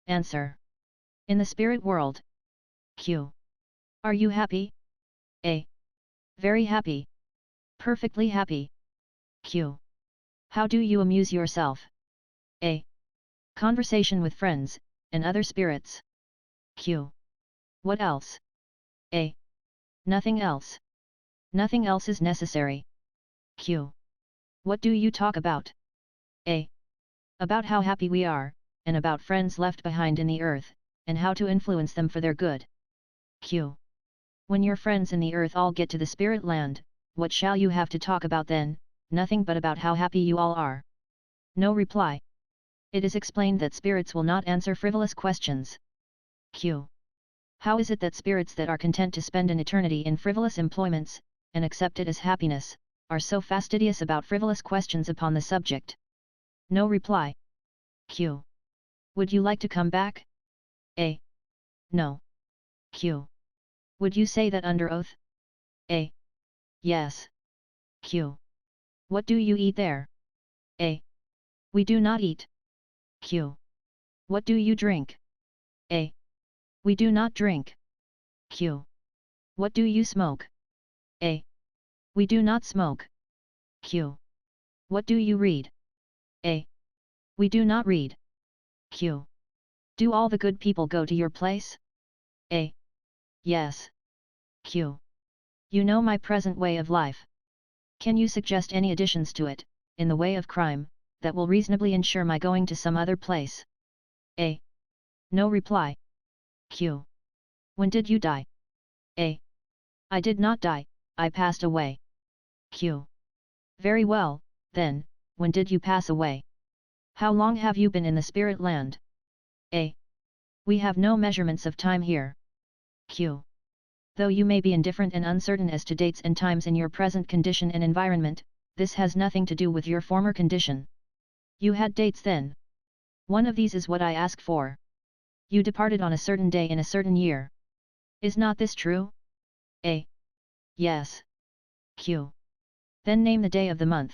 Answer. In the spirit world. Q. Are you happy? A. Very happy. Perfectly happy. Q. How do you amuse yourself? A. Conversation with friends, and other spirits. Q. What else? A. Nothing else. Nothing else is necessary. Q. What do you talk about? A. About how happy we are, and about friends left behind in the earth, and how to influence them for their good. Q. When your friends in the earth all get to the spirit land, what shall you have to talk about then? Nothing but about how happy you all are. No reply. It is explained that spirits will not answer frivolous questions. Q. How is it that spirits that are content to spend an eternity in frivolous employments, and accept it as happiness, are so fastidious about frivolous questions upon the subject? No reply. Q. Would you like to come back? A. No. Q. Would you say that under oath? A. Yes. Q. What do you eat there? A. We do not eat. Q. What do you drink? A. We do not drink. Q. What do you smoke? A. We do not smoke. Q. What do you read? A. We do not read. Q. Do all the good people go to your place? A. Yes. Q. You know my present way of life. Can you suggest any additions to it, in the way of crime, that will reasonably ensure my going to some other place? A. No reply. Q. When did you die? A. I did not die, I passed away. Q. Very well, then, when did you pass away? How long have you been in the spirit land? A. We have no measurements of time here. Q. Though you may be indifferent and uncertain as to dates and times in your present condition and environment, this has nothing to do with your former condition. You had dates then. One of these is what I ask for. You departed on a certain day in a certain year. Is not this true? A. Yes. Q. Then name the day of the month.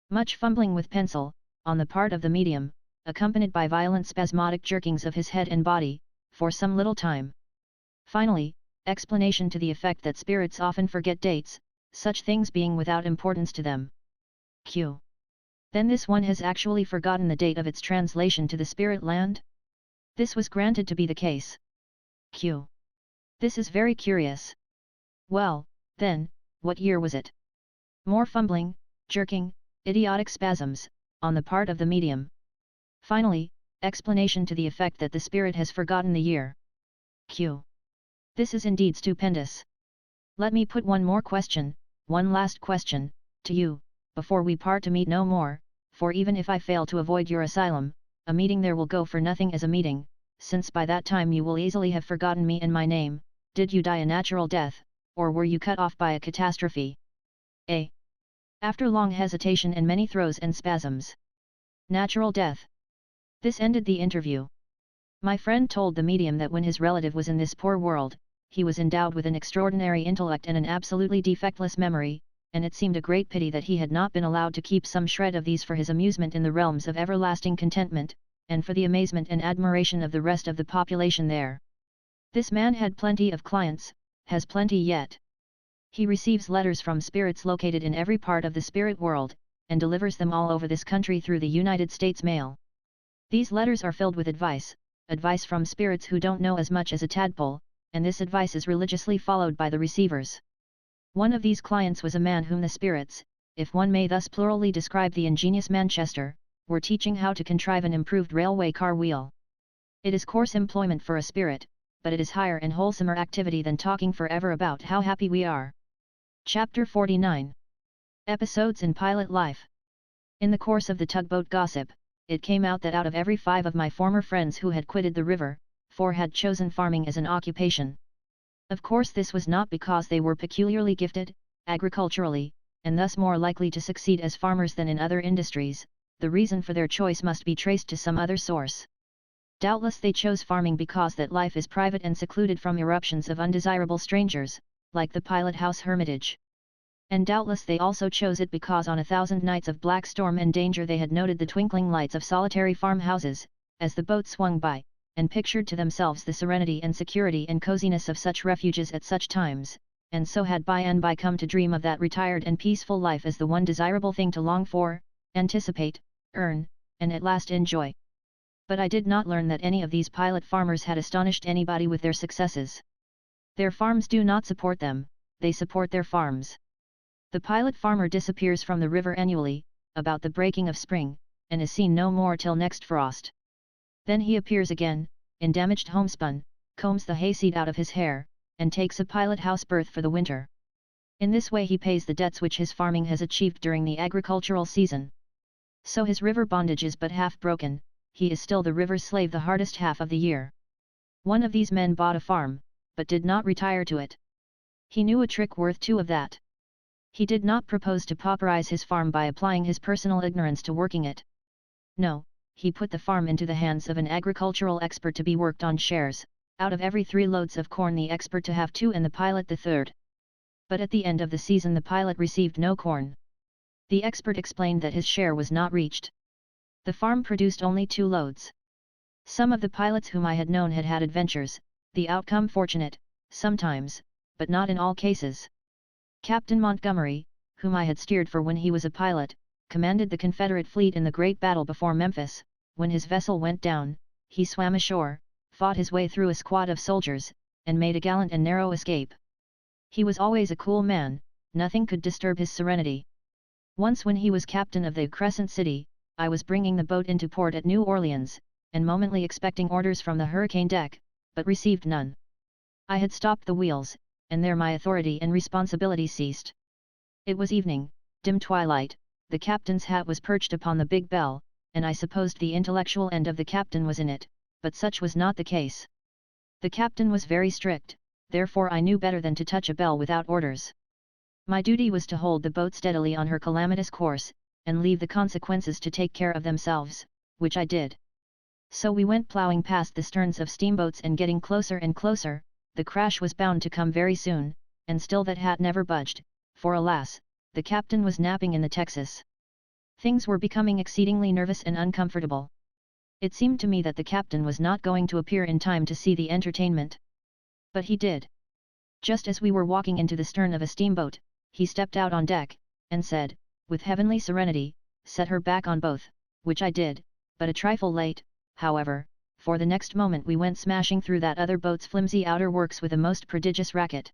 Much fumbling with pencil, on the part of the medium, accompanied by violent spasmodic jerkings of his head and body, for some little time. Finally, explanation to the effect that spirits often forget dates, such things being without importance to them. Q. Then this one has actually forgotten the date of its translation to the spirit land? This was granted to be the case. Q. This is very curious. Well, then, what year was it? More fumbling, jerking, idiotic spasms, on the part of the medium. Finally, explanation to the effect that the spirit has forgotten the year. Q. This is indeed stupendous. Let me put one more question, one last question, to you, before we part to meet no more, for even if I fail to avoid your asylum, a meeting there will go for nothing as a meeting, since by that time you will easily have forgotten me and my name. Did you die a natural death, or were you cut off by a catastrophe? A. After long hesitation and many throes and spasms. Natural death. This ended the interview. My friend told the medium that when his relative was in this poor world, he was endowed with an extraordinary intellect and an absolutely defectless memory, and it seemed a great pity that he had not been allowed to keep some shred of these for his amusement in the realms of everlasting contentment, and for the amazement and admiration of the rest of the population there. This man had plenty of clients, has plenty yet. He receives letters from spirits located in every part of the spirit world, and delivers them all over this country through the United States mail. These letters are filled with advice from spirits who don't know as much as a tadpole, and this advice is religiously followed by the receivers. One of these clients was a man whom the spirits, if one may thus plurally describe the ingenious Manchester, were teaching how to contrive an improved railway car wheel. It is coarse employment for a spirit, but it is higher and wholesomer activity than talking forever about how happy we are. Chapter 49. Episodes in Pilot Life. In the course of the tugboat gossip, it came out that out of every 5 of my former friends who had quitted the river, 4 had chosen farming as an occupation. Of course this was not because they were peculiarly gifted, agriculturally, and thus more likely to succeed as farmers than in other industries. The reason for their choice must be traced to some other source. Doubtless they chose farming because that life is private and secluded from eruptions of undesirable strangers, like the pilot house hermitage. And doubtless they also chose it because on 1,000 nights of black storm and danger they had noted the twinkling lights of solitary farmhouses, as the boat swung by, and pictured to themselves the serenity and security and coziness of such refuges at such times, and so had by and by come to dream of that retired and peaceful life as the one desirable thing to long for, anticipate, earn, and at last enjoy. But I did not learn that any of these pilot farmers had astonished anybody with their successes. Their farms do not support them, they support their farms. The pilot farmer disappears from the river annually, about the breaking of spring, and is seen no more till next frost. Then he appears again, in damaged homespun, combs the hayseed out of his hair, and takes a pilot house berth for the winter. In this way he pays the debts which his farming has achieved during the agricultural season. So his river bondage is but half broken, he is still the river's slave the hardest half of the year. One of these men bought a farm, but did not retire to it. He knew a trick worth 2 of that. He did not propose to pauperize his farm by applying his personal ignorance to working it. No, he put the farm into the hands of an agricultural expert to be worked on shares, out of every 3 loads of corn the expert to have 2 and the pilot the third. But at the end of the season the pilot received no corn. The expert explained that his share was not reached. The farm produced only 2 loads. Some of the pilots whom I had known had had adventures, the outcome fortunate, sometimes, but not in all cases. Captain Montgomery, whom I had steered for when he was a pilot, commanded the Confederate fleet in the great battle before Memphis. When his vessel went down, he swam ashore, fought his way through a squad of soldiers, and made a gallant and narrow escape. He was always a cool man, nothing could disturb his serenity. Once when he was captain of the Crescent City, I was bringing the boat into port at New Orleans, and momently expecting orders from the hurricane deck, but received none. I had stopped the wheels, and there my authority and responsibility ceased. It was evening, dim twilight, the captain's hat was perched upon the big bell, and I supposed the intellectual end of the captain was in it, but such was not the case. The captain was very strict, therefore I knew better than to touch a bell without orders. My duty was to hold the boat steadily on her calamitous course, and leave the consequences to take care of themselves, which I did. So we went ploughing past the sterns of steamboats and getting closer and closer. The crash was bound to come very soon, and still that hat never budged, for alas, the captain was napping in the Texas. Things were becoming exceedingly nervous and uncomfortable. It seemed to me that the captain was not going to appear in time to see the entertainment. But he did. Just as we were walking into the stern of a steamboat, he stepped out on deck, and said, with heavenly serenity, "Set her back on both," which I did, but a trifle late, however, for the next moment we went smashing through that other boat's flimsy outer works with a most prodigious racket.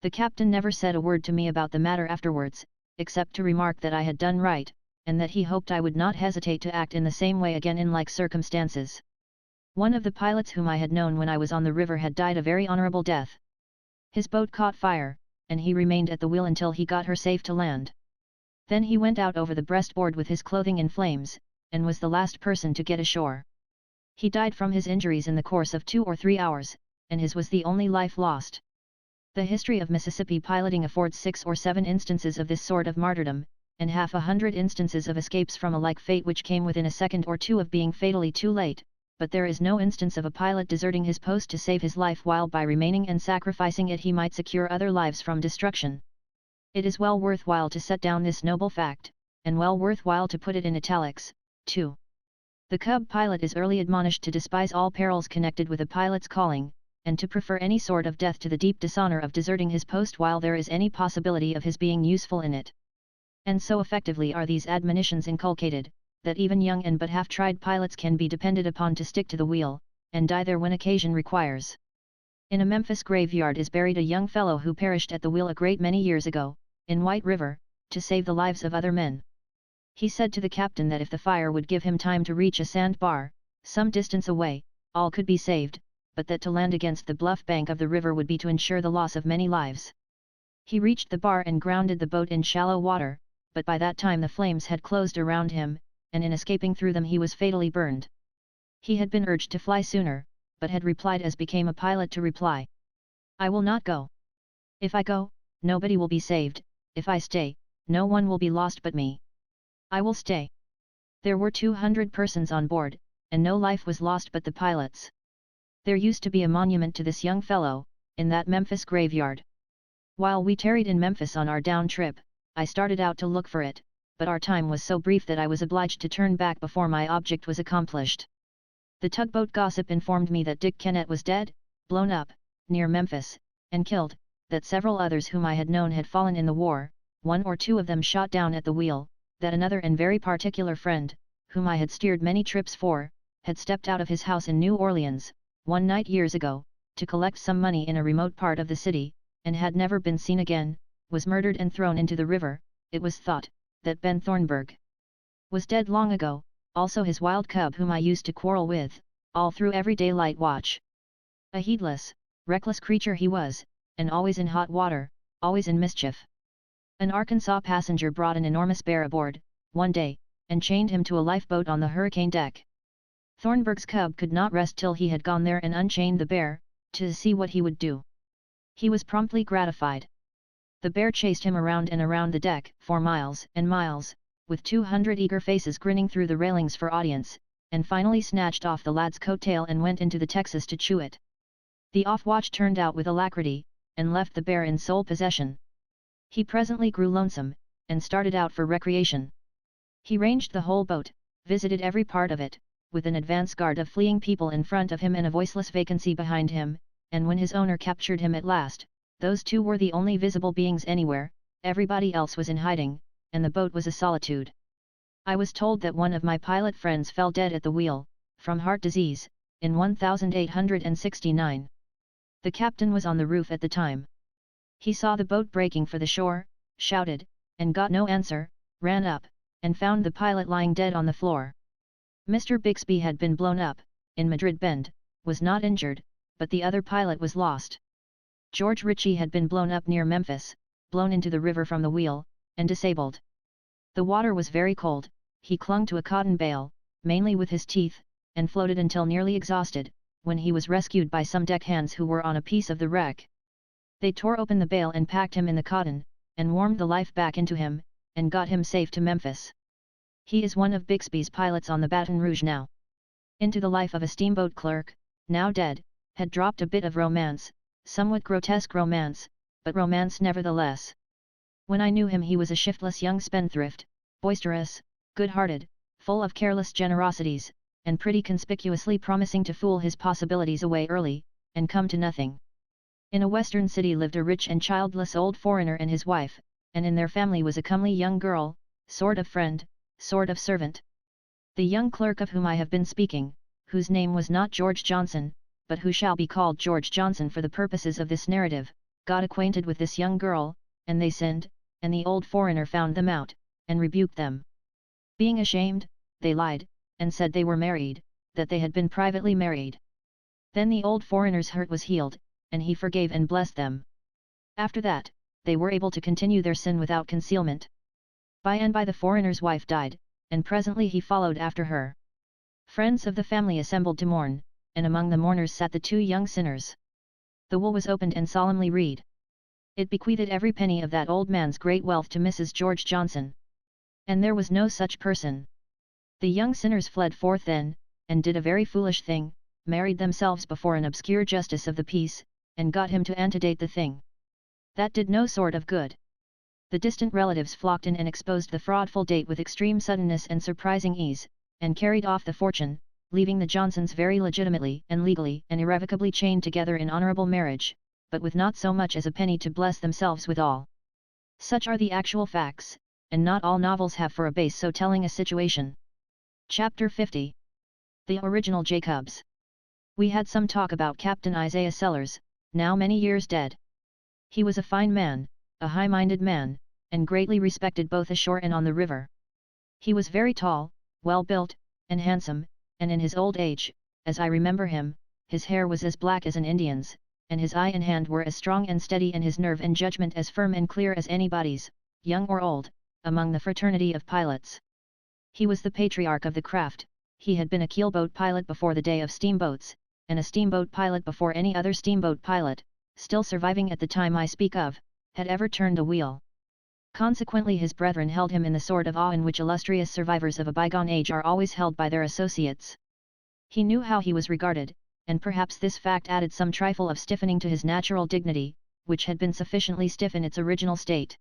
The captain never said a word to me about the matter afterwards, except to remark that I had done right, and that he hoped I would not hesitate to act in the same way again in like circumstances. One of the pilots whom I had known when I was on the river had died a very honourable death. His boat caught fire, and he remained at the wheel until he got her safe to land. Then he went out over the breastboard with his clothing in flames, and was the last person to get ashore. He died from his injuries in the course of 2 or 3 hours, and his was the only life lost. The history of Mississippi piloting affords 6 or 7 instances of this sort of martyrdom, and half a hundred instances of escapes from a like fate which came within a second or 2 of being fatally too late, but there is no instance of a pilot deserting his post to save his life while by remaining and sacrificing it he might secure other lives from destruction. It is well worthwhile to set down this noble fact, and well worthwhile to put it in italics, too. The cub pilot is early admonished to despise all perils connected with a pilot's calling, and to prefer any sort of death to the deep dishonor of deserting his post while there is any possibility of his being useful in it. And so effectively are these admonitions inculcated, that even young and but half-tried pilots can be depended upon to stick to the wheel, and die there when occasion requires. In a Memphis graveyard is buried a young fellow who perished at the wheel a great many years ago, in White River, to save the lives of other men. He said to the captain that if the fire would give him time to reach a sandbar, some distance away, all could be saved, but that to land against the bluff bank of the river would be to ensure the loss of many lives. He reached the bar and grounded the boat in shallow water, but by that time the flames had closed around him, and in escaping through them he was fatally burned. He had been urged to fly sooner, but had replied as became a pilot to reply. "I will not go. If I go, nobody will be saved, if I stay, no one will be lost but me. I will stay." There were 200 persons on board, and no life was lost but the pilot's. There used to be a monument to this young fellow, in that Memphis graveyard. While we tarried in Memphis on our down trip, I started out to look for it, but our time was so brief that I was obliged to turn back before my object was accomplished. The tugboat gossip informed me that Dick Kennett was dead, blown up, near Memphis, and killed, that several others whom I had known had fallen in the war, 1 or 2 of them shot down at the wheel, that another and very particular friend, whom I had steered many trips for, had stepped out of his house in New Orleans, one night years ago, to collect some money in a remote part of the city, and had never been seen again, was murdered and thrown into the river. It was thought that Ben Thornburg was dead long ago, also his wild cub whom I used to quarrel with, all through every daylight watch. A heedless, reckless creature he was, and always in hot water, always in mischief. An Arkansas passenger brought an enormous bear aboard, one day, and chained him to a lifeboat on the hurricane deck. Thornburg's cub could not rest till he had gone there and unchained the bear, to see what he would do. He was promptly gratified. The bear chased him around and around the deck, for miles and miles, with 200 eager faces grinning through the railings for audience, and finally snatched off the lad's coat-tail and went into the Texas to chew it. The off-watch turned out with alacrity, and left the bear in sole possession. He presently grew lonesome, and started out for recreation. He ranged the whole boat, visited every part of it, with an advance guard of fleeing people in front of him and a voiceless vacancy behind him, and when his owner captured him at last, those 2 were the only visible beings anywhere, everybody else was in hiding, and the boat was a solitude. I was told that one of my pilot friends fell dead at the wheel, from heart disease, in 1869. The captain was on the roof at the time. He saw the boat breaking for the shore, shouted, and got no answer, ran up, and found the pilot lying dead on the floor. Mr. Bixby had been blown up, in Madrid Bend, was not injured, but the other pilot was lost. George Ritchie had been blown up near Memphis, blown into the river from the wheel, and disabled. The water was very cold, he clung to a cotton bale, mainly with his teeth, and floated until nearly exhausted, when he was rescued by some deckhands who were on a piece of the wreck. They tore open the bale and packed him in the cotton, and warmed the life back into him, and got him safe to Memphis. He is one of Bixby's pilots on the Baton Rouge now. Into the life of a steamboat clerk, now dead, had dropped a bit of romance, somewhat grotesque romance, but romance nevertheless. When I knew him he was a shiftless young spendthrift, boisterous, good-hearted, full of careless generosities, and pretty conspicuously promising to fool his possibilities away early, and come to nothing. In a western city lived a rich and childless old foreigner and his wife, and in their family was a comely young girl, sort of friend, sort of servant. The young clerk of whom I have been speaking, whose name was not George Johnson, but who shall be called George Johnson for the purposes of this narrative, got acquainted with this young girl, and they sinned, and the old foreigner found them out, and rebuked them. Being ashamed, they lied, and said they were married, that they had been privately married. Then the old foreigner's hurt was healed, and he forgave and blessed them. After that, they were able to continue their sin without concealment. By and by the foreigner's wife died, and presently he followed after her. Friends of the family assembled to mourn, and among the mourners sat the 2 young sinners. The will was opened and solemnly read. It bequeathed every penny of that old man's great wealth to Mrs. George Johnson. And there was no such person. The young sinners fled forth then, and did a very foolish thing, married themselves before an obscure justice of the peace, and got him to antedate the thing. That did no sort of good. The distant relatives flocked in and exposed the fraudful date with extreme suddenness and surprising ease, and carried off the fortune, leaving the Johnsons very legitimately and legally and irrevocably chained together in honourable marriage, but with not so much as a penny to bless themselves withal. Such are the actual facts, and not all novels have for a base so telling a situation. Chapter 50. The original Jacobs. We had some talk about Captain Isaiah Sellers, now many years dead. He was a fine man, a high-minded man, and greatly respected both ashore and on the river. He was very tall, well-built, and handsome, and in his old age, as I remember him, his hair was as black as an Indian's, and his eye and hand were as strong and steady and his nerve and judgment as firm and clear as anybody's, young or old, among the fraternity of pilots. He was the patriarch of the craft. He had been a keelboat pilot before the day of steamboats, and a steamboat pilot before any other steamboat pilot, still surviving at the time I speak of, had ever turned a wheel. Consequently his brethren held him in the sort of awe in which illustrious survivors of a bygone age are always held by their associates. He knew how he was regarded, and perhaps this fact added some trifle of stiffening to his natural dignity, which had been sufficiently stiff in its original state.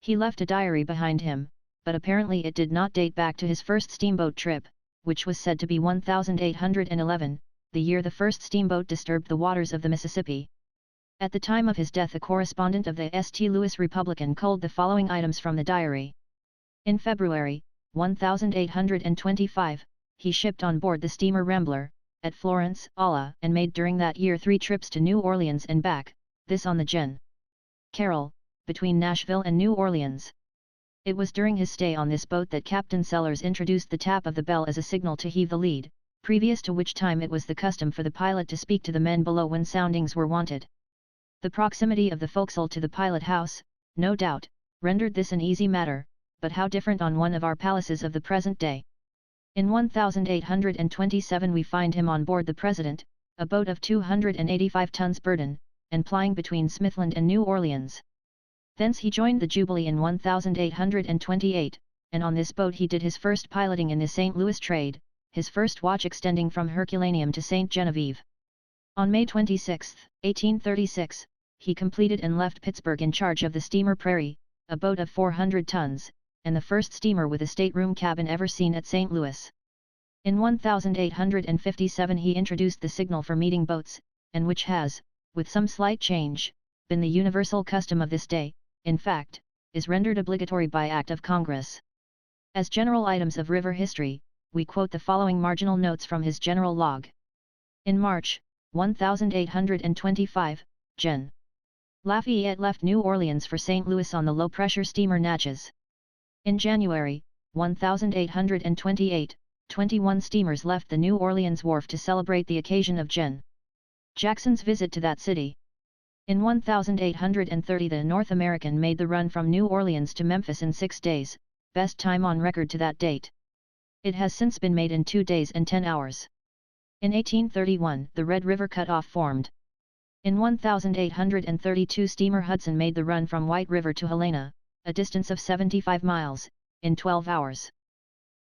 He left a diary behind him, but apparently it did not date back to his first steamboat trip, which was said to be 1811, the year the first steamboat disturbed the waters of the Mississippi. At the time of his death a correspondent of the St. Louis Republican culled the following items from the diary. In February, 1825, he shipped on board the steamer Rambler, at Florence, Allah, and made during that year 3 trips to New Orleans and back, this on the Gen. Carroll, between Nashville and New Orleans. It was during his stay on this boat that Captain Sellers introduced the tap of the bell as a signal to heave the lead, previous to which time it was the custom for the pilot to speak to the men below when soundings were wanted. The proximity of the forecastle to the pilot house, no doubt, rendered this an easy matter, but how different on one of our palaces of the present day. In 1827 we find him on board the President, a boat of 285 tons burden, and plying between Smithland and New Orleans. Thence he joined the Jubilee in 1828, and on this boat he did his first piloting in the St. Louis trade, his first watch extending from Herculaneum to St. Genevieve. On May 26, 1836, he completed and left Pittsburgh in charge of the steamer Prairie, a boat of 400 tons, and the first steamer with a stateroom cabin ever seen at St. Louis. In 1857 he introduced the signal for meeting boats, and which has, with some slight change, been the universal custom of this day, in fact, is rendered obligatory by Act of Congress. As general items of river history, we quote the following marginal notes from his general log. In March, 1825, Gen. Lafayette left New Orleans for St. Louis on the low-pressure steamer Natchez. In January, 1828, 21 steamers left the New Orleans wharf to celebrate the occasion of Gen. Jackson's visit to that city. In 1830 the North American made the run from New Orleans to Memphis in 6 days, best time on record to that date. It has since been made in 2 days and 10 hours. In 1831 the Red River Cut-off formed. In 1832 steamer Hudson made the run from White River to Helena, a distance of 75 miles, in 12 hours.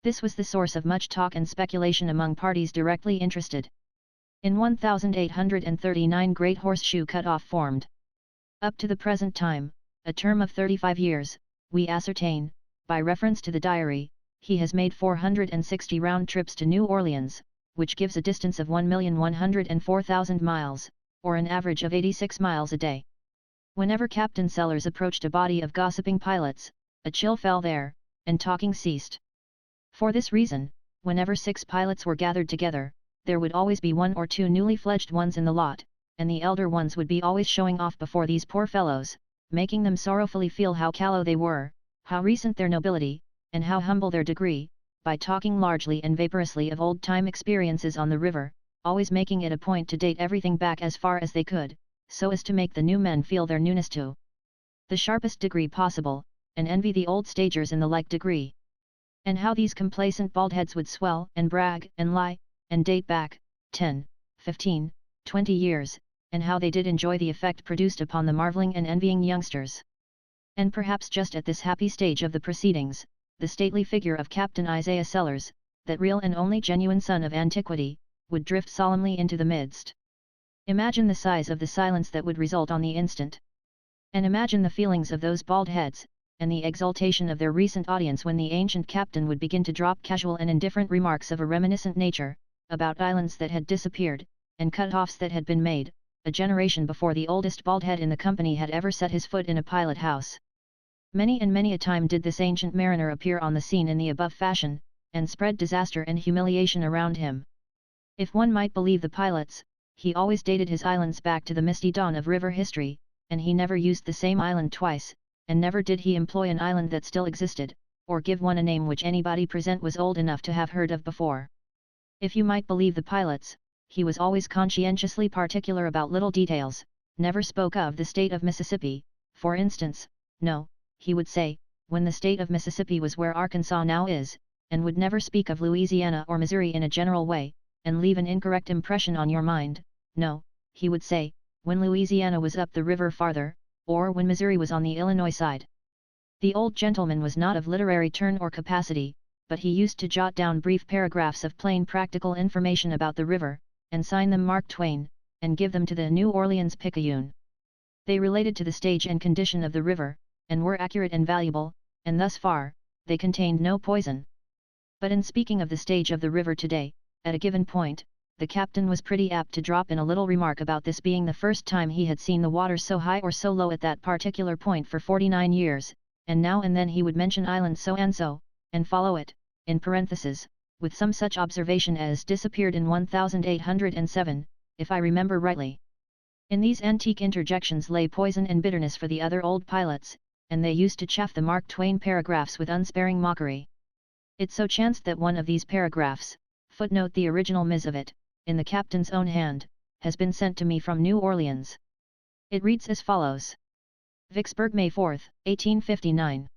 This was the source of much talk and speculation among parties directly interested. In 1839 Great Horseshoe Cut-off formed. Up to the present time, a term of 35 years, we ascertain, by reference to the diary, he has made 460 round trips to New Orleans, which gives a distance of 1,104,000 miles, or an average of 86 miles a day. Whenever Captain Sellers approached a body of gossiping pilots, a chill fell there, and talking ceased. For this reason, whenever 6 pilots were gathered together, there would always be 1 or 2 newly fledged ones in the lot, and the elder ones would be always showing off before these poor fellows, making them sorrowfully feel how callow they were, how recent their nobility, and how humble their degree, by talking largely and vaporously of old-time experiences on the river, always making it a point to date everything back as far as they could, so as to make the new men feel their newness to the sharpest degree possible, and envy the old stagers in the like degree. And how these complacent baldheads would swell, and brag, and lie, and date back 10, 15, 20 years, and how they did enjoy the effect produced upon the marveling and envying youngsters. And perhaps just at this happy stage of the proceedings, the stately figure of Captain Isaiah Sellers, that real and only genuine son of antiquity, would drift solemnly into the midst. Imagine the size of the silence that would result on the instant. And imagine the feelings of those bald heads, and the exultation of their recent audience when the ancient captain would begin to drop casual and indifferent remarks of a reminiscent nature, about islands that had disappeared, and cut-offs that had been made, a generation before the oldest bald head in the company had ever set his foot in a pilot house. Many and many a time did this ancient mariner appear on the scene in the above fashion, and spread disaster and humiliation around him. If one might believe the pilots, he always dated his islands back to the misty dawn of river history, and he never used the same island twice, and never did he employ an island that still existed, or give one a name which anybody present was old enough to have heard of before. If you might believe the pilots, he was always conscientiously particular about little details, never spoke of the state of Mississippi, for instance. No, he would say, when the state of Mississippi was where Arkansas now is, and would never speak of Louisiana or Missouri in a general way, and leave an incorrect impression on your mind. No, he would say, when Louisiana was up the river farther, or when Missouri was on the Illinois side. The old gentleman was not of literary turn or capacity, but he used to jot down brief paragraphs of plain practical information about the river, and sign them Mark Twain, and give them to the New Orleans Picayune. They related to the stage and condition of the river, and were accurate and valuable, and thus far, they contained no poison. But in speaking of the stage of the river today, at a given point, the captain was pretty apt to drop in a little remark about this being the first time he had seen the water so high or so low at that particular point for 49 years, and now and then he would mention island so and so, and follow it, in parentheses, with some such observation as disappeared in 1807, if I remember rightly. In these antique interjections lay poison and bitterness for the other old pilots, and they used to chaff the Mark Twain paragraphs with unsparing mockery. It so chanced that one of these paragraphs, footnote the original Ms. of it, in the captain's own hand, has been sent to me from New Orleans. It reads as follows. Vicksburg, May 4, 1859.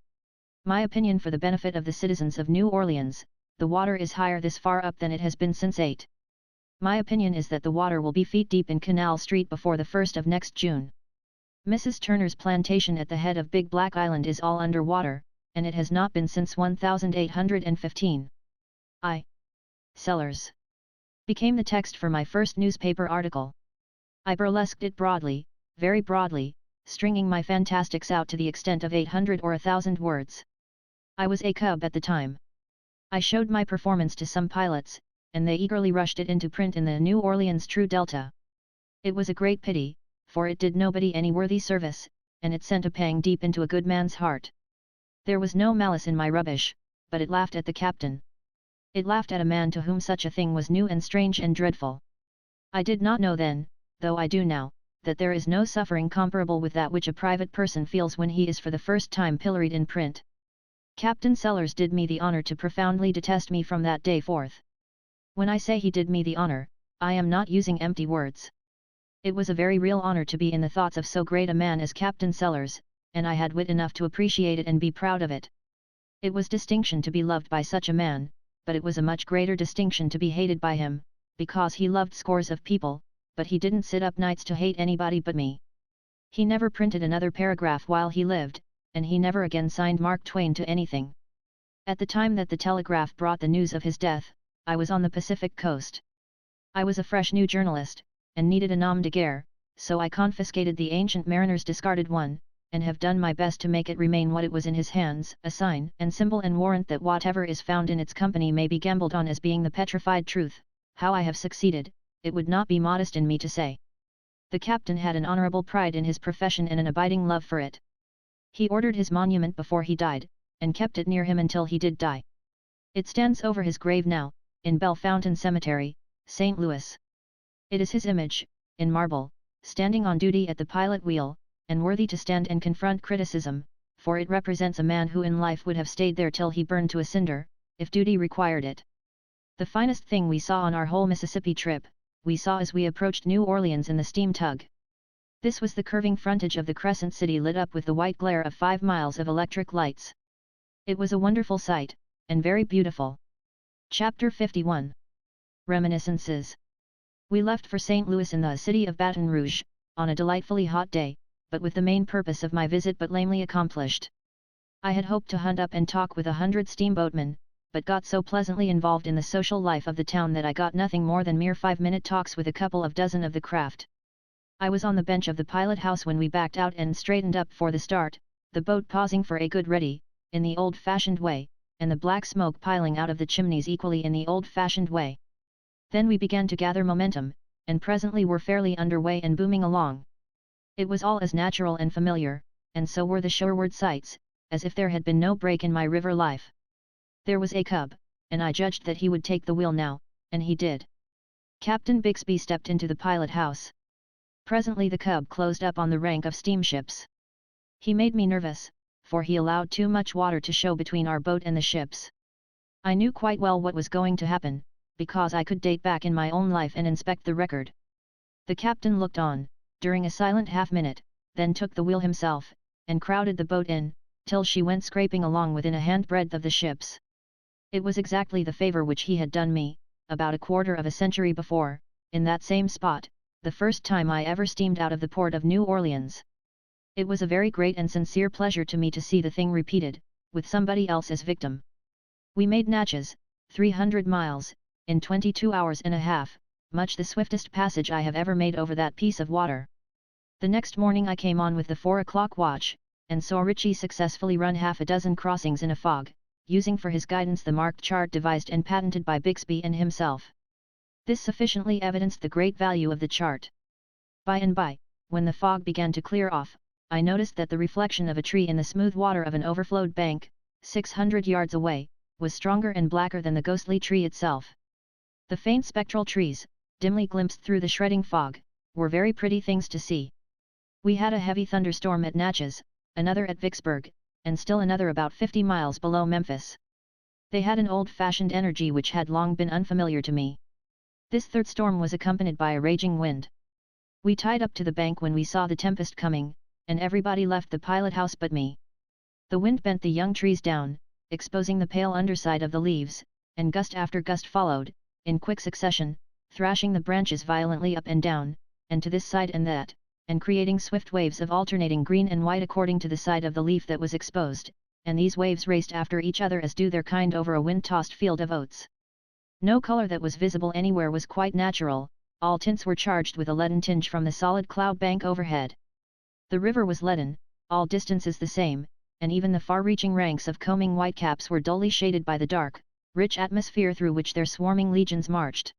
My opinion for the benefit of the citizens of New Orleans, the water is higher this far up than it has been since 8. My opinion is that the water will be feet deep in Canal Street before the 1st of next June. Mrs. Turner's plantation at the head of Big Black Island is all under water, and it has not been since 1815. Sellers became the text for my first newspaper article. I burlesqued it broadly, very broadly, stringing my fantastics out to the extent of 800 or 1,000 words. I was a cub at the time. I showed my performance to some pilots, and they eagerly rushed it into print in the New Orleans True Delta. It was a great pity, for it did nobody any worthy service, and it sent a pang deep into a good man's heart. There was no malice in my rubbish, but it laughed at the captain. It laughed at a man to whom such a thing was new and strange and dreadful. I did not know then, though I do now, that there is no suffering comparable with that which a private person feels when he is for the first time pilloried in print. Captain Sellers did me the honour to profoundly detest me from that day forth. When I say he did me the honour, I am not using empty words. It was a very real honour to be in the thoughts of so great a man as Captain Sellers, and I had wit enough to appreciate it and be proud of it. It was distinction to be loved by such a man, but it was a much greater distinction to be hated by him, because he loved scores of people, but he didn't sit up nights to hate anybody but me. He never printed another paragraph while he lived, and he never again signed Mark Twain to anything. At the time that the telegraph brought the news of his death, I was on the Pacific coast. I was a fresh new journalist, and needed a nom de guerre, so I confiscated the ancient mariner's discarded one, and have done my best to make it remain what it was in his hands, a sign and symbol and warrant that whatever is found in its company may be gambled on as being the petrified truth. How I have succeeded, it would not be modest in me to say. The captain had an honourable pride in his profession and an abiding love for it. He ordered his monument before he died, and kept it near him until he did die. It stands over his grave now, in Bellefontaine Cemetery, St. Louis. It is his image, in marble, standing on duty at the pilot wheel, and worthy to stand and confront criticism, for it represents a man who in life would have stayed there till he burned to a cinder, if duty required it. The finest thing we saw on our whole Mississippi trip, we saw as we approached New Orleans in the steam tug. This was the curving frontage of the Crescent City lit up with the white glare of 5 miles of electric lights. It was a wonderful sight, and very beautiful. Chapter 51. Reminiscences. We left for St. Louis in the city of Baton Rouge, on a delightfully hot day, but with the main purpose of my visit but lamely accomplished. I had hoped to hunt up and talk with 100 steamboatmen, but got so pleasantly involved in the social life of the town that I got nothing more than mere 5-minute talks with a couple of dozen of the craft. I was on the bench of the pilot house when we backed out and straightened up for the start, the boat pausing for a good ready, in the old-fashioned way, and the black smoke piling out of the chimneys equally in the old-fashioned way. Then we began to gather momentum, and presently were fairly underway and booming along. It was all as natural and familiar, and so were the shoreward sights, as if there had been no break in my river life. There was a cub, and I judged that he would take the wheel now, and he did. Captain Bixby stepped into the pilot house. Presently the cub closed up on the rank of steamships. He made me nervous, for he allowed too much water to show between our boat and the ships. I knew quite well what was going to happen, because I could date back in my own life and inspect the record. The captain looked on, during a silent half-minute, then took the wheel himself, and crowded the boat in, till she went scraping along within a handbreadth of the ships. It was exactly the favour which he had done me, about a quarter of a century before, in that same spot, the first time I ever steamed out of the port of New Orleans. It was a very great and sincere pleasure to me to see the thing repeated, with somebody else as victim. We made Natchez, 300 miles, in 22 hours and a half, much the swiftest passage I have ever made over that piece of water. The next morning I came on with the 4 o'clock watch, and saw Ritchie successfully run half a dozen crossings in a fog, using for his guidance the marked chart devised and patented by Bixby and himself. This sufficiently evidenced the great value of the chart. By and by, when the fog began to clear off, I noticed that the reflection of a tree in the smooth water of an overflowed bank, 600 yards away, was stronger and blacker than the ghostly tree itself. The faint spectral trees, dimly glimpsed through the shredding fog, were very pretty things to see. We had a heavy thunderstorm at Natchez, another at Vicksburg, and still another about 50 miles below Memphis. They had an old-fashioned energy which had long been unfamiliar to me. This third storm was accompanied by a raging wind. We tied up to the bank when we saw the tempest coming, and everybody left the pilot house but me. The wind bent the young trees down, exposing the pale underside of the leaves, and gust after gust followed, in quick succession, thrashing the branches violently up and down, and to this side and that, and creating swift waves of alternating green and white according to the side of the leaf that was exposed, and these waves raced after each other as do their kind over a wind-tossed field of oats. No colour that was visible anywhere was quite natural, all tints were charged with a leaden tinge from the solid cloud bank overhead. The river was leaden, all distances the same, and even the far-reaching ranks of combing whitecaps were dully shaded by the dark, rich atmosphere through which their swarming legions marched.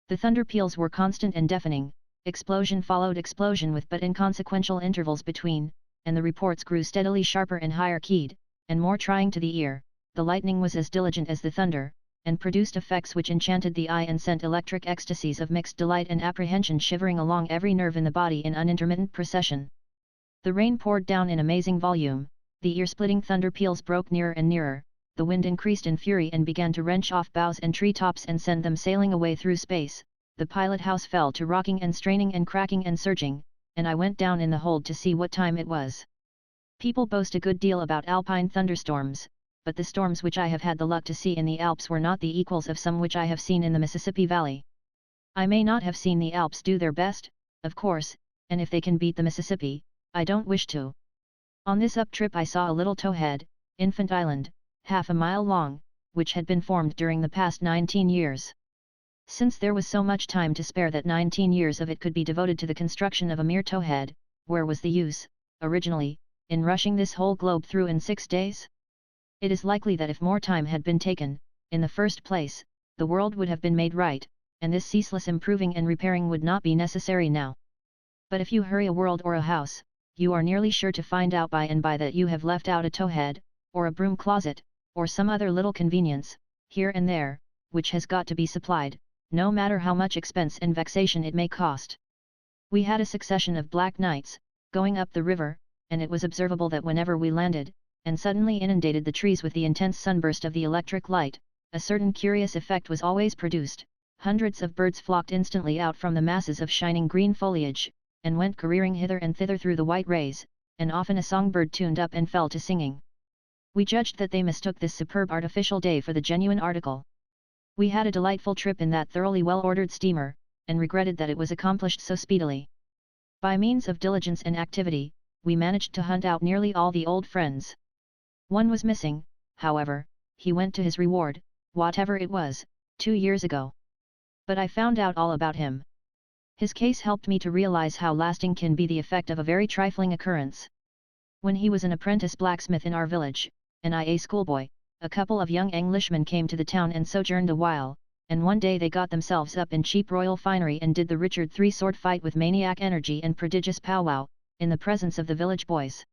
The thunder peals were constant and deafening, explosion followed explosion with but inconsequential intervals between, and the reports grew steadily sharper and higher keyed, and more trying to the ear. The lightning was as diligent as the thunder, and produced effects which enchanted the eye and sent electric ecstasies of mixed delight and apprehension shivering along every nerve in the body in unintermittent procession. The rain poured down in amazing volume, the ear-splitting thunder peals broke nearer and nearer, the wind increased in fury and began to wrench off boughs and tree-tops and send them sailing away through space. The pilot house fell to rocking and straining and cracking and surging, and I went down in the hold to see what time it was. People boast a good deal about alpine thunderstorms, but the storms which I have had the luck to see in the Alps were not the equals of some which I have seen in the Mississippi Valley. I may not have seen the Alps do their best, of course, and if they can beat the Mississippi, I don't wish to. On this up trip I saw a little towhead, Infant Island, half a mile long, which had been formed during the past 19 years. Since there was so much time to spare that 19 years of it could be devoted to the construction of a mere towhead, where was the use, originally, in rushing this whole globe through in 6 days? It is likely that if more time had been taken, in the first place, the world would have been made right, and this ceaseless improving and repairing would not be necessary now. But if you hurry a world or a house, you are nearly sure to find out by and by that you have left out a towhead, or a broom closet, or some other little convenience, here and there, which has got to be supplied, no matter how much expense and vexation it may cost. We had a succession of black nights, going up the river, and it was observable that whenever we landed, and suddenly inundated the trees with the intense sunburst of the electric light, a certain curious effect was always produced. Hundreds of birds flocked instantly out from the masses of shining green foliage, and went careering hither and thither through the white rays, and often a songbird tuned up and fell to singing. We judged that they mistook this superb artificial day for the genuine article. We had a delightful trip in that thoroughly well-ordered steamer, and regretted that it was accomplished so speedily. By means of diligence and activity, we managed to hunt out nearly all the old friends. One was missing, however. He went to his reward, whatever it was, 2 years ago. But I found out all about him. His case helped me to realize how lasting can be the effect of a very trifling occurrence. When he was an apprentice blacksmith in our village, and I a schoolboy, a couple of young Englishmen came to the town and sojourned a while, and one day they got themselves up in cheap royal finery and did the Richard III sword fight with maniac energy and prodigious powwow, in the presence of the village boys.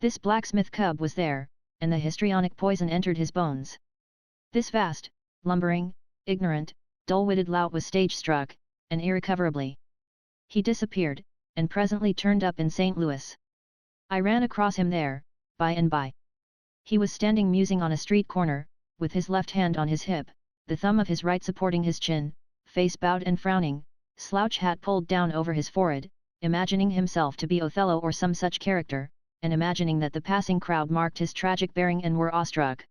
This blacksmith cub was there, and the histrionic poison entered his bones. This vast, lumbering, ignorant, dull-witted lout was stage-struck, and irrecoverably. He disappeared, and presently turned up in St. Louis. I ran across him there, by and by. He was standing musing on a street corner, with his left hand on his hip, the thumb of his right supporting his chin, face bowed and frowning, slouch hat pulled down over his forehead, imagining himself to be Othello or some such character, and imagining that the passing crowd marked his tragic bearing and were awestruck.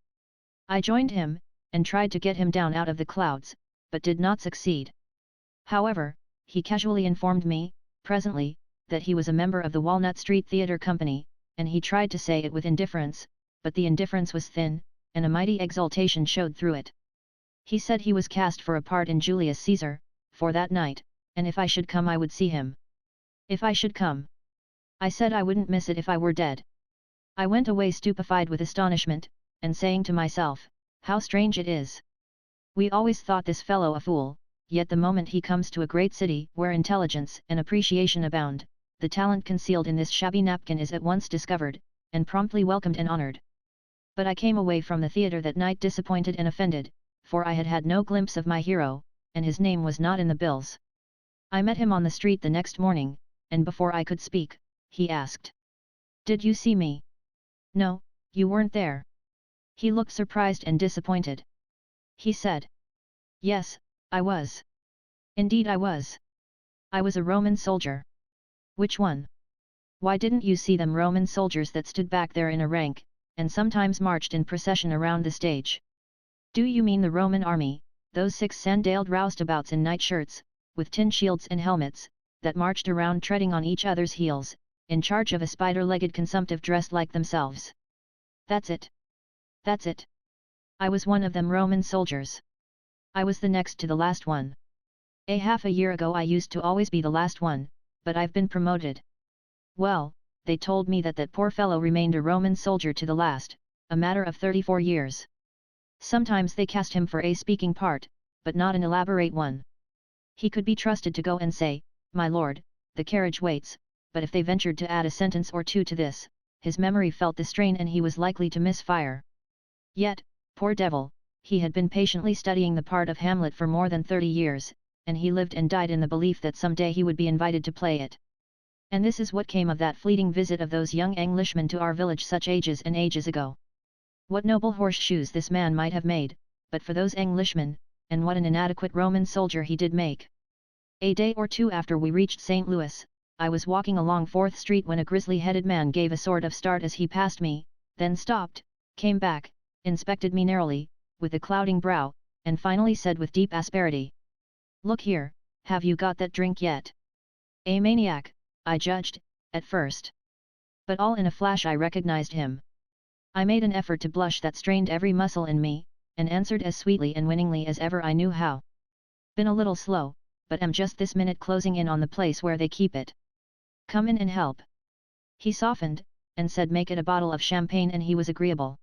I joined him, and tried to get him down out of the clouds, but did not succeed. However, he casually informed me, presently, that he was a member of the Walnut Street Theatre Company, and he tried to say it with indifference, but the indifference was thin, and a mighty exultation showed through it. He said he was cast for a part in Julius Caesar, for that night, and if I should come I would see him. If I should come. I said I wouldn't miss it if I were dead. I went away stupefied with astonishment, and saying to myself, how strange it is. We always thought this fellow a fool, yet the moment he comes to a great city where intelligence and appreciation abound, the talent concealed in this shabby napkin is at once discovered, and promptly welcomed and honored. But I came away from the theatre that night disappointed and offended, for I had had no glimpse of my hero, and his name was not in the bills. I met him on the street the next morning, and before I could speak, he asked, "Did you see me?" "No, you weren't there." He looked surprised and disappointed. He said, "Yes, I was. Indeed I was. I was a Roman soldier." "Which one?" "Why didn't you see them Roman soldiers that stood back there in a rank, and sometimes marched in procession around the stage?" "Do you mean the Roman army, those 6 sandaled roustabouts in nightshirts, with tin shields and helmets, that marched around treading on each other's heels, in charge of a spider-legged consumptive dressed like themselves?" "That's it. That's it. I was one of them Roman soldiers. I was the next to the last one. Half a year ago I used to always be the last one, but I've been promoted." "Well, they told me that poor fellow remained a Roman soldier to the last, a matter of 34 years. Sometimes they cast him for a speaking part, but not an elaborate one. He could be trusted to go and say, 'My lord, the carriage waits,' but if they ventured to add a sentence or two to this, his memory felt the strain and he was likely to miss fire. Yet, poor devil, he had been patiently studying the part of Hamlet for more than 30 years, and he lived and died in the belief that some day he would be invited to play it. And this is what came of that fleeting visit of those young Englishmen to our village such ages and ages ago. What noble horseshoes this man might have made, but for those Englishmen, and what an inadequate Roman soldier he did make." A day or two after we reached St. Louis, I was walking along 4th Street when a grizzly-headed man gave a sort of start as he passed me, then stopped, came back, inspected me narrowly, with a clouding brow, and finally said with deep asperity, "Look here, have you got that drink yet?" A maniac, I judged, at first. But all in a flash I recognized him. I made an effort to blush that strained every muscle in me, and answered as sweetly and winningly as ever I knew how. "Been a little slow, but am just this minute closing in on the place where they keep it. Come in and help." He softened, and said make it a bottle of champagne, and he was agreeable.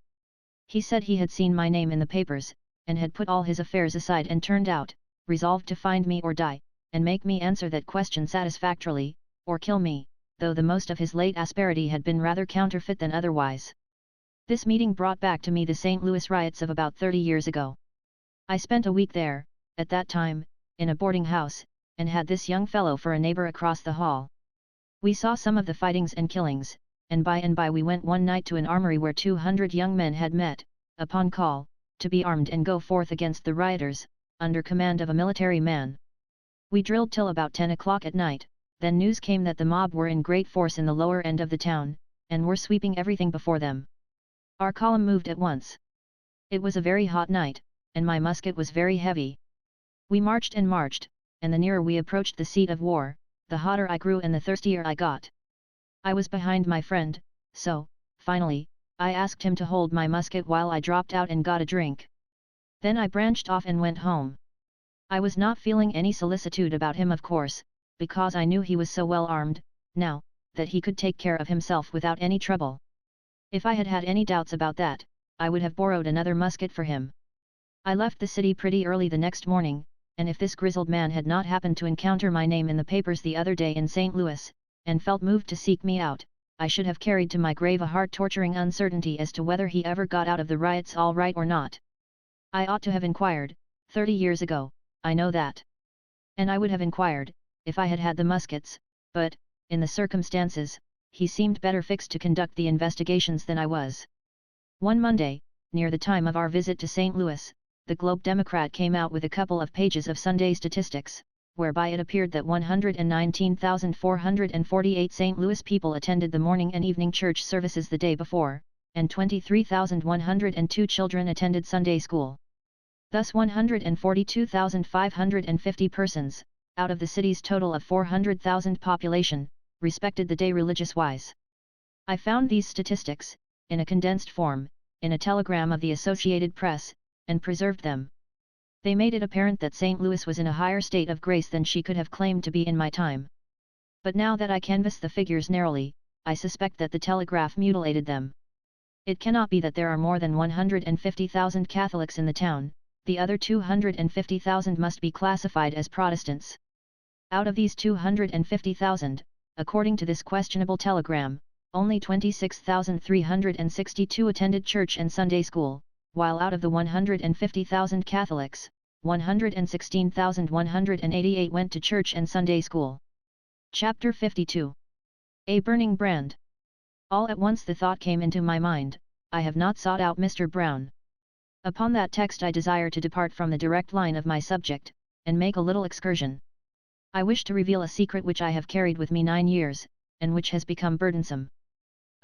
He said he had seen my name in the papers, and had put all his affairs aside and turned out, resolved to find me or die, and make me answer that question satisfactorily, or kill me, though the most of his late asperity had been rather counterfeit than otherwise. This meeting brought back to me the St. Louis riots of about 30 years ago. I spent a week there, at that time, in a boarding house, and had this young fellow for a neighbor across the hall. We saw some of the fightings and killings, and by we went one night to an armory where 200 young men had met, upon call, to be armed and go forth against the rioters, under command of a military man. We drilled till about 10 o'clock at night, then news came that the mob were in great force in the lower end of the town, and were sweeping everything before them. Our column moved at once. It was a very hot night, and my musket was very heavy. We marched, and the nearer we approached the seat of war, the hotter I grew and the thirstier I got. I was behind my friend, so, finally, I asked him to hold my musket while I dropped out and got a drink. Then I branched off and went home. I was not feeling any solicitude about him, of course, because I knew he was so well armed, now, that he could take care of himself without any trouble. If I had had any doubts about that, I would have borrowed another musket for him. I left the city pretty early the next morning, and if this grizzled man had not happened to encounter my name in the papers the other day in St. Louis, and felt moved to seek me out, I should have carried to my grave a heart-torturing uncertainty as to whether he ever got out of the riots all right or not. I ought to have inquired, 30 years ago, I know that. And I would have inquired, if I had had the muskets, but, in the circumstances, he seemed better fixed to conduct the investigations than I was. One Monday, near the time of our visit to St. Louis, the Globe Democrat came out with a couple of pages of Sunday statistics, whereby it appeared that 119,448 St. Louis people attended the morning and evening church services the day before, and 23,102 children attended Sunday school. Thus 142,550 persons, out of the city's total of 400,000 population, respected the day religious-wise. I found these statistics, in a condensed form, in a telegram of the Associated Press, and preserved them. They made it apparent that St. Louis was in a higher state of grace than she could have claimed to be in my time. But now that I canvass the figures narrowly, I suspect that the telegraph mutilated them. It cannot be that there are more than 150,000 Catholics in the town, the other 250,000 must be classified as Protestants. Out of these 250,000, according to this questionable telegram, only 26,362 attended church and Sunday school, while out of the 150,000 Catholics, 116,188 went to church and Sunday school. Chapter 52. A burning brand. All at once the thought came into my mind, I have not sought out Mr. Brown. Upon that text I desire to depart from the direct line of my subject, and make a little excursion. I wish to reveal a secret which I have carried with me 9 years, and which has become burdensome.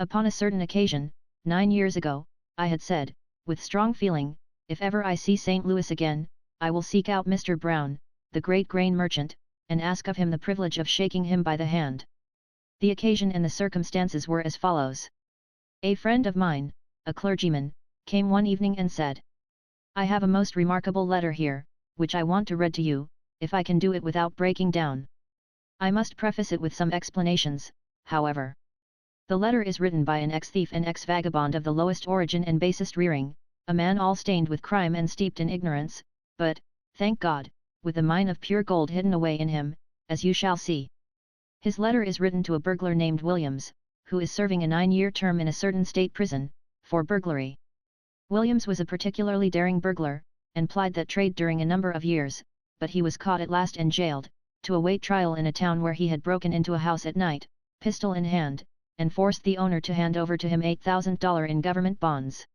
Upon a certain occasion, 9 years ago, I had said, with strong feeling, if ever I see St. Louis again, I will seek out Mr. Brown, the great grain merchant, and ask of him the privilege of shaking him by the hand. The occasion and the circumstances were as follows. A friend of mine, a clergyman, came one evening and said, I have a most remarkable letter here, which I want to read to you, if I can do it without breaking down. I must preface it with some explanations, however. The letter is written by an ex-thief and ex-vagabond of the lowest origin and basest rearing, a man all stained with crime and steeped in ignorance, but, thank God, with a mine of pure gold hidden away in him, as you shall see. His letter is written to a burglar named Williams, who is serving a 9-year term in a certain state prison, for burglary. Williams was a particularly daring burglar, and plied that trade during a number of years, but he was caught at last and jailed, to await trial in a town where he had broken into a house at night, pistol in hand, and forced the owner to hand over to him $8,000 in government bonds.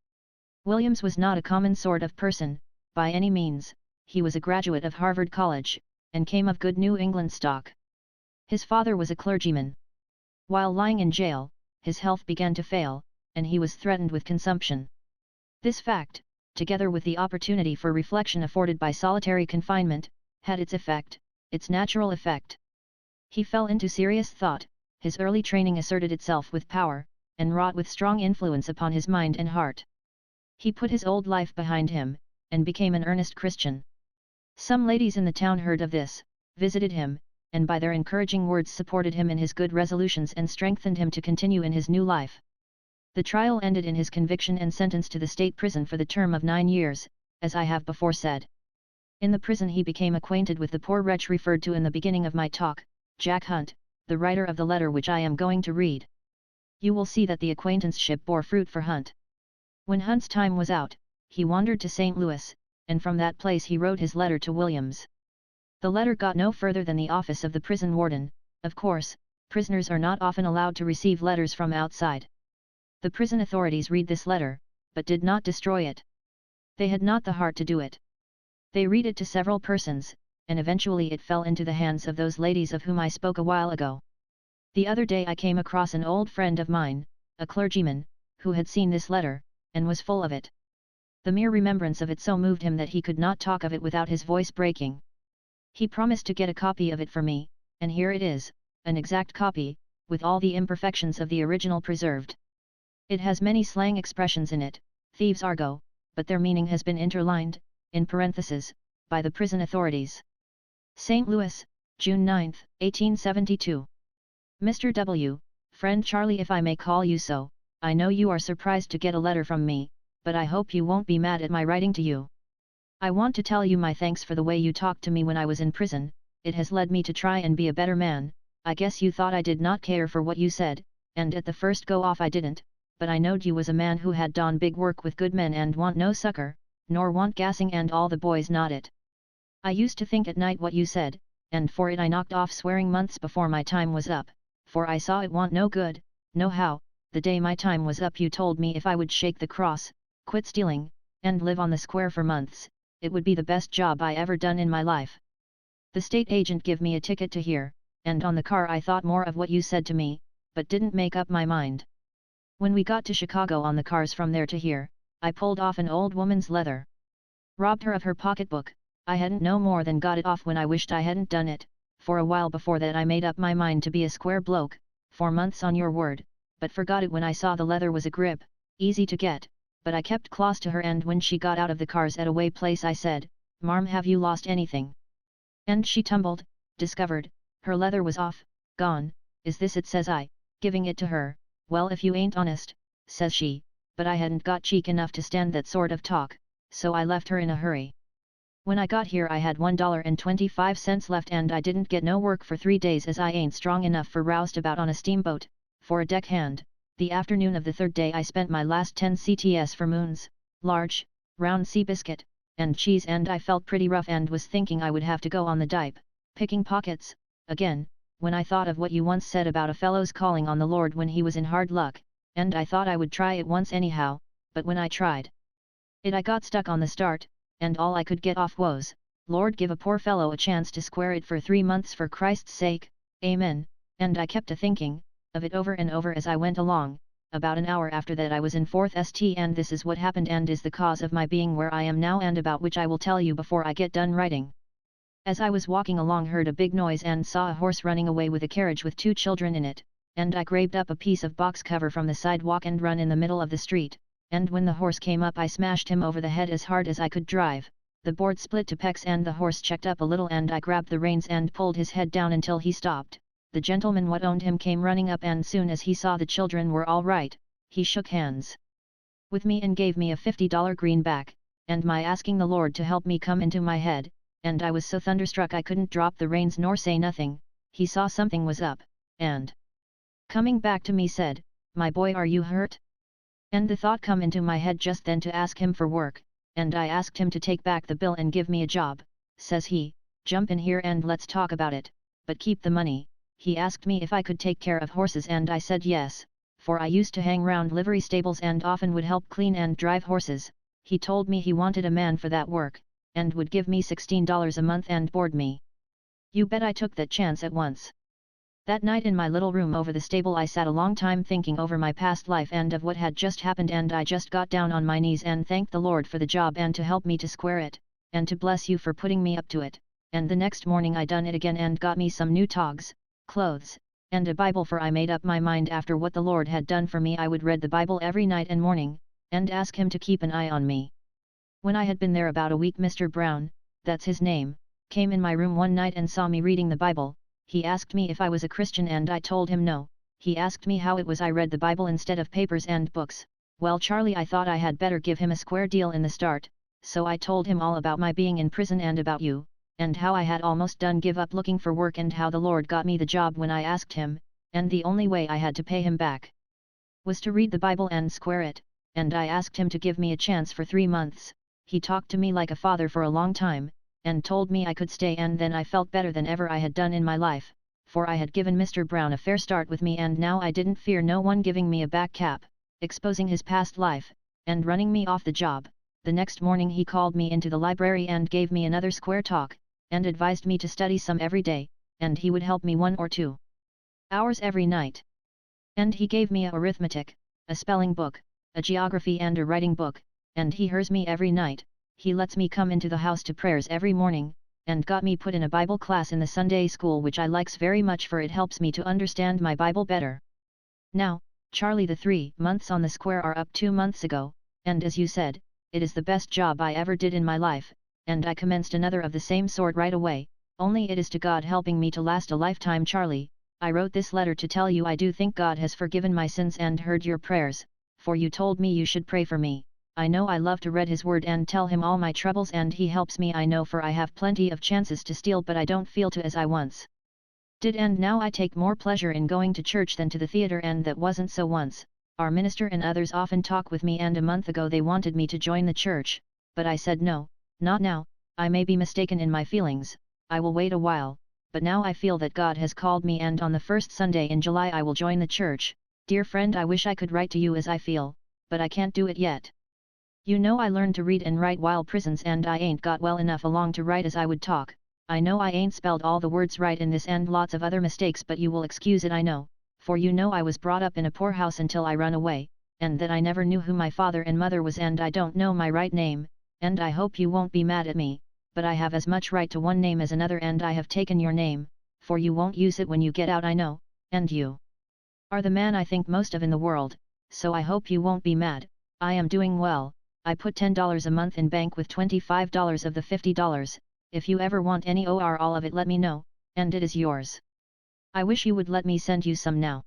Williams was not a common sort of person, by any means. He was a graduate of Harvard College, and came of good New England stock. His father was a clergyman. While lying in jail, his health began to fail, and he was threatened with consumption. This fact, together with the opportunity for reflection afforded by solitary confinement, had its effect, its natural effect. He fell into serious thought. His early training asserted itself with power, and wrought with strong influence upon his mind and heart. He put his old life behind him, and became an earnest Christian. Some ladies in the town heard of this, visited him, and by their encouraging words supported him in his good resolutions and strengthened him to continue in his new life. The trial ended in his conviction and sentence to the state prison for the term of 9 years, as I have before said. In the prison he became acquainted with the poor wretch referred to in the beginning of my talk, Jack Hunt, the writer of the letter which I am going to read. You will see that the acquaintanceship bore fruit for Hunt. When Hunt's time was out, he wandered to St. Louis, and from that place he wrote his letter to Williams. The letter got no further than the office of the prison warden. Of course, prisoners are not often allowed to receive letters from outside. The prison authorities read this letter, but did not destroy it. They had not the heart to do it. They read it to several persons, and eventually it fell into the hands of those ladies of whom I spoke a while ago. The other day I came across an old friend of mine, a clergyman, who had seen this letter, and was full of it. The mere remembrance of it so moved him that he could not talk of it without his voice breaking. He promised to get a copy of it for me, and here it is, an exact copy, with all the imperfections of the original preserved. It has many slang expressions in it, thieves' argot, but their meaning has been interlined, in parentheses, by the prison authorities. St. Louis, June 9, 1872. Mr. W., friend Charlie, if I may call you so, I know you are surprised to get a letter from me, but I hope you won't be mad at my writing to you. I want to tell you my thanks for the way you talked to me when I was in prison. It has led me to try and be a better man. I guess you thought I did not care for what you said, and at the first go off I didn't, but I knowed you was a man who had done big work with good men and want no succor, nor want gassing, and all the boys nodded. I used to think at night what you said, and for it I knocked off swearing months before my time was up, for I saw it want no good, no how. The day my time was up you told me if I would shake the cross, quit stealing, and live on the square for months, it would be the best job I ever done in my life. The state agent give me a ticket to here, and on the car I thought more of what you said to me, but didn't make up my mind. When we got to Chicago on the cars from there to here, I pulled off an old woman's leather. Robbed her of her pocketbook. I hadn't no more than got it off when I wished I hadn't done it. For a while before that I made up my mind to be a square bloke, 4 months on your word, but forgot it when I saw the leather was a grip, easy to get, but I kept close to her, and when she got out of the cars at a way place I said, "Marm, have you lost anything?" And she tumbled, discovered, her leather was off, gone. "Is this it?" says I, giving it to her. "Well, if you ain't honest," says she, but I hadn't got cheek enough to stand that sort of talk, so I left her in a hurry. When I got here I had $1.25 left, and I didn't get no work for 3 days, as I ain't strong enough for roust about on a steamboat, for a deckhand. The afternoon of the 3rd day I spent my last 10 CTS for moons, large, round sea biscuit, and cheese, and I felt pretty rough and was thinking I would have to go on the dipe, picking pockets, again, when I thought of what you once said about a fellow's calling on the Lord when he was in hard luck, and I thought I would try it once anyhow, but when I tried it I got stuck on the start, and all I could get off was, "Lord, give a poor fellow a chance to square it for 3 months for Christ's sake, amen," and I kept a-thinking of it over and over as I went along. About an hour after that I was in 4th St, and this is what happened and is the cause of my being where I am now, and about which I will tell you before I get done writing. As I was walking along heard a big noise and saw a horse running away with a carriage with 2 children in it, and I grabbed up a piece of box cover from the sidewalk and run in the middle of the street, and when the horse came up I smashed him over the head as hard as I could drive. The board split to pecks and the horse checked up a little, and I grabbed the reins and pulled his head down until he stopped. The gentleman what owned him came running up, and soon as he saw the children were all right, he shook hands with me and gave me a $50 greenback, and my asking the Lord to help me come into my head, and I was so thunderstruck I couldn't drop the reins nor say nothing. He saw something was up, and coming back to me said, "My boy, are you hurt?" And the thought come into my head just then to ask him for work, and I asked him to take back the bill and give me a job. Says he, "Jump in here and let's talk about it, but keep the money." He asked me if I could take care of horses, and I said yes, for I used to hang round livery stables and often would help clean and drive horses. He told me he wanted a man for that work, and would give me $16 a month and board me. You bet I took that chance at once. That night in my little room over the stable I sat a long time thinking over my past life and of what had just happened, and I just got down on my knees and thanked the Lord for the job and to help me to square it, and to bless you for putting me up to it. And the next morning I done it again and got me some new togs, clothes, and a Bible, for I made up my mind after what the Lord had done for me I would read the Bible every night and morning, and ask him to keep an eye on me. When I had been there about a week, Mr. Brown, that's his name, came in my room one night and saw me reading the Bible. He asked me if I was a Christian and I told him no. He asked me how it was I read the Bible instead of papers and books. Well, Charlie, I thought I had better give him a square deal in the start, so I told him all about my being in prison and about you, and how I had almost done give up looking for work, and how the Lord got me the job when I asked him, and the only way I had to pay him back was to read the Bible and square it, and I asked him to give me a chance for 3 months. He talked to me like a father for a long time, and told me I could stay, and then I felt better than ever I had done in my life, for I had given Mr. Brown a fair start with me, and now I didn't fear no one giving me a back cap, exposing his past life, and running me off the job. The next morning he called me into the library and gave me another square talk, and advised me to study some every day, and he would help me 1 or 2 hours every night. And he gave me a arithmetic, a spelling book, a geography and a writing book, and he hears me every night. He lets me come into the house to prayers every morning, and got me put in a Bible class in the Sunday school, which I likes very much, for it helps me to understand my Bible better. Now, Charlie, the 3 months on the square are up 2 months ago, and as you said, it is the best job I ever did in my life, and I commenced another of the same sort right away, only it is to God helping me to last a lifetime. Charlie, I wrote this letter to tell you I do think God has forgiven my sins and heard your prayers, for you told me you should pray for me. I know I love to read his word and tell him all my troubles, and he helps me, I know, for I have plenty of chances to steal, but I don't feel to as I once did, and now I take more pleasure in going to church than to the theatre, and that wasn't so once. Our minister and others often talk with me, and a month ago they wanted me to join the church, but I said no, not now. I may be mistaken in my feelings, I will wait a while, but now I feel that God has called me, and on the first Sunday in July I will join the church. Dear friend, I wish I could write to you as I feel, but I can't do it yet. You know I learned to read and write while prisons, and I ain't got well enough along to write as I would talk. I know I ain't spelled all the words right in this and lots of other mistakes, but you will excuse it, I know, for you know I was brought up in a poor house until I run away, and that I never knew who my father and mother was, and I don't know my right name, and I hope you won't be mad at me, but I have as much right to one name as another, and I have taken your name, for you won't use it when you get out, I know, and you are the man I think most of in the world, so I hope you won't be mad. I am doing well. I put $10 a month in bank with $25 of the $50, if you ever want any or all of it let me know, and it is yours. I wish you would let me send you some now.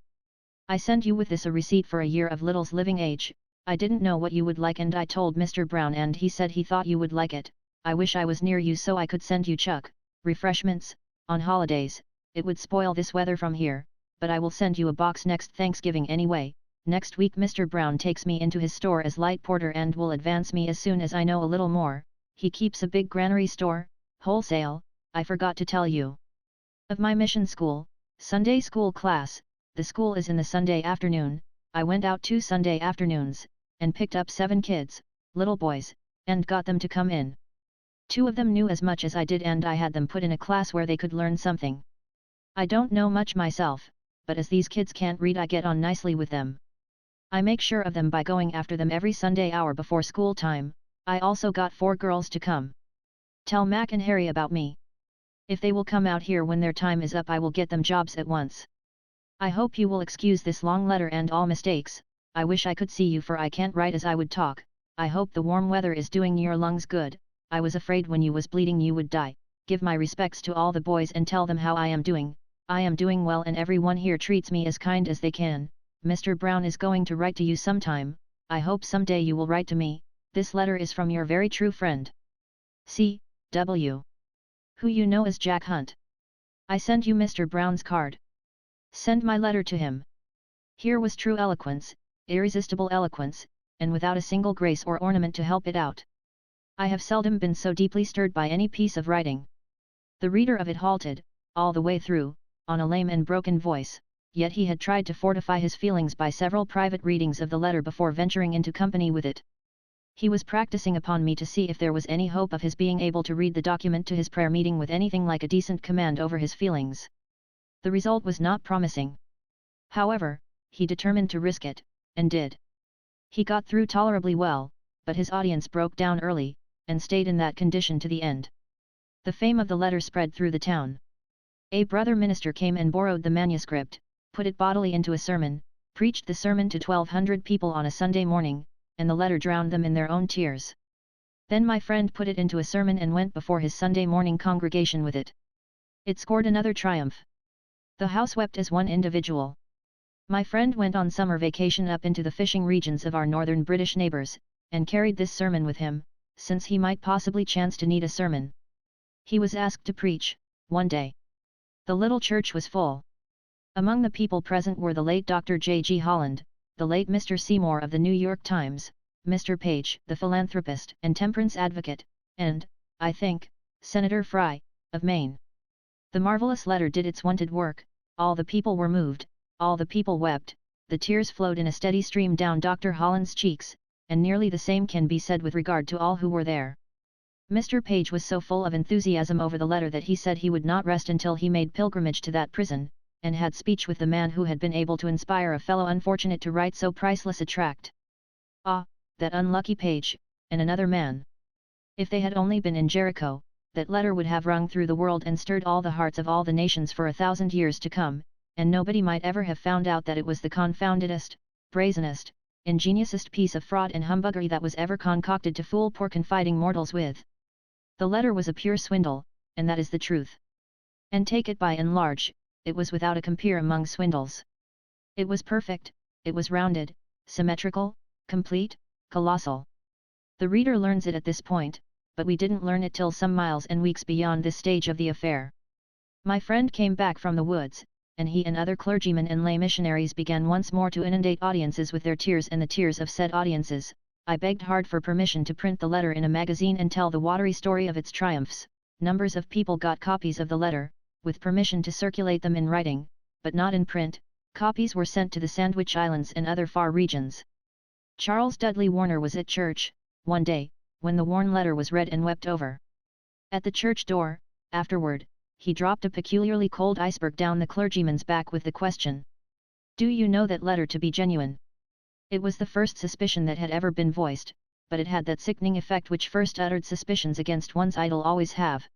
I send you with this a receipt for a year of Little's living age. I didn't know what you would like, and I told Mr. Brown, and he said he thought you would like it. I wish I was near you so I could send you refreshments, on holidays. It would spoil this weather from here, but I will send you a box next Thanksgiving anyway. Next week Mr. Brown takes me into his store as light porter and will advance me as soon as I know a little more. He keeps a big granary store, wholesale. I forgot to tell you of my mission school, Sunday school class. The school is in the Sunday afternoon. I went out 2 Sunday afternoons, and picked up 7 kids, little boys, and got them to come in. 2 of them knew as much as I did, and I had them put in a class where they could learn something. I don't know much myself, but as these kids can't read, I get on nicely with them. I make sure of them by going after them every Sunday hour before school time. I also got 4 girls to come. Tell Mac and Harry about me. If they will come out here when their time is up, I will get them jobs at once. I hope you will excuse this long letter and all mistakes. I wish I could see you, for I can't write as I would talk. I hope the warm weather is doing your lungs good. I was afraid when you was bleeding you would die. Give my respects to all the boys and tell them how I am doing. I am doing well, and everyone here treats me as kind as they can. Mr. Brown is going to write to you sometime. I hope someday you will write to me. This letter is from your very true friend, C.W., who you know as Jack Hunt. I send you Mr. Brown's card. Send my letter to him. Here was true eloquence, irresistible eloquence, and without a single grace or ornament to help it out. I have seldom been so deeply stirred by any piece of writing. The reader of it halted, all the way through, on a lame and broken voice, yet he had tried to fortify his feelings by several private readings of the letter before venturing into company with it. He was practicing upon me to see if there was any hope of his being able to read the document to his prayer meeting with anything like a decent command over his feelings. The result was not promising. However, he determined to risk it, and did. He got through tolerably well, but his audience broke down early, and stayed in that condition to the end. The fame of the letter spread through the town. A brother minister came and borrowed the manuscript, put it bodily into a sermon, preached the sermon to 1,200 people on a Sunday morning, and the letter drowned them in their own tears. Then my friend put it into a sermon and went before his Sunday morning congregation with it. It scored another triumph. The house wept as one individual. My friend went on summer vacation up into the fishing regions of our northern British neighbours, and carried this sermon with him, since he might possibly chance to need a sermon. He was asked to preach, one day. The little church was full. Among the people present were the late Dr. J. G. Holland, the late Mr. Seymour of the New York Times, Mr. Page, the philanthropist and temperance advocate, and, I think, Senator Fry, of Maine. The marvelous letter did its wonted work. All the people were moved, all the people wept, the tears flowed in a steady stream down Dr. Holland's cheeks, and nearly the same can be said with regard to all who were there. Mr. Page was so full of enthusiasm over the letter that he said he would not rest until he made pilgrimage to that prison, and had speech with the man who had been able to inspire a fellow unfortunate to write so priceless a tract. Ah, that unlucky Page, and another man! If they had only been in Jericho, that letter would have rung through the world and stirred all the hearts of all the nations for 1,000 years to come, and nobody might ever have found out that it was the confoundedest, brazenest, ingeniousest piece of fraud and humbuggery that was ever concocted to fool poor confiding mortals with. The letter was a pure swindle, and that is the truth. And take it by and large, it was without a compeer among swindles. It was perfect, it was rounded, symmetrical, complete, colossal. The reader learns it at this point, but we didn't learn it till some miles and weeks beyond this stage of the affair. My friend came back from the woods, and he and other clergymen and lay missionaries began once more to inundate audiences with their tears and the tears of said audiences. I begged hard for permission to print the letter in a magazine and tell the watery story of its triumphs. Numbers of people got copies of the letter, with permission to circulate them in writing, but not in print. Copies were sent to the Sandwich Islands and other far regions. Charles Dudley Warner was at church, one day, when the worn letter was read and wept over. At the church door, afterward, he dropped a peculiarly cold iceberg down the clergyman's back with the question, "Do you know that letter to be genuine?" It was the first suspicion that had ever been voiced, but it had that sickening effect which first uttered suspicions against one's idol always have.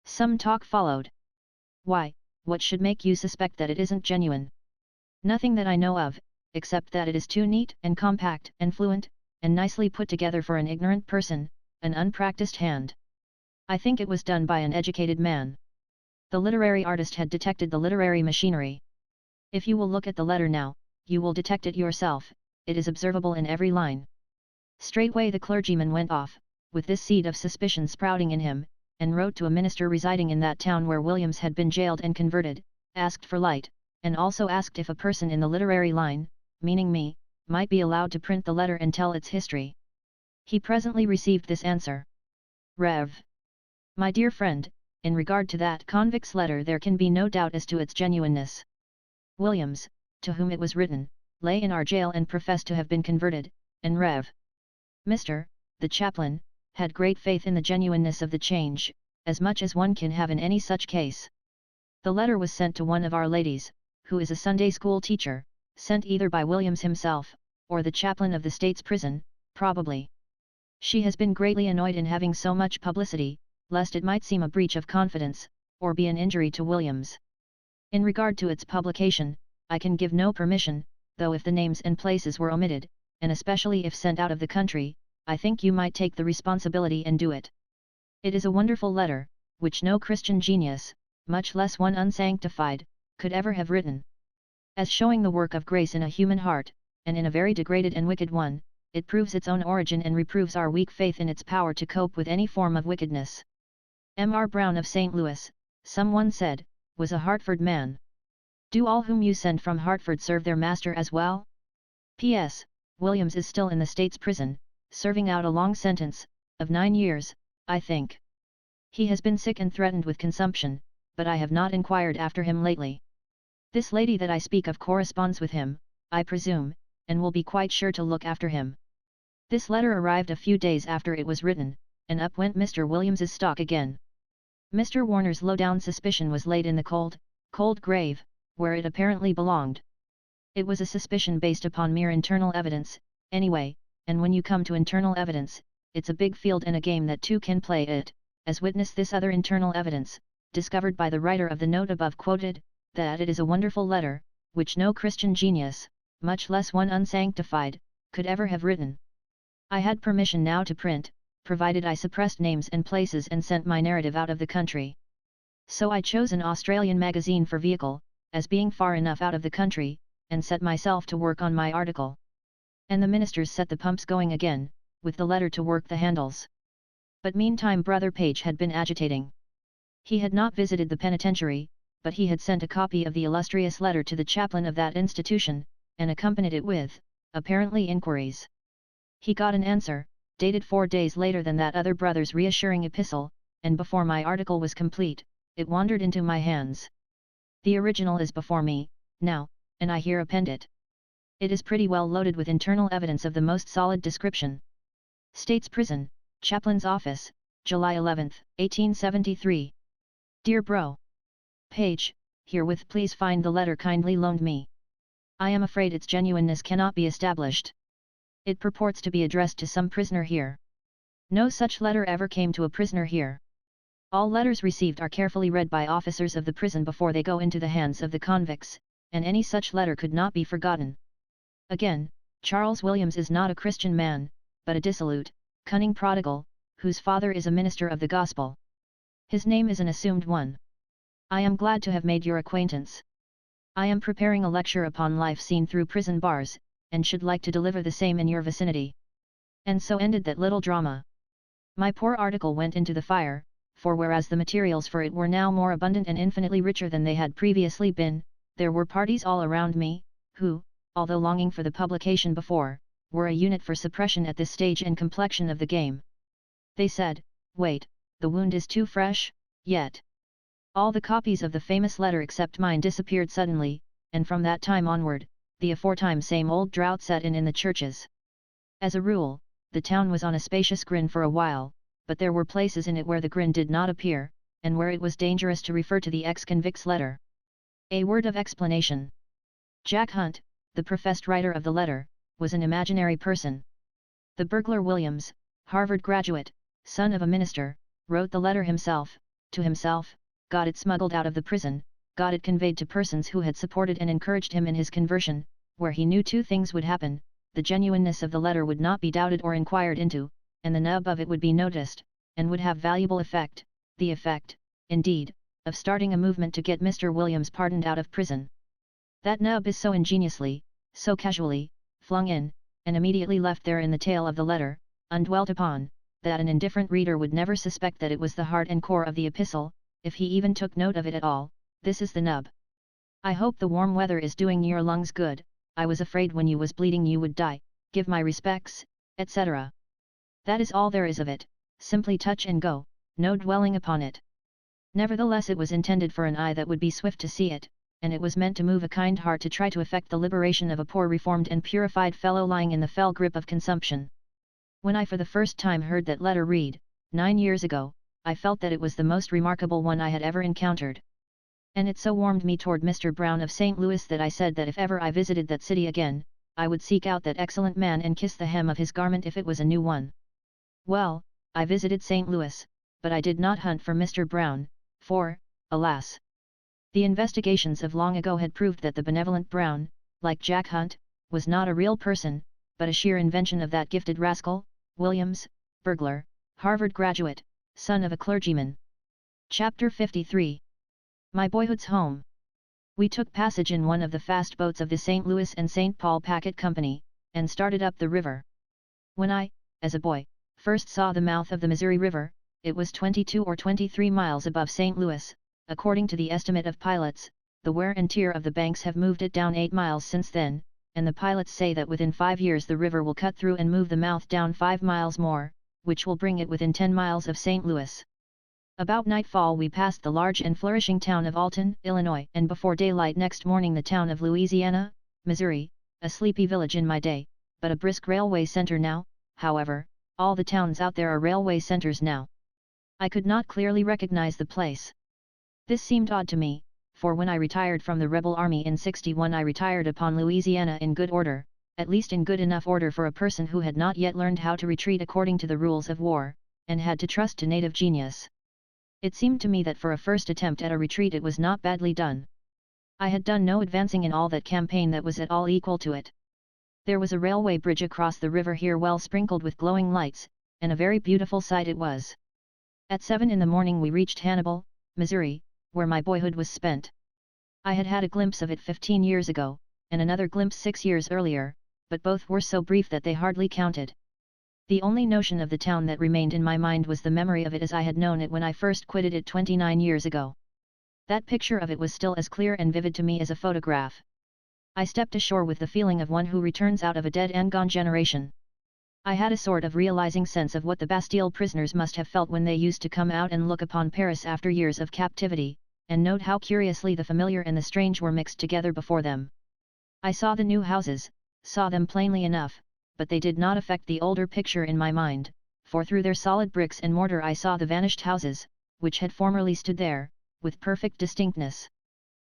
Some talk followed. "Why, what should make you suspect that it isn't genuine?" "Nothing that I know of, except that it is too neat and compact and fluent, and nicely put together for an ignorant person, an unpracticed hand. I think it was done by an educated man." The literary artist had detected the literary machinery. If you will look at the letter now, you will detect it yourself. It is observable in every line. Straightway the clergyman went off, with this seed of suspicion sprouting in him, and wrote to a minister residing in that town where Williams had been jailed and converted, asked for light, and also asked if a person in the literary line, meaning me, might be allowed to print the letter and tell its history. He presently received this answer. Rev. My dear friend, in regard to that convict's letter there can be no doubt as to its genuineness. Williams, to whom it was written, lay in our jail and professed to have been converted, and Rev. Mr. the chaplain, had great faith in the genuineness of the change, as much as one can have in any such case. The letter was sent to one of our ladies, who is a Sunday school teacher, sent either by Williams himself, or the chaplain of the state's prison, probably. She has been greatly annoyed in having so much publicity, lest it might seem a breach of confidence, or be an injury to Williams. In regard to its publication, I can give no permission, though if the names and places were omitted, and especially if sent out of the country, I think you might take the responsibility and do it. It is a wonderful letter, which no Christian genius, much less one unsanctified, could ever have written. As showing the work of grace in a human heart, and in a very degraded and wicked one, it proves its own origin and reproves our weak faith in its power to cope with any form of wickedness. M.R. Brown of St. Louis, someone said, was a Hartford man. Do all whom you send from Hartford serve their master as well? P.S. Williams is still in the state's prison, serving out a long sentence, of 9 years, I think. He has been sick and threatened with consumption, but I have not inquired after him lately. This lady that I speak of corresponds with him, I presume, and will be quite sure to look after him. This letter arrived a few days after it was written, and up went Mr. Williams's stock again. Mr. Warner's low-down suspicion was laid in the cold grave, where it apparently belonged. It was a suspicion based upon mere internal evidence, anyway, and when you come to internal evidence, it's a big field and a game that two can play it, as witness this other internal evidence, discovered by the writer of the note above quoted, that it is a wonderful letter, which no Christian genius, much less one unsanctified, could ever have written. I had permission now to print, provided I suppressed names and places and sent my narrative out of the country. So I chose an Australian magazine for vehicle, as being far enough out of the country, and set myself to work on my article. And the ministers set the pumps going again, with the letter to work the handles. But meantime Brother Page had been agitating. He had not visited the penitentiary, but he had sent a copy of the illustrious letter to the chaplain of that institution, and accompanied it with, apparently inquiries. He got an answer, dated 4 days later than that other brother's reassuring epistle, and before my article was complete, it wandered into my hands. The original is before me, now, and I here append it. It is pretty well loaded with internal evidence of the most solid description. State's Prison, Chaplain's Office, July 11, 1873. Dear Bro. Page, herewith please find the letter kindly loaned me. I am afraid its genuineness cannot be established. It purports to be addressed to some prisoner here. No such letter ever came to a prisoner here. All letters received are carefully read by officers of the prison before they go into the hands of the convicts, and any such letter could not be forgotten. Again, Charles Williams is not a Christian man, but a dissolute, cunning prodigal, whose father is a minister of the gospel. His name is an assumed one. I am glad to have made your acquaintance. I am preparing a lecture upon life seen through prison bars, and should like to deliver the same in your vicinity. And so ended that little drama. My poor article went into the fire, for whereas the materials for it were now more abundant and infinitely richer than they had previously been, there were parties all around me, who, although longing for the publication before, were a unit for suppression at this stage and complexion of the game. They said, "Wait, the wound is too fresh, yet." All the copies of the famous letter except mine disappeared suddenly, and from that time onward, the aforetime same old drought set in the churches. As a rule, the town was on a spacious grin for a while, but there were places in it where the grin did not appear, and where it was dangerous to refer to the ex-convict's letter. A word of explanation. Jack Hunt, the professed writer of the letter, was an imaginary person. The burglar Williams, Harvard graduate, son of a minister, wrote the letter himself, to himself, got it smuggled out of the prison, got it conveyed to persons who had supported and encouraged him in his conversion, where he knew two things would happen: the genuineness of the letter would not be doubted or inquired into, and the nub of it would be noticed, and would have valuable effect, the effect, indeed, of starting a movement to get Mr. Williams pardoned out of prison. That nub is so ingeniously, so casually, flung in, and immediately left there in the tail of the letter, undwelt upon, that an indifferent reader would never suspect that it was the heart and core of the epistle, if he even took note of it at all. This is the nub. "I hope the warm weather is doing your lungs good, I was afraid when you was bleeding you would die, give my respects, etc." That is all there is of it, simply touch and go, no dwelling upon it. Nevertheless it was intended for an eye that would be swift to see it, and it was meant to move a kind heart to try to effect the liberation of a poor reformed and purified fellow lying in the fell grip of consumption. When I for the first time heard that letter read, 9 years ago, I felt that it was the most remarkable one I had ever encountered. And it so warmed me toward Mr. Brown of St. Louis that I said that if ever I visited that city again, I would seek out that excellent man and kiss the hem of his garment if it was a new one. Well, I visited St. Louis, but I did not hunt for Mr. Brown, for, alas! The investigations of long ago had proved that the benevolent Brown, like Jack Hunt, was not a real person, but a sheer invention of that gifted rascal, Williams, burglar, Harvard graduate, son of a clergyman. Chapter 53. My boyhood's home. We took passage in one of the fast boats of the St. Louis and St. Paul Packet Company, and started up the river. When I, as a boy, first saw the mouth of the Missouri River, it was 22 or 23 miles above St. Louis. According to the estimate of pilots, the wear and tear of the banks have moved it down 8 miles since then, and the pilots say that within 5 years the river will cut through and move the mouth down 5 miles more, which will bring it within 10 miles of St. Louis. About nightfall we passed the large and flourishing town of Alton, Illinois, and before daylight next morning the town of Louisiana, Missouri, a sleepy village in my day, but a brisk railway center now. However, all the towns out there are railway centers now. I could not clearly recognize the place. This seemed odd to me, for when I retired from the rebel army in '61 I retired upon Louisiana in good order, at least in good enough order for a person who had not yet learned how to retreat according to the rules of war, and had to trust to native genius. It seemed to me that for a first attempt at a retreat it was not badly done. I had done no advancing in all that campaign that was at all equal to it. There was a railway bridge across the river here well sprinkled with glowing lights, and a very beautiful sight it was. At 7 in the morning we reached Hannibal, Missouri, where my boyhood was spent. I had had a glimpse of it 15 years ago, and another glimpse 6 years earlier, but both were so brief that they hardly counted. The only notion of the town that remained in my mind was the memory of it as I had known it when I first quitted it 29 years ago. That picture of it was still as clear and vivid to me as a photograph. I stepped ashore with the feeling of one who returns out of a dead and gone generation. I had a sort of realizing sense of what the Bastille prisoners must have felt when they used to come out and look upon Paris after years of captivity, and note how curiously the familiar and the strange were mixed together before them. I saw the new houses, saw them plainly enough, but they did not affect the older picture in my mind, for through their solid bricks and mortar I saw the vanished houses, which had formerly stood there, with perfect distinctness.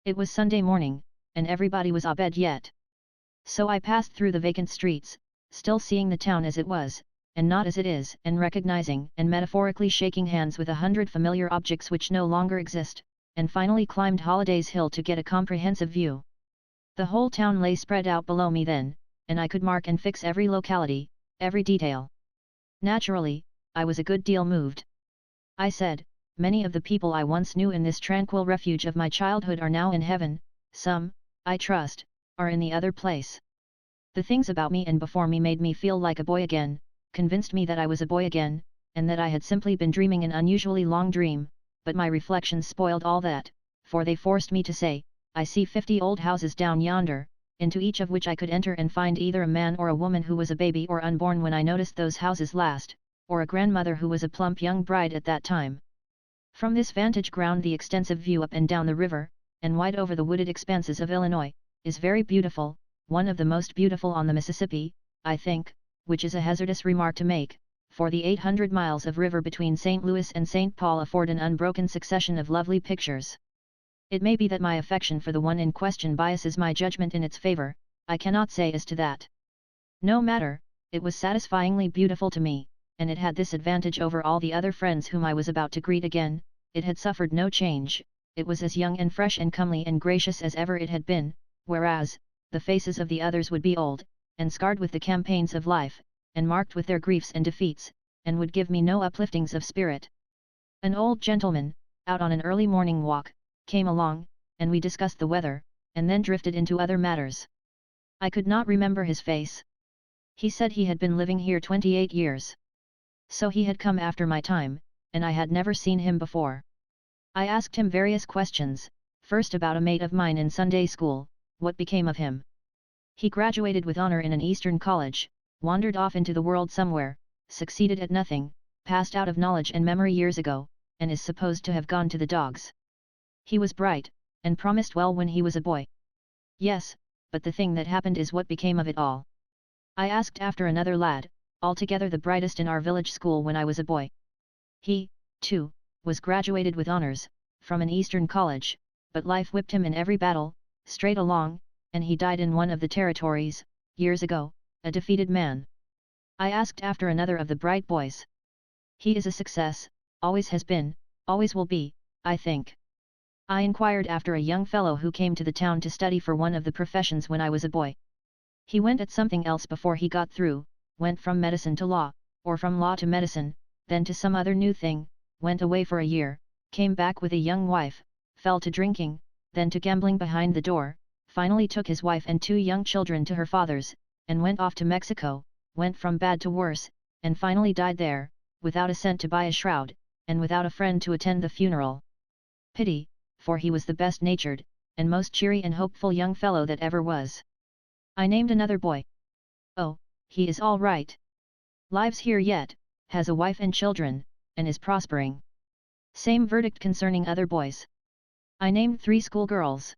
It was Sunday morning, and everybody was abed yet. So I passed through the vacant streets, still seeing the town as it was, and not as it is, and recognizing and metaphorically shaking hands with 100 familiar objects which no longer exist, and finally climbed Holliday's Hill to get a comprehensive view. The whole town lay spread out below me then, and I could mark and fix every locality, every detail. Naturally, I was a good deal moved. I said, many of the people I once knew in this tranquil refuge of my childhood are now in heaven, some, I trust, are in the other place. The things about me and before me made me feel like a boy again, convinced me that I was a boy again, and that I had simply been dreaming an unusually long dream, but my reflections spoiled all that, for they forced me to say, I see 50 old houses down yonder, into each of which I could enter and find either a man or a woman who was a baby or unborn when I noticed those houses last, or a grandmother who was a plump young bride at that time. From this vantage ground the extensive view up and down the river, and wide over the wooded expanses of Illinois, is very beautiful, one of the most beautiful on the Mississippi, I think, which is a hazardous remark to make, for the 800 miles of river between St. Louis and St. Paul afford an unbroken succession of lovely pictures. It may be that my affection for the one in question biases my judgment in its favor, I cannot say as to that. No matter, it was satisfyingly beautiful to me, and it had this advantage over all the other friends whom I was about to greet again, it had suffered no change, it was as young and fresh and comely and gracious as ever it had been, whereas, the faces of the others would be old, and scarred with the campaigns of life, and marked with their griefs and defeats, and would give me no upliftings of spirit. An old gentleman, out on an early morning walk, came along, and we discussed the weather, and then drifted into other matters. I could not remember his face. He said he had been living here 28 years. So he had come after my time, and I had never seen him before. I asked him various questions, first about a mate of mine in Sunday school, what became of him. He graduated with honor in an Eastern college, wandered off into the world somewhere, succeeded at nothing, passed out of knowledge and memory years ago, and is supposed to have gone to the dogs. He was bright, and promised well when he was a boy. Yes, but the thing that happened is what became of it all. I asked after another lad, altogether the brightest in our village school when I was a boy. He, too, was graduated with honors, from an Eastern college, but life whipped him in every battle, straight along, and he died in one of the territories, years ago, a defeated man. I asked after another of the bright boys. He is a success, always has been, always will be, I think. I inquired after a young fellow who came to the town to study for one of the professions when I was a boy. He went at something else before he got through, went from medicine to law, or from law to medicine, then to some other new thing, went away for a year, came back with a young wife, fell to drinking, then to gambling behind the door, finally took his wife and 2 young children to her father's, and went off to Mexico, went from bad to worse, and finally died there, without a cent to buy a shroud, and without a friend to attend the funeral. Pity, for he was the best-natured, and most cheery and hopeful young fellow that ever was. I named another boy. Oh, he is all right. Lives here yet, has a wife and children, and is prospering. Same verdict concerning other boys. I named 3 schoolgirls.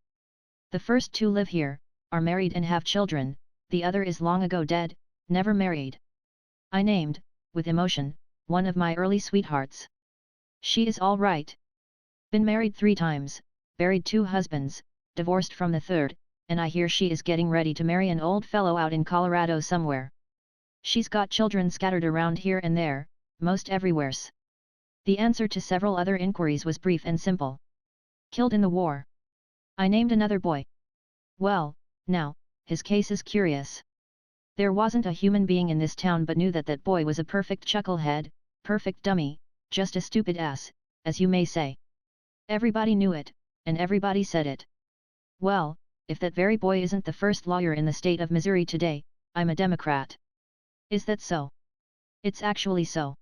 The first 2 live here, are married and have children, the other is long ago dead, never married. I named, with emotion, one of my early sweethearts. She is all right. Been married 3 times, buried 2 husbands, divorced from the 3rd, and I hear she is getting ready to marry an old fellow out in Colorado somewhere. She's got children scattered around here and there, most everywheres. The answer to several other inquiries was brief and simple. Killed in the war. I named another boy. Well, now, his case is curious. There wasn't a human being in this town but knew that that boy was a perfect chucklehead, perfect dummy, just a stupid ass, as you may say. Everybody knew it, and everybody said it. Well, if that very boy isn't the first lawyer in the state of Missouri today, I'm a Democrat. Is that so? It's actually so.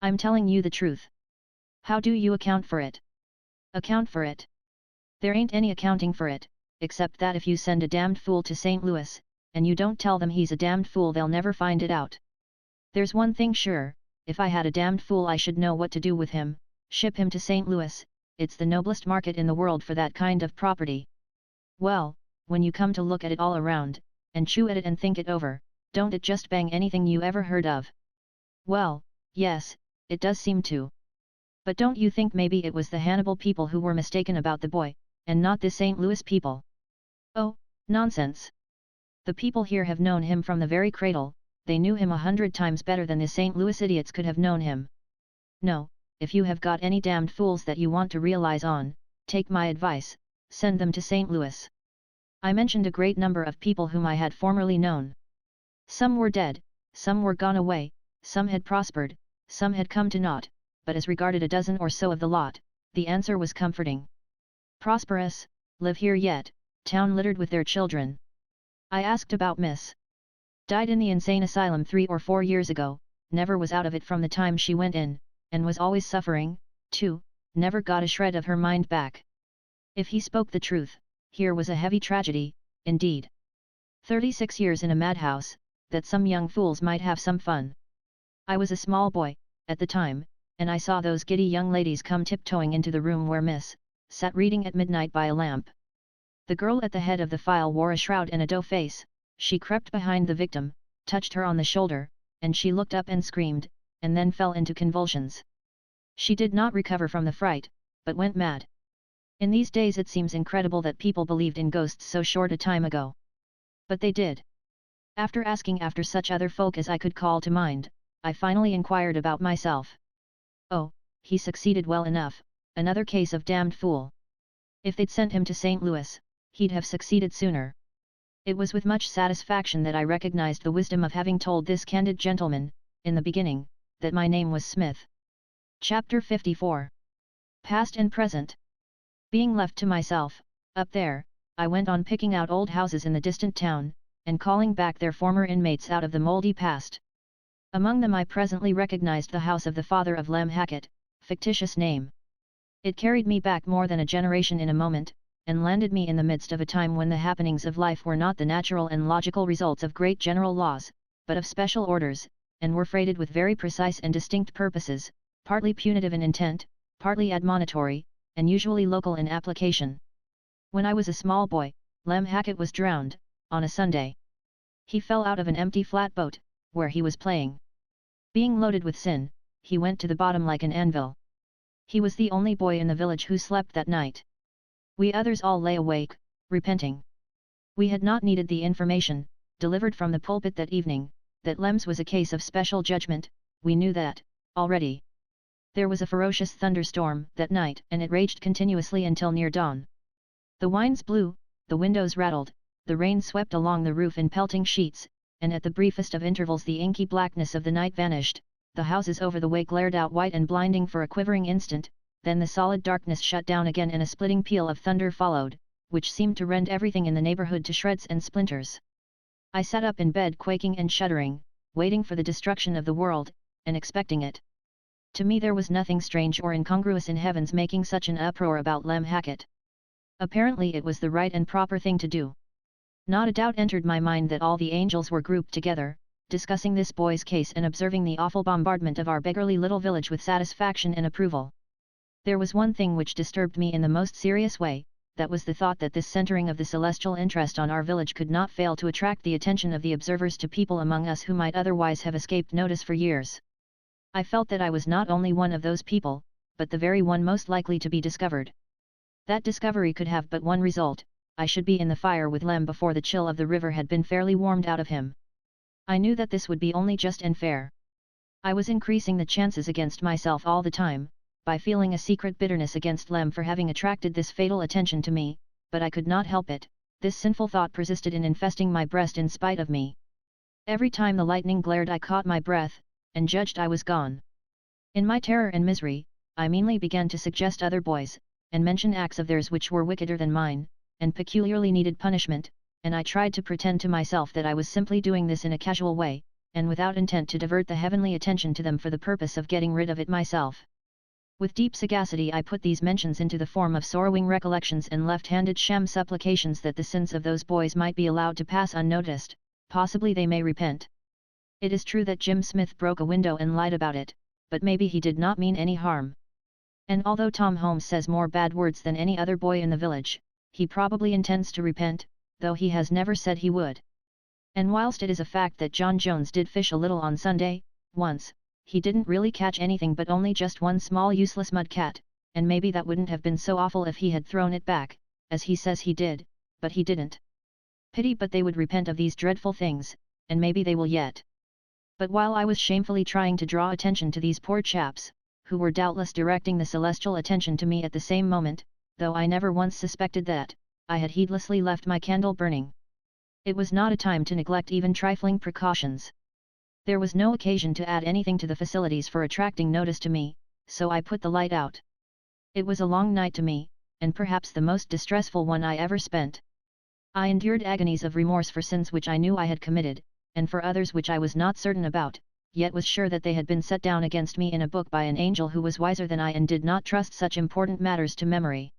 I'm telling you the truth. How do you account for it? Account for it? There ain't any accounting for it, except that if you send a damned fool to St. Louis, and you don't tell them he's a damned fool they'll never find it out. There's one thing sure, if I had a damned fool I should know what to do with him, ship him to St. Louis, it's the noblest market in the world for that kind of property. Well, when you come to look at it all around, and chew at it and think it over, don't it just bang anything you ever heard of? Well, yes, it does seem to. But don't you think maybe it was the Hannibal people who were mistaken about the boy, and not the St. Louis people? Oh, nonsense. The people here have known him from the very cradle, they knew him 100 times better than the St. Louis idiots could have known him. No, if you have got any damned fools that you want to realize on, take my advice, send them to St. Louis. I mentioned a great number of people whom I had formerly known. Some were dead, some were gone away, some had prospered, some had come to naught, but as regarded a dozen or so of the lot, the answer was comforting. Prosperous, live here yet, town littered with their children. I asked about Miss. Died in the insane asylum 3 or 4 years ago, never was out of it from the time she went in, and was always suffering, too, never got a shred of her mind back. If he spoke the truth, here was a heavy tragedy, indeed. 36 years in a madhouse, that some young fools might have some fun. I was a small boy, at the time, and I saw those giddy young ladies come tiptoeing into the room where Miss sat reading at midnight by a lamp. The girl at the head of the file wore a shroud and a dough face. She crept behind the victim, touched her on the shoulder, and she looked up and screamed, and then fell into convulsions. She did not recover from the fright, but went mad. In these days it seems incredible that people believed in ghosts so short a time ago. But they did. After asking after such other folk as I could call to mind, I finally inquired about myself. Oh, he succeeded well enough, another case of damned fool. If they'd sent him to St. Louis, he'd have succeeded sooner. It was with much satisfaction that I recognized the wisdom of having told this candid gentleman, in the beginning, that my name was Smith. Chapter 54. Past and Present. Being left to myself, up there, I went on picking out old houses in the distant town, and calling back their former inmates out of the mouldy past. Among them I presently recognized the house of the father of Lem Hackett, fictitious name. It carried me back more than a generation in a moment, and landed me in the midst of a time when the happenings of life were not the natural and logical results of great general laws, but of special orders, and were freighted with very precise and distinct purposes, partly punitive in intent, partly admonitory, and usually local in application. When I was a small boy, Lem Hackett was drowned, on a Sunday. He fell out of an empty flatboat, where he was playing. Being loaded with sin, he went to the bottom like an anvil. He was the only boy in the village who slept that night. We others all lay awake, repenting. We had not needed the information, delivered from the pulpit that evening, that Lem's was a case of special judgment. We knew that, already. There was a ferocious thunderstorm that night, and it raged continuously until near dawn. The winds blew, the windows rattled, the rain swept along the roof in pelting sheets, and at the briefest of intervals the inky blackness of the night vanished, the houses over the way glared out white and blinding for a quivering instant, then the solid darkness shut down again and a splitting peal of thunder followed, which seemed to rend everything in the neighborhood to shreds and splinters. I sat up in bed quaking and shuddering, waiting for the destruction of the world, and expecting it. To me there was nothing strange or incongruous in heaven's making such an uproar about Lem Hackett. Apparently it was the right and proper thing to do. Not a doubt entered my mind that all the angels were grouped together, discussing this boy's case and observing the awful bombardment of our beggarly little village with satisfaction and approval. There was one thing which disturbed me in the most serious way, that was the thought that this centering of the celestial interest on our village could not fail to attract the attention of the observers to people among us who might otherwise have escaped notice for years. I felt that I was not only one of those people, but the very one most likely to be discovered. That discovery could have but one result: I should be in the fire with Lem before the chill of the river had been fairly warmed out of him. I knew that this would be only just and fair. I was increasing the chances against myself all the time, by feeling a secret bitterness against Lem for having attracted this fatal attention to me, but I could not help it. This sinful thought persisted in infesting my breast in spite of me. Every time the lightning glared I caught my breath, and judged I was gone. In my terror and misery, I meanly began to suggest other boys, and mention acts of theirs which were wickeder than mine, and peculiarly needed punishment, and I tried to pretend to myself that I was simply doing this in a casual way, and without intent to divert the heavenly attention to them for the purpose of getting rid of it myself. With deep sagacity I put these mentions into the form of sorrowing recollections and left-handed sham supplications that the sins of those boys might be allowed to pass unnoticed, possibly they may repent. It is true that Jim Smith broke a window and lied about it, but maybe he did not mean any harm. And although Tom Holmes says more bad words than any other boy in the village, he probably intends to repent, though he has never said he would. And whilst it is a fact that John Jones did fish a little on Sunday, once, he didn't really catch anything but only just one small useless mudcat, and maybe that wouldn't have been so awful if he had thrown it back, as he says he did, but he didn't. Pity, but they would repent of these dreadful things, and maybe they will yet. But while I was shamefully trying to draw attention to these poor chaps, who were doubtless directing the celestial attention to me at the same moment, though I never once suspected that, I had heedlessly left my candle burning. It was not a time to neglect even trifling precautions. There was no occasion to add anything to the facilities for attracting notice to me, so I put the light out. It was a long night to me, and perhaps the most distressful one I ever spent. I endured agonies of remorse for sins which I knew I had committed, and for others which I was not certain about, yet was sure that they had been set down against me in a book by an angel who was wiser than I and did not trust such important matters to memory.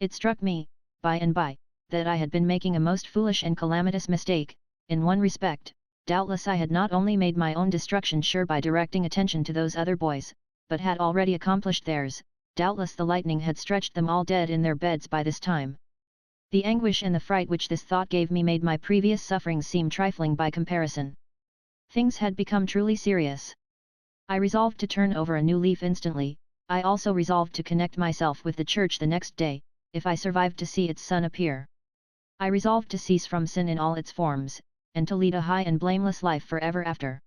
It struck me, by and by, that I had been making a most foolish and calamitous mistake. In one respect, doubtless I had not only made my own destruction sure by directing attention to those other boys, but had already accomplished theirs. Doubtless the lightning had stretched them all dead in their beds by this time. The anguish and the fright which this thought gave me made my previous sufferings seem trifling by comparison. Things had become truly serious. I resolved to turn over a new leaf instantly. I also resolved to connect myself with the church the next day, if I survived to see its sun appear. I resolved to cease from sin in all its forms, and to lead a high and blameless life forever after.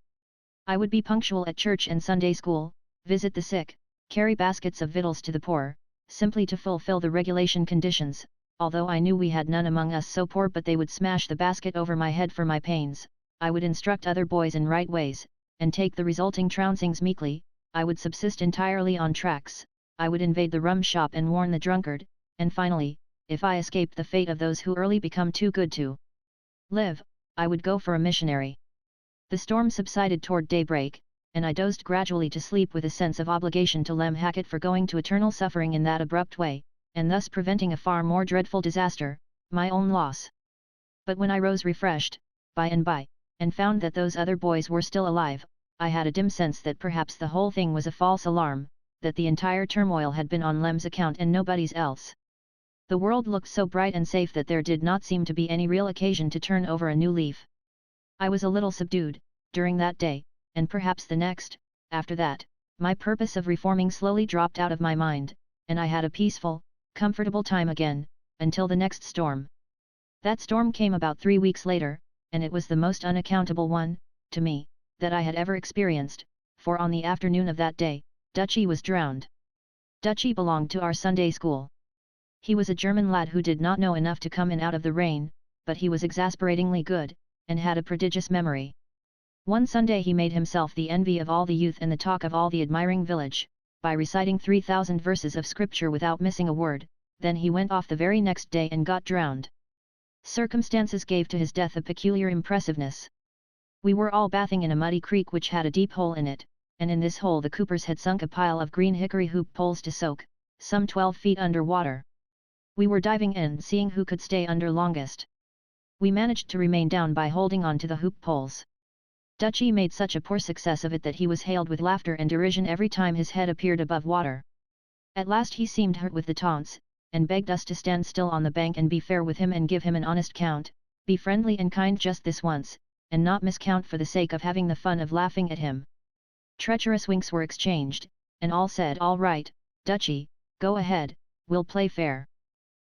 I would be punctual at church and Sunday school, visit the sick, carry baskets of victuals to the poor, simply to fulfill the regulation conditions, although I knew we had none among us so poor but they would smash the basket over my head for my pains. I would instruct other boys in right ways, and take the resulting trouncings meekly. I would subsist entirely on tracts, I would invade the rum shop and warn the drunkard, and finally, if I escaped the fate of those who early become too good to live, I would go for a missionary. The storm subsided toward daybreak, and I dozed gradually to sleep with a sense of obligation to Lem Hackett for going to eternal suffering in that abrupt way, and thus preventing a far more dreadful disaster, my own loss. But when I rose refreshed, by and by, and found that those other boys were still alive, I had a dim sense that perhaps the whole thing was a false alarm, that the entire turmoil had been on Lem's account and nobody's else. The world looked so bright and safe that there did not seem to be any real occasion to turn over a new leaf. I was a little subdued, during that day, and perhaps the next. After that, my purpose of reforming slowly dropped out of my mind, and I had a peaceful, comfortable time again, until the next storm. That storm came about 3 weeks later, and it was the most unaccountable one, to me, that I had ever experienced, for on the afternoon of that day, Dutchy was drowned. Dutchy belonged to our Sunday school. He was a German lad who did not know enough to come in out of the rain, but he was exasperatingly good, and had a prodigious memory. One Sunday he made himself the envy of all the youth and the talk of all the admiring village, by reciting 3,000 verses of scripture without missing a word. Then he went off the very next day and got drowned. Circumstances gave to his death a peculiar impressiveness. We were all bathing in a muddy creek which had a deep hole in it, and in this hole the coopers had sunk a pile of green hickory hoop poles to soak, some 12 feet under water. We were diving in, seeing who could stay under longest. We managed to remain down by holding on to the hoop poles. Dutchy made such a poor success of it that he was hailed with laughter and derision every time his head appeared above water. At last he seemed hurt with the taunts, and begged us to stand still on the bank and be fair with him and give him an honest count, be friendly and kind just this once, and not miscount for the sake of having the fun of laughing at him. Treacherous winks were exchanged, and all said, "All right, Dutchy, go ahead, we'll play fair."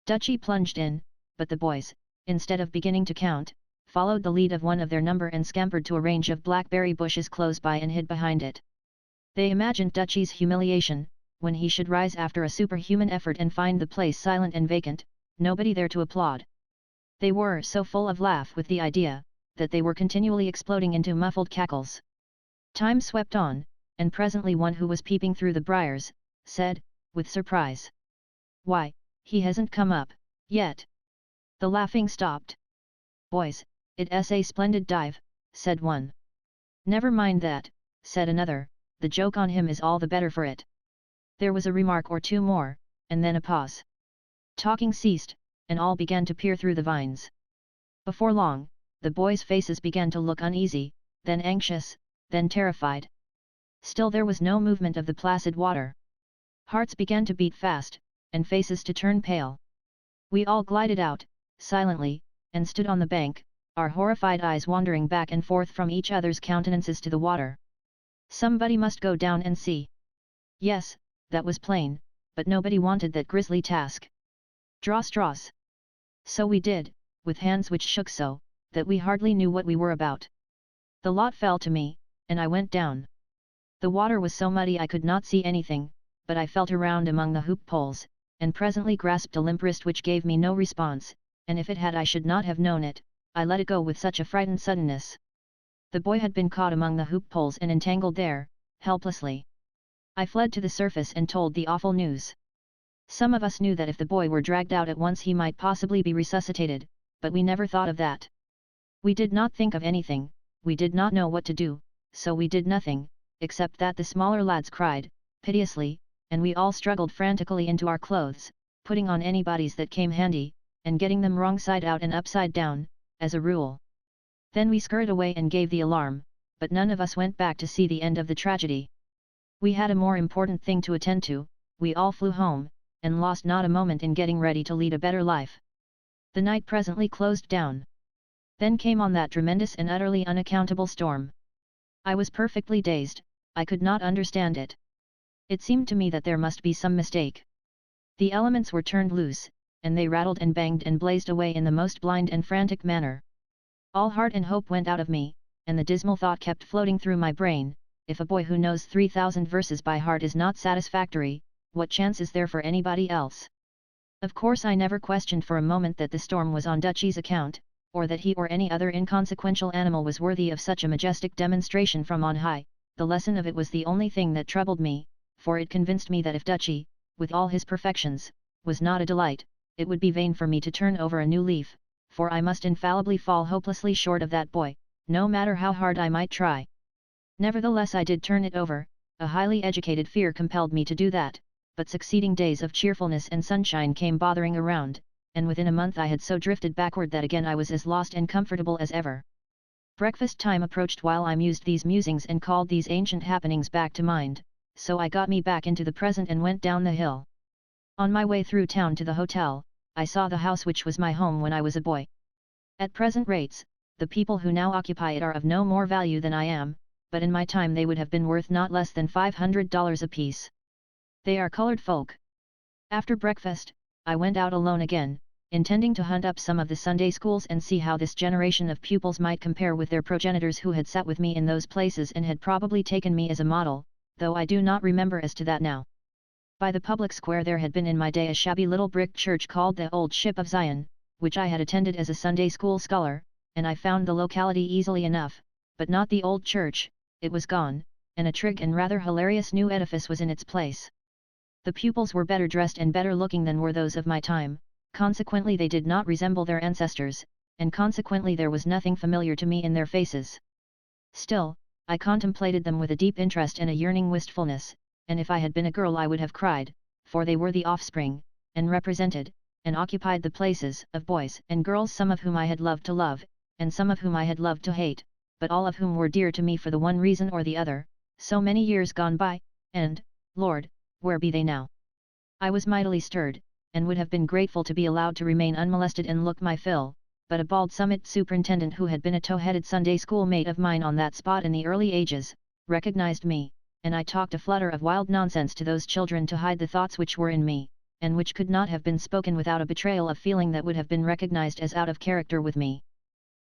Dutchy plunged in, but the boys, instead of beginning to count, followed the lead of one of their number and scampered to a range of blackberry bushes close by and hid behind it. They imagined Dutchy's humiliation, when he should rise after a superhuman effort and find the place silent and vacant, nobody there to applaud. They were so full of laugh with the idea, that they were continually exploding into muffled cackles. Time swept on, and presently one who was peeping through the briars, said, with surprise, "Why, he hasn't come up, yet." The laughing stopped. "Boys, it's a splendid dive," said one. "Never mind that," said another, "the joke on him is all the better for it." There was a remark or two more, and then a pause. Talking ceased, and all began to peer through the vines. Before long, the boys' faces began to look uneasy, then anxious, then terrified. Still there was no movement of the placid water. Hearts began to beat fast, and faces to turn pale. We all glided out, silently, and stood on the bank, our horrified eyes wandering back and forth from each other's countenances to the water. Somebody must go down and see. Yes, that was plain, but nobody wanted that grisly task. Draw straws. So we did, with hands which shook so, that we hardly knew what we were about. The lot fell to me, and I went down. The water was so muddy I could not see anything, but I felt around among the hoop poles, and presently grasped a limp wrist which gave me no response, and if it had I should not have known it. I let it go with such a frightened suddenness. The boy had been caught among the hoop poles and entangled there, helplessly. I fled to the surface and told the awful news. Some of us knew that if the boy were dragged out at once he might possibly be resuscitated, but we never thought of that. We did not think of anything, we did not know what to do, so we did nothing, except that the smaller lads cried, piteously, and we all struggled frantically into our clothes, putting on any bodies that came handy, and getting them wrong side out and upside down, as a rule. Then we scurried away and gave the alarm, but none of us went back to see the end of the tragedy. We had a more important thing to attend to. We all flew home, and lost not a moment in getting ready to lead a better life. The night presently closed down. Then came on that tremendous and utterly unaccountable storm. I was perfectly dazed, I could not understand it. It seemed to me that there must be some mistake. The elements were turned loose, and they rattled and banged and blazed away in the most blind and frantic manner. All heart and hope went out of me, and the dismal thought kept floating through my brain, if a boy who knows 3,000 verses by heart is not satisfactory, what chance is there for anybody else? Of course I never questioned for a moment that the storm was on Dutchy's account, or that he or any other inconsequential animal was worthy of such a majestic demonstration from on high. The lesson of it was the only thing that troubled me, for it convinced me that if Dutchy, with all his perfections, was not a delight, it would be vain for me to turn over a new leaf, for I must infallibly fall hopelessly short of that boy, no matter how hard I might try. Nevertheless I did turn it over, a highly educated fear compelled me to do that, but succeeding days of cheerfulness and sunshine came bothering around, and within a month I had so drifted backward that again I was as lost and comfortable as ever. Breakfast time approached while I mused these musings and called these ancient happenings back to mind, so I got me back into the present and went down the hill. On my way through town to the hotel, I saw the house which was my home when I was a boy. At present rates, the people who now occupy it are of no more value than I am, but in my time they would have been worth not less than $500 apiece. They are colored folk. After breakfast, I went out alone again, intending to hunt up some of the Sunday schools and see how this generation of pupils might compare with their progenitors who had sat with me in those places and had probably taken me as a model, though I do not remember as to that now. By the public square there had been in my day a shabby little brick church called the Old Ship of Zion, which I had attended as a Sunday school scholar, and I found the locality easily enough, but not the old church. It was gone, and a trig and rather hilarious new edifice was in its place. The pupils were better dressed and better looking than were those of my time, consequently they did not resemble their ancestors, and consequently there was nothing familiar to me in their faces. Still, I contemplated them with a deep interest and a yearning wistfulness, and if I had been a girl I would have cried, for they were the offspring, and represented, and occupied the places of boys and girls, some of whom I had loved to love, and some of whom I had loved to hate, but all of whom were dear to me for the one reason or the other, so many years gone by, and, Lord, where be they now? I was mightily stirred, and would have been grateful to be allowed to remain unmolested and look my fill, but a bald summit superintendent who had been a tow-headed Sunday school mate of mine on that spot in the early ages, recognized me, and I talked a flutter of wild nonsense to those children to hide the thoughts which were in me, and which could not have been spoken without a betrayal of feeling that would have been recognized as out of character with me.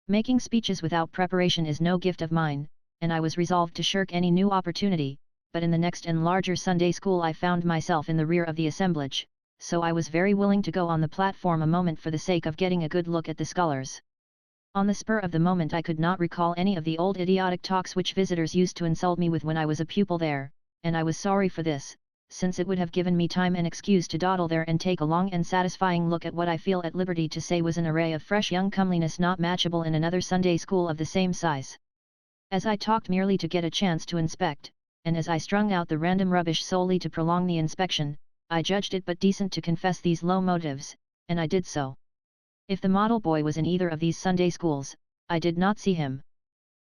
Making speeches without preparation is no gift of mine, and I was resolved to shirk any new opportunity, but in the next and larger Sunday school I found myself in the rear of the assemblage, so I was very willing to go on the platform a moment for the sake of getting a good look at the scholars. On the spur of the moment I could not recall any of the old idiotic talks which visitors used to insult me with when I was a pupil there, and I was sorry for this, since it would have given me time and excuse to dawdle there and take a long and satisfying look at what I feel at liberty to say was an array of fresh young comeliness not matchable in another Sunday school of the same size. As I talked merely to get a chance to inspect, and as I strung out the random rubbish solely to prolong the inspection, I judged it but decent to confess these low motives, and I did so. If the model boy was in either of these Sunday schools, I did not see him.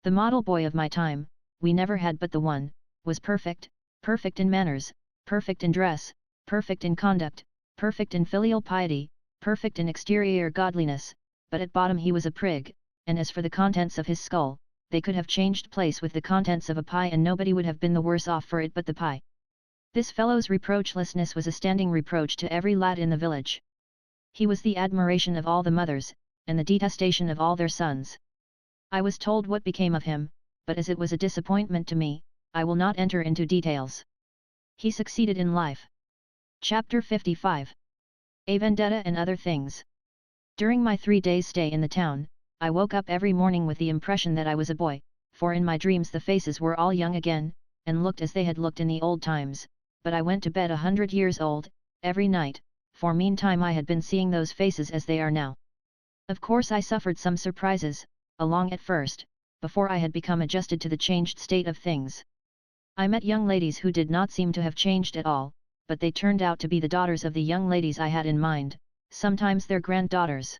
The model boy of my time, we never had but the one, was perfect, perfect in manners, perfect in dress, perfect in conduct, perfect in filial piety, perfect in exterior godliness, but at bottom he was a prig, and as for the contents of his skull, they could have changed place with the contents of a pie and nobody would have been the worse off for it but the pie. This fellow's reproachlessness was a standing reproach to every lad in the village. He was the admiration of all the mothers, and the detestation of all their sons. I was told what became of him, but as it was a disappointment to me, I will not enter into details. He succeeded in life. Chapter 55. A Vendetta and Other Things. During my 3 days' stay in the town, I woke up every morning with the impression that I was a boy, for in my dreams the faces were all young again, and looked as they had looked in the old times, but I went to bed 100 years old, every night, for meantime I had been seeing those faces as they are now. Of course I suffered some surprises, along at first, before I had become adjusted to the changed state of things. I met young ladies who did not seem to have changed at all, but they turned out to be the daughters of the young ladies I had in mind, sometimes their granddaughters.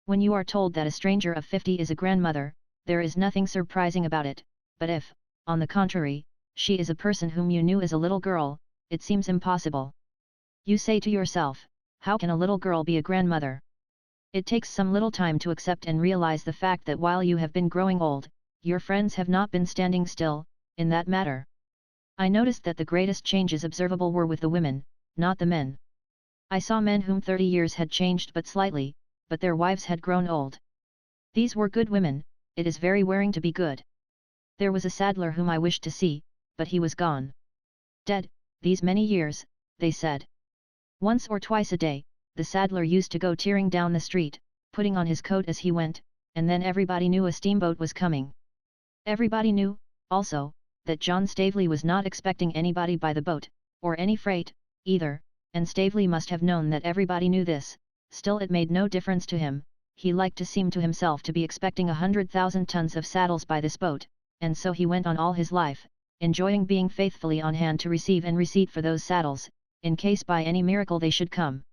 When you are told that a stranger of 50 is a grandmother, there is nothing surprising about it, but if, on the contrary, she is a person whom you knew as a little girl, it seems impossible. You say to yourself, how can a little girl be a grandmother? It takes some little time to accept and realize the fact that while you have been growing old, your friends have not been standing still, in that matter. I noticed that the greatest changes observable were with the women, not the men. I saw men whom 30 years had changed but slightly, but their wives had grown old. These were good women. It is very wearing to be good. There was a saddler whom I wished to see, but he was gone. Dead, these many years, they said. Once or twice a day, the saddler used to go tearing down the street, putting on his coat as he went, and then everybody knew a steamboat was coming. Everybody knew, also, that John Stavely was not expecting anybody by the boat, or any freight, either, and Stavely must have known that everybody knew this. Still it made no difference to him. He liked to seem to himself to be expecting 100,000 tons of saddles by this boat, and so he went on all his life, enjoying being faithfully on hand to receive and receipt for those saddles, in case by any miracle they should come.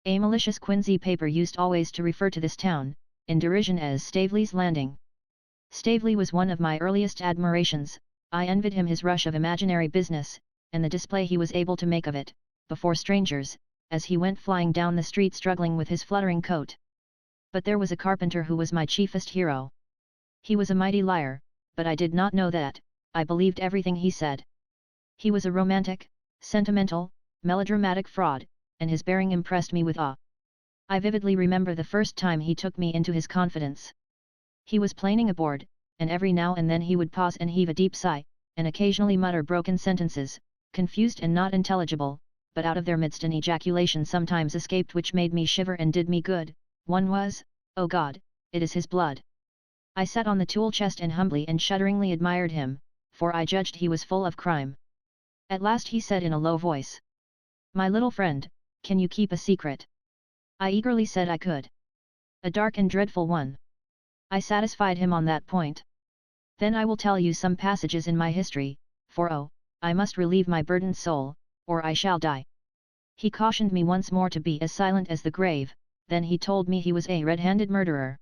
A malicious Quincy paper used always to refer to this town, in derision as Stavely's Landing. Stavely was one of my earliest admirations. I envied him his rush of imaginary business, and the display he was able to make of it, before strangers, as he went flying down the street struggling with his fluttering coat. But there was a carpenter who was my chiefest hero. He was a mighty liar, but I did not know that. I believed everything he said. He was a romantic, sentimental, melodramatic fraud, and his bearing impressed me with awe. I vividly remember the first time he took me into his confidence. He was planing a board, and every now and then he would pause and heave a deep sigh, and occasionally mutter broken sentences, confused and not intelligible, but out of their midst an ejaculation sometimes escaped which made me shiver and did me good. One was, "Oh God, it is his blood." I sat on the tool chest and humbly and shudderingly admired him, for I judged he was full of crime. At last he said in a low voice, "My little friend, can you keep a secret?" I eagerly said I could. "A dark and dreadful one." I satisfied him on that point. "Then I will tell you some passages in my history, for oh, I must relieve my burdened soul, or I shall die." He cautioned me once more to be as silent as the grave, then he told me he was a red-handed murderer.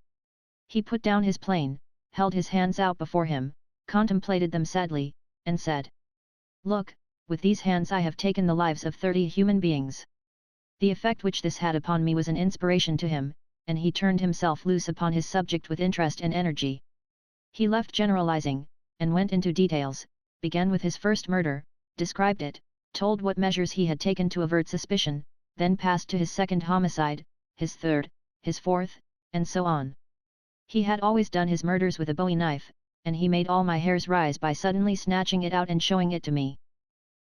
He put down his plane, held his hands out before him, contemplated them sadly, and said, "Look, with these hands I have taken the lives of 30 human beings." The effect which this had upon me was an inspiration to him, and he turned himself loose upon his subject with interest and energy. He left generalizing, and went into details, began with his first murder, described it, told what measures he had taken to avert suspicion, then passed to his second homicide, his third, his fourth, and so on. He had always done his murders with a bowie knife, and he made all my hairs rise by suddenly snatching it out and showing it to me.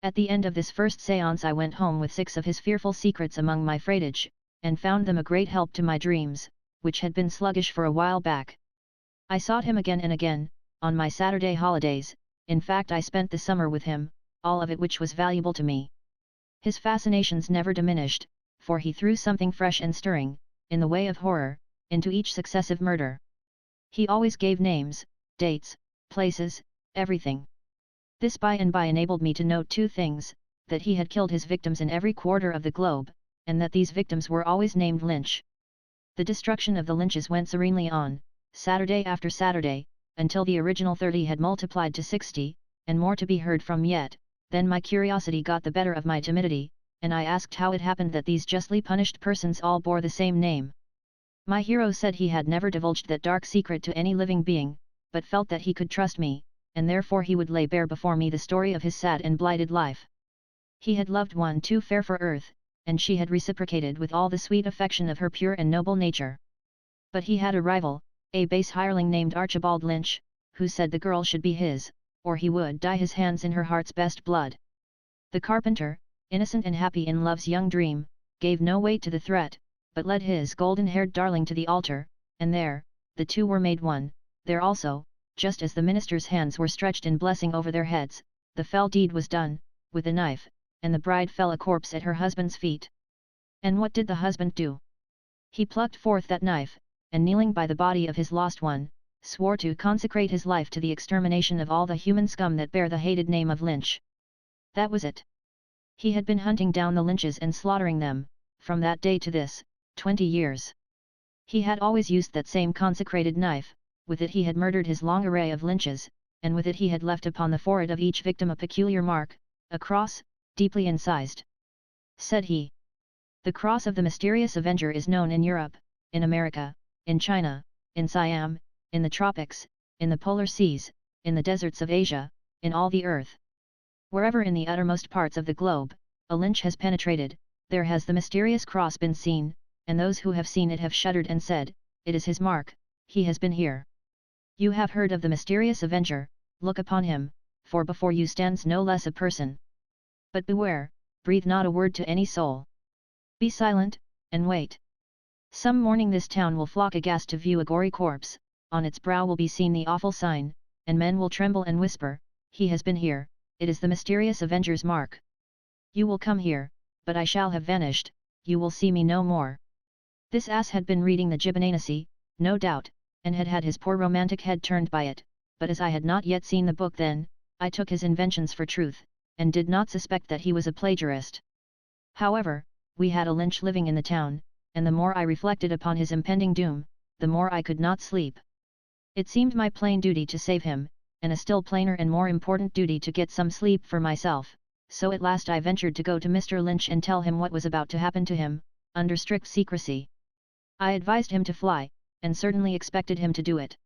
At the end of this first séance I went home with 6 of his fearful secrets among my freightage, and found them a great help to my dreams, which had been sluggish for a while back. I sought him again and again, on my Saturday holidays. In fact I spent the summer with him, all of it which was valuable to me. His fascinations never diminished, for he threw something fresh and stirring, in the way of horror, into each successive murder. He always gave names, dates, places, everything. This by and by enabled me to note 2 things, that he had killed his victims in every quarter of the globe, and that these victims were always named Lynch. The destruction of the Lynches went serenely on, Saturday after Saturday, until the original 30 had multiplied to 60, and more to be heard from yet. Then my curiosity got the better of my timidity, and I asked how it happened that these justly punished persons all bore the same name. My hero said he had never divulged that dark secret to any living being, but felt that he could trust me, and therefore he would lay bare before me the story of his sad and blighted life. He had loved one too fair for earth, and she had reciprocated with all the sweet affection of her pure and noble nature. But he had a rival, a base hireling named Archibald Lynch, who said the girl should be his, or he would dye his hands in her heart's best blood. The carpenter, innocent and happy in love's young dream, gave no weight to the threat, but led his golden-haired darling to the altar, and there, the two were made one. There also, just as the minister's hands were stretched in blessing over their heads, the fell deed was done, with a knife, and the bride fell a corpse at her husband's feet. And what did the husband do? He plucked forth that knife, and kneeling by the body of his lost one, swore to consecrate his life to the extermination of all the human scum that bear the hated name of lynch. That was it. He had been hunting down the lynches and slaughtering them, from that day to this, 20 years. He had always used that same consecrated knife, with it he had murdered his long array of lynches, and with it he had left upon the forehead of each victim a peculiar mark, a cross, deeply incised. Said he. The cross of the mysterious avenger is known in Europe, in America, in China, in Siam, in the tropics, in the polar seas, in the deserts of Asia, in all the earth. Wherever in the uttermost parts of the globe, a lynch has penetrated, there has the mysterious cross been seen, and those who have seen it have shuddered and said, "It is his mark, he has been here." You have heard of the mysterious avenger, look upon him, for before you stands no less a person. But beware, breathe not a word to any soul. Be silent, and wait. Some morning this town will flock aghast to view a gory corpse, on its brow will be seen the awful sign, and men will tremble and whisper, "He has been here, it is the mysterious avenger's mark." You will come here, but I shall have vanished, you will see me no more. This ass had been reading the Gibbonaceae, no doubt, and had had his poor romantic head turned by it, but as I had not yet seen the book then, I took his inventions for truth, and did not suspect that he was a plagiarist. However, we had a lynch living in the town, and the more I reflected upon his impending doom, the more I could not sleep. It seemed my plain duty to save him, and a still plainer and more important duty to get some sleep for myself, so at last I ventured to go to Mr. Lynch and tell him what was about to happen to him, under strict secrecy. I advised him to fly, and certainly expected him to do it.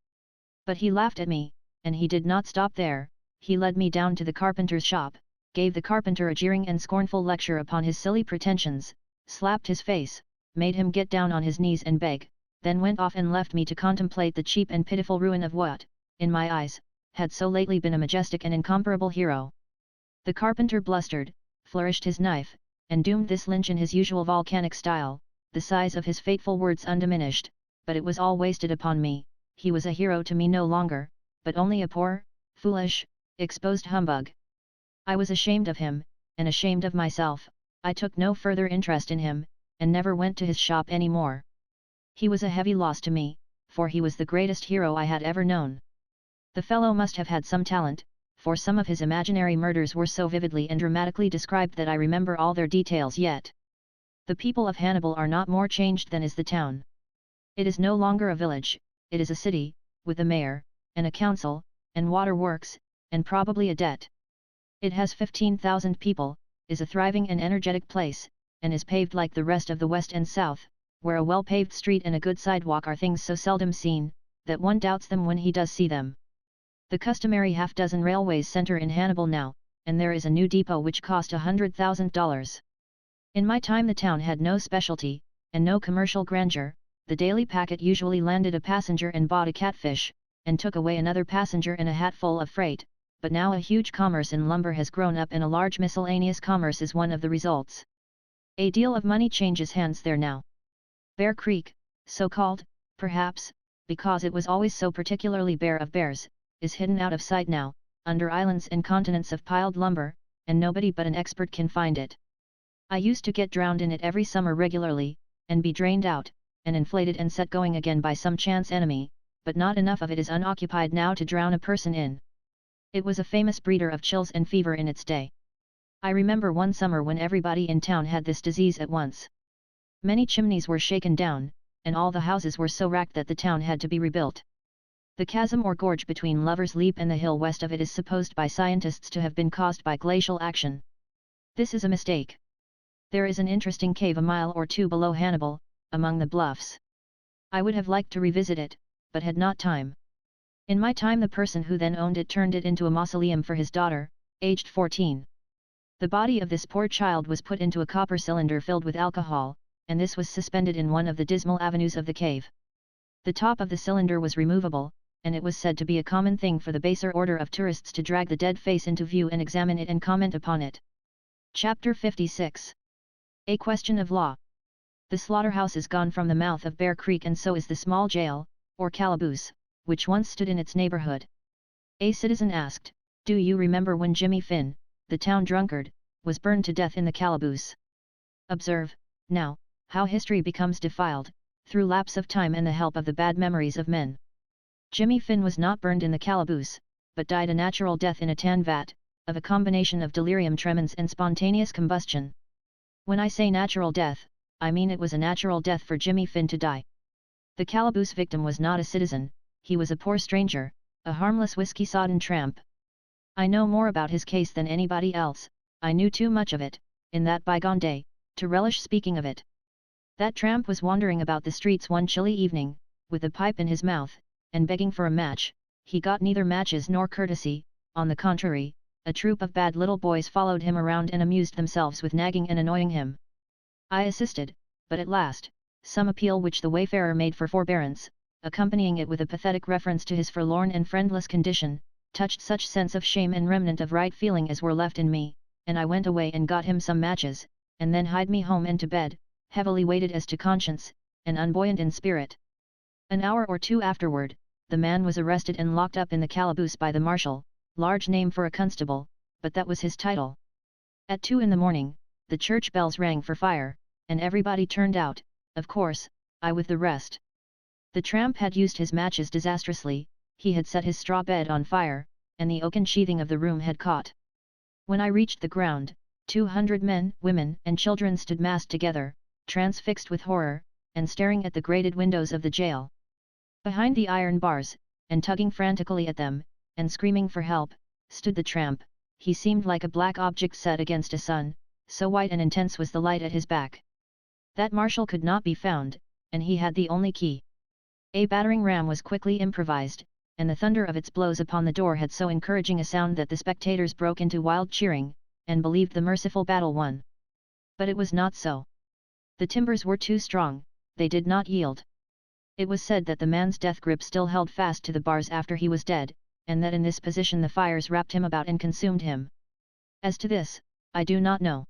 But he laughed at me, and he did not stop there, he led me down to the carpenter's shop, gave the carpenter a jeering and scornful lecture upon his silly pretensions, slapped his face, made him get down on his knees and beg, then went off and left me to contemplate the cheap and pitiful ruin of what, in my eyes, had so lately been a majestic and incomparable hero. The carpenter blustered, flourished his knife, and doomed this lynch in his usual volcanic style, the size of his fateful words undiminished, but it was all wasted upon me, he was a hero to me no longer, but only a poor, foolish, exposed humbug. I was ashamed of him, and ashamed of myself, I took no further interest in him, and never went to his shop any more. He was a heavy loss to me, for he was the greatest hero I had ever known. The fellow must have had some talent, for some of his imaginary murders were so vividly and dramatically described that I remember all their details yet. The people of Hannibal are not more changed than is the town. It is no longer a village, it is a city, with a mayor, and a council, and water works, and probably a debt. It has 15,000 people, is a thriving and energetic place, and is paved like the rest of the West and South, where a well-paved street and a good sidewalk are things so seldom seen, that one doubts them when he does see them. The customary half-dozen railways center in Hannibal now, and there is a new depot which cost $100,000. In my time the town had no specialty, and no commercial grandeur, the daily packet usually landed a passenger and bought a catfish, and took away another passenger and a hatful of freight, but now a huge commerce in lumber has grown up and a large miscellaneous commerce is one of the results. A deal of money changes hands there now. Bear Creek, so called, perhaps, because it was always so particularly bare of bears, is hidden out of sight now, under islands and continents of piled lumber, and nobody but an expert can find it. I used to get drowned in it every summer regularly, and be drained out, and inflated and set going again by some chance enemy, but not enough of it is unoccupied now to drown a person in. It was a famous breeder of chills and fever in its day. I remember one summer when everybody in town had this disease at once. Many chimneys were shaken down, and all the houses were so wrecked that the town had to be rebuilt. The chasm or gorge between Lover's Leap and the hill west of it is supposed by scientists to have been caused by glacial action. This is a mistake. There is an interesting cave a mile or two below Hannibal, among the bluffs. I would have liked to revisit it, but had not time. In my time the person who then owned it turned it into a mausoleum for his daughter, aged 14. The body of this poor child was put into a copper cylinder filled with alcohol, and this was suspended in one of the dismal avenues of the cave. The top of the cylinder was removable, and it was said to be a common thing for the baser order of tourists to drag the dead face into view and examine it and comment upon it. Chapter 56. A question of law. The slaughterhouse is gone from the mouth of Bear Creek and so is the small jail, or calaboose, which once stood in its neighborhood. A citizen asked, "Do you remember when Jimmy Finn, the town drunkard, was burned to death in the calaboose?" Observe, now, how history becomes defiled, through lapse of time and the help of the bad memories of men. Jimmy Finn was not burned in the calaboose, but died a natural death in a tan vat, of a combination of delirium tremens and spontaneous combustion. When I say natural death, I mean it was a natural death for Jimmy Finn to die. The calaboose victim was not a citizen, he was a poor stranger, a harmless whiskey-sodden tramp. I know more about his case than anybody else, I knew too much of it, in that bygone day, to relish speaking of it. That tramp was wandering about the streets one chilly evening, with a pipe in his mouth, and begging for a match. He got neither matches nor courtesy, on the contrary, a troop of bad little boys followed him around and amused themselves with nagging and annoying him. I assisted, but at last, some appeal which the wayfarer made for forbearance, accompanying it with a pathetic reference to his forlorn and friendless condition, touched such sense of shame and remnant of right feeling as were left in me, and I went away and got him some matches, and then hied me home and to bed, heavily weighted as to conscience, and unbuoyant in spirit. An hour or two afterward, the man was arrested and locked up in the calaboose by the marshal, large name for a constable, but that was his title. At 2 in the morning, the church bells rang for fire, and everybody turned out, of course, I with the rest. The tramp had used his matches disastrously, he had set his straw bed on fire, and the oaken sheathing of the room had caught. When I reached the ground, 200 men, women, and children stood massed together, transfixed with horror, and staring at the grated windows of the jail. Behind the iron bars, and tugging frantically at them, and screaming for help, stood the tramp. He seemed like a black object set against a sun, so white and intense was the light at his back. That marshal could not be found, and he had the only key. A battering ram was quickly improvised, and the thunder of its blows upon the door had so encouraging a sound that the spectators broke into wild cheering, and believed the merciful battle won. But it was not so. The timbers were too strong, they did not yield. It was said that the man's death grip still held fast to the bars after he was dead, and that in this position the fires wrapped him about and consumed him. As to this, I do not know.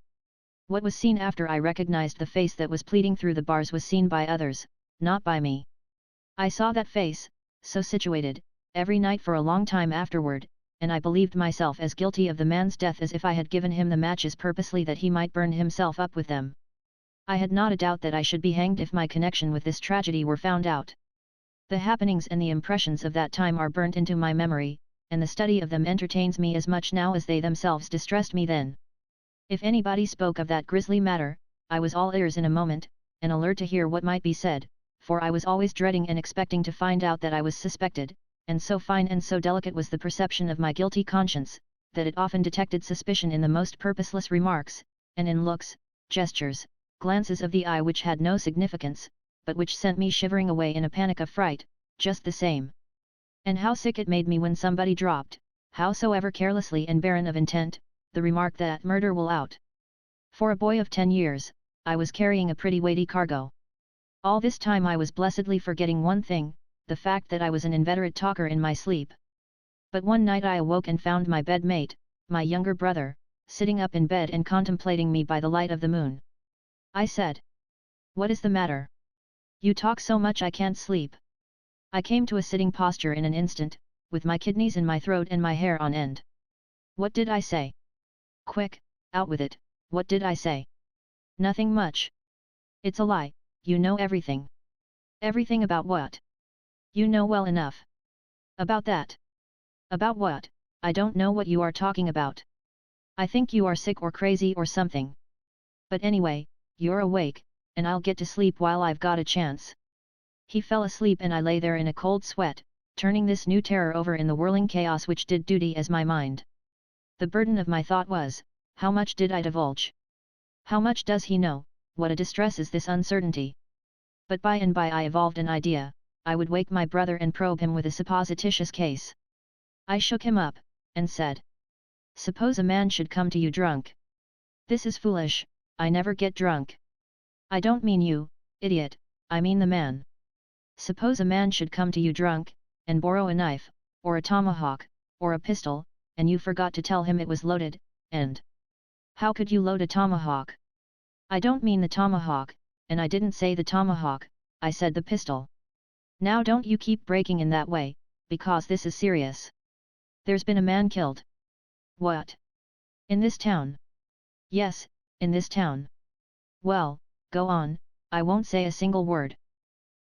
What was seen after I recognized the face that was pleading through the bars was seen by others, not by me. I saw that face, so situated, every night for a long time afterward, and I believed myself as guilty of the man's death as if I had given him the matches purposely that he might burn himself up with them. I had not a doubt that I should be hanged if my connection with this tragedy were found out. The happenings and the impressions of that time are burnt into my memory, and the study of them entertains me as much now as they themselves distressed me then. If anybody spoke of that grisly matter, I was all ears in a moment, and alert to hear what might be said, for I was always dreading and expecting to find out that I was suspected, and so fine and so delicate was the perception of my guilty conscience, that it often detected suspicion in the most purposeless remarks, and in looks, gestures, glances of the eye which had no significance, but which sent me shivering away in a panic of fright, just the same. And how sick it made me when somebody dropped, howsoever carelessly and barren of intent, the remark that murder will out. For a boy of 10 years, I was carrying a pretty weighty cargo. All this time I was blessedly forgetting one thing, the fact that I was an inveterate talker in my sleep. But one night I awoke and found my bed mate, my younger brother, sitting up in bed and contemplating me by the light of the moon. I said, "What is the matter? You talk so much I can't sleep." I came to a sitting posture in an instant, with my kidneys in my throat and my hair on end. What did I say? Quick, out with it, what did I say? Nothing much. It's a lie, you know everything. Everything about what? You know well enough. About that. About what? I don't know what you are talking about. I think you are sick or crazy or something. But anyway, you're awake, and I'll get to sleep while I've got a chance. He fell asleep and I lay there in a cold sweat, turning this new terror over in the whirling chaos which did duty as my mind. The burden of my thought was, how much did I divulge? How much does he know? What a distress is this uncertainty! But by and by I evolved an idea, I would wake my brother and probe him with a supposititious case. I shook him up, and said, "Suppose a man should come to you drunk." "This is foolish, I never get drunk." "I don't mean you, idiot, I mean the man. Suppose a man should come to you drunk, and borrow a knife, or a tomahawk, or a pistol, and you forgot to tell him it was loaded, and... How could you load a tomahawk?" "I don't mean the tomahawk, and I didn't say the tomahawk, I said the pistol. Now don't you keep breaking in that way, because this is serious. There's been a man killed." "What? In this town?" "Yes, in this town." "Well, go on, I won't say a single word."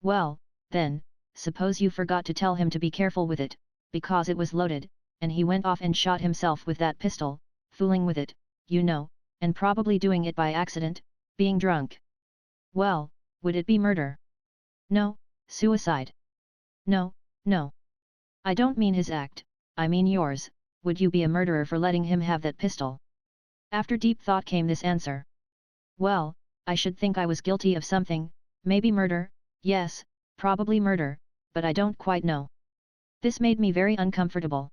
"Well, then, suppose you forgot to tell him to be careful with it, because it was loaded, and he went off and shot himself with that pistol, fooling with it, you know, and probably doing it by accident, being drunk. Well, would it be murder? No, suicide. No, no. I don't mean his act, I mean yours, would you be a murderer for letting him have that pistol? After deep thought came this answer. Well, I should think I was guilty of something, maybe murder, yes, probably murder, but I don't quite know. This made me very uncomfortable.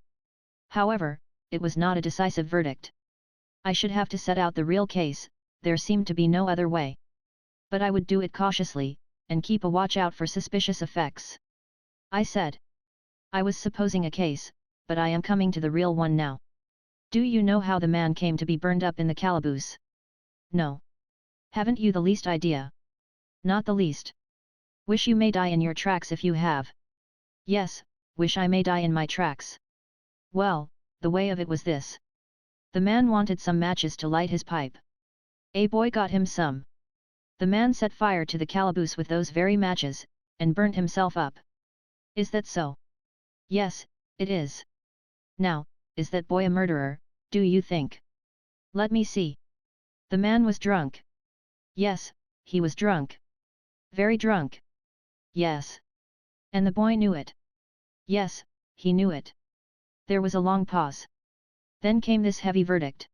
However, it was not a decisive verdict. I should have to set out the real case, there seemed to be no other way. But I would do it cautiously, and keep a watch out for suspicious effects. I said. I was supposing a case, but I am coming to the real one now. Do you know how the man came to be burned up in the calaboose? No. Haven't you the least idea? Not the least. Wish you may die in your tracks if you have. Yes, wish I may die in my tracks. Well, the way of it was this. The man wanted some matches to light his pipe. A boy got him some. The man set fire to the calaboose with those very matches, and burnt himself up. Is that so? Yes, it is. Now, is that boy a murderer, do you think? Let me see. The man was drunk. Yes, he was drunk. Very drunk. Yes. And the boy knew it. Yes, he knew it. There was a long pause. Then came this heavy verdict.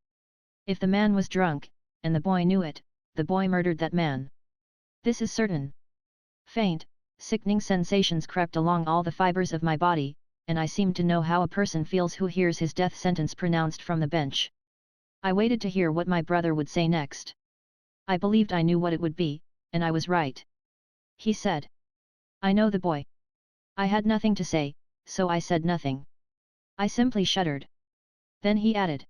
If the man was drunk, and the boy knew it, the boy murdered that man. This is certain. Faint, sickening sensations crept along all the fibers of my body, and I seemed to know how a person feels who hears his death sentence pronounced from the bench. I waited to hear what my brother would say next. I believed I knew what it would be, and I was right. He said. I know the boy. I had nothing to say, so I said nothing. I simply shuddered. Then he added.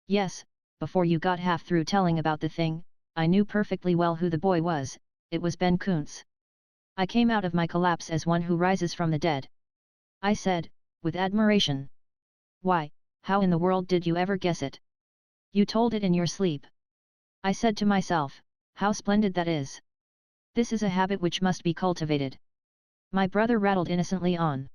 Yes, before you got half through telling about the thing, I knew perfectly well who the boy was, it was Ben Kuntz. I came out of my collapse as one who rises from the dead. I said, with admiration. Why, how in the world did you ever guess it? You told it in your sleep. I said to myself, how splendid that is. This is a habit which must be cultivated. My brother rattled innocently on.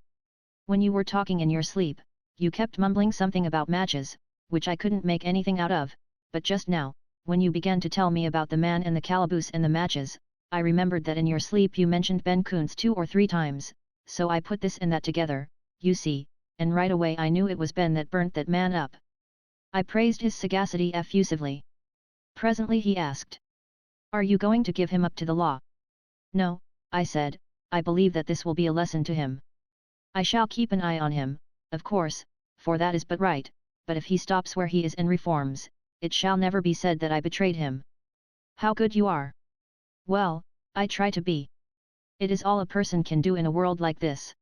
When you were talking in your sleep, you kept mumbling something about matches, which I couldn't make anything out of, but just now, when you began to tell me about the man and the calaboose and the matches, I remembered that in your sleep you mentioned Ben Kuntz 2 or 3 times, so I put this and that together, you see, and right away I knew it was Ben that burnt that man up. I praised his sagacity effusively. Presently he asked. Are you going to give him up to the law? No, I said, I believe that this will be a lesson to him. I shall keep an eye on him, of course, for that is but right, but if he stops where he is and reforms, it shall never be said that I betrayed him. How good you are! Well, I try to be. It is all a person can do in a world like this.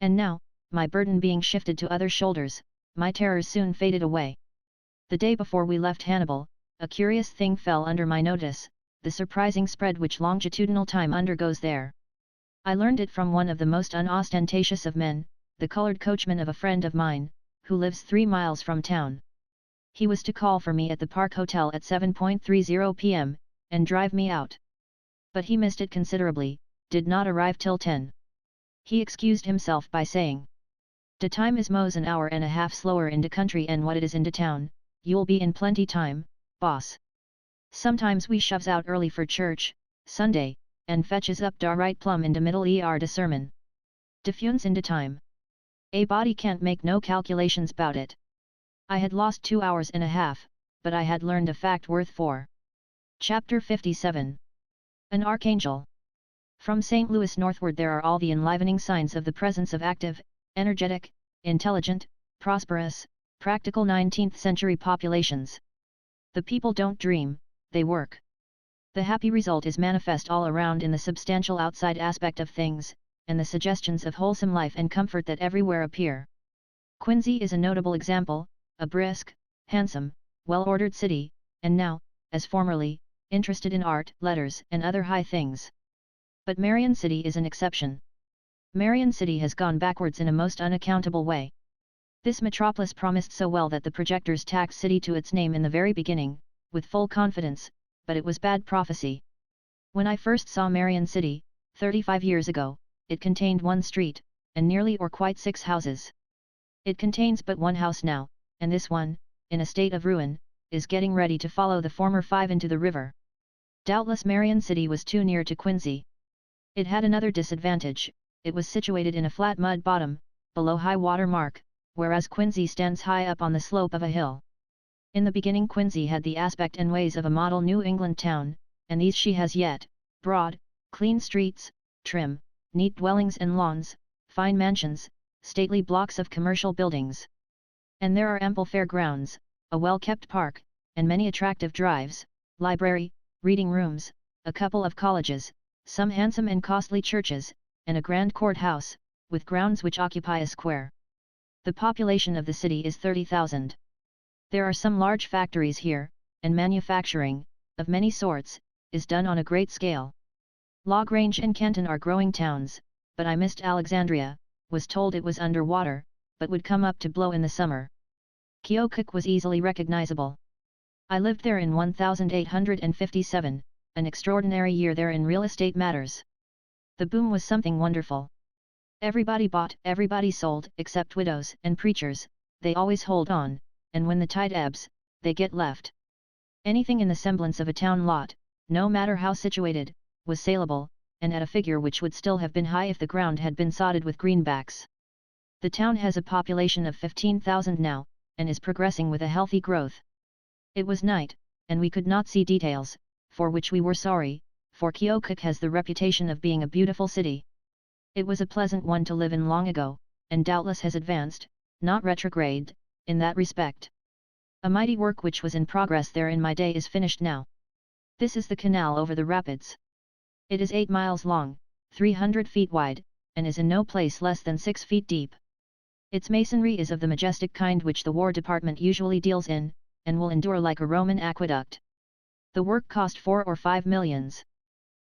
And now, my burden being shifted to other shoulders, my terrors soon faded away. The day before we left Hannibal, a curious thing fell under my notice, the surprising spread which longitudinal time undergoes there. I learned it from one of the most unostentatious of men, the colored coachman of a friend of mine, who lives 3 miles from town. He was to call for me at the Park Hotel at 7:30 p.m., and drive me out. But he missed it considerably, did not arrive till 10. He excused himself by saying, "De time is mos an hour and a half slower in de country and what it is in de town, you'll be in plenty time, boss. Sometimes we shoves out early for church, Sunday, and fetches up dar right plum in de middle de sermon. De funes in de time. A body can't make no calculations bout it." I had lost 2 hours and a half, but I had learned a fact worth 4. Chapter 57. An Archangel. From St. Louis northward there are all the enlivening signs of the presence of active, energetic, intelligent, prosperous, practical 19th century populations. The people don't dream, they work. The happy result is manifest all around in the substantial outside aspect of things, and the suggestions of wholesome life and comfort that everywhere appear. Quincy is a notable example, a brisk, handsome, well-ordered city, and now, as formerly, interested in art, letters, and other high things. But Marion City is an exception. Marion City has gone backwards in a most unaccountable way. This metropolis promised so well that the projectors tacked city to its name in the very beginning, with full confidence, but it was bad prophecy. When I first saw Marion City, 35 years ago, it contained one street, and nearly or quite 6 houses. It contains but one house now, and this one, in a state of ruin, is getting ready to follow the former 5 into the river. Doubtless Marion City was too near to Quincy. It had another disadvantage, it was situated in a flat mud bottom, below high water mark, whereas Quincy stands high up on the slope of a hill. In the beginning Quincy had the aspect and ways of a model New England town, and these she has yet: broad, clean streets, trim, neat dwellings and lawns, fine mansions, stately blocks of commercial buildings. And there are ample fair grounds, a well-kept park, and many attractive drives, library, reading rooms, a couple of colleges, some handsome and costly churches, and a grand courthouse, with grounds which occupy a square. The population of the city is 30,000. There are some large factories here, and manufacturing, of many sorts, is done on a great scale. LaGrange and Canton are growing towns, but I missed Alexandria, was told it was under water, but would come up to blow in the summer. Keokuk was easily recognizable. I lived there in 1857, an extraordinary year there in real estate matters. The boom was something wonderful. Everybody bought, everybody sold, except widows and preachers, they always hold on, and when the tide ebbs, they get left. Anything in the semblance of a town lot, no matter how situated, was saleable, and at a figure which would still have been high if the ground had been sodded with greenbacks. The town has a population of 15,000 now, and is progressing with a healthy growth. It was night, and we could not see details, for which we were sorry, for Keokuk has the reputation of being a beautiful city. It was a pleasant one to live in long ago, and doubtless has advanced, not retrograded, in that respect. A mighty work which was in progress there in my day is finished now. This is the canal over the rapids. It is 8 miles long, 300 feet wide, and is in no place less than 6 feet deep. Its masonry is of the majestic kind which the War Department usually deals in, and will endure like a Roman aqueduct. The work cost 4 or 5 millions.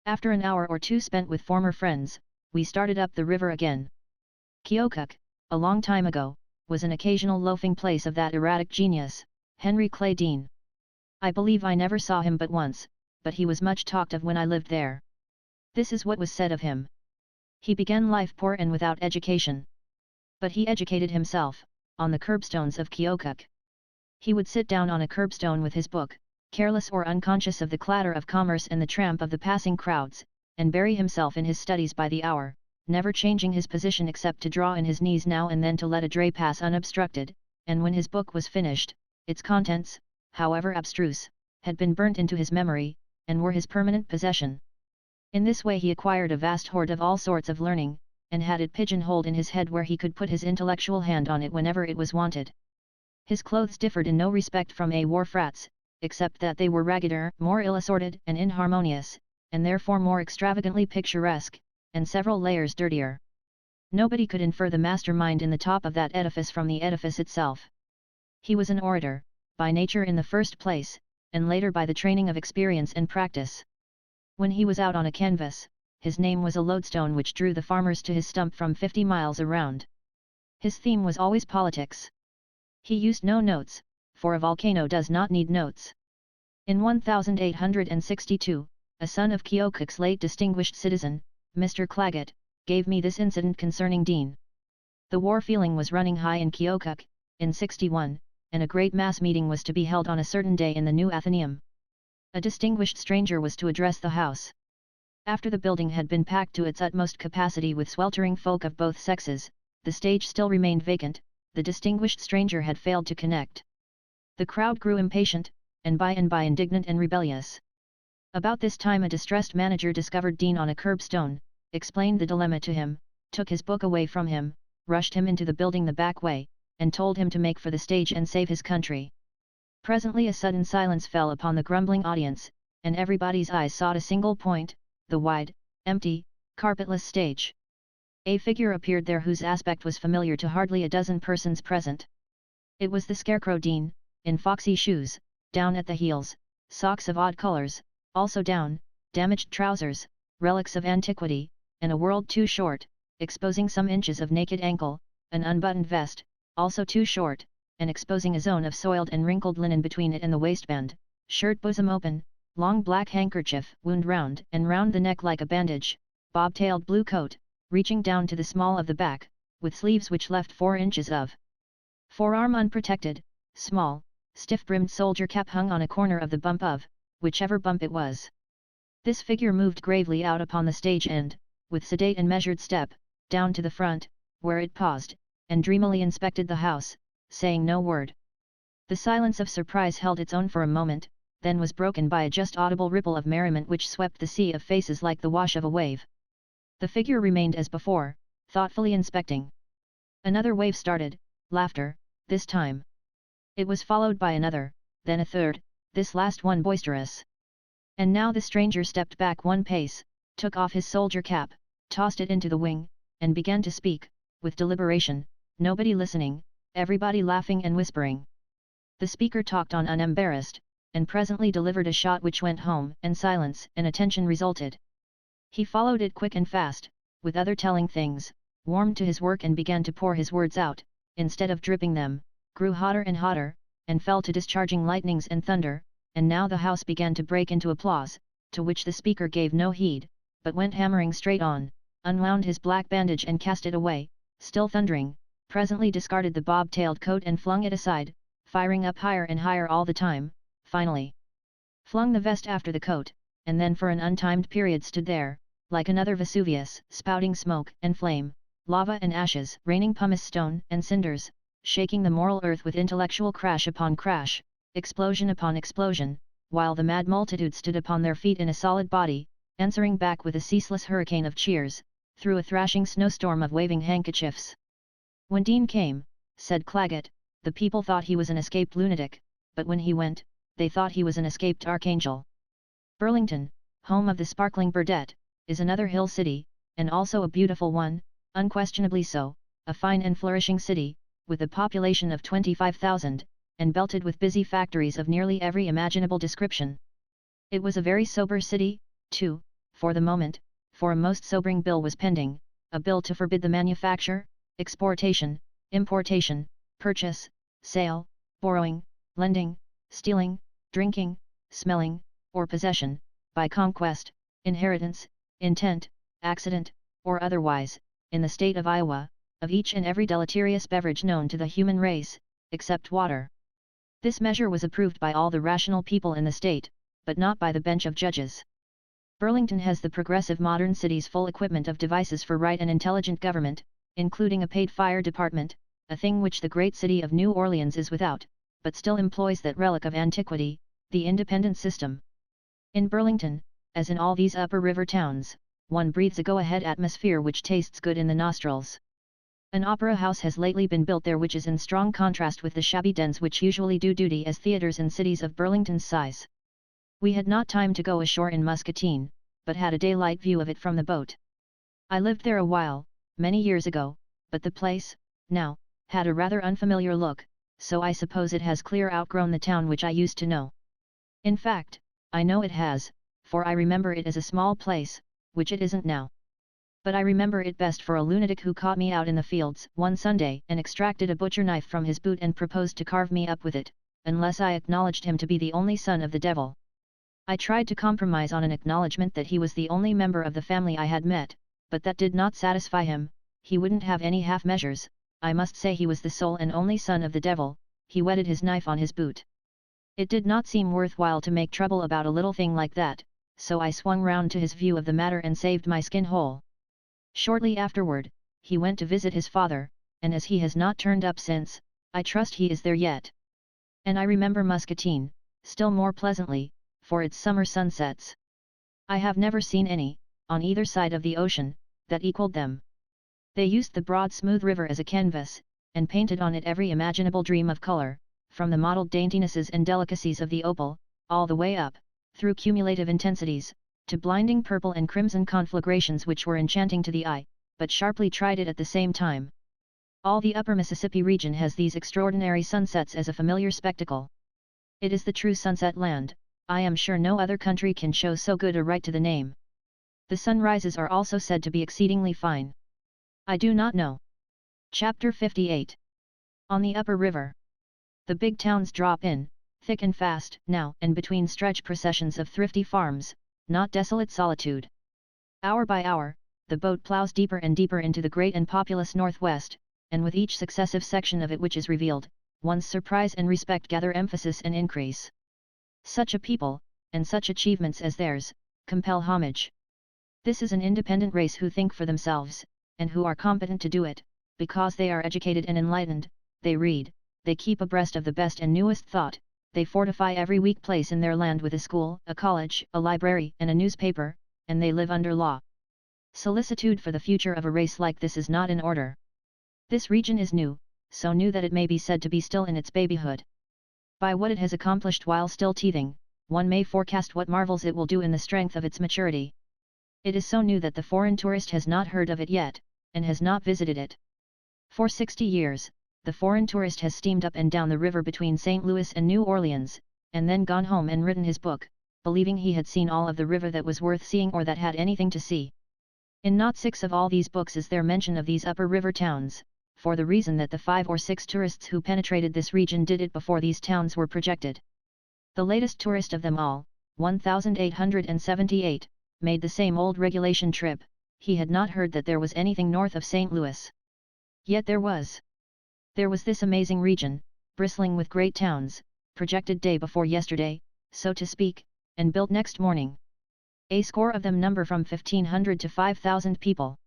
After an hour or two spent with former friends, we started up the river again. Keokuk, a long time ago, was an occasional loafing place of that erratic genius, Henry Clay Dean. I believe I never saw him but once, but he was much talked of when I lived there. This is what was said of him. He began life poor and without education. But he educated himself, on the curbstones of Keokuk. He would sit down on a curbstone with his book, careless or unconscious of the clatter of commerce and the tramp of the passing crowds, and bury himself in his studies by the hour, never changing his position except to draw in his knees now and then to let a dray pass unobstructed, and when his book was finished, its contents, however abstruse, had been burnt into his memory, and were his permanent possession. In this way he acquired a vast hoard of all sorts of learning, and had it pigeon-holed in his head where he could put his intellectual hand on it whenever it was wanted. His clothes differed in no respect from a war frat's, except that they were raggeder, more ill-assorted and inharmonious, and therefore more extravagantly picturesque, and several layers dirtier. Nobody could infer the mastermind in the top of that edifice from the edifice itself. He was an orator, by nature in the first place, and later by the training of experience and practice. When he was out on a canvas, his name was a lodestone which drew the farmers to his stump from 50 miles around. His theme was always politics. He used no notes, for a volcano does not need notes. In 1862, a son of Keokuk's late distinguished citizen, Mr. Claggett, gave me this incident concerning Dean. The war feeling was running high in Keokuk, in '61, and a great mass meeting was to be held on a certain day in the new Athenaeum. A distinguished stranger was to address the house. After the building had been packed to its utmost capacity with sweltering folk of both sexes, the stage still remained vacant, the distinguished stranger had failed to connect. The crowd grew impatient, and by indignant and rebellious. About this time a distressed manager discovered Dean on a curbstone, explained the dilemma to him, took his book away from him, rushed him into the building the back way, and told him to make for the stage and save his country. Presently a sudden silence fell upon the grumbling audience, and everybody's eyes sought a single point, the wide, empty, carpetless stage. A figure appeared there whose aspect was familiar to hardly a dozen persons present. It was the Scarecrow Dean, in foxy shoes, down at the heels, socks of odd colors, also down, damaged trousers, relics of antiquity, and a world too short, exposing some inches of naked ankle, an unbuttoned vest, also too short, and exposing a zone of soiled and wrinkled linen between it and the waistband, shirt bosom open, long black handkerchief wound round and round the neck like a bandage, bob-tailed blue coat, reaching down to the small of the back, with sleeves which left 4 inches of forearm unprotected. Small, stiff-brimmed soldier cap hung on a corner of the bump of, whichever bump it was. This figure moved gravely out upon the stage and, with sedate and measured step, down to the front, where it paused, and dreamily inspected the house, saying no word. The silence of surprise held its own for a moment, then was broken by a just audible ripple of merriment which swept the sea of faces like the wash of a wave. The figure remained as before, thoughtfully inspecting. Another wave started, laughter, this time. It was followed by another, then a third, this last one boisterous. And now the stranger stepped back 1 pace, took off his soldier cap, tossed it into the wing, and began to speak, with deliberation, nobody listening, everybody laughing and whispering. The speaker talked on unembarrassed, and presently delivered a shot which went home, and silence and attention resulted. He followed it quick and fast, with other telling things, warmed to his work and began to pour his words out, instead of dripping them, grew hotter and hotter, and fell to discharging lightnings and thunder, and now the house began to break into applause, to which the speaker gave no heed, but went hammering straight on, unwound his black bandage and cast it away, still thundering, presently discarded the bob-tailed coat and flung it aside, firing up higher and higher all the time, finally flung the vest after the coat, and then for an untimed period stood there, like another Vesuvius, spouting smoke and flame, lava and ashes, raining pumice stone and cinders, shaking the moral earth with intellectual crash upon crash, explosion upon explosion, while the mad multitude stood upon their feet in a solid body, answering back with a ceaseless hurricane of cheers, through a thrashing snowstorm of waving handkerchiefs. When Dean came, said Claggett, the people thought he was an escaped lunatic, but when he went, they thought he was an escaped archangel. Burlington, home of the sparkling Burdett, is another hill city, and also a beautiful one, unquestionably so, a fine and flourishing city, with a population of 25,000, and belted with busy factories of nearly every imaginable description. It was a very sober city, too, for the moment, for a most sobering bill was pending, a bill to forbid the manufacture, exportation, importation, purchase, sale, borrowing, lending, stealing, drinking, smelling, or possession, by conquest, inheritance, intent, accident, or otherwise, in the state of Iowa, of each and every deleterious beverage known to the human race, except water. This measure was approved by all the rational people in the state, but not by the bench of judges. Burlington has the progressive modern city's full equipment of devices for right and intelligent government, including a paid fire department, a thing which the great city of New Orleans is without, but still employs that relic of antiquity, the independent system. In Burlington, as in all these upper river towns, one breathes a go-ahead atmosphere which tastes good in the nostrils. An opera house has lately been built there which is in strong contrast with the shabby dens which usually do duty as theatres in cities of Burlington's size. We had not time to go ashore in Muscatine, but had a daylight view of it from the boat. I lived there a while, many years ago, but the place, now, had a rather unfamiliar look, so I suppose it has clear outgrown the town which I used to know. In fact, I know it has, for I remember it as a small place, which it isn't now. But I remember it best for a lunatic who caught me out in the fields one Sunday and extracted a butcher knife from his boot and proposed to carve me up with it, unless I acknowledged him to be the only son of the devil. I tried to compromise on an acknowledgement that he was the only member of the family I had met, but that did not satisfy him. He wouldn't have any half measures. I must say he was the sole and only son of the devil. He whetted his knife on his boot. It did not seem worthwhile to make trouble about a little thing like that, so I swung round to his view of the matter and saved my skin whole. Shortly afterward, he went to visit his father, and as he has not turned up since, I trust he is there yet. And I remember Muscatine, still more pleasantly, for its summer sunsets. I have never seen any, on either side of the ocean, that equaled them. They used the broad smooth river as a canvas, and painted on it every imaginable dream of color, from the mottled daintinesses and delicacies of the opal, all the way up, through cumulative intensities, to blinding purple and crimson conflagrations which were enchanting to the eye, but sharply tried it at the same time. All the upper Mississippi region has these extraordinary sunsets as a familiar spectacle. It is the true sunset land. I am sure no other country can show so good a right to the name. The sunrises are also said to be exceedingly fine. I do not know. Chapter 58. On the upper river. The big towns drop in, thick and fast, now and between stretch processions of thrifty farms, not desolate solitude. Hour by hour, the boat plows deeper and deeper into the great and populous northwest, and with each successive section of it which is revealed, one's surprise and respect gather emphasis and increase. Such a people, and such achievements as theirs, compel homage. This is an independent race who think for themselves, and who are competent to do it, because they are educated and enlightened, they read, they keep abreast of the best and newest thought, they fortify every weak place in their land with a school, a college, a library, and a newspaper, and they live under law. Solicitude for the future of a race like this is not in order. This region is new, so new that it may be said to be still in its babyhood. By what it has accomplished while still teething, one may forecast what marvels it will do in the strength of its maturity. It is so new that the foreign tourist has not heard of it yet, and has not visited it. For 60 years, the foreign tourist has steamed up and down the river between St. Louis and New Orleans, and then gone home and written his book, believing he had seen all of the river that was worth seeing or that had anything to see. In not 6 of all these books is there mention of these upper river towns, for the reason that the 5 or 6 tourists who penetrated this region did it before these towns were projected. The latest tourist of them all, 1878, made the same old regulation trip. He had not heard that there was anything north of St. Louis. Yet there was. There was this amazing region, bristling with great towns, projected day before yesterday, so to speak, and built next morning. A score of them number from 1,500 to 5,000 people.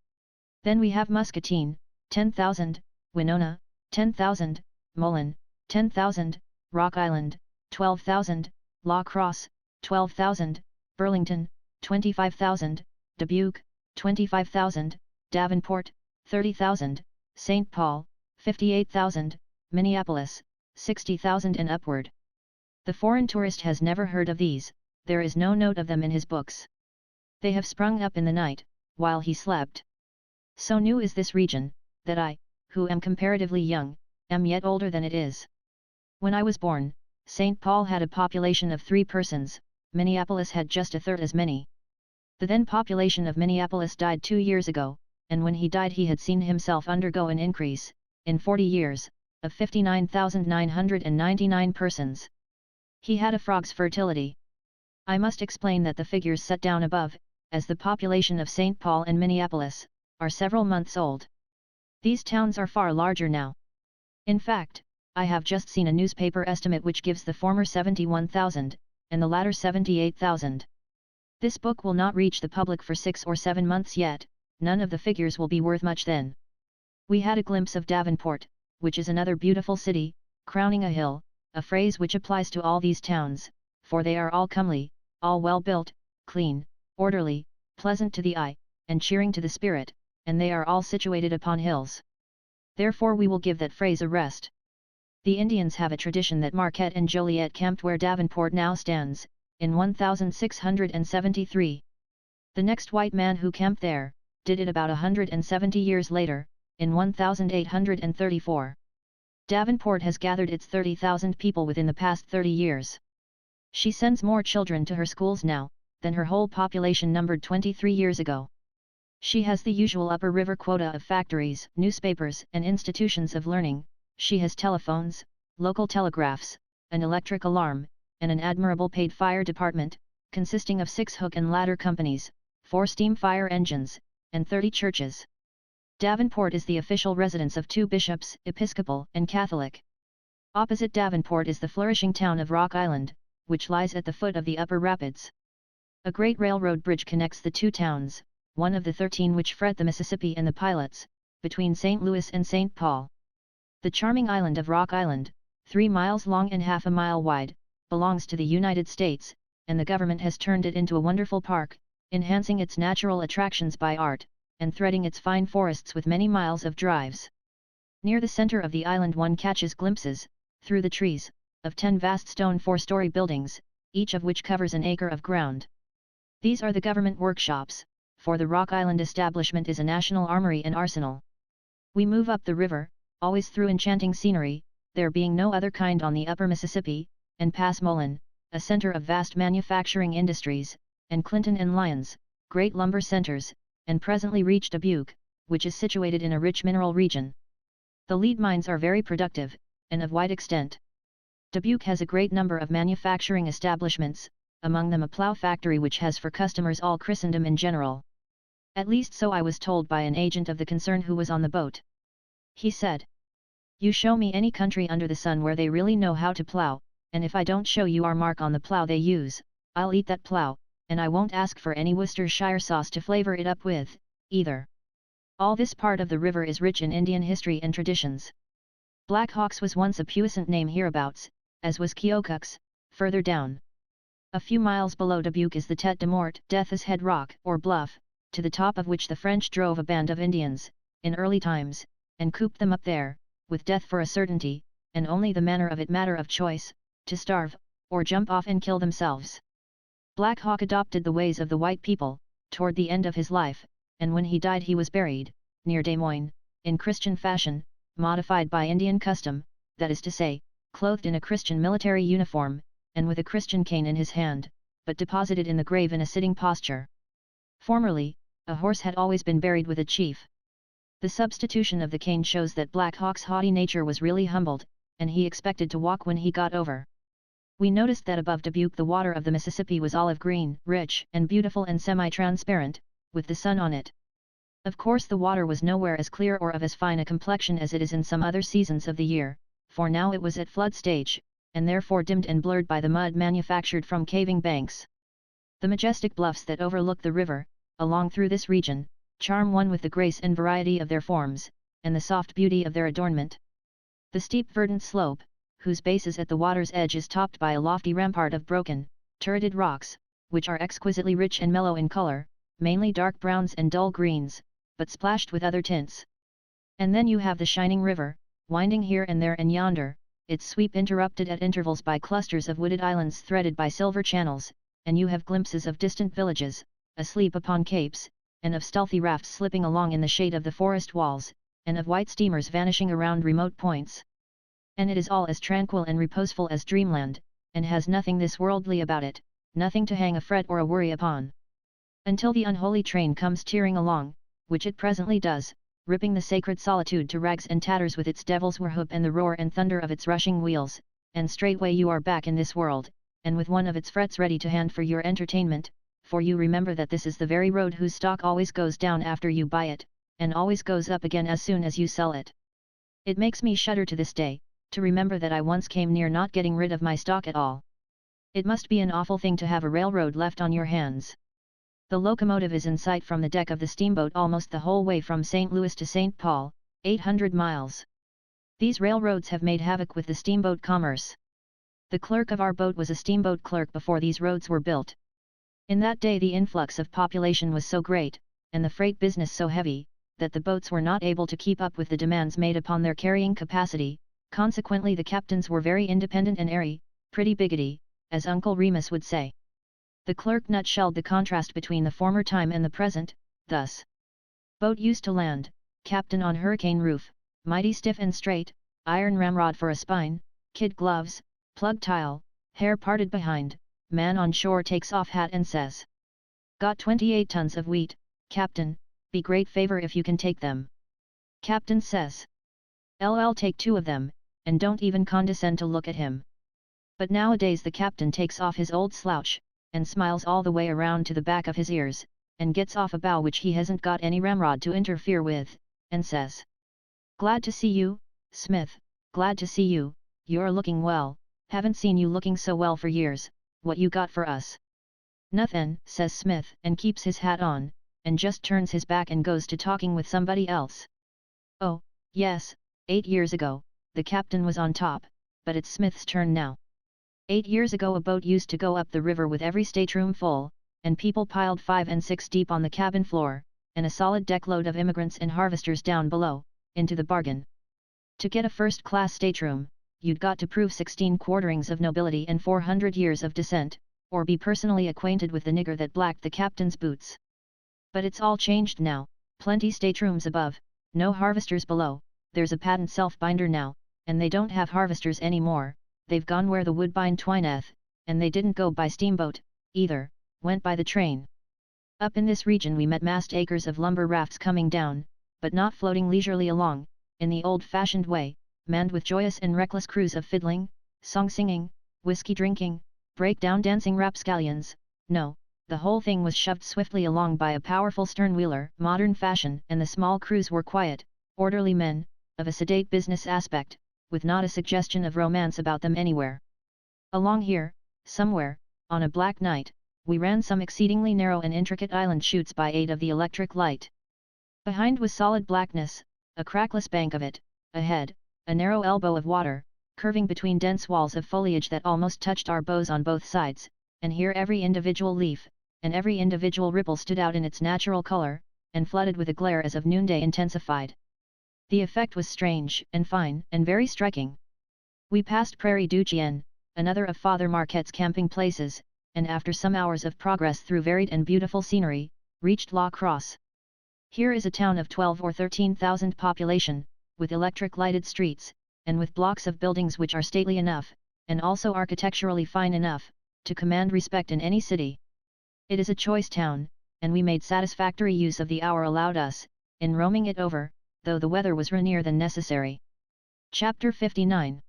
Then we have Muscatine, 10,000, Winona, 10,000, Mullen, 10,000, Rock Island, 12,000, La Crosse, 12,000, Burlington, 25,000, Dubuque, 25,000, Davenport, 30,000, St. Paul, 58,000, Minneapolis, 60,000 and upward. The foreign tourist has never heard of these, there is no note of them in his books. They have sprung up in the night, while he slept. So new is this region, that I, who am comparatively young, am yet older than it is. When I was born, St. Paul had a population of 3 persons, Minneapolis had just a third as many. The then population of Minneapolis died 2 years ago, and when he died he had seen himself undergo an increase, in 40 years, of 59,999 persons. He had a frog's fertility. I must explain that the figures set down above, as the population of St. Paul and Minneapolis, are several months old. These towns are far larger now. In fact, I have just seen a newspaper estimate which gives the former 71,000, and the latter 78,000. This book will not reach the public for 6 or 7 months yet, none of the figures will be worth much then. We had a glimpse of Davenport, which is another beautiful city, crowning a hill, a phrase which applies to all these towns, for they are all comely, all well built, clean, orderly, pleasant to the eye, and cheering to the spirit, and they are all situated upon hills. Therefore we will give that phrase a rest. The Indians have a tradition that Marquette and Joliet camped where Davenport now stands, in 1673. The next white man who camped there, did it about 170 years later, in 1834. Davenport has gathered its 30,000 people within the past 30 years. She sends more children to her schools now, than her whole population numbered 23 years ago. She has the usual upper river quota of factories, newspapers, and institutions of learning. She has telephones, local telegraphs, an electric alarm, and an admirable paid fire department, consisting of 6 hook and ladder companies, 4 steam fire engines, and 30 churches. Davenport is the official residence of 2 bishops, Episcopal and Catholic. Opposite Davenport is the flourishing town of Rock Island, which lies at the foot of the upper rapids. A great railroad bridge connects the 2 towns, one of the 13 which fret the Mississippi and the Pilots, between St. Louis and St. Paul. The charming island of Rock Island, 3 miles long and half a mile wide, belongs to the United States, and the government has turned it into a wonderful park, enhancing its natural attractions by art, and threading its fine forests with many miles of drives. Near the center of the island one catches glimpses, through the trees, of 10 vast stone 4-story buildings, each of which covers an acre of ground. These are the government workshops, for the Rock Island establishment is a national armory and arsenal. We move up the river, always through enchanting scenery, there being no other kind on the upper Mississippi, and pass Mullen, a center of vast manufacturing industries, and Clinton and Lyons, great lumber centers, and presently reach Dubuque, which is situated in a rich mineral region. The lead mines are very productive, and of wide extent. Dubuque has a great number of manufacturing establishments, among them a plough factory which has for customers all Christendom in general. At least so I was told by an agent of the concern who was on the boat. He said, "You show me any country under the sun where they really know how to plow, and if I don't show you our mark on the plow they use, I'll eat that plow, and I won't ask for any Worcestershire sauce to flavor it up with, either." All this part of the river is rich in Indian history and traditions. Black Hawks was once a puissant name hereabouts, as was Keokuk's, further down. A few miles below Dubuque is the Tete de Mort, Death's Head Rock or Bluff, to the top of which the French drove a band of Indians, in early times, and cooped them up there, with death for a certainty, and only the manner of it matter of choice, to starve, or jump off and kill themselves. Black Hawk adopted the ways of the white people, toward the end of his life, and when he died he was buried, near Des Moines, in Christian fashion, modified by Indian custom, that is to say, clothed in a Christian military uniform, and with a Christian cane in his hand, but deposited in the grave in a sitting posture. Formerly, a horse had always been buried with a chief. The substitution of the cane shows that Black Hawk's haughty nature was really humbled, and he expected to walk when he got over. We noticed that above Dubuque the water of the Mississippi was olive green, rich and beautiful and semi-transparent, with the sun on it. Of course the water was nowhere as clear or of as fine a complexion as it is in some other seasons of the year, for now it was at flood stage, and therefore dimmed and blurred by the mud manufactured from caving banks. The majestic bluffs that overlook the river, along through this region, charm one with the grace and variety of their forms, and the soft beauty of their adornment. The steep verdant slope, whose base is at the water's edge, is topped by a lofty rampart of broken, turreted rocks, which are exquisitely rich and mellow in color, mainly dark browns and dull greens, but splashed with other tints. And then you have the shining river, winding here and there and yonder, its sweep interrupted at intervals by clusters of wooded islands threaded by silver channels, and you have glimpses of distant villages, asleep upon capes, and of stealthy rafts slipping along in the shade of the forest walls, and of white steamers vanishing around remote points. And it is all as tranquil and reposeful as dreamland, and has nothing this worldly about it, nothing to hang a fret or a worry upon. Until the unholy train comes tearing along, which it presently does, ripping the sacred solitude to rags and tatters with its devil's whoop and the roar and thunder of its rushing wheels, and straightway you are back in this world, and with one of its frets ready to hand for your entertainment, for you remember that this is the very road whose stock always goes down after you buy it, and always goes up again as soon as you sell it. It makes me shudder to this day, to remember that I once came near not getting rid of my stock at all. It must be an awful thing to have a railroad left on your hands. The locomotive is in sight from the deck of the steamboat almost the whole way from St. Louis to St. Paul, 800 miles. These railroads have made havoc with the steamboat commerce. The clerk of our boat was a steamboat clerk before these roads were built. In that day the influx of population was so great, and the freight business so heavy, that the boats were not able to keep up with the demands made upon their carrying capacity, consequently the captains were very independent and airy, pretty biggity, as Uncle Remus would say. The clerk nutshelled the contrast between the former time and the present, thus. Boat used to land, captain on hurricane roof, mighty stiff and straight, iron ramrod for a spine, kid gloves, plug tile, hair parted behind, man on shore takes off hat and says. Got 28 tons of wheat, captain, be great favor if you can take them. Captain says. I'll take 2 of them, and don't even condescend to look at him. But nowadays the captain takes off his old slouch, and smiles all the way around to the back of his ears, and gets off a bow which he hasn't got any ramrod to interfere with, and says. Glad to see you, Smith, glad to see you, you're looking well, haven't seen you looking so well for years, what you got for us? Nothin', says Smith, and keeps his hat on, and just turns his back and goes to talking with somebody else. Oh, yes, 8 years ago, the captain was on top, but it's Smith's turn now. 8 years ago a boat used to go up the river with every stateroom full, and people piled 5 and 6 deep on the cabin floor, and a solid deck load of immigrants and harvesters down below, into the bargain. To get a first-class stateroom, you'd got to prove 16 quarterings of nobility and 400 years of descent, or be personally acquainted with the nigger that blacked the captain's boots. But it's all changed now, plenty staterooms above, no harvesters below, there's a patent self-binder now, and they don't have harvesters anymore, they've gone where the woodbine twineth, and they didn't go by steamboat, either, went by the train. Up in this region we met massed acres of lumber rafts coming down, but not floating leisurely along, in the old-fashioned way, manned with joyous and reckless crews of fiddling, song-singing, whiskey-drinking, break-down dancing rapscallions. No, the whole thing was shoved swiftly along by a powerful stern-wheeler, modern fashion, and the small crews were quiet, orderly men, of a sedate business aspect, with not a suggestion of romance about them anywhere. Along here, somewhere, on a black night, we ran some exceedingly narrow and intricate island chutes by aid of the electric light. Behind was solid blackness, a crackless bank of it, ahead, a narrow elbow of water, curving between dense walls of foliage that almost touched our bows on both sides, and here every individual leaf, and every individual ripple stood out in its natural color, and flooded with a glare as of noonday intensified. The effect was strange, and fine, and very striking. We passed Prairie du Chien, another of Father Marquette's camping places, and after some hours of progress through varied and beautiful scenery, reached La Crosse. Here is a town of 12 or 13,000 population, with electric lighted streets, and with blocks of buildings which are stately enough, and also architecturally fine enough, to command respect in any city. It is a choice town, and we made satisfactory use of the hour allowed us, in roaming it over, though the weather was rainier than necessary. Chapter 59.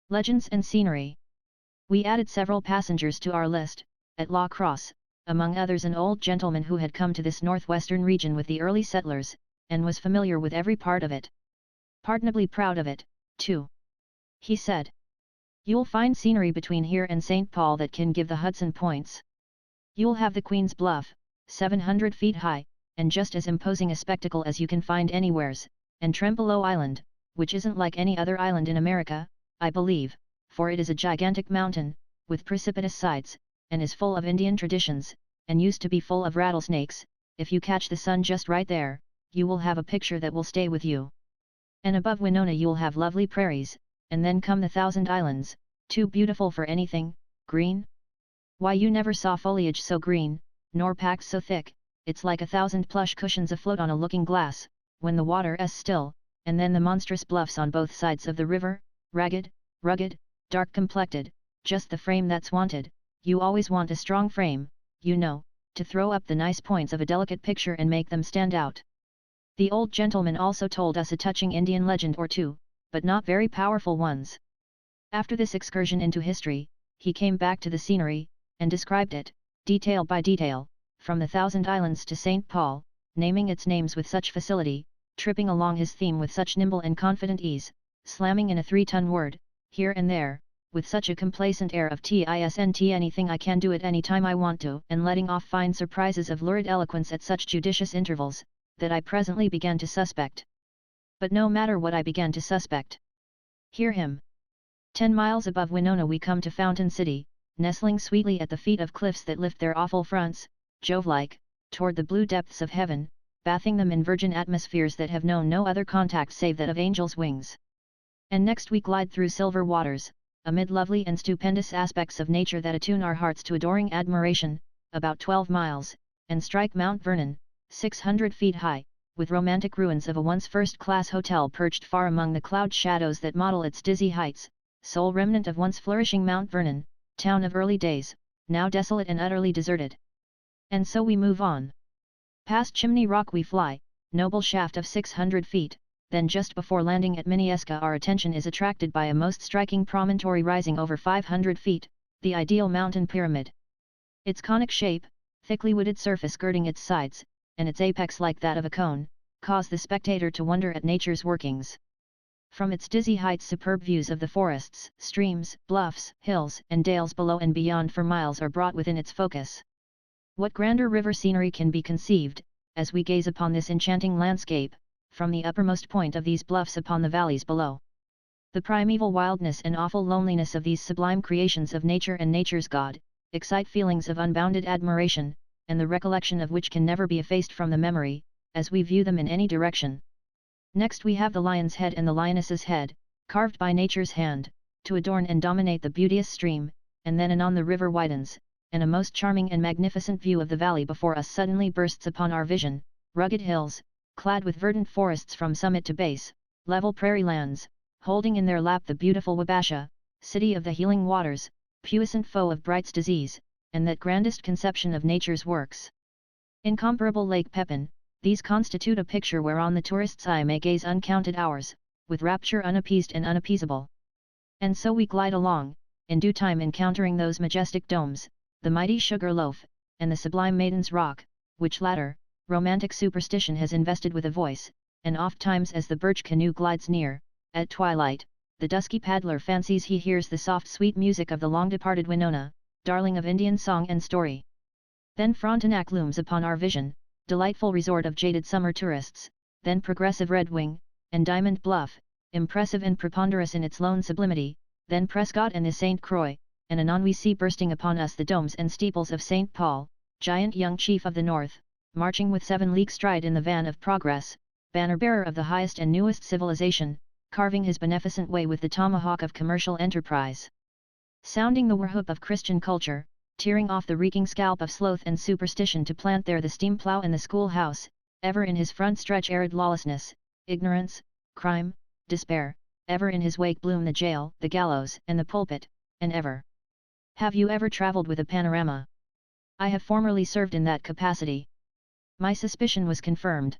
Legends and Scenery. We added several passengers to our list, at La Crosse, among others an old gentleman who had come to this northwestern region with the early settlers, and was familiar with every part of it. Pardonably proud of it, too. He said, "You'll find scenery between here and St. Paul that can give the Hudson points. You'll have the Queen's Bluff, 700 feet high, and just as imposing a spectacle as you can find anywheres, and Trempealeau Island, which isn't like any other island in America, I believe, for it is a gigantic mountain, with precipitous sides, and is full of Indian traditions, and used to be full of rattlesnakes. If you catch the sun just right there, you will have a picture that will stay with you. And above Winona you'll have lovely prairies, and then come the Thousand Islands, too beautiful for anything, green? Why, you never saw foliage so green, nor packed so thick. It's like 1,000 plush cushions afloat on a looking glass, when the water's still, and then the monstrous bluffs on both sides of the river, ragged, rugged, dark-complected, just the frame that's wanted. You always want a strong frame, you know, to throw up the nice points of a delicate picture and make them stand out." The old gentleman also told us a touching Indian legend or two, but not very powerful ones. After this excursion into history, he came back to the scenery, and described it, detail by detail, from the Thousand Islands to St. Paul, naming its names with such facility, tripping along his theme with such nimble and confident ease, slamming in a 3-ton word, here and there, with such a complacent air of "tisn't anything, I can do it any time I want to," and letting off fine surprises of lurid eloquence at such judicious intervals, that I presently began to suspect. But no matter what I began to suspect. Hear him. 10 miles above Winona we come to Fountain City, nestling sweetly at the feet of cliffs that lift their awful fronts, Jove-like, toward the blue depths of heaven, bathing them in virgin atmospheres that have known no other contact save that of angels' wings. And next we glide through silver waters, amid lovely and stupendous aspects of nature that attune our hearts to adoring admiration, about 12 miles, and strike Mount Vernon, 600 feet high, with romantic ruins of a once first-class hotel perched far among the cloud shadows that model its dizzy heights, sole remnant of once flourishing Mount Vernon, town of early days, now desolate and utterly deserted. And so we move on. Past Chimney Rock we fly, noble shaft of 600 feet, then just before landing at Minneska our attention is attracted by a most striking promontory rising over 500 feet, the ideal mountain pyramid. Its conic shape, thickly wooded surface girding its sides, and its apex like that of a cone, cause the spectator to wonder at nature's workings. From its dizzy heights superb views of the forests, streams, bluffs, hills, and dales below and beyond for miles are brought within its focus. What grander river scenery can be conceived, as we gaze upon this enchanting landscape, from the uppermost point of these bluffs upon the valleys below? The primeval wildness and awful loneliness of these sublime creations of nature and nature's God, excite feelings of unbounded admiration, and the recollection of which can never be effaced from the memory, as we view them in any direction. Next we have the lion's head and the lioness's head, carved by nature's hand, to adorn and dominate the beauteous stream, and then anon the river widens, and a most charming and magnificent view of the valley before us suddenly bursts upon our vision, rugged hills, clad with verdant forests from summit to base, level prairie lands, holding in their lap the beautiful Wabasha, city of the healing waters, puissant foe of Bright's disease, and that grandest conception of nature's works. Incomparable Lake Pepin, these constitute a picture whereon the tourist's eye may gaze uncounted hours, with rapture unappeased and unappeasable. And so we glide along, in due time encountering those majestic domes, the mighty Sugar Loaf, and the sublime Maiden's Rock, which latter, romantic superstition has invested with a voice, and oft-times as the birch canoe glides near, at twilight, the dusky paddler fancies he hears the soft sweet music of the long-departed Winona, darling of Indian song and story. Then Frontenac looms upon our vision, delightful resort of jaded summer tourists, then progressive Red Wing, and Diamond Bluff, impressive and preponderous in its lone sublimity, then Prescott and the St. Croix, and anon we see bursting upon us the domes and steeples of St. Paul, giant young chief of the North, marching with 7 league stride in the van of progress, banner-bearer of the highest and newest civilization, carving his beneficent way with the tomahawk of commercial enterprise. Sounding the war-whoop of Christian culture, tearing off the reeking scalp of sloth and superstition to plant there the steam plough and the schoolhouse, ever in his front stretch arid lawlessness, ignorance, crime, despair, ever in his wake bloom the jail, the gallows and the pulpit, and ever. Have you ever travelled with a panorama? I have formerly served in that capacity. My suspicion was confirmed.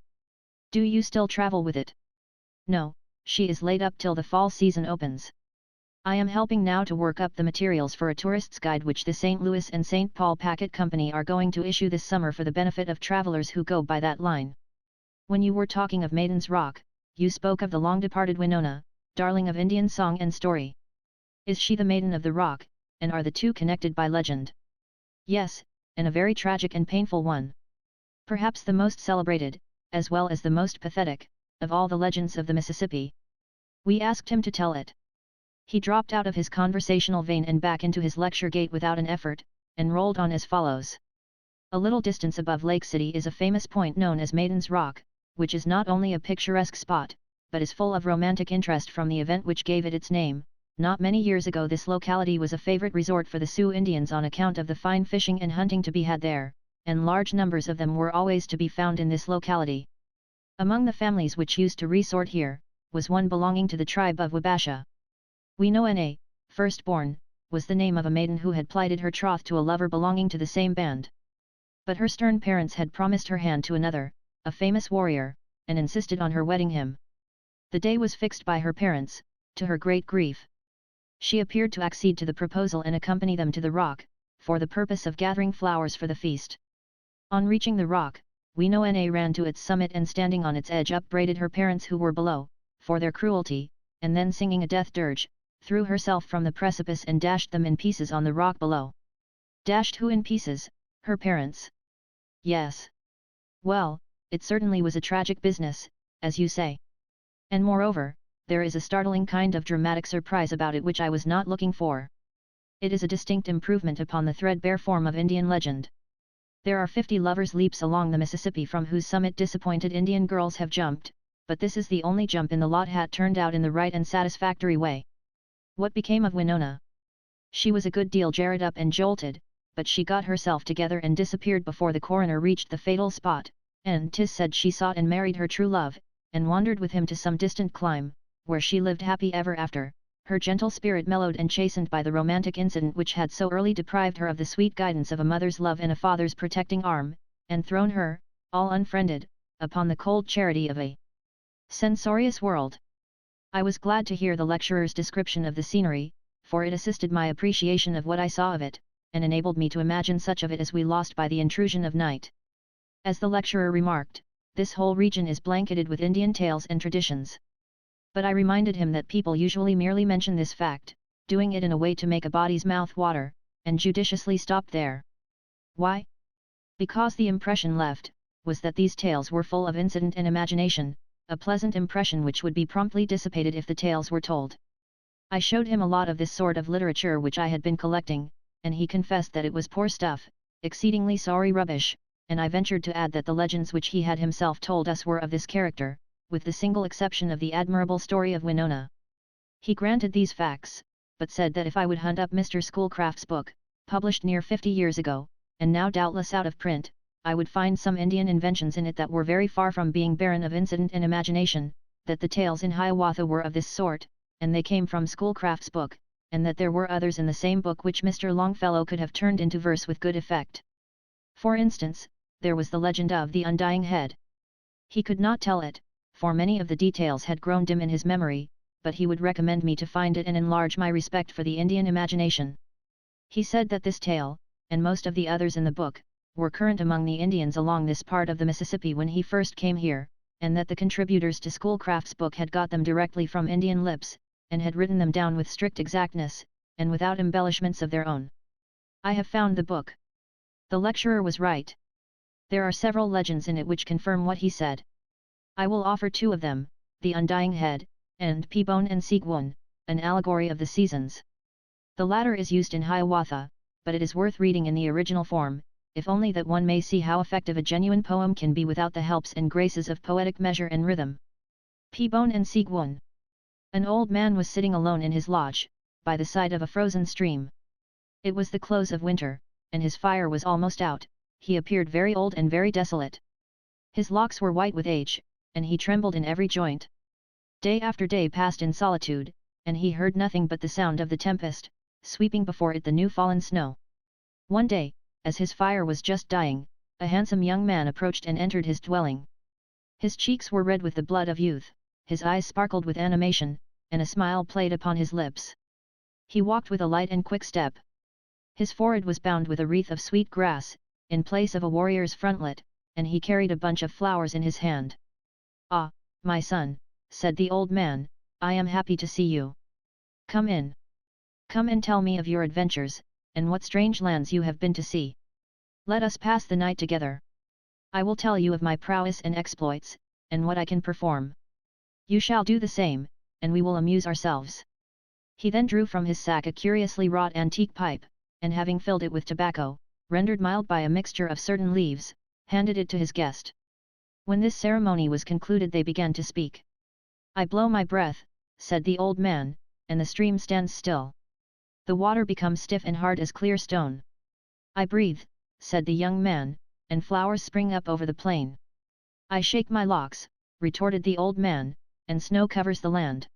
Do you still travel with it? No, she is laid up till the fall season opens. I am helping now to work up the materials for a tourist's guide which the St. Louis and St. Paul Packet Company are going to issue this summer for the benefit of travelers who go by that line. When you were talking of Maiden's Rock, you spoke of the long-departed Winona, darling of Indian song and story. Is she the Maiden of the Rock, and are the two connected by legend? Yes, and a very tragic and painful one. Perhaps the most celebrated, as well as the most pathetic, of all the legends of the Mississippi. We asked him to tell it. He dropped out of his conversational vein and back into his lecture gate without an effort, and rolled on as follows. A little distance above Lake City is a famous point known as Maiden's Rock, which is not only a picturesque spot, but is full of romantic interest from the event which gave it its name. Not many years ago this locality was a favorite resort for the Sioux Indians on account of the fine fishing and hunting to be had there, and large numbers of them were always to be found in this locality. Among the families which used to resort here, was one belonging to the tribe of Wabasha. Winona, firstborn, was the name of a maiden who had plighted her troth to a lover belonging to the same band. But her stern parents had promised her hand to another, a famous warrior, and insisted on her wedding him. The day was fixed by her parents, to her great grief. She appeared to accede to the proposal and accompany them to the rock, for the purpose of gathering flowers for the feast. On reaching the rock, Winona ran to its summit and standing on its edge upbraided her parents who were below, for their cruelty, and then singing a death dirge, threw herself from the precipice and dashed them in pieces on the rock below. Dashed who in pieces? Her parents. Yes. Well, it certainly was a tragic business, as you say. And moreover, there is a startling kind of dramatic surprise about it which I was not looking for. It is a distinct improvement upon the threadbare form of Indian legend. There are 50 lovers' leaps along the Mississippi from whose summit disappointed Indian girls have jumped, but this is the only jump in the lot hat turned out in the right and satisfactory way. What became of Winona? She was a good deal jarred up and jolted, but she got herself together and disappeared before the coroner reached the fatal spot, and 'tis said she sought and married her true love, and wandered with him to some distant clime, where she lived happy ever after, her gentle spirit mellowed and chastened by the romantic incident which had so early deprived her of the sweet guidance of a mother's love and a father's protecting arm, and thrown her, all unfriended, upon the cold charity of a censorious world. I was glad to hear the lecturer's description of the scenery, for it assisted my appreciation of what I saw of it, and enabled me to imagine such of it as we lost by the intrusion of night. As the lecturer remarked, this whole region is blanketed with Indian tales and traditions. But I reminded him that people usually merely mention this fact, doing it in a way to make a body's mouth water, and judiciously stopped there. Why? Because the impression left, was that these tales were full of incident and imagination, a pleasant impression which would be promptly dissipated if the tales were told. I showed him a lot of this sort of literature which I had been collecting, and he confessed that it was poor stuff, exceedingly sorry rubbish, and I ventured to add that the legends which he had himself told us were of this character, with the single exception of the admirable story of Winona. He granted these facts, but said that if I would hunt up Mr. Schoolcraft's book, published near 50 years ago, and now doubtless out of print, I would find some Indian inventions in it that were very far from being barren of incident and imagination, that the tales in Hiawatha were of this sort, and they came from Schoolcraft's book, and that there were others in the same book which Mr. Longfellow could have turned into verse with good effect. For instance, there was the legend of the Undying Head. He could not tell it, for many of the details had grown dim in his memory, but he would recommend me to find it and enlarge my respect for the Indian imagination. He said that this tale, and most of the others in the book, were current among the Indians along this part of the Mississippi when he first came here, and that the contributors to Schoolcraft's book had got them directly from Indian lips, and had written them down with strict exactness, and without embellishments of their own. I have found the book. The lecturer was right. There are several legends in it which confirm what he said. I will offer two of them, The Undying Head, and P-Bone and Seegwun, an allegory of the seasons. The latter is used in Hiawatha, but it is worth reading in the original form, if only that one may see how effective a genuine poem can be without the helps and graces of poetic measure and rhythm. P-Bone and Seegwun. An old man was sitting alone in his lodge, by the side of a frozen stream. It was the close of winter, and his fire was almost out. He appeared very old and very desolate. His locks were white with age, and he trembled in every joint. Day after day passed in solitude, and he heard nothing but the sound of the tempest, sweeping before it the new fallen snow. One day, as his fire was just dying, a handsome young man approached and entered his dwelling. His cheeks were red with the blood of youth, his eyes sparkled with animation, and a smile played upon his lips. He walked with a light and quick step. His forehead was bound with a wreath of sweet grass, in place of a warrior's frontlet, and he carried a bunch of flowers in his hand. "Ah, my son," said the old man, "I am happy to see you. Come in. Come and tell me of your adventures, and what strange lands you have been to see. Let us pass the night together. I will tell you of my prowess and exploits, and what I can perform. You shall do the same, and we will amuse ourselves." He then drew from his sack a curiously wrought antique pipe, and having filled it with tobacco, rendered mild by a mixture of certain leaves, handed it to his guest. When this ceremony was concluded they began to speak. "I blow my breath," said the old man, "and the stream stands still. The water becomes stiff and hard as clear stone. I breathe," said the young man, "and flowers spring up over the plain. I shake my locks," retorted the old man, "and snow covers the land.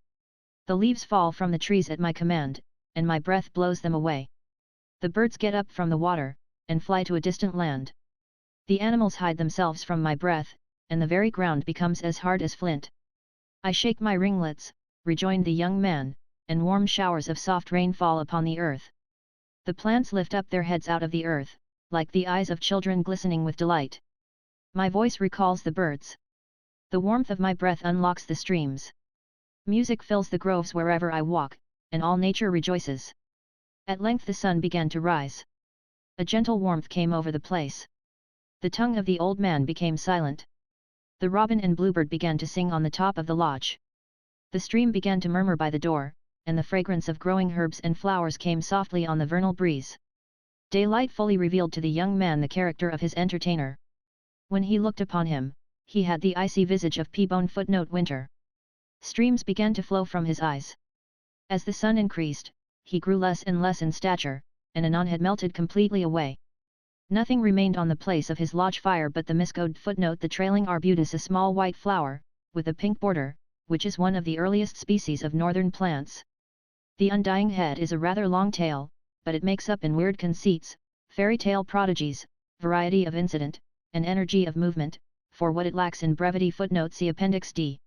The leaves fall from the trees at my command, and my breath blows them away. The birds get up from the water, and fly to a distant land. The animals hide themselves from my breath, and the very ground becomes as hard as flint. I shake my ringlets," rejoined the young man, "and warm showers of soft rain fall upon the earth. The plants lift up their heads out of the earth, like the eyes of children glistening with delight. My voice recalls the birds. The warmth of my breath unlocks the streams. Music fills the groves wherever I walk, and all nature rejoices." At length the sun began to rise. A gentle warmth came over the place. The tongue of the old man became silent. The robin and bluebird began to sing on the top of the lodge. The stream began to murmur by the door, and the fragrance of growing herbs and flowers came softly on the vernal breeze. Daylight fully revealed to the young man the character of his entertainer. When he looked upon him, he had the icy visage of P-Bone *Winter. Streams began to flow from his eyes. As the sun increased, he grew less and less in stature, and anon had melted completely away. Nothing remained on the place of his lodge fire but the miscode *, the trailing arbutus, a small white flower, with a pink border, which is one of the earliest species of northern plants. The undying head is a rather long tale, but it makes up in weird conceits, fairy tale prodigies, variety of incident, and energy of movement, for what it lacks in brevity. See Appendix D.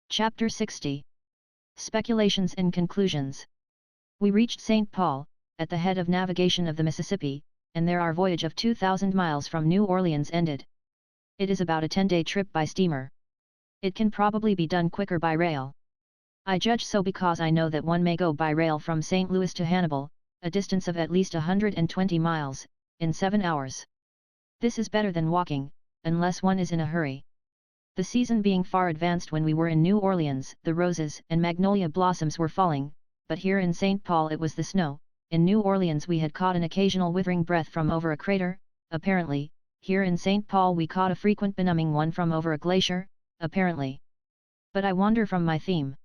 Chapter 60. Speculations and Conclusions. We reached St. Paul, at the head of navigation of the Mississippi, and there our voyage of 2,000 miles from New Orleans ended. It is about a 10-day trip by steamer. It can probably be done quicker by rail. I judge so because I know that one may go by rail from St. Louis to Hannibal, a distance of at least 120 miles, in 7 hours. This is better than walking, unless one is in a hurry. The season being far advanced when we were in New Orleans, the roses and magnolia blossoms were falling, but here in St. Paul it was the snow. In New Orleans we had caught an occasional withering breath from over a crater, apparently. Here in St. Paul we caught a frequent benumbing one from over a glacier, apparently. But I wander from my theme.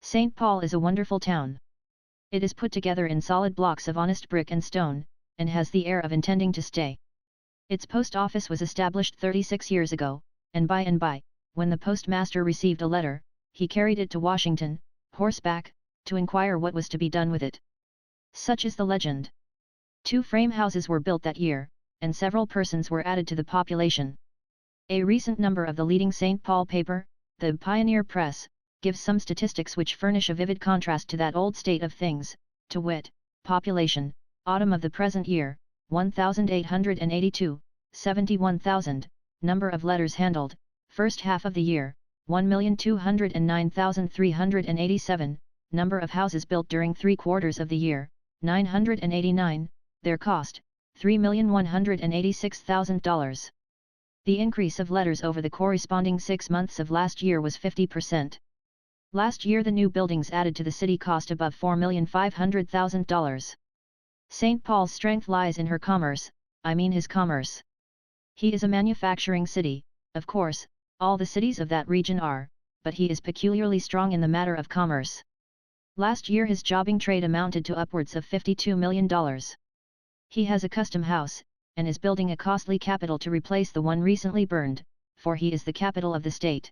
St. Paul is a wonderful town. It is put together in solid blocks of honest brick and stone, and has the air of intending to stay. Its post office was established 36 years ago, and by, when the postmaster received a letter, he carried it to Washington, horseback, to inquire what was to be done with it. Such is the legend. 2 frame houses were built that year, and several persons were added to the population. A recent number of the leading St. Paul paper, the Pioneer Press, gives some statistics which furnish a vivid contrast to that old state of things, to wit, population, autumn of the present year, 1,882, 71,000, number of letters handled, first half of the year, 1,209,387, number of houses built during 3 quarters of the year, 989, their cost, $3,186,000. The increase of letters over the corresponding 6 months of last year was 50%. Last year the new buildings added to the city cost above $4,500,000. St. Paul's strength lies in her commerce, I mean his commerce. He is a manufacturing city, of course, all the cities of that region are, but he is peculiarly strong in the matter of commerce. Last year his jobbing trade amounted to upwards of $52 million. He has a custom house, and is building a costly capital to replace the one recently burned, for he is the capital of the state.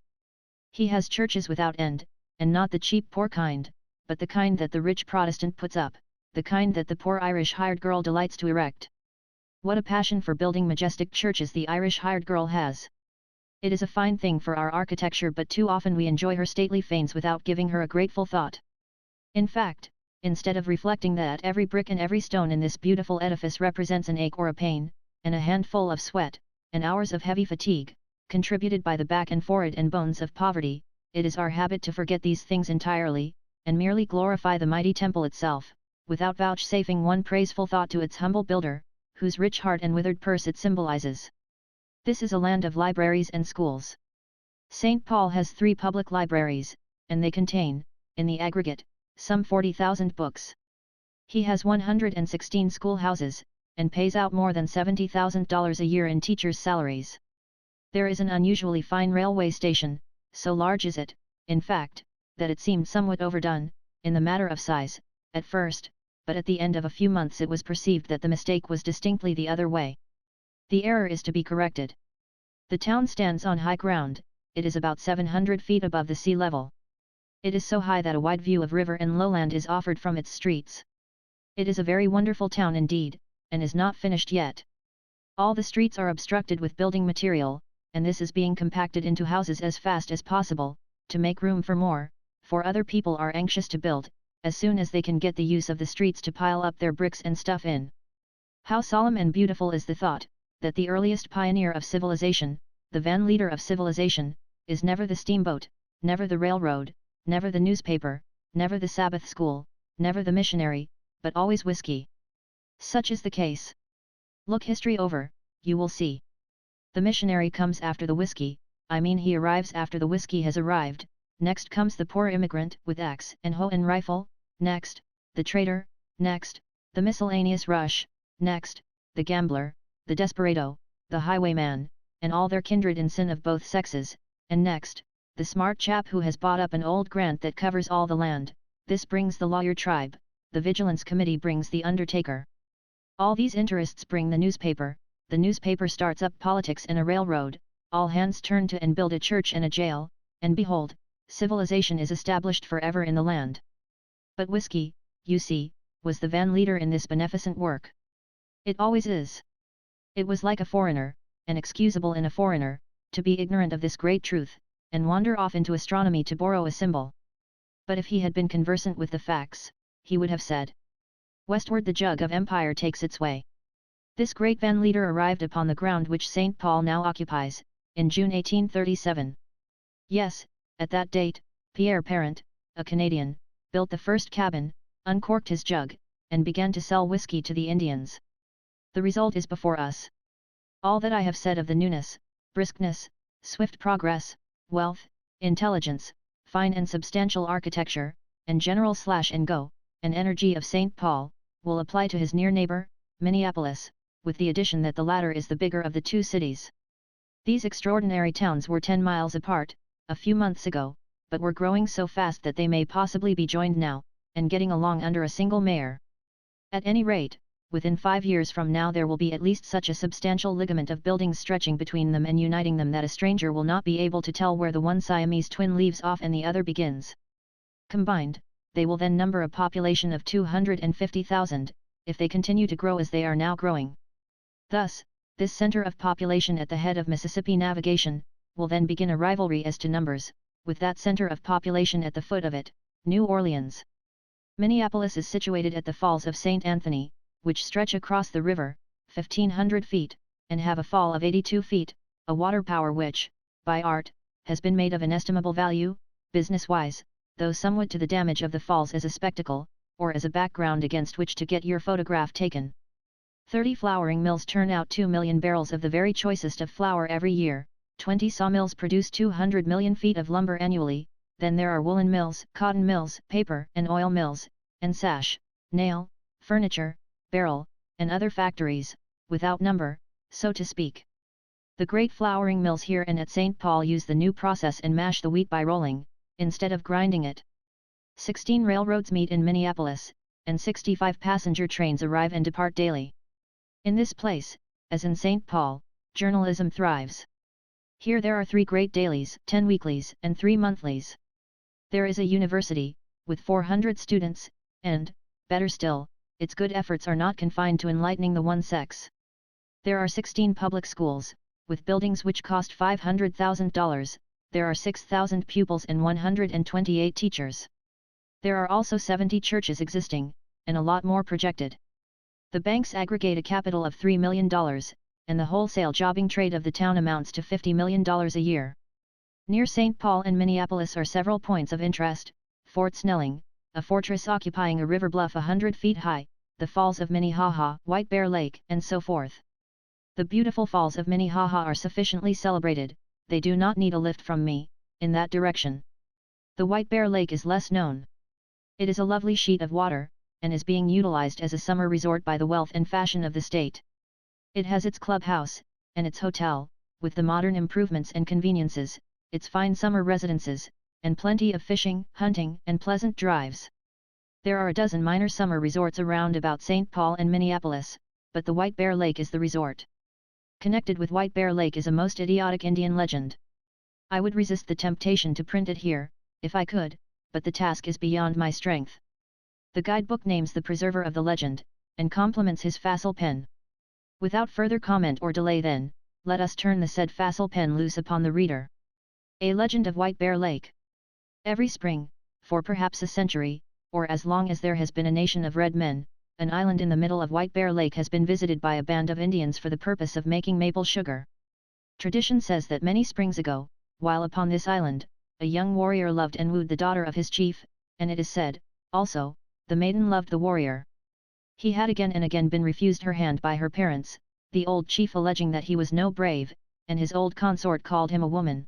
He has churches without end, and not the cheap poor kind, but the kind that the rich Protestant puts up, the kind that the poor Irish hired girl delights to erect. What a passion for building majestic churches the Irish hired girl has! It is a fine thing for our architecture, but too often we enjoy her stately fanes without giving her a grateful thought. In fact, instead of reflecting that every brick and every stone in this beautiful edifice represents an ache or a pain, and a handful of sweat, and hours of heavy fatigue, contributed by the back and forehead and bones of poverty, it is our habit to forget these things entirely, and merely glorify the mighty temple itself, without vouchsafing one praiseful thought to its humble builder, whose rich heart and withered purse it symbolizes. This is a land of libraries and schools. St. Paul has 3 public libraries, and they contain, in the aggregate, some 40,000 books. He has 116 schoolhouses, and pays out more than $70,000 a year in teachers' salaries. There is an unusually fine railway station, so large is it, in fact, that it seemed somewhat overdone, in the matter of size, at first, but at the end of a few months it was perceived that the mistake was distinctly the other way. The error is to be corrected. The town stands on high ground, it is about 700 feet above the sea level. It is so high that a wide view of river and lowland is offered from its streets. It is a very wonderful town indeed, and is not finished yet. All the streets are obstructed with building material, and this is being compacted into houses as fast as possible, to make room for more, for other people are anxious to build, as soon as they can get the use of the streets to pile up their bricks and stuff in. How solemn and beautiful is the thought, that the earliest pioneer of civilization, the van leader of civilization, is never the steamboat, never the railroad, never the newspaper, never the Sabbath school, never the missionary, but always whiskey. Such is the case. Look history over, you will see. The missionary comes after the whiskey, I mean he arrives after the whiskey has arrived, next comes the poor immigrant with axe and hoe and rifle, next, the trader, next, the miscellaneous rush, next, the gambler, the desperado, the highwayman, and all their kindred in sin of both sexes, and next, the smart chap who has bought up an old grant that covers all the land, this brings the lawyer tribe, the vigilance committee brings the undertaker. All these interests bring the newspaper starts up politics and a railroad, all hands turn to and build a church and a jail, and behold, civilization is established forever in the land. But whiskey, you see, was the van leader in this beneficent work. It always is. It was like a foreigner, and excusable in a foreigner, to be ignorant of this great truth, and wander off into astronomy to borrow a symbol. But if he had been conversant with the facts, he would have said, "Westward the jug of empire takes its way." This great van leader arrived upon the ground which St. Paul now occupies, in June 1837. Yes, at that date, Pierre Parent, a Canadian, built the first cabin, uncorked his jug, and began to sell whiskey to the Indians. The result is before us. All that I have said of the newness, briskness, swift progress, wealth, intelligence, fine and substantial architecture, and general slash and go, and energy of St. Paul, will apply to his near neighbor, Minneapolis, with the addition that the latter is the bigger of the 2 cities. These extraordinary towns were 10 miles apart, a few months ago, but were growing so fast that they may possibly be joined now, and getting along under a single mayor. At any rate, within 5 years from now there will be at least such a substantial ligament of buildings stretching between them and uniting them that a stranger will not be able to tell where the one Siamese twin leaves off and the other begins. Combined, they will then number a population of 250,000, if they continue to grow as they are now growing. Thus, this center of population at the head of Mississippi navigation, will then begin a rivalry as to numbers, with that center of population at the foot of it, New Orleans. Minneapolis is situated at the Falls of St. Anthony, which stretch across the river, 1,500 feet, and have a fall of 82 feet, a water power which, by art, has been made of inestimable value, business-wise, though somewhat to the damage of the falls as a spectacle, or as a background against which to get your photograph taken. 30 flouring mills turn out 2 million barrels of the very choicest of flour every year, 20 sawmills produce 200 million feet of lumber annually, then there are woolen mills, cotton mills, paper and oil mills, and sash, nail, furniture, barrel, and other factories, without number, so to speak. The great flouring mills here and at St. Paul use the new process and mash the wheat by rolling, instead of grinding it. 16 railroads meet in Minneapolis, and 65 passenger trains arrive and depart daily. In this place, as in St. Paul, journalism thrives. Here there are 3 great dailies, 10 weeklies, and 3 monthlies. There is a university, with 400 students, and, better still, its good efforts are not confined to enlightening the one sex. There are 16 public schools, with buildings which cost $500,000, there are 6,000 pupils and 128 teachers. There are also 70 churches existing, and a lot more projected. The banks aggregate a capital of $3 million, and the wholesale jobbing trade of the town amounts to $50 million a year. Near St. Paul and Minneapolis are several points of interest: Fort Snelling, a fortress occupying a river bluff 100 feet high, the Falls of Minnehaha, White Bear Lake, and so forth. The beautiful Falls of Minnehaha are sufficiently celebrated, they do not need a lift from me, in that direction. The White Bear Lake is less known. It is a lovely sheet of water, and is being utilized as a summer resort by the wealth and fashion of the state. It has its clubhouse, and its hotel, with the modern improvements and conveniences, its fine summer residences, and plenty of fishing, hunting, and pleasant drives. There are a dozen minor summer resorts around about St. Paul and Minneapolis, but the White Bear Lake is the resort. Connected with White Bear Lake is a most idiotic Indian legend. I would resist the temptation to print it here, if I could, but the task is beyond my strength. The guidebook names the preserver of the legend, and compliments his facile pen. Without further comment or delay then, let us turn the said facile pen loose upon the reader. A legend of White Bear Lake. Every spring, for perhaps a century, or as long as there has been a nation of red men, an island in the middle of White Bear Lake has been visited by a band of Indians for the purpose of making maple sugar. Tradition says that many springs ago, while upon this island, a young warrior loved and wooed the daughter of his chief, and it is said, also, the maiden loved the warrior. He had again and again been refused her hand by her parents, the old chief alleging that he was no brave, and his old consort called him a woman.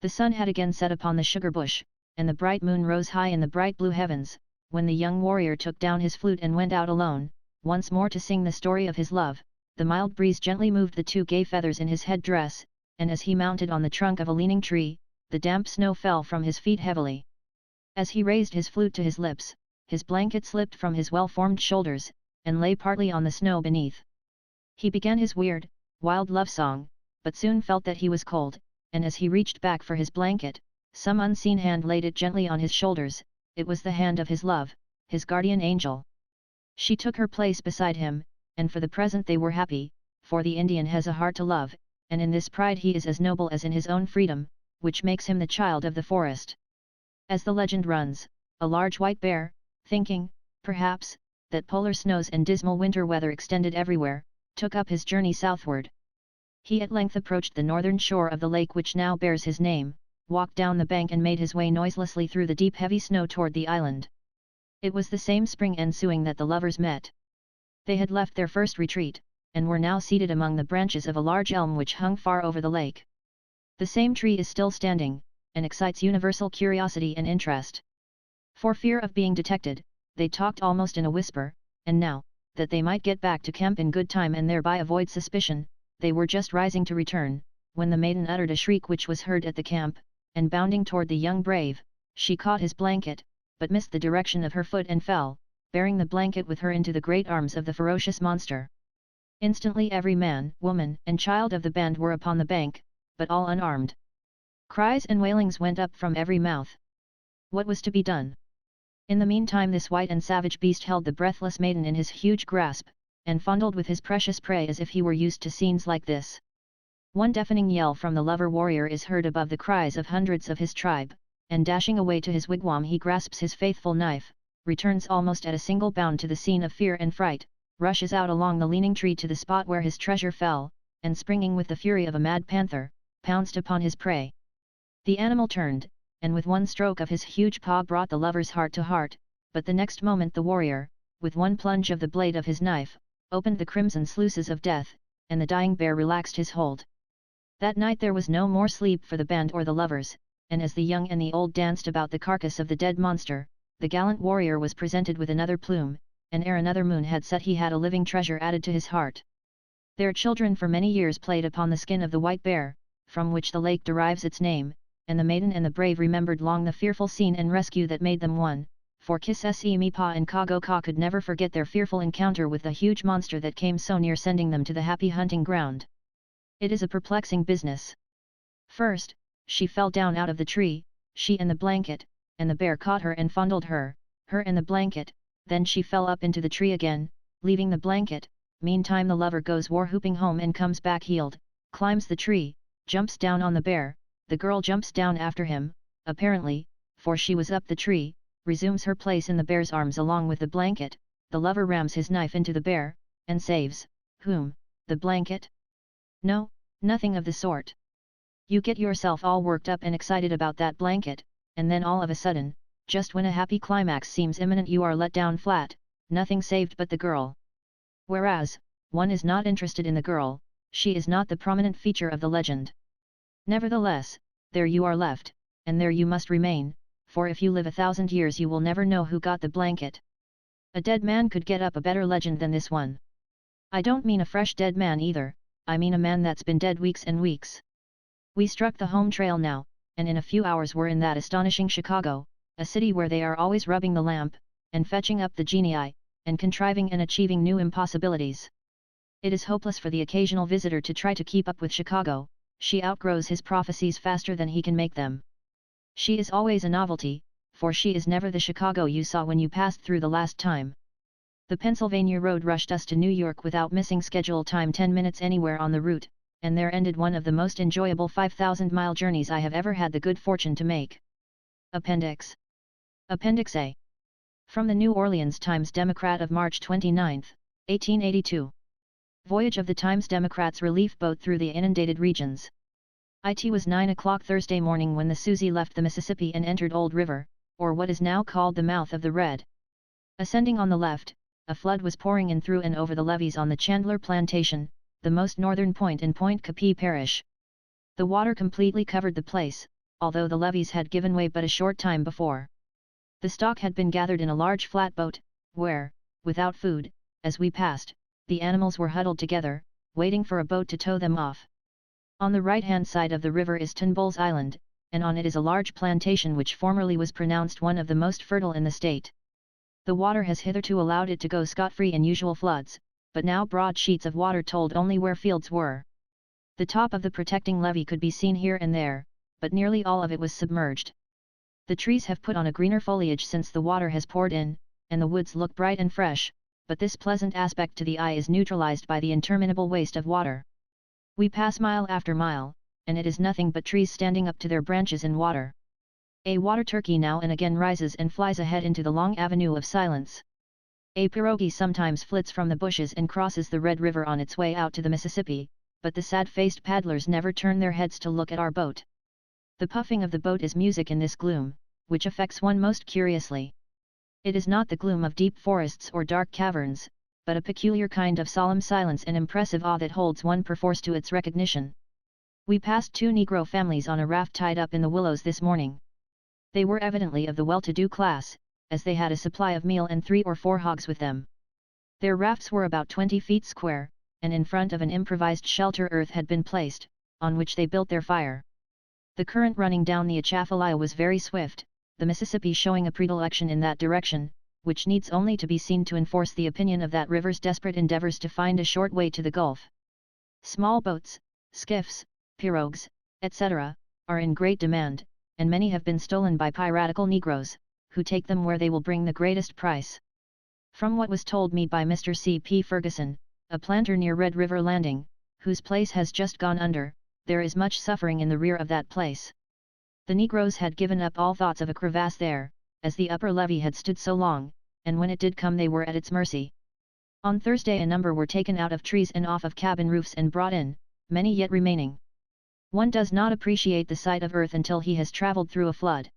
The sun had again set upon the sugar bush, and the bright moon rose high in the bright blue heavens, when the young warrior took down his flute and went out alone, once more to sing the story of his love. The mild breeze gently moved the 2 gay feathers in his head dress, and as he mounted on the trunk of a leaning tree, the damp snow fell from his feet heavily. As he raised his flute to his lips, his blanket slipped from his well-formed shoulders, and lay partly on the snow beneath. He began his weird, wild love song, but soon felt that he was cold, and as he reached back for his blanket, some unseen hand laid it gently on his shoulders. It was the hand of his love, his guardian angel. She took her place beside him, and for the present they were happy, for the Indian has a heart to love, and in this pride he is as noble as in his own freedom, which makes him the child of the forest. As the legend runs, a large white bear, thinking, perhaps, that polar snows and dismal winter weather extended everywhere, took up his journey southward. He at length approached the northern shore of the lake which now bears his name, walked down the bank and made his way noiselessly through the deep heavy snow toward the island. It was the same spring ensuing that the lovers met. They had left their first retreat, and were now seated among the branches of a large elm which hung far over the lake. The same tree is still standing, and excites universal curiosity and interest. For fear of being detected, they talked almost in a whisper, and now, that they might get back to camp in good time and thereby avoid suspicion, they were just rising to return, when the maiden uttered a shriek which was heard at the camp, and bounding toward the young brave, she caught his blanket, but missed the direction of her foot and fell, bearing the blanket with her into the great arms of the ferocious monster. Instantly every man, woman, and child of the band were upon the bank, but all unarmed. Cries and wailings went up from every mouth. What was to be done? In the meantime this white and savage beast held the breathless maiden in his huge grasp, and fondled with his precious prey as if he were used to scenes like this. One deafening yell from the lover warrior is heard above the cries of hundreds of his tribe, and dashing away to his wigwam he grasps his faithful knife, returns almost at a single bound to the scene of fear and fright, rushes out along the leaning tree to the spot where his treasure fell, and springing with the fury of a mad panther, pounced upon his prey. The animal turned, and with one stroke of his huge paw brought the lover's heart to heart, but the next moment the warrior, with one plunge of the blade of his knife, opened the crimson sluices of death, and the dying bear relaxed his hold. That night there was no more sleep for the band or the lovers, and as the young and the old danced about the carcass of the dead monster, the gallant warrior was presented with another plume, and ere another moon had set he had a living treasure added to his heart. Their children for many years played upon the skin of the white bear, from which the lake derives its name, and the maiden and the brave remembered long the fearful scene and rescue that made them one, for Kiss-se Mipa and Kago-ka could never forget their fearful encounter with the huge monster that came so near sending them to the happy hunting ground. It is a perplexing business. First, she fell down out of the tree, she and the blanket, and the bear caught her and fondled her and the blanket, then she fell up into the tree again, leaving the blanket. Meantime the lover goes war-whooping home and comes back healed, climbs the tree, jumps down on the bear, the girl jumps down after him, apparently, for she was up the tree, resumes her place in the bear's arms along with the blanket, the lover rams his knife into the bear, and saves, whom, the blanket? No, nothing of the sort. You get yourself all worked up and excited about that blanket, and then all of a sudden, just when a happy climax seems imminent you are let down flat, nothing saved but the girl. Whereas, one is not interested in the girl, she is not the prominent feature of the legend. Nevertheless, there you are left, and there you must remain, for if you live 1,000 years you will never know who got the blanket. A dead man could get up a better legend than this one. I don't mean a fresh dead man either, I mean a man that's been dead weeks and weeks. We struck the home trail now, and in a few hours we're in that astonishing Chicago, a city where they are always rubbing the lamp, and fetching up the genii, and contriving and achieving new impossibilities. It is hopeless for the occasional visitor to try to keep up with Chicago, she outgrows his prophecies faster than he can make them. She is always a novelty, for she is never the Chicago you saw when you passed through the last time. The Pennsylvania road rushed us to New York without missing schedule time 10 minutes anywhere on the route, and there ended one of the most enjoyable 5,000-mile journeys I have ever had the good fortune to make. Appendix. Appendix A. From the New Orleans Times-Democrat of March 29, 1882. Voyage of the Times-Democrat's relief boat through the inundated regions. It was 9 o'clock Thursday morning when the Susie left the Mississippi and entered Old River, or what is now called the mouth of the Red. Ascending on the left, a flood was pouring in through and over the levees on the Chandler Plantation, the most northern point in Point Capee Parish. The water completely covered the place, although the levees had given way but a short time before. The stock had been gathered in a large flatboat, where, without food, as we passed, the animals were huddled together, waiting for a boat to tow them off. On the right-hand side of the river is Turnbull's Island, and on it is a large plantation which formerly was pronounced one of the most fertile in the state. The water has hitherto allowed it to go scot-free in usual floods, but now broad sheets of water told only where fields were. The top of the protecting levee could be seen here and there, but nearly all of it was submerged. The trees have put on a greener foliage since the water has poured in, and the woods look bright and fresh, but this pleasant aspect to the eye is neutralized by the interminable waste of water. We pass mile after mile, and it is nothing but trees standing up to their branches in water. A water turkey now and again rises and flies ahead into the long avenue of silence. A pirogue sometimes flits from the bushes and crosses the Red River on its way out to the Mississippi, but the sad-faced paddlers never turn their heads to look at our boat. The puffing of the boat is music in this gloom, which affects one most curiously. It is not the gloom of deep forests or dark caverns, but a peculiar kind of solemn silence and impressive awe that holds one perforce to its recognition. We passed 2 Negro families on a raft tied up in the willows this morning. They were evidently of the well-to-do class, as they had a supply of meal and 3 or 4 hogs with them. Their rafts were about 20 feet square, and in front of an improvised shelter earth had been placed, on which they built their fire. The current running down the Atchafalaya was very swift, the Mississippi showing a predilection in that direction, which needs only to be seen to enforce the opinion of that river's desperate endeavors to find a short way to the Gulf. Small boats, skiffs, pirogues, etc., are in great demand, and many have been stolen by piratical Negroes, who take them where they will bring the greatest price. From what was told me by Mr. C. P. Ferguson, a planter near Red River Landing, whose place has just gone under, there is much suffering in the rear of that place. The Negroes had given up all thoughts of a crevasse there, as the upper levee had stood so long, and when it did come they were at its mercy. On Thursday a number were taken out of trees and off of cabin roofs and brought in, many yet remaining. One does not appreciate the sight of earth until he has traveled through a flood.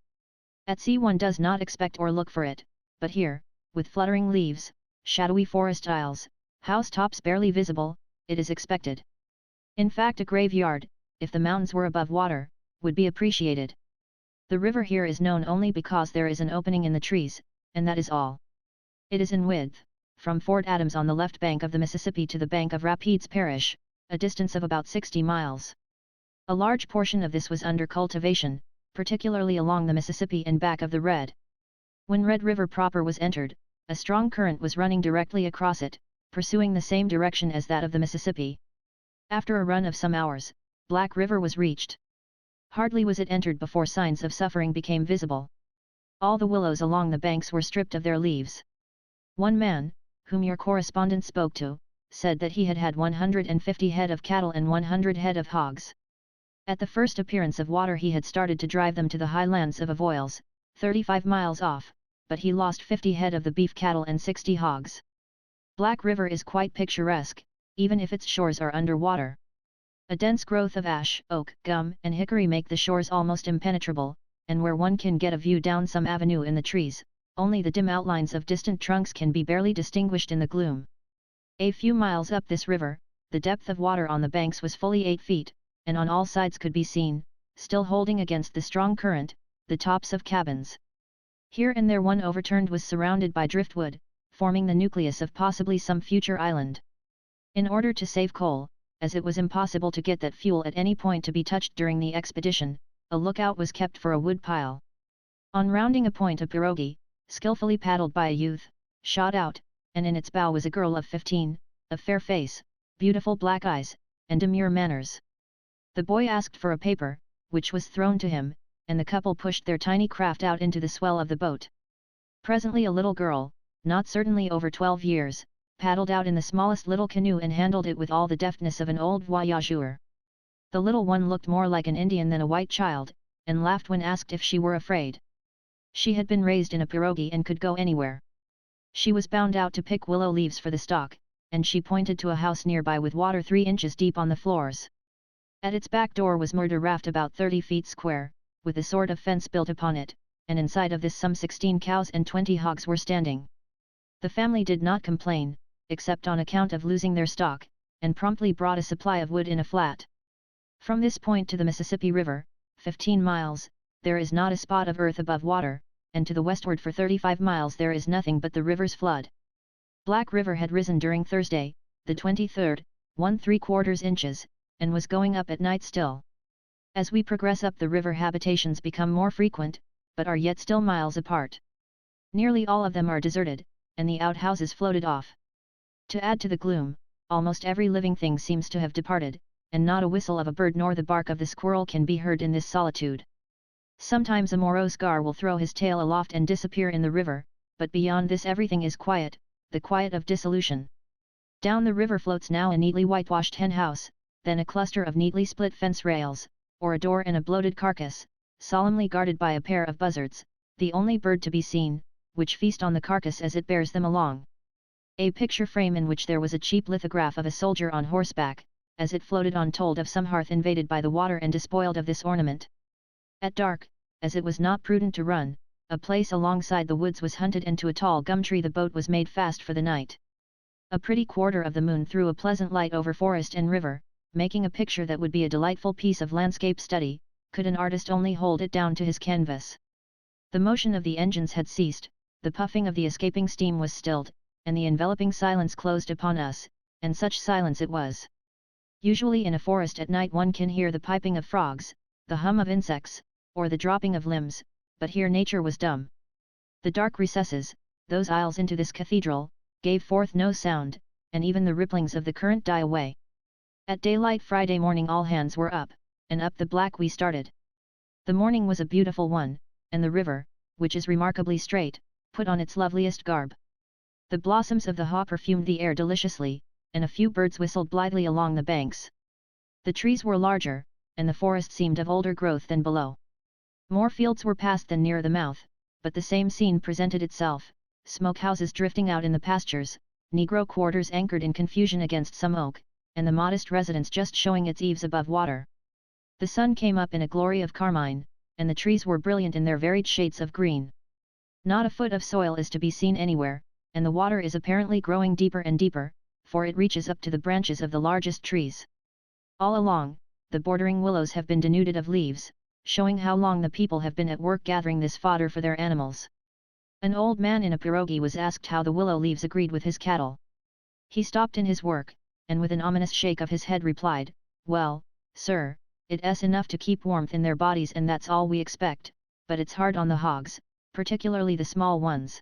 At sea one does not expect or look for it, but here, with fluttering leaves, shadowy forest aisles, housetops barely visible, it is expected. In fact, a graveyard, if the mountains were above water, would be appreciated. The river here is known only because there is an opening in the trees, and that is all. It is in width, from Fort Adams on the left bank of the Mississippi to the bank of Rapides Parish, a distance of about 60 miles. A large portion of this was under cultivation, particularly along the Mississippi and back of the Red. When Red River proper was entered, a strong current was running directly across it, pursuing the same direction as that of the Mississippi. After a run of some hours, Black River was reached. Hardly was it entered before signs of suffering became visible. All the willows along the banks were stripped of their leaves. One man, whom your correspondent spoke to, said that he had had 150 head of cattle and 100 head of hogs. At the first appearance of water he had started to drive them to the highlands of Avoyelles, 35 miles off, but he lost 50 head of the beef cattle and 60 hogs. Black River is quite picturesque, even if its shores are under water. A dense growth of ash, oak, gum, and hickory make the shores almost impenetrable, and where one can get a view down some avenue in the trees, only the dim outlines of distant trunks can be barely distinguished in the gloom. A few miles up this river, the depth of water on the banks was fully 8 feet, and on all sides could be seen, still holding against the strong current, the tops of cabins. Here and there one overturned was surrounded by driftwood, forming the nucleus of possibly some future island. In order to save coal, as it was impossible to get that fuel at any point to be touched during the expedition, a lookout was kept for a wood pile. On rounding a point a pirogue, skillfully paddled by a youth, shot out, and in its bow was a girl of 15, of fair face, beautiful black eyes, and demure manners. The boy asked for a paper, which was thrown to him, and the couple pushed their tiny craft out into the swell of the boat. Presently a little girl, not certainly over 12 years, paddled out in the smallest little canoe and handled it with all the deftness of an old voyageur. The little one looked more like an Indian than a white child, and laughed when asked if she were afraid. She had been raised in a pirogue and could go anywhere. She was bound out to pick willow leaves for the stock, and she pointed to a house nearby with water 3 inches deep on the floors. At its back door was moored a raft about 30 feet square, with a sort of fence built upon it, and inside of this some 16 cows and 20 hogs were standing. The family did not complain, except on account of losing their stock, and promptly brought a supply of wood in a flat. From this point to the Mississippi River, 15 miles, there is not a spot of earth above water, and to the westward for 35 miles there is nothing but the river's flood. Black River had risen during Thursday, the 23rd, 1¾ inches, and was going up at night still. As we progress up the river habitations become more frequent, but are yet still miles apart. Nearly all of them are deserted, and the outhouses floated off. To add to the gloom, almost every living thing seems to have departed, and not a whistle of a bird nor the bark of the squirrel can be heard in this solitude. Sometimes a morose gar will throw his tail aloft and disappear in the river, but beyond this everything is quiet, the quiet of dissolution. Down the river floats now a neatly whitewashed hen house, then a cluster of neatly split fence rails, or a door and a bloated carcass, solemnly guarded by a pair of buzzards, the only bird to be seen, which feast on the carcass as it bears them along. A picture frame in which there was a cheap lithograph of a soldier on horseback, as it floated on told of some hearth invaded by the water and despoiled of this ornament. At dark, as it was not prudent to run, a place alongside the woods was hunted and to a tall gum tree the boat was made fast for the night. A pretty quarter of the moon threw a pleasant light over forest and river, making a picture that would be a delightful piece of landscape study, could an artist only hold it down to his canvas. The motion of the engines had ceased, the puffing of the escaping steam was stilled, and the enveloping silence closed upon us, and such silence it was. Usually in a forest at night one can hear the piping of frogs, the hum of insects, or the dropping of limbs, but here nature was dumb. The dark recesses, those aisles into this cathedral, gave forth no sound, and even the ripplings of the current die away. At daylight Friday morning all hands were up, and up the Black we started. The morning was a beautiful one, and the river, which is remarkably straight, put on its loveliest garb. The blossoms of the haw perfumed the air deliciously, and a few birds whistled blithely along the banks. The trees were larger, and the forest seemed of older growth than below. More fields were passed than near the mouth, but the same scene presented itself, smokehouses drifting out in the pastures, negro quarters anchored in confusion against some oak, and the modest residence just showing its eaves above water. The sun came up in a glory of carmine, and the trees were brilliant in their varied shades of green. Not a foot of soil is to be seen anywhere, and the water is apparently growing deeper and deeper, for it reaches up to the branches of the largest trees. All along, the bordering willows have been denuded of leaves, showing how long the people have been at work gathering this fodder for their animals. An old man in a pirogue was asked how the willow leaves agreed with his cattle. He stopped in his work, and with an ominous shake of his head replied, "Well, sir, it's enough to keep warmth in their bodies and that's all we expect, but it's hard on the hogs, particularly the small ones.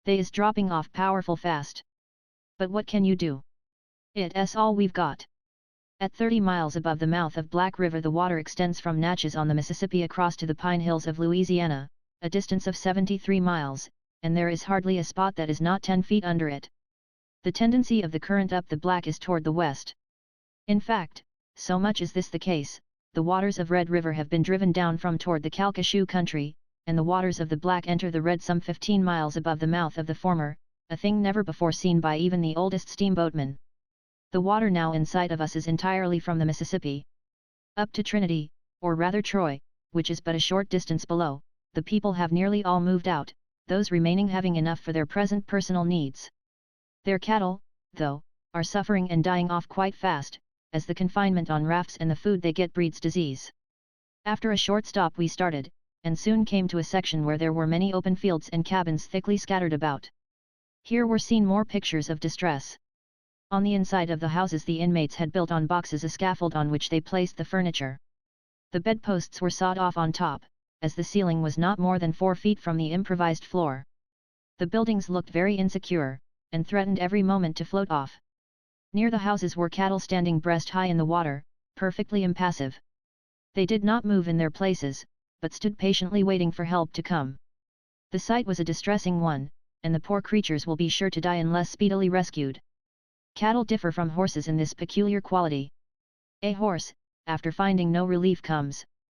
They is dropping off powerful fast. But what can you do? It's all we've got." At 30 miles above the mouth of Black River the water extends from Natchez on the Mississippi across to the Pine Hills of Louisiana, a distance of 73 miles, and there is hardly a spot that is not 10 feet under it. The tendency of the current up the Black is toward the west. In fact, so much is this the case, the waters of Red River have been driven down from toward the Calcasieu country, and the waters of the Black enter the Red some 15 miles above the mouth of the former, a thing never before seen by even the oldest steamboatmen. The water now in sight of us is entirely from the Mississippi. Up to Trinity, or rather Troy, which is but a short distance below, the people have nearly all moved out, those remaining having enough for their present personal needs. Their cattle, though, are suffering and dying off quite fast, as the confinement on rafts and the food they get breeds disease. After a short stop we started, and soon came to a section where there were many open fields and cabins thickly scattered about. Here were seen more pictures of distress. On the inside of the houses the inmates had built on boxes a scaffold on which they placed the furniture. The bedposts were sawed off on top, as the ceiling was not more than 4 feet from the improvised floor. The buildings looked very insecure, and threatened every moment to float off. Near the houses were cattle standing breast high in the water, perfectly impassive. They did not move in their places, but stood patiently waiting for help to come. The sight was a distressing one, and the poor creatures will be sure to die unless speedily rescued. Cattle differ from horses in this peculiar quality. A horse, after finding no relief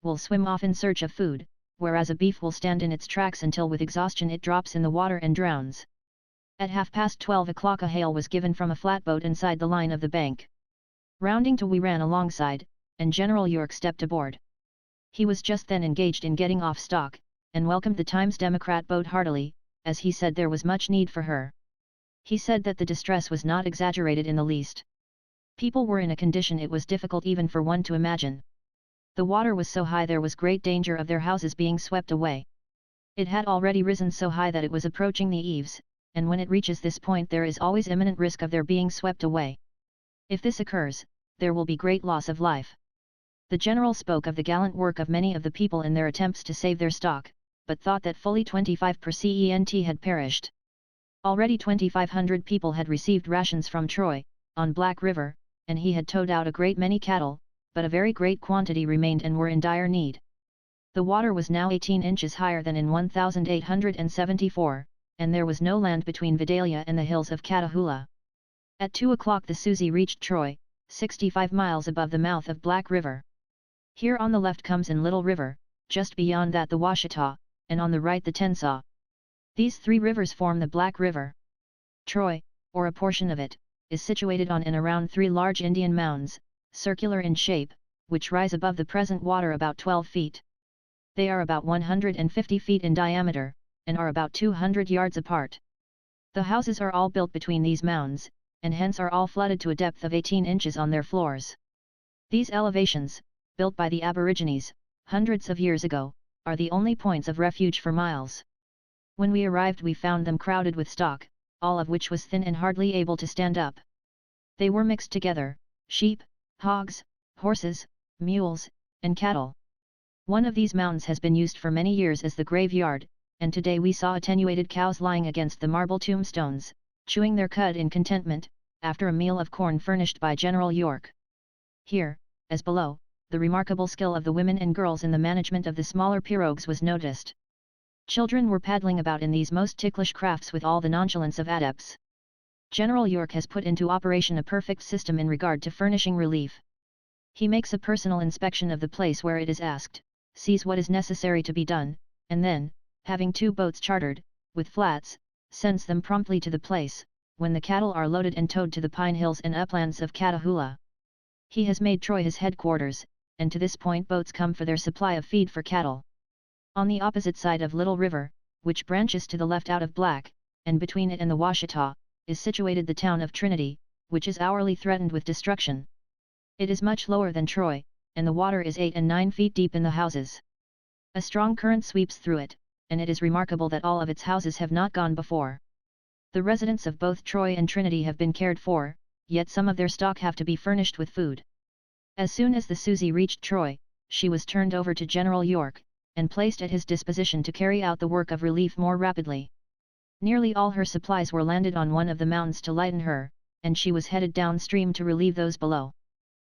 will swim off in search of food, whereas a beef will stand in its tracks until with exhaustion it drops in the water and drowns. At 12:30 a hail was given from a flatboat inside the line of the bank. Rounding to we ran alongside, and General York stepped aboard. He was just then engaged in getting off stock, and welcomed the Times Democrat boat heartily, as he said there was much need for her. He said that the distress was not exaggerated in the least. People were in a condition it was difficult even for one to imagine. The water was so high there was great danger of their houses being swept away. It had already risen so high that it was approaching the eaves, and when it reaches this point there is always imminent risk of their being swept away. If this occurs, there will be great loss of life. The general spoke of the gallant work of many of the people in their attempts to save their stock, but thought that fully 25% had perished. Already 2,500 people had received rations from Troy, on Black River, and he had towed out a great many cattle, but a very great quantity remained and were in dire need. The water was now 18 inches higher than in 1874, and there was no land between Vidalia and the hills of Catahoula. At 2 o'clock the Susie reached Troy, 65 miles above the mouth of Black River. Here on the left comes in Little River, just beyond that the Washita, and on the right the Tensaw. These three rivers form the Black River. Troy, or a portion of it, is situated on and around three large Indian mounds, circular in shape, which rise above the present water about 12 feet. They are about 150 feet in diameter, and are about 200 yards apart. The houses are all built between these mounds, and hence are all flooded to a depth of 18 inches on their floors. These elevations, built by the Aborigines, hundreds of years ago, are the only points of refuge for miles. When we arrived we found them crowded with stock, all of which was thin and hardly able to stand up. They were mixed together, sheep, hogs, horses, mules, and cattle. One of these mounds has been used for many years as the graveyard, and today we saw attenuated cows lying against the marble tombstones, chewing their cud in contentment, after a meal of corn furnished by General York. Here, as below, the remarkable skill of the women and girls in the management of the smaller pirogues was noticed. Children were paddling about in these most ticklish crafts with all the nonchalance of adepts. General York has put into operation a perfect system in regard to furnishing relief. He makes a personal inspection of the place where it is asked, sees what is necessary to be done, and then, having 2 boats chartered, with flats, sends them promptly to the place, when the cattle are loaded and towed to the pine hills and uplands of Catahoula. He has made Troy his headquarters, and to this point boats come for their supply of feed for cattle. On the opposite side of Little River, which branches to the left out of Black, and between it and the Washita, is situated the town of Trinity, which is hourly threatened with destruction. It is much lower than Troy, and the water is 8 and 9 feet deep in the houses. A strong current sweeps through it, and it is remarkable that all of its houses have not gone before. The residents of both Troy and Trinity have been cared for, yet some of their stock have to be furnished with food. As soon as the Susie reached Troy, she was turned over to General York, and placed at his disposition to carry out the work of relief more rapidly. Nearly all her supplies were landed on one of the mountains to lighten her, and she was headed downstream to relieve those below.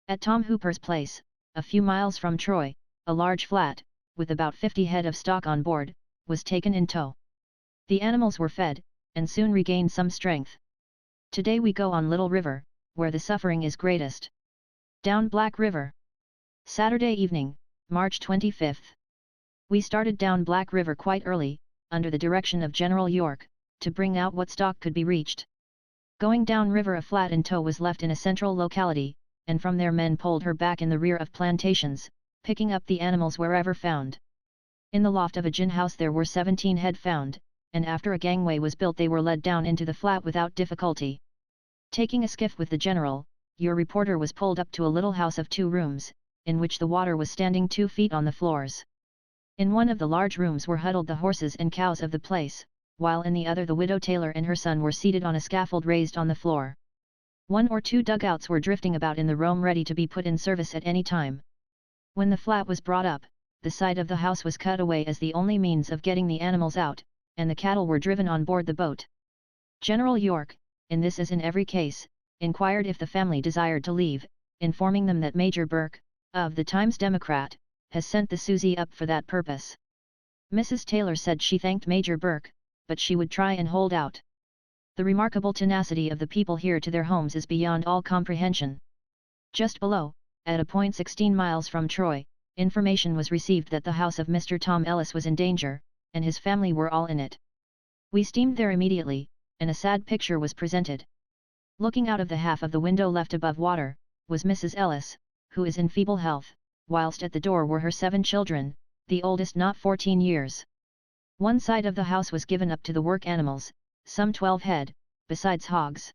At Tom Hooper's place, a few miles from Troy, a large flat, with about 50 head of stock on board, was taken in tow. The animals were fed, and soon regained some strength. Today we go on Little River, where the suffering is greatest. Down Black River. Saturday evening, March 25th. We started down Black River quite early, under the direction of General York, to bring out what stock could be reached. Going down river, a flat in tow was left in a central locality, and from there men pulled her back in the rear of plantations, picking up the animals wherever found. In the loft of a gin house there were 17 head found, and after a gangway was built they were led down into the flat without difficulty. Taking a skiff with the general, your reporter was pulled up to a little house of 2 rooms, in which the water was standing 2 feet on the floors. In one of the large rooms were huddled the horses and cows of the place, while in the other the widow Taylor and her son were seated on a scaffold raised on the floor. 1 or 2 dugouts were drifting about in the Rome ready to be put in service at any time. When the flat was brought up, the side of the house was cut away as the only means of getting the animals out, and the cattle were driven on board the boat. General York, in this as in every case, inquired if the family desired to leave, informing them that Major Burke, of the Times-Democrat, has sent the Susie up for that purpose. Mrs. Taylor said she thanked Major Burke, but she would try and hold out. The remarkable tenacity of the people here to their homes is beyond all comprehension. Just below, at a point 16 miles from Troy, information was received that the house of Mr. Tom Ellis was in danger, and his family were all in it. We steamed there immediately, and a sad picture was presented. Looking out of the half of the window left above water, was Mrs. Ellis, who is in feeble health, whilst at the door were her 7 children, the oldest not 14 years. One side of the house was given up to the work animals, some 12 head, besides hogs.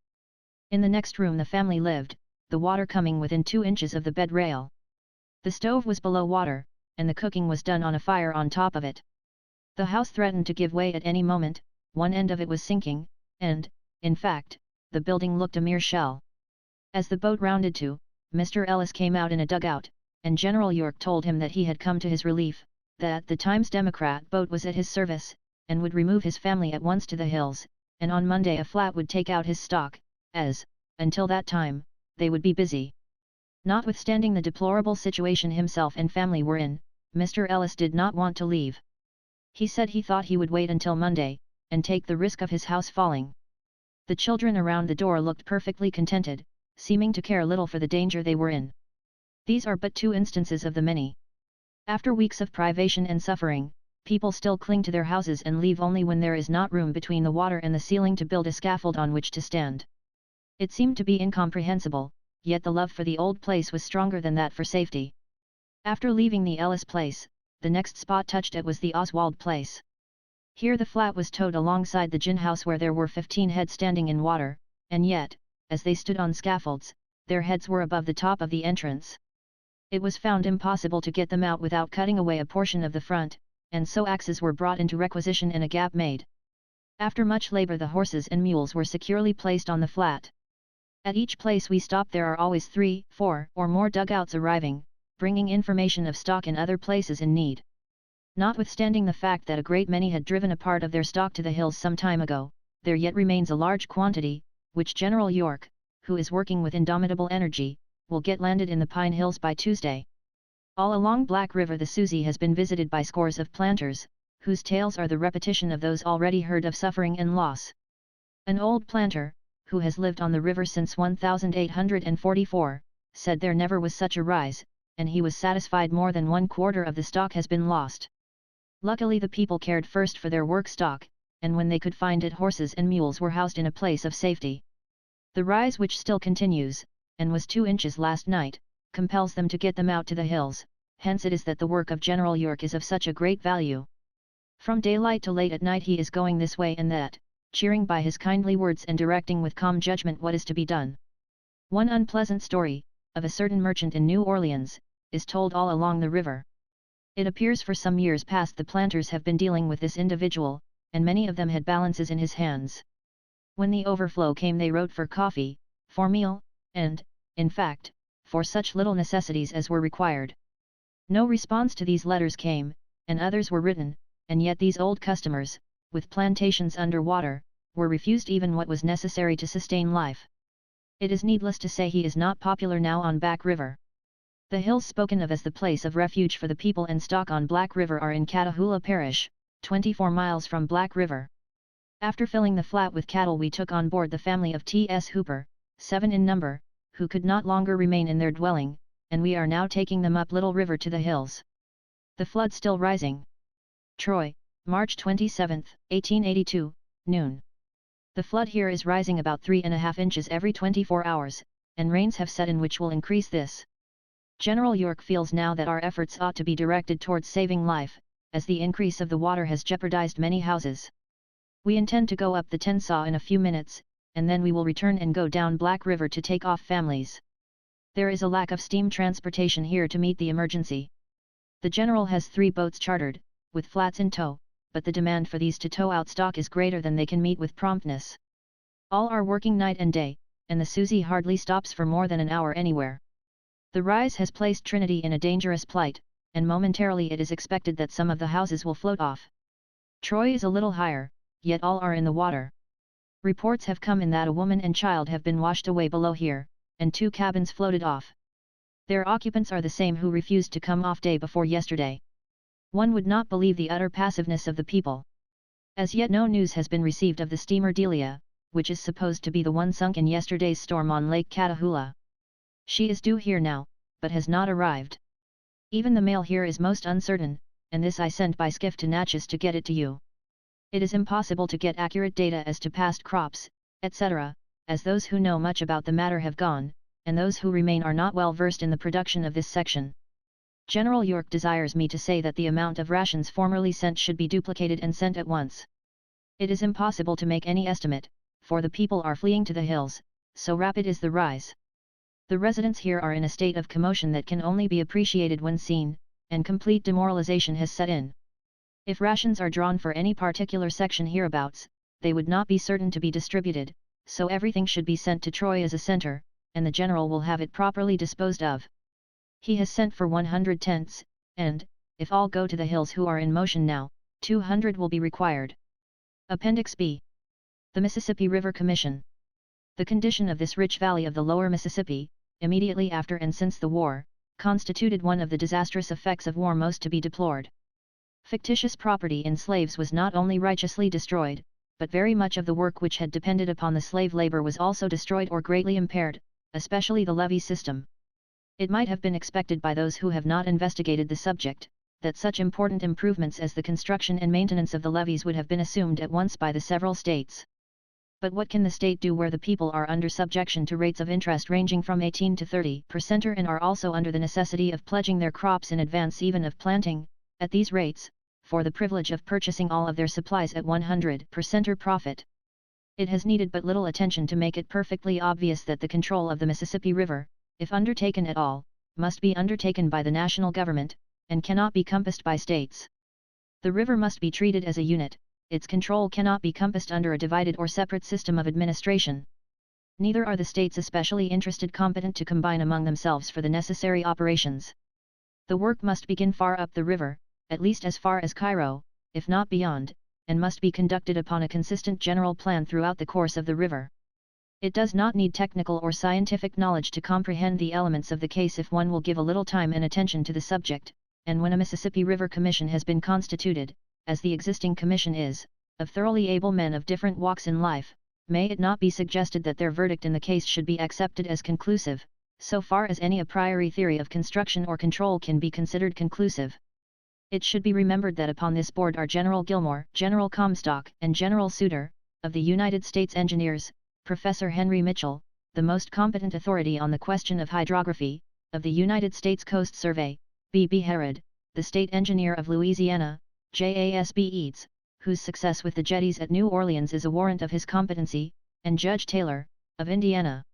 In the next room the family lived, the water coming within 2 inches of the bed rail. The stove was below water, and the cooking was done on a fire on top of it. The house threatened to give way at any moment, one end of it was sinking, and, in fact, the building looked a mere shell. As the boat rounded to, Mr. Ellis came out in a dugout, and General York told him that he had come to his relief, that the Times-Democrat boat was at his service, and would remove his family at once to the hills, and on Monday a flat would take out his stock, as, until that time, they would be busy. Notwithstanding the deplorable situation himself and family were in, Mr. Ellis did not want to leave. He said he thought he would wait until Monday, and take the risk of his house falling. The children around the door looked perfectly contented, seeming to care little for the danger they were in. These are but 2 instances of the many. After weeks of privation and suffering, people still cling to their houses and leave only when there is not room between the water and the ceiling to build a scaffold on which to stand. It seemed to be incomprehensible, yet the love for the old place was stronger than that for safety. After leaving the Ellis place, the next spot touched at was the Oswald place. Here the flat was towed alongside the gin house where there were 15 head standing in water, and yet, as they stood on scaffolds, their heads were above the top of the entrance. It was found impossible to get them out without cutting away a portion of the front, and so axes were brought into requisition and a gap made. After much labor the horses and mules were securely placed on the flat. At each place we stop there are always 3, 4, or more dugouts arriving, bringing information of stock in other places in need. Notwithstanding the fact that a great many had driven a part of their stock to the hills some time ago, there yet remains a large quantity, which General York, who is working with indomitable energy, will get landed in the Pine Hills by Tuesday. All along Black River the Susie has been visited by scores of planters, whose tales are the repetition of those already heard of suffering and loss. An old planter, who has lived on the river since 1844, said there never was such a rise, and he was satisfied more than 1/4 of the stock has been lost. Luckily the people cared first for their work stock, and when they could find it horses and mules were housed in a place of safety. The rise, which still continues, and was 2 inches last night, compels them to get them out to the hills, hence it is that the work of General York is of such a great value. From daylight to late at night he is going this way and that, cheering by his kindly words and directing with calm judgment what is to be done. One unpleasant story, of a certain merchant in New Orleans, is told all along the river. It appears for some years past the planters have been dealing with this individual, and many of them had balances in his hands. When the overflow came they wrote for coffee, for meal, and, in fact, for such little necessities as were required. No response to these letters came, and others were written, and yet these old customers, with plantations under water, were refused even what was necessary to sustain life. It is needless to say he is not popular now on Back River. The hills spoken of as the place of refuge for the people and stock on Black River are in Catahoula Parish, 24 miles from Black River. After filling the flat with cattle we took on board the family of T.S. Hooper, 7 in number, who could not longer remain in their dwelling, and we are now taking them up Little River to the hills. The flood still rising. Troy, March 27, 1882, noon. The flood here is rising about 3.5 inches every 24 hours, and rains have set in which will increase this. General York feels now that our efforts ought to be directed towards saving life, as the increase of the water has jeopardized many houses. We intend to go up the Tensaw in a few minutes, and then we will return and go down Black River to take off families. There is a lack of steam transportation here to meet the emergency. The General has 3 boats chartered, with flats in tow, but the demand for these to tow out stock is greater than they can meet with promptness. All are working night and day, and the Susie hardly stops for more than an hour anywhere. The rise has placed Trinity in a dangerous plight, and momentarily it is expected that some of the houses will float off. Troy is a little higher, yet all are in the water. Reports have come in that a woman and child have been washed away below here, and 2 cabins floated off. Their occupants are the same who refused to come off day before yesterday. One would not believe the utter passiveness of the people. As yet no news has been received of the steamer Delia, which is supposed to be the one sunk in yesterday's storm on Lake Catahoula. She is due here now, but has not arrived. Even the mail here is most uncertain, and this I sent by skiff to Natchez to get it to you. It is impossible to get accurate data as to past crops, etc., as those who know much about the matter have gone, and those who remain are not well versed in the production of this section. General York desires me to say that the amount of rations formerly sent should be duplicated and sent at once. It is impossible to make any estimate, for the people are fleeing to the hills, so rapid is the rise. The residents here are in a state of commotion that can only be appreciated when seen, and complete demoralization has set in. If rations are drawn for any particular section hereabouts, they would not be certain to be distributed, so everything should be sent to Troy as a center, and the General will have it properly disposed of. He has sent for 100 tents, and, if all go to the hills who are in motion now, 200 will be required. Appendix B. The Mississippi River Commission. The condition of this rich valley of the lower Mississippi, immediately after and since the war, constituted one of the disastrous effects of war most to be deplored. Fictitious property in slaves was not only righteously destroyed, but very much of the work which had depended upon the slave labor was also destroyed or greatly impaired, especially the levee system. It might have been expected by those who have not investigated the subject, that such important improvements as the construction and maintenance of the levees would have been assumed at once by the several states. But what can the state do where the people are under subjection to rates of interest ranging from 18 to 30% and are also under the necessity of pledging their crops in advance even of planting, at these rates, for the privilege of purchasing all of their supplies at 100% profit? It has needed but little attention to make it perfectly obvious that the control of the Mississippi River, if undertaken at all, must be undertaken by the national government, and cannot be compassed by states. The river must be treated as a unit, its control cannot be compassed under a divided or separate system of administration. Neither are the states especially interested competent to combine among themselves for the necessary operations. The work must begin far up the river, at least as far as Cairo, if not beyond, and must be conducted upon a consistent general plan throughout the course of the river. It does not need technical or scientific knowledge to comprehend the elements of the case if one will give a little time and attention to the subject, and when a Mississippi River Commission has been constituted, as the existing commission is, of thoroughly able men of different walks in life, may it not be suggested that their verdict in the case should be accepted as conclusive, so far as any a priori theory of construction or control can be considered conclusive. It should be remembered that upon this board are General Gilmore, General Comstock, and General Suter, of the United States Engineers, Professor Henry Mitchell, the most competent authority on the question of hydrography, of the United States Coast Survey, B.B. Herod, the State Engineer of Louisiana, J.A.S.B. Eads, whose success with the jetties at New Orleans is a warrant of his competency, and Judge Taylor, of Indiana.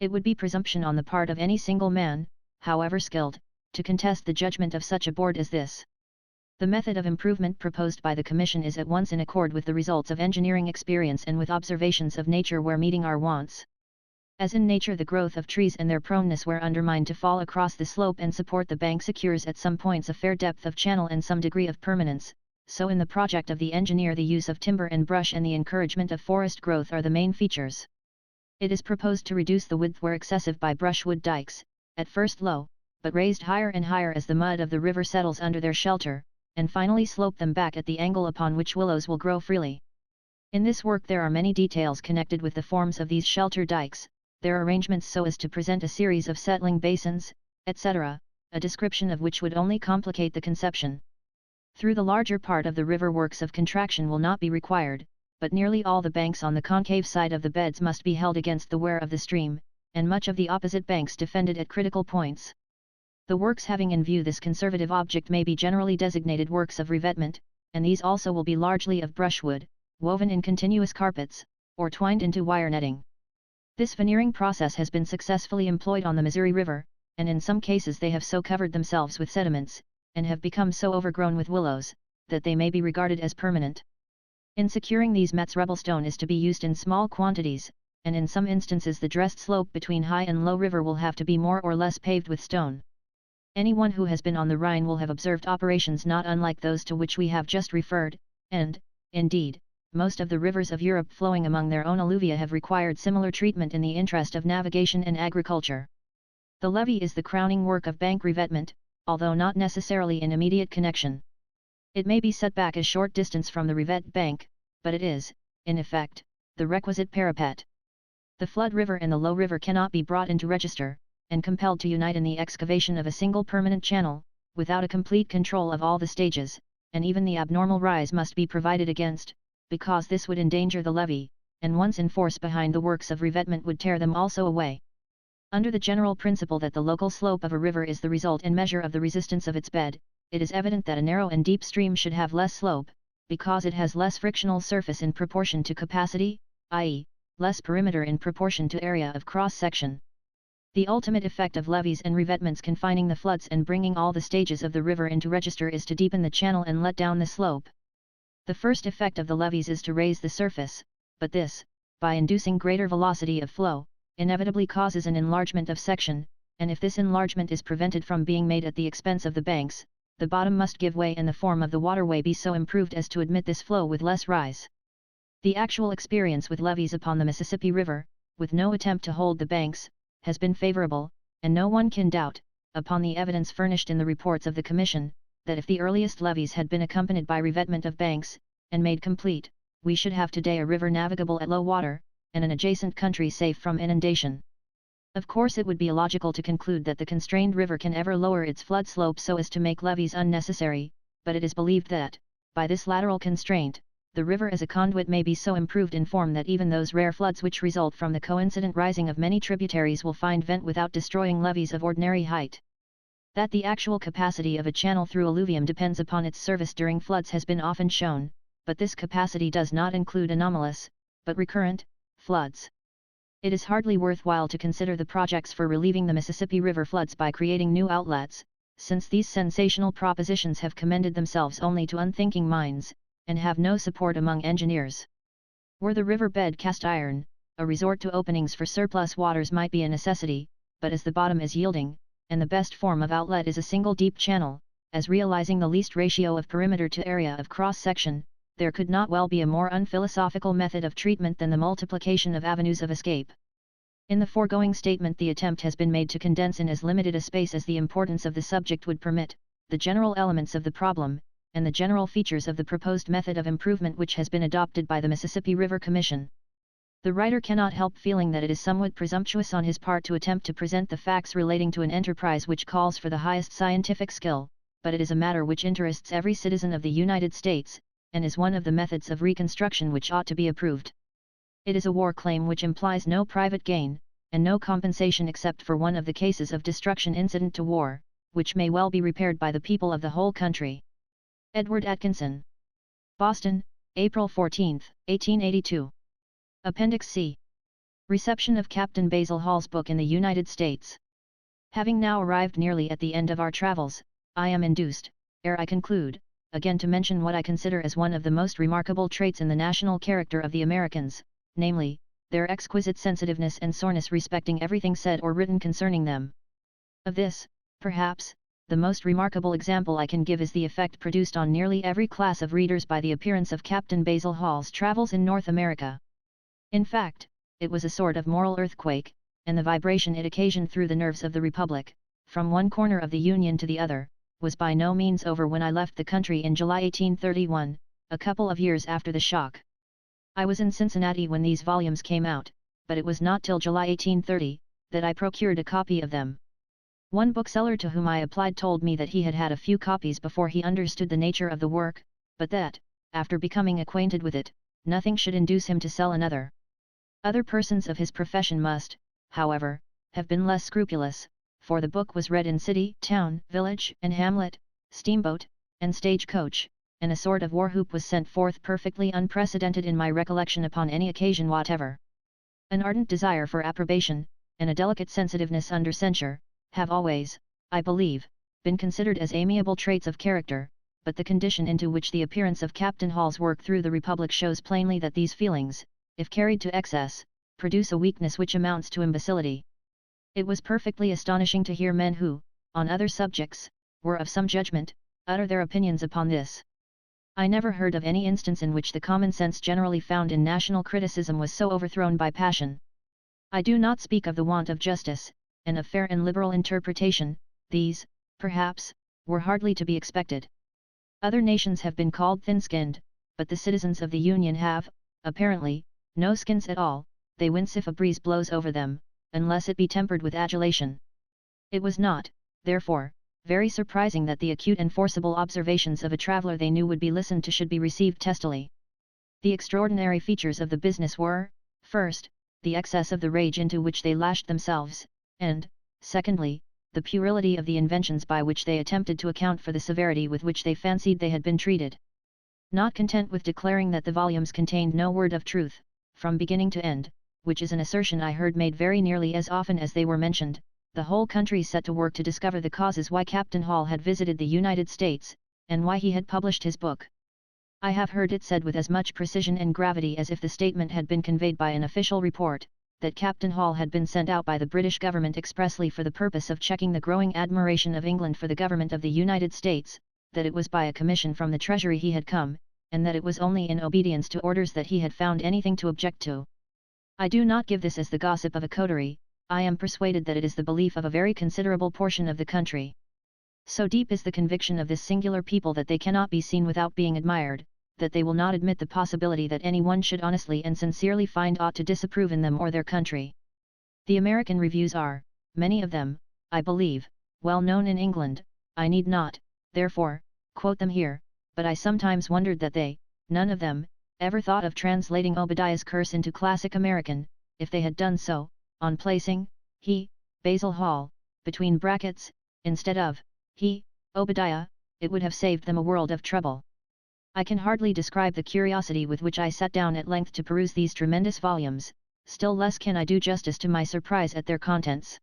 It would be presumption on the part of any single man, however skilled, to contest the judgment of such a board as this. The method of improvement proposed by the Commission is at once in accord with the results of engineering experience and with observations of nature where meeting our wants. As in nature the growth of trees and their proneness where undermined to fall across the slope and support the bank secures at some points a fair depth of channel and some degree of permanence, so in the project of the engineer the use of timber and brush and the encouragement of forest growth are the main features. It is proposed to reduce the width where excessive by brushwood dikes, at first low, but raised higher and higher as the mud of the river settles under their shelter, and finally slope them back at the angle upon which willows will grow freely. In this work there are many details connected with the forms of these shelter dikes, their arrangements so as to present a series of settling basins, etc., a description of which would only complicate the conception. Through the larger part of the river works of contraction will not be required, but nearly all the banks on the concave side of the beds must be held against the wear of the stream, and much of the opposite banks defended at critical points. The works having in view this conservative object may be generally designated works of revetment, and these also will be largely of brushwood, woven in continuous carpets, or twined into wire netting. This veneering process has been successfully employed on the Missouri River, and in some cases they have so covered themselves with sediments, and have become so overgrown with willows, that they may be regarded as permanent. In securing these mets rubble stone is to be used in small quantities, and in some instances the dressed slope between high and low river will have to be more or less paved with stone. Anyone who has been on the Rhine will have observed operations not unlike those to which we have just referred, and, indeed, most of the rivers of Europe flowing among their own alluvia have required similar treatment in the interest of navigation and agriculture. The levee is the crowning work of bank revetment, although not necessarily in immediate connection. It may be set back a short distance from the revet bank, but it is, in effect, the requisite parapet. The flood river and the low river cannot be brought into register, and compelled to unite in the excavation of a single permanent channel, without a complete control of all the stages, and even the abnormal rise must be provided against, because this would endanger the levee, and once in force behind the works of revetment would tear them also away. Under the general principle that the local slope of a river is the result and measure of the resistance of its bed, it is evident that a narrow and deep stream should have less slope, because it has less frictional surface in proportion to capacity, i.e., less perimeter in proportion to area of cross-section. The ultimate effect of levees and revetments confining the floods and bringing all the stages of the river into register is to deepen the channel and let down the slope. The first effect of the levees is to raise the surface, but this, by inducing greater velocity of flow, inevitably causes an enlargement of section, and if this enlargement is prevented from being made at the expense of the banks, the bottom must give way and the form of the waterway be so improved as to admit this flow with less rise. The actual experience with levees upon the Mississippi River, with no attempt to hold the banks, has been favorable, and no one can doubt, upon the evidence furnished in the reports of the Commission, that if the earliest levees had been accompanied by revetment of banks, and made complete, we should have today a river navigable at low water, and an adjacent country safe from inundation. Of course it would be illogical to conclude that the constrained river can ever lower its flood slope so as to make levees unnecessary, but it is believed that, by this lateral constraint, the river as a conduit may be so improved in form that even those rare floods which result from the coincident rising of many tributaries will find vent without destroying levees of ordinary height. That the actual capacity of a channel through alluvium depends upon its service during floods has been often shown, but this capacity does not include anomalous, but recurrent, floods. It is hardly worthwhile to consider the projects for relieving the Mississippi River floods by creating new outlets, since these sensational propositions have commended themselves only to unthinking minds, and have no support among engineers. Were the river bed cast iron, a resort to openings for surplus waters might be a necessity, but as the bottom is yielding, and the best form of outlet is a single deep channel, as realizing the least ratio of perimeter to area of cross-section, there could not well be a more unphilosophical method of treatment than the multiplication of avenues of escape. In the foregoing statement the attempt has been made to condense in as limited a space as the importance of the subject would permit, the general elements of the problem, and the general features of the proposed method of improvement which has been adopted by the Mississippi River Commission. The writer cannot help feeling that it is somewhat presumptuous on his part to attempt to present the facts relating to an enterprise which calls for the highest scientific skill, but it is a matter which interests every citizen of the United States, and is one of the methods of reconstruction which ought to be approved. It is a war claim which implies no private gain, and no compensation except for one of the cases of destruction incident to war, which may well be repaired by the people of the whole country. Edward Atkinson. Boston, April 14, 1882. Appendix C. Reception of Captain Basil Hall's book in the United States. Having now arrived nearly at the end of our travels, I am induced, ere I conclude, again to mention what I consider as one of the most remarkable traits in the national character of the Americans, namely, their exquisite sensitiveness and soreness respecting everything said or written concerning them. Of this, perhaps, the most remarkable example I can give is the effect produced on nearly every class of readers by the appearance of Captain Basil Hall's travels in North America. In fact, it was a sort of moral earthquake, and the vibration it occasioned through the nerves of the Republic, from one corner of the Union to the other, was by no means over when I left the country in July 1831, a couple of years after the shock. I was in Cincinnati when these volumes came out, but it was not till July 1830, that I procured a copy of them. One bookseller to whom I applied told me that he had had a few copies before he understood the nature of the work, but that, after becoming acquainted with it, nothing should induce him to sell another. Other persons of his profession must, however, have been less scrupulous, for the book was read in city, town, village, and hamlet, steamboat, and stage-coach, and a sort of war-whoop was sent forth perfectly unprecedented in my recollection upon any occasion whatever. An ardent desire for approbation, and a delicate sensitiveness under censure, have always, I believe, been considered as amiable traits of character, but the condition into which the appearance of Captain Hall's work through the Republic shows plainly that these feelings, if carried to excess, produce a weakness which amounts to imbecility. It was perfectly astonishing to hear men who, on other subjects, were of some judgment, utter their opinions upon this. I never heard of any instance in which the common sense generally found in national criticism was so overthrown by passion. I do not speak of the want of justice, and of fair and liberal interpretation. These, perhaps, were hardly to be expected. Other nations have been called thin-skinned, but the citizens of the Union have, apparently, no skins at all. They wince if a breeze blows over them, unless it be tempered with adulation. It was not, therefore, very surprising that the acute and forcible observations of a traveller they knew would be listened to should be received testily. The extraordinary features of the business were, first, the excess of the rage into which they lashed themselves, and, secondly, the puerility of the inventions by which they attempted to account for the severity with which they fancied they had been treated. Not content with declaring that the volumes contained no word of truth, from beginning to end, which is an assertion I heard made very nearly as often as they were mentioned, the whole country set to work to discover the causes why Captain Hall had visited the United States, and why he had published his book. I have heard it said with as much precision and gravity as if the statement had been conveyed by an official report, that Captain Hall had been sent out by the British government expressly for the purpose of checking the growing admiration of England for the government of the United States, that it was by a commission from the Treasury he had come, and that it was only in obedience to orders that he had found anything to object to. I do not give this as the gossip of a coterie. I am persuaded that it is the belief of a very considerable portion of the country. So deep is the conviction of this singular people that they cannot be seen without being admired, that they will not admit the possibility that any one should honestly and sincerely find aught to disapprove in them or their country. The American reviews are, many of them, I believe, well known in England. I need not, therefore, quote them here, but I sometimes wondered that they, none of them, ever thought of translating Obadiah's curse into classic American. If they had done so, on placing, he, Basil Hall, between brackets, instead of, he, Obadiah, it would have saved them a world of trouble. I can hardly describe the curiosity with which I sat down at length to peruse these tremendous volumes, still less can I do justice to my surprise at their contents.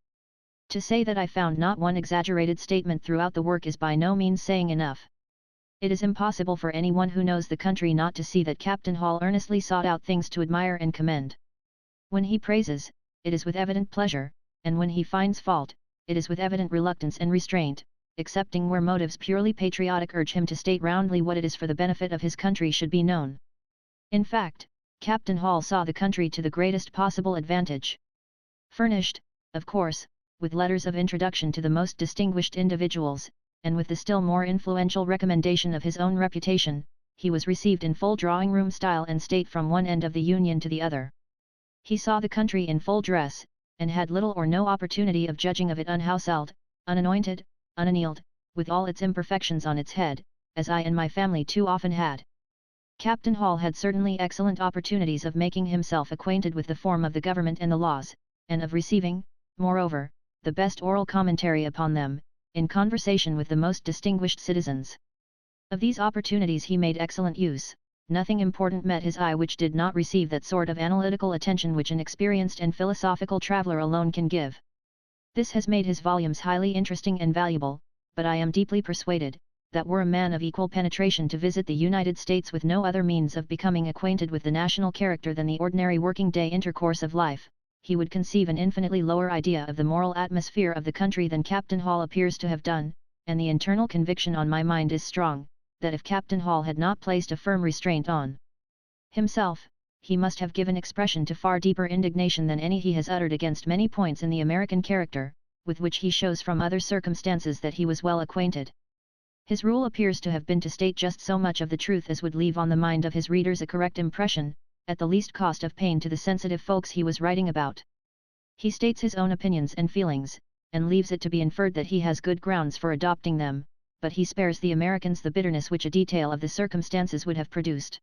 To say that I found not one exaggerated statement throughout the work is by no means saying enough. It is impossible for anyone who knows the country not to see that Captain Hall earnestly sought out things to admire and commend. When he praises, it is with evident pleasure, and when he finds fault, it is with evident reluctance and restraint, excepting where motives purely patriotic urge him to state roundly what it is for the benefit of his country should be known. In fact, Captain Hall saw the country to the greatest possible advantage. Furnished, of course, with letters of introduction to the most distinguished individuals, and with the still more influential recommendation of his own reputation, he was received in full drawing-room style and state from one end of the Union to the other. He saw the country in full dress, and had little or no opportunity of judging of it unhouselled, unanointed, unannealed, with all its imperfections on its head, as I and my family too often had. Captain Hall had certainly excellent opportunities of making himself acquainted with the form of the government and the laws, and of receiving, moreover, the best oral commentary upon them, in conversation with the most distinguished citizens. Of these opportunities he made excellent use. Nothing important met his eye which did not receive that sort of analytical attention which an experienced and philosophical traveller alone can give. This has made his volumes highly interesting and valuable, but I am deeply persuaded, that were a man of equal penetration to visit the United States with no other means of becoming acquainted with the national character than the ordinary working-day intercourse of life, he would conceive an infinitely lower idea of the moral atmosphere of the country than Captain Hall appears to have done, and the internal conviction on my mind is strong, that if Captain Hall had not placed a firm restraint on himself, he must have given expression to far deeper indignation than any he has uttered against many points in the American character, with which he shows from other circumstances that he was well acquainted. His rule appears to have been to state just so much of the truth as would leave on the mind of his readers a correct impression, at the least cost of pain to the sensitive folks he was writing about. He states his own opinions and feelings, and leaves it to be inferred that he has good grounds for adopting them, but he spares the Americans the bitterness which a detail of the circumstances would have produced.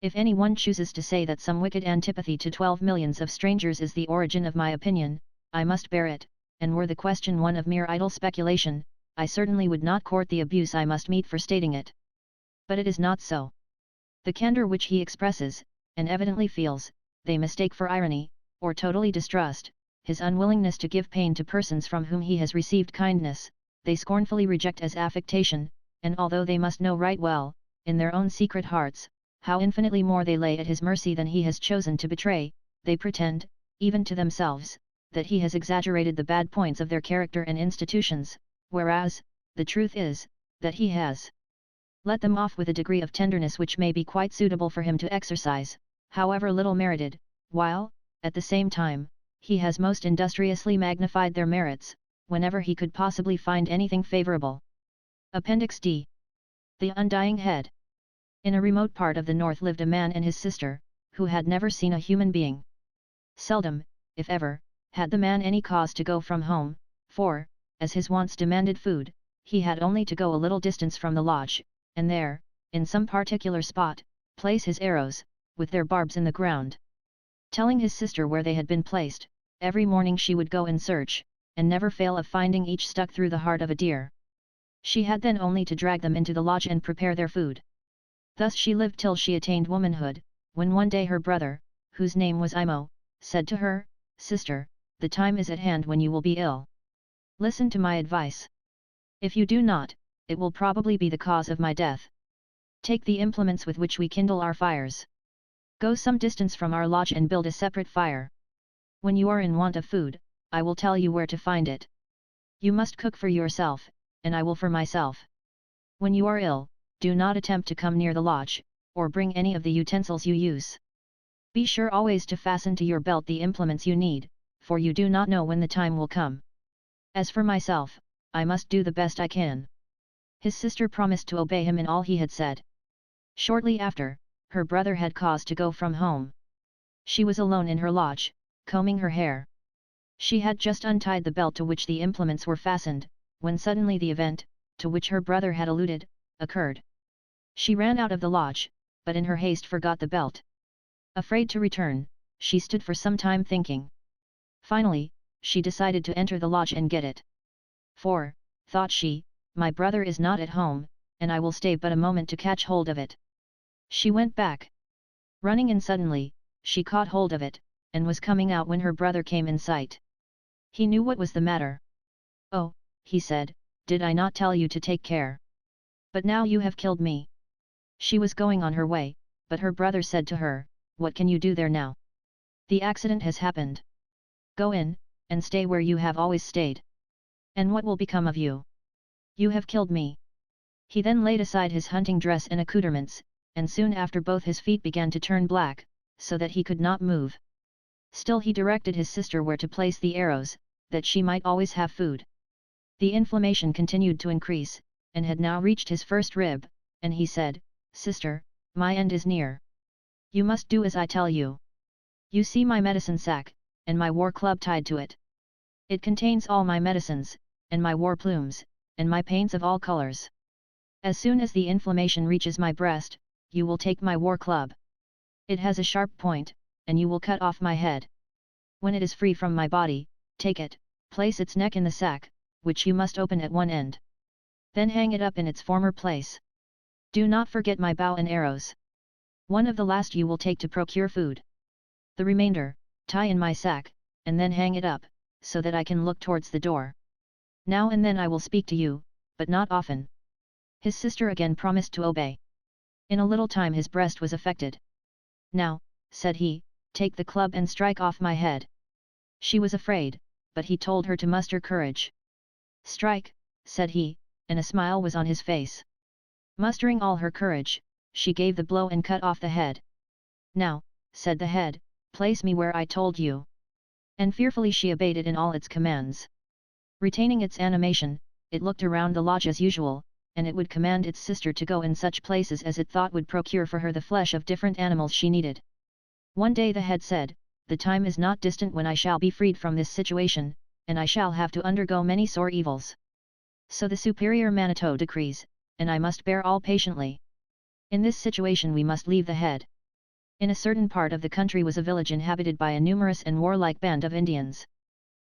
If any one chooses to say that some wicked antipathy to 12 millions of strangers is the origin of my opinion, I must bear it, and were the question one of mere idle speculation, I certainly would not court the abuse I must meet for stating it. But it is not so. The candour which he expresses, and evidently feels, they mistake for irony, or totally distrust, his unwillingness to give pain to persons from whom he has received kindness, they scornfully reject as affectation, and although they must know right well, in their own secret hearts, how infinitely more they lay at his mercy than he has chosen to betray, they pretend, even to themselves, that he has exaggerated the bad points of their character and institutions, whereas, the truth is, that he has let them off with a degree of tenderness which may be quite suitable for him to exercise, however little merited, while, at the same time, he has most industriously magnified their merits, whenever he could possibly find anything favourable. Appendix D. The Undying Head. In a remote part of the north lived a man and his sister, who had never seen a human being. Seldom, if ever, had the man any cause to go from home, for, as his wants demanded food, he had only to go a little distance from the lodge, and there, in some particular spot, place his arrows, with their barbs in the ground. Telling his sister where they had been placed, every morning she would go in search, and never fail of finding each stuck through the heart of a deer. She had then only to drag them into the lodge and prepare their food. Thus she lived till she attained womanhood, when one day her brother, whose name was Imo, said to her, "Sister, the time is at hand when you will be ill. Listen to my advice. If you do not, it will probably be the cause of my death. Take the implements with which we kindle our fires. Go some distance from our lodge and build a separate fire. When you are in want of food, I will tell you where to find it. You must cook for yourself, and I will for myself. When you are ill, do not attempt to come near the lodge, or bring any of the utensils you use. Be sure always to fasten to your belt the implements you need, for you do not know when the time will come. As for myself, I must do the best I can." His sister promised to obey him in all he had said. Shortly after, her brother had cause to go from home. She was alone in her lodge, combing her hair. She had just untied the belt to which the implements were fastened, when suddenly the event, to which her brother had alluded, occurred. She ran out of the lodge, but in her haste forgot the belt. Afraid to return, she stood for some time thinking. Finally, she decided to enter the lodge and get it. "For," thought she, "my brother is not at home, and I will stay but a moment to catch hold of it." She went back. Running in suddenly, she caught hold of it, and was coming out when her brother came in sight. He knew what was the matter. "Oh," he said, "did I not tell you to take care? But now you have killed me." She was going on her way, but her brother said to her, "What can you do there now? The accident has happened. Go in, and stay where you have always stayed. And what will become of you? You have killed me." He then laid aside his hunting dress and accoutrements, and soon after both his feet began to turn black, so that he could not move. Still he directed his sister where to place the arrows, that she might always have food. The inflammation continued to increase, and had now reached his first rib, and he said, "Sister, my end is near. You must do as I tell you. You see my medicine sack, and my war club tied to it. It contains all my medicines, and my war plumes, and my pains of all colors. As soon as the inflammation reaches my breast, you will take my war club. It has a sharp point, and you will cut off my head. When it is free from my body, take it, place its neck in the sack, which you must open at one end. Then hang it up in its former place. Do not forget my bow and arrows. One of the last you will take to procure food. The remainder, tie in my sack, and then hang it up, so that I can look towards the door. Now and then I will speak to you, but not often. His sister again promised to obey. In a little time his breast was affected. Now, said he, take the club and strike off my head. She was afraid, but he told her to muster courage. Strike, said he, and a smile was on his face. Mustering all her courage, she gave the blow and cut off the head. Now, said the head, place me where I told you. And fearfully she obeyed it in all its commands. Retaining its animation, it looked around the lodge as usual, and it would command its sister to go in such places as it thought would procure for her the flesh of different animals she needed. One day the head said, the time is not distant when I shall be freed from this situation, and I shall have to undergo many sore evils. So the superior Manitou decrees, and I must bear all patiently. In this situation we must leave the head. In a certain part of the country was a village inhabited by a numerous and warlike band of Indians.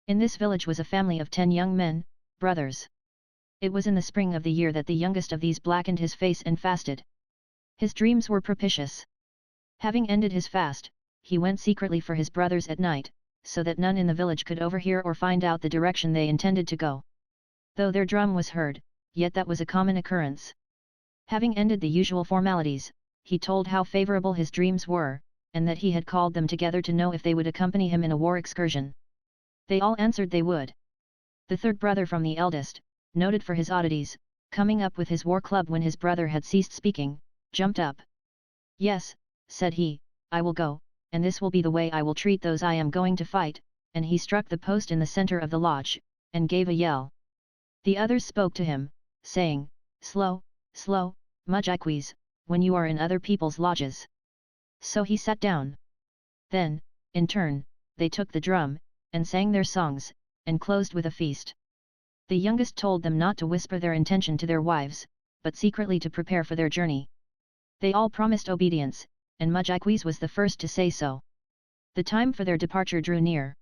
In this village was a family of 10 young men, brothers. It was in the spring of the year that the youngest of these blackened his face and fasted. His dreams were propitious. Having ended his fast, he went secretly for his brothers at night, so that none in the village could overhear or find out the direction they intended to go. Though their drum was heard, yet that was a common occurrence. Having ended the usual formalities, he told how favorable his dreams were, and that he had called them together to know if they would accompany him in a war excursion. They all answered they would. The third brother from the eldest, noted for his oddities, coming up with his war club when his brother had ceased speaking, jumped up. Yes, said he, I will go, and this will be the way I will treat those I am going to fight, and he struck the post in the center of the lodge, and gave a yell. The others spoke to him, saying, Slow, slow, Mudjikwees, when you are in other people's lodges. So he sat down. Then, in turn, they took the drum, and sang their songs, and closed with a feast. The youngest told them not to whisper their intention to their wives, but secretly to prepare for their journey. They all promised obedience, and Mudjikwees was the first to say so. The time for their departure drew near.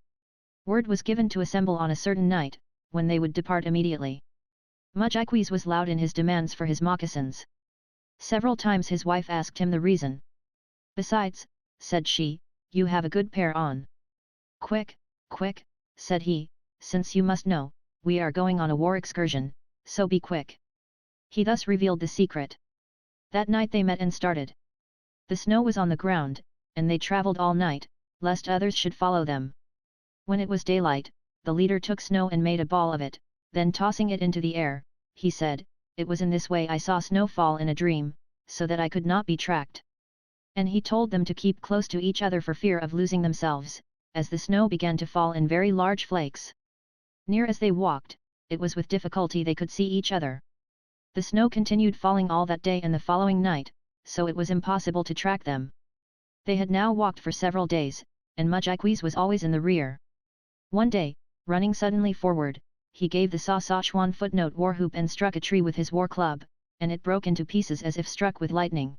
Word was given to assemble on a certain night, when they would depart immediately. Mudjikwees was loud in his demands for his moccasins. Several times his wife asked him the reason. Besides, said she, you have a good pair on. Quick, quick, said he, since you must know, we are going on a war excursion, so be quick. He thus revealed the secret. That night they met and started. The snow was on the ground, and they travelled all night, lest others should follow them. When it was daylight, the leader took snow and made a ball of it, then tossing it into the air, he said, it was in this way I saw snow fall in a dream, so that I could not be tracked. And he told them to keep close to each other for fear of losing themselves, as the snow began to fall in very large flakes. Near as they walked, it was with difficulty they could see each other. The snow continued falling all that day and the following night, so it was impossible to track them. They had now walked for several days, and Mudjikwees was always in the rear. One day, running suddenly forward, he gave the Saskatchewan footnote war whoop and struck a tree with his war club, and it broke into pieces as if struck with lightning.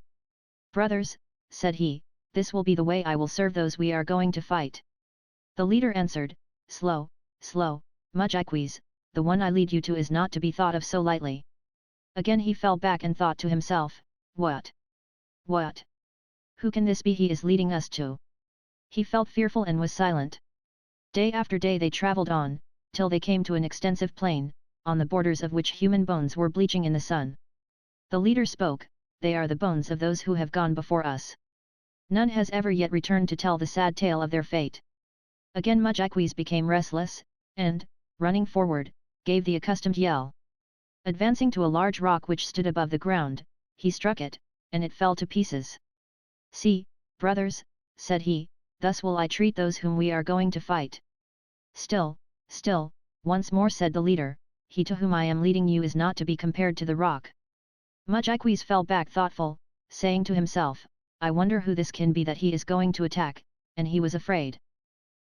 Brothers, said he, this will be the way I will serve those we are going to fight. The leader answered, Slow, slow, Mudjikwees, the one I lead you to is not to be thought of so lightly. Again he fell back and thought to himself, What? What? Who can this be he is leading us to? He felt fearful and was silent. Day after day they travelled on, till they came to an extensive plain, on the borders of which human bones were bleaching in the sun. The leader spoke, They are the bones of those who have gone before us. None has ever yet returned to tell the sad tale of their fate. Again Mudjikwees became restless, and, running forward, gave the accustomed yell. Advancing to a large rock which stood above the ground, he struck it, and it fell to pieces. See, brothers, said he, thus will I treat those whom we are going to fight. Still, still, once more said the leader, he to whom I am leading you is not to be compared to the rock. Mudjikwees fell back thoughtful, saying to himself, I wonder who this can be that he is going to attack, and he was afraid.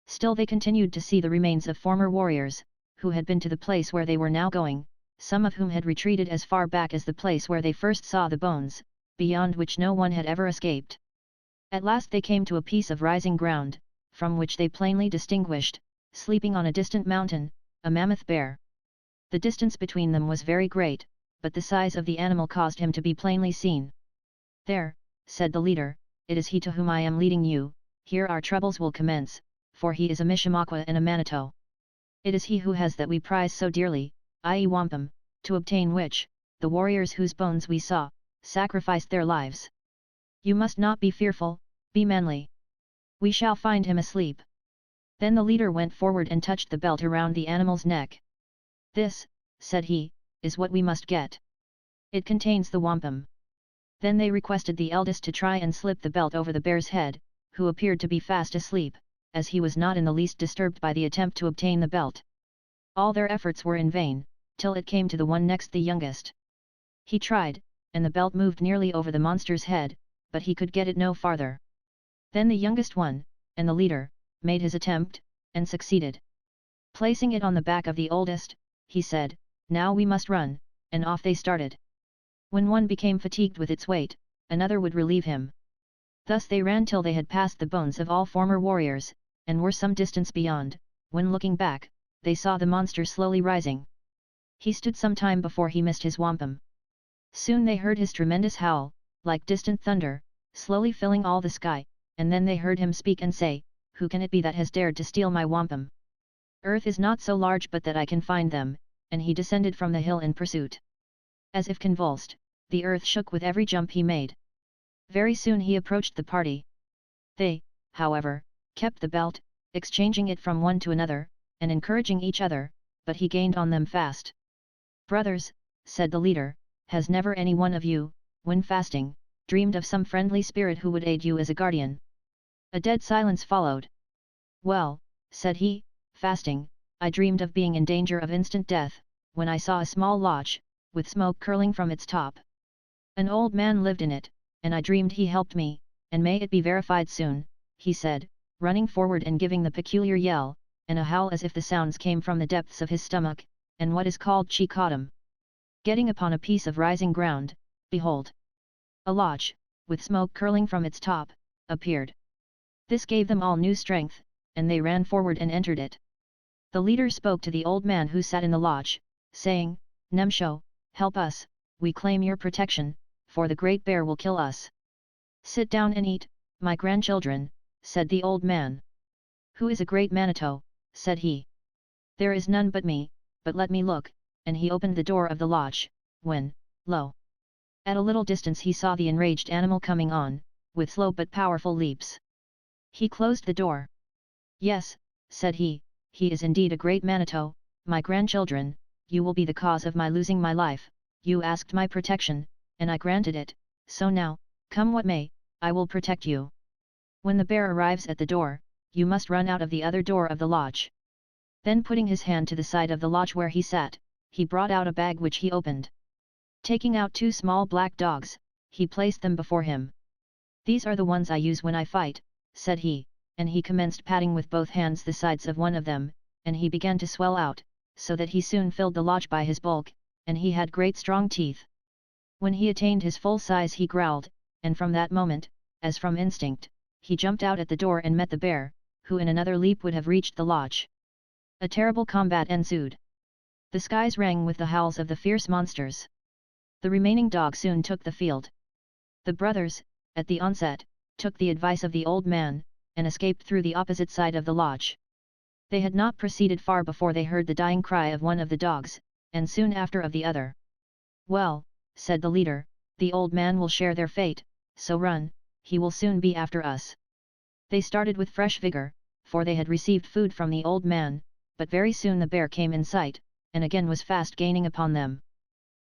Still they continued to see the remains of former warriors, who had been to the place where they were now going, some of whom had retreated as far back as the place where they first saw the bones, beyond which no one had ever escaped. At last they came to a piece of rising ground, from which they plainly distinguished, sleeping on a distant mountain, a mammoth bear. The distance between them was very great, but the size of the animal caused him to be plainly seen. "There," said the leader, "it is he to whom I am leading you. Here our troubles will commence, for he is a Mishimakwa and a Manito. It is he who has that we prize so dearly, i.e. wampum, to obtain which, the warriors whose bones we saw, sacrificed their lives. You must not be fearful, be manly. We shall find him asleep." Then the leader went forward and touched the belt around the animal's neck. "This," said he, "is what we must get. It contains the wampum." Then they requested the eldest to try and slip the belt over the bear's head, who appeared to be fast asleep, as he was not in the least disturbed by the attempt to obtain the belt. All their efforts were in vain, till it came to the one next the youngest. He tried, and the belt moved nearly over the monster's head, but he could get it no farther. Then the youngest one, and the leader, made his attempt, and succeeded. Placing it on the back of the oldest, he said, "Now we must run," and off they started. When one became fatigued with its weight, another would relieve him. Thus they ran till they had passed the bones of all former warriors, and were some distance beyond, when looking back, they saw the monster slowly rising. He stood some time before he missed his wampum. Soon they heard his tremendous howl, like distant thunder, slowly filling all the sky, and then they heard him speak and say, "Who can it be that has dared to steal my wampum? Earth is not so large but that I can find them," and he descended from the hill in pursuit. As if convulsed, the earth shook with every jump he made. Very soon he approached the party. They, however, kept the belt, exchanging it from one to another, and encouraging each other, but he gained on them fast. "Brothers," said the leader, "has never any one of you, when fasting, dreamed of some friendly spirit who would aid you as a guardian?" A dead silence followed. "Well," said he, "fasting, I dreamed of being in danger of instant death, when I saw a small lodge, with smoke curling from its top. An old man lived in it, and I dreamed he helped me, and may it be verified soon," he said, running forward and giving the peculiar yell, and a howl as if the sounds came from the depths of his stomach, and what is called chi-cottum. Getting upon a piece of rising ground, behold! A lodge, with smoke curling from its top, appeared. This gave them all new strength, and they ran forward and entered it. The leader spoke to the old man who sat in the lodge, saying, "Nemsho, help us, we claim your protection, for the great bear will kill us." "Sit down and eat, my grandchildren," said the old man. "Who is a great Manito?" said he. "There is none but me, but let me look," and he opened the door of the lodge, when, lo! At a little distance he saw the enraged animal coming on, with slow but powerful leaps. He closed the door. "Yes," said he is indeed a great Manito, my grandchildren, you will be the cause of my losing my life, you asked my protection, and I granted it, so now, come what may, I will protect you. When the bear arrives at the door, you must run out of the other door of the lodge." Then putting his hand to the side of the lodge where he sat, he brought out a bag which he opened. Taking out 2 small black dogs, he placed them before him. "These are the ones I use when I fight," said he, and he commenced patting with both hands the sides of one of them, and he began to swell out, so that he soon filled the lodge by his bulk, and he had great strong teeth. When he attained his full size he growled, and from that moment, as from instinct, he jumped out at the door and met the bear, who in another leap would have reached the lodge. A terrible combat ensued. The skies rang with the howls of the fierce monsters. The remaining dog soon took the field. The brothers, at the onset, took the advice of the old man, and escaped through the opposite side of the lodge. They had not proceeded far before they heard the dying cry of one of the dogs, and soon after of the other. "Well," said the leader, "the old man will share their fate, so run, he will soon be after us." They started with fresh vigor, for they had received food from the old man, but very soon the bear came in sight, and again was fast gaining upon them.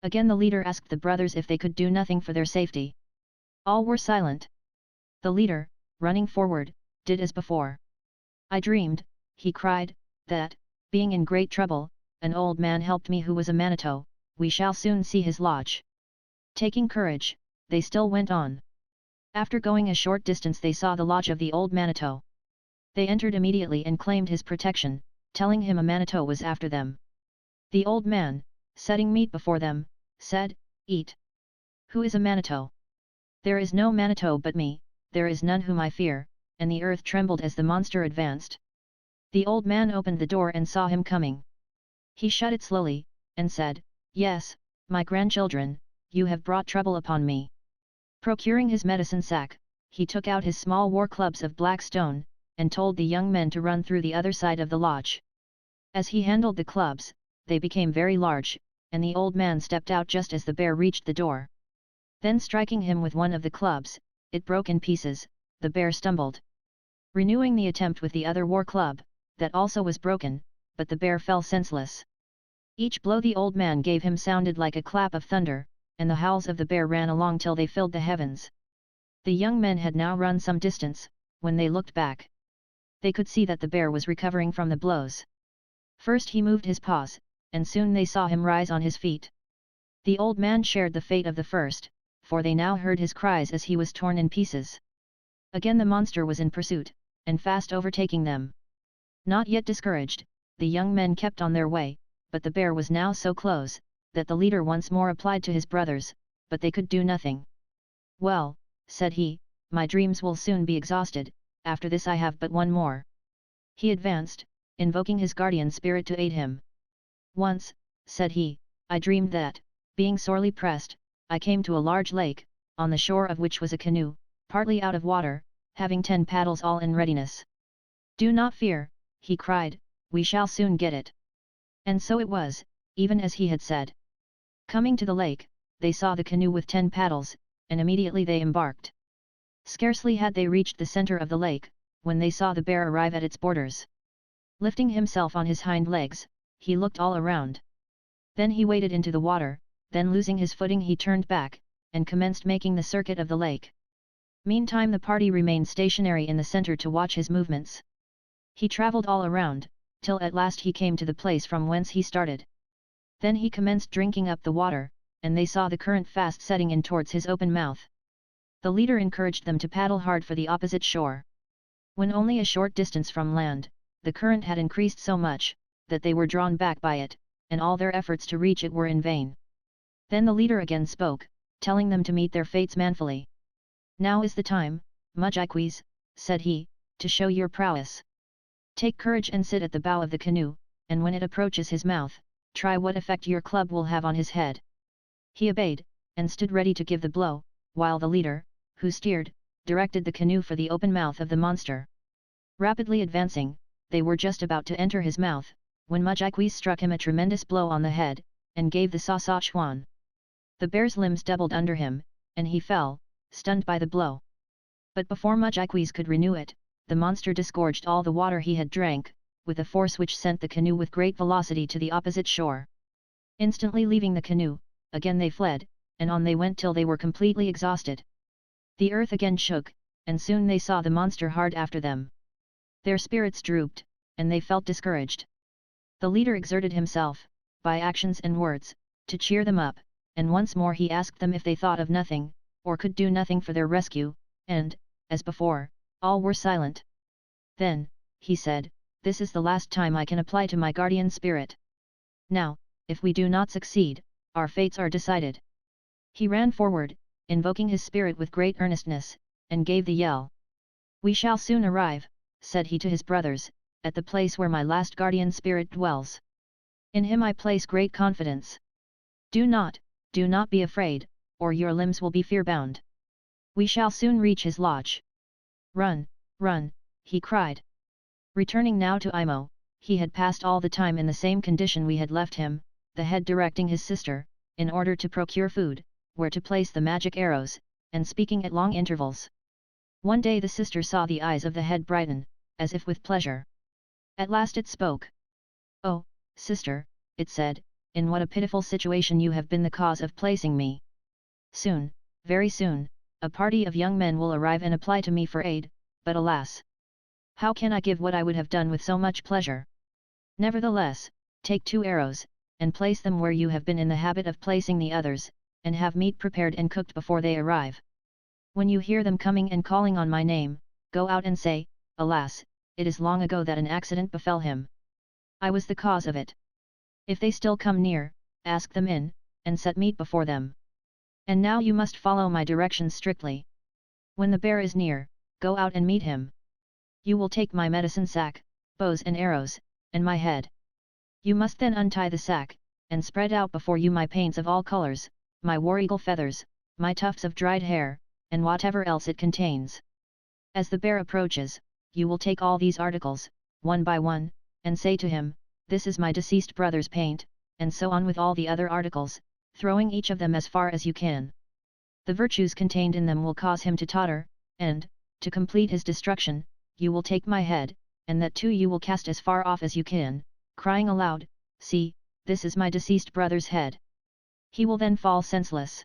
Again the leader asked the brothers if they could do nothing for their safety. All were silent. The leader, running forward, did as before. "I dreamed," he cried, "that, being in great trouble, an old man helped me who was a Manito, we shall soon see his lodge." Taking courage, they still went on. After going a short distance they saw the lodge of the old Manito. They entered immediately and claimed his protection, telling him a Manito was after them. The old man, setting meat before them, said, "Eat. Who is a Manito?" "There is no Manito but me, there is none whom I fear," and the earth trembled as the monster advanced. The old man opened the door and saw him coming. He shut it slowly, and said, "Yes, my grandchildren, you have brought trouble upon me." Procuring his medicine sack, he took out his small war clubs of black stone, and told the young men to run through the other side of the lodge. As he handled the clubs, they became very large, and the old man stepped out just as the bear reached the door. Then striking him with one of the clubs, it broke in pieces, the bear stumbled. Renewing the attempt with the other war club, that also was broken, but the bear fell senseless. Each blow the old man gave him sounded like a clap of thunder, and the howls of the bear ran along till they filled the heavens. The young men had now run some distance, when they looked back. They could see that the bear was recovering from the blows. First he moved his paws, and soon they saw him rise on his feet. The old man shared the fate of the first, for they now heard his cries as he was torn in pieces. Again the monster was in pursuit, and fast overtaking them. Not yet discouraged, the young men kept on their way, but the bear was now so close, that the leader once more applied to his brothers, but they could do nothing. "Well," said he, "my dreams will soon be exhausted, after this I have but one more." He advanced, invoking his guardian spirit to aid him. "Once," said he, "I dreamed that, being sorely pressed, I came to a large lake, on the shore of which was a canoe, partly out of water, having 10 paddles all in readiness. 'Do not fear,' he cried, 'we shall soon get it.' And so it was, even as he had said. Coming to the lake, they saw the canoe with 10 paddles, and immediately they embarked. Scarcely had they reached the center of the lake, when they saw the bear arrive at its borders. Lifting himself on his hind legs, he looked all around. Then he waded into the water, then losing his footing he turned back, and commenced making the circuit of the lake. Meantime the party remained stationary in the center to watch his movements. He travelled all around, till at last he came to the place from whence he started. Then he commenced drinking up the water, and they saw the current fast setting in towards his open mouth. The leader encouraged them to paddle hard for the opposite shore. When only a short distance from land, the current had increased so much, that they were drawn back by it, and all their efforts to reach it were in vain. Then the leader again spoke, telling them to meet their fates manfully. "Now is the time, Mudjiquis," said he, "to show your prowess. Take courage and sit at the bow of the canoe, and when it approaches his mouth, try what effect your club will have on his head." He obeyed, and stood ready to give the blow, while the leader, who steered, directed the canoe for the open mouth of the monster. Rapidly advancing, they were just about to enter his mouth, when Mudjiquis struck him a tremendous blow on the head, and gave the Saskatchewan. The bear's limbs doubled under him, and he fell, stunned by the blow. But before Mudjiquis could renew it, the monster disgorged all the water he had drank, with a force which sent the canoe with great velocity to the opposite shore. Instantly leaving the canoe, again they fled, and on they went till they were completely exhausted. The earth again shook, and soon they saw the monster hard after them. Their spirits drooped, and they felt discouraged. The leader exerted himself, by actions and words, to cheer them up, and once more he asked them if they thought of nothing, or could do nothing for their rescue, and, as before, all were silent. Then, he said, "This is the last time I can apply to my guardian spirit. Now, if we do not succeed, our fates are decided." He ran forward, invoking his spirit with great earnestness, and gave the yell. "We shall soon arrive," said he to his brothers, "at the place where my last guardian spirit dwells. In him I place great confidence. Do not be afraid, or your limbs will be fear-bound. We shall soon reach his lodge. Run, run," he cried. Returning now to Imo, he had passed all the time in the same condition we had left him, the head directing his sister, in order to procure food, where to place the magic arrows, and speaking at long intervals. One day the sister saw the eyes of the head brighten, as if with pleasure. At last it spoke. "Oh, sister," it said, "in what a pitiful situation you have been the cause of placing me. Soon, very soon, a party of young men will arrive and apply to me for aid, but alas! How can I give what I would have done with so much pleasure? Nevertheless, take 2 arrows, and place them where you have been in the habit of placing the others, and have meat prepared and cooked before they arrive. When you hear them coming and calling on my name, go out and say, 'Alas, it is long ago that an accident befell him. I was the cause of it.' If they still come near, ask them in, and set meat before them. And now you must follow my directions strictly. When the bear is near, go out and meet him. You will take my medicine sack, bows and arrows, and my head. You must then untie the sack, and spread out before you my paints of all colors, my war eagle feathers, my tufts of dried hair, and whatever else it contains. As the bear approaches, you will take all these articles, one by one, and say to him, "This is my deceased brother's paint," and so on with all the other articles, throwing each of them as far as you can. The virtues contained in them will cause him to totter, and, to complete his destruction, you will take my head, and that too you will cast as far off as you can, crying aloud, "See, this is my deceased brother's head." He will then fall senseless.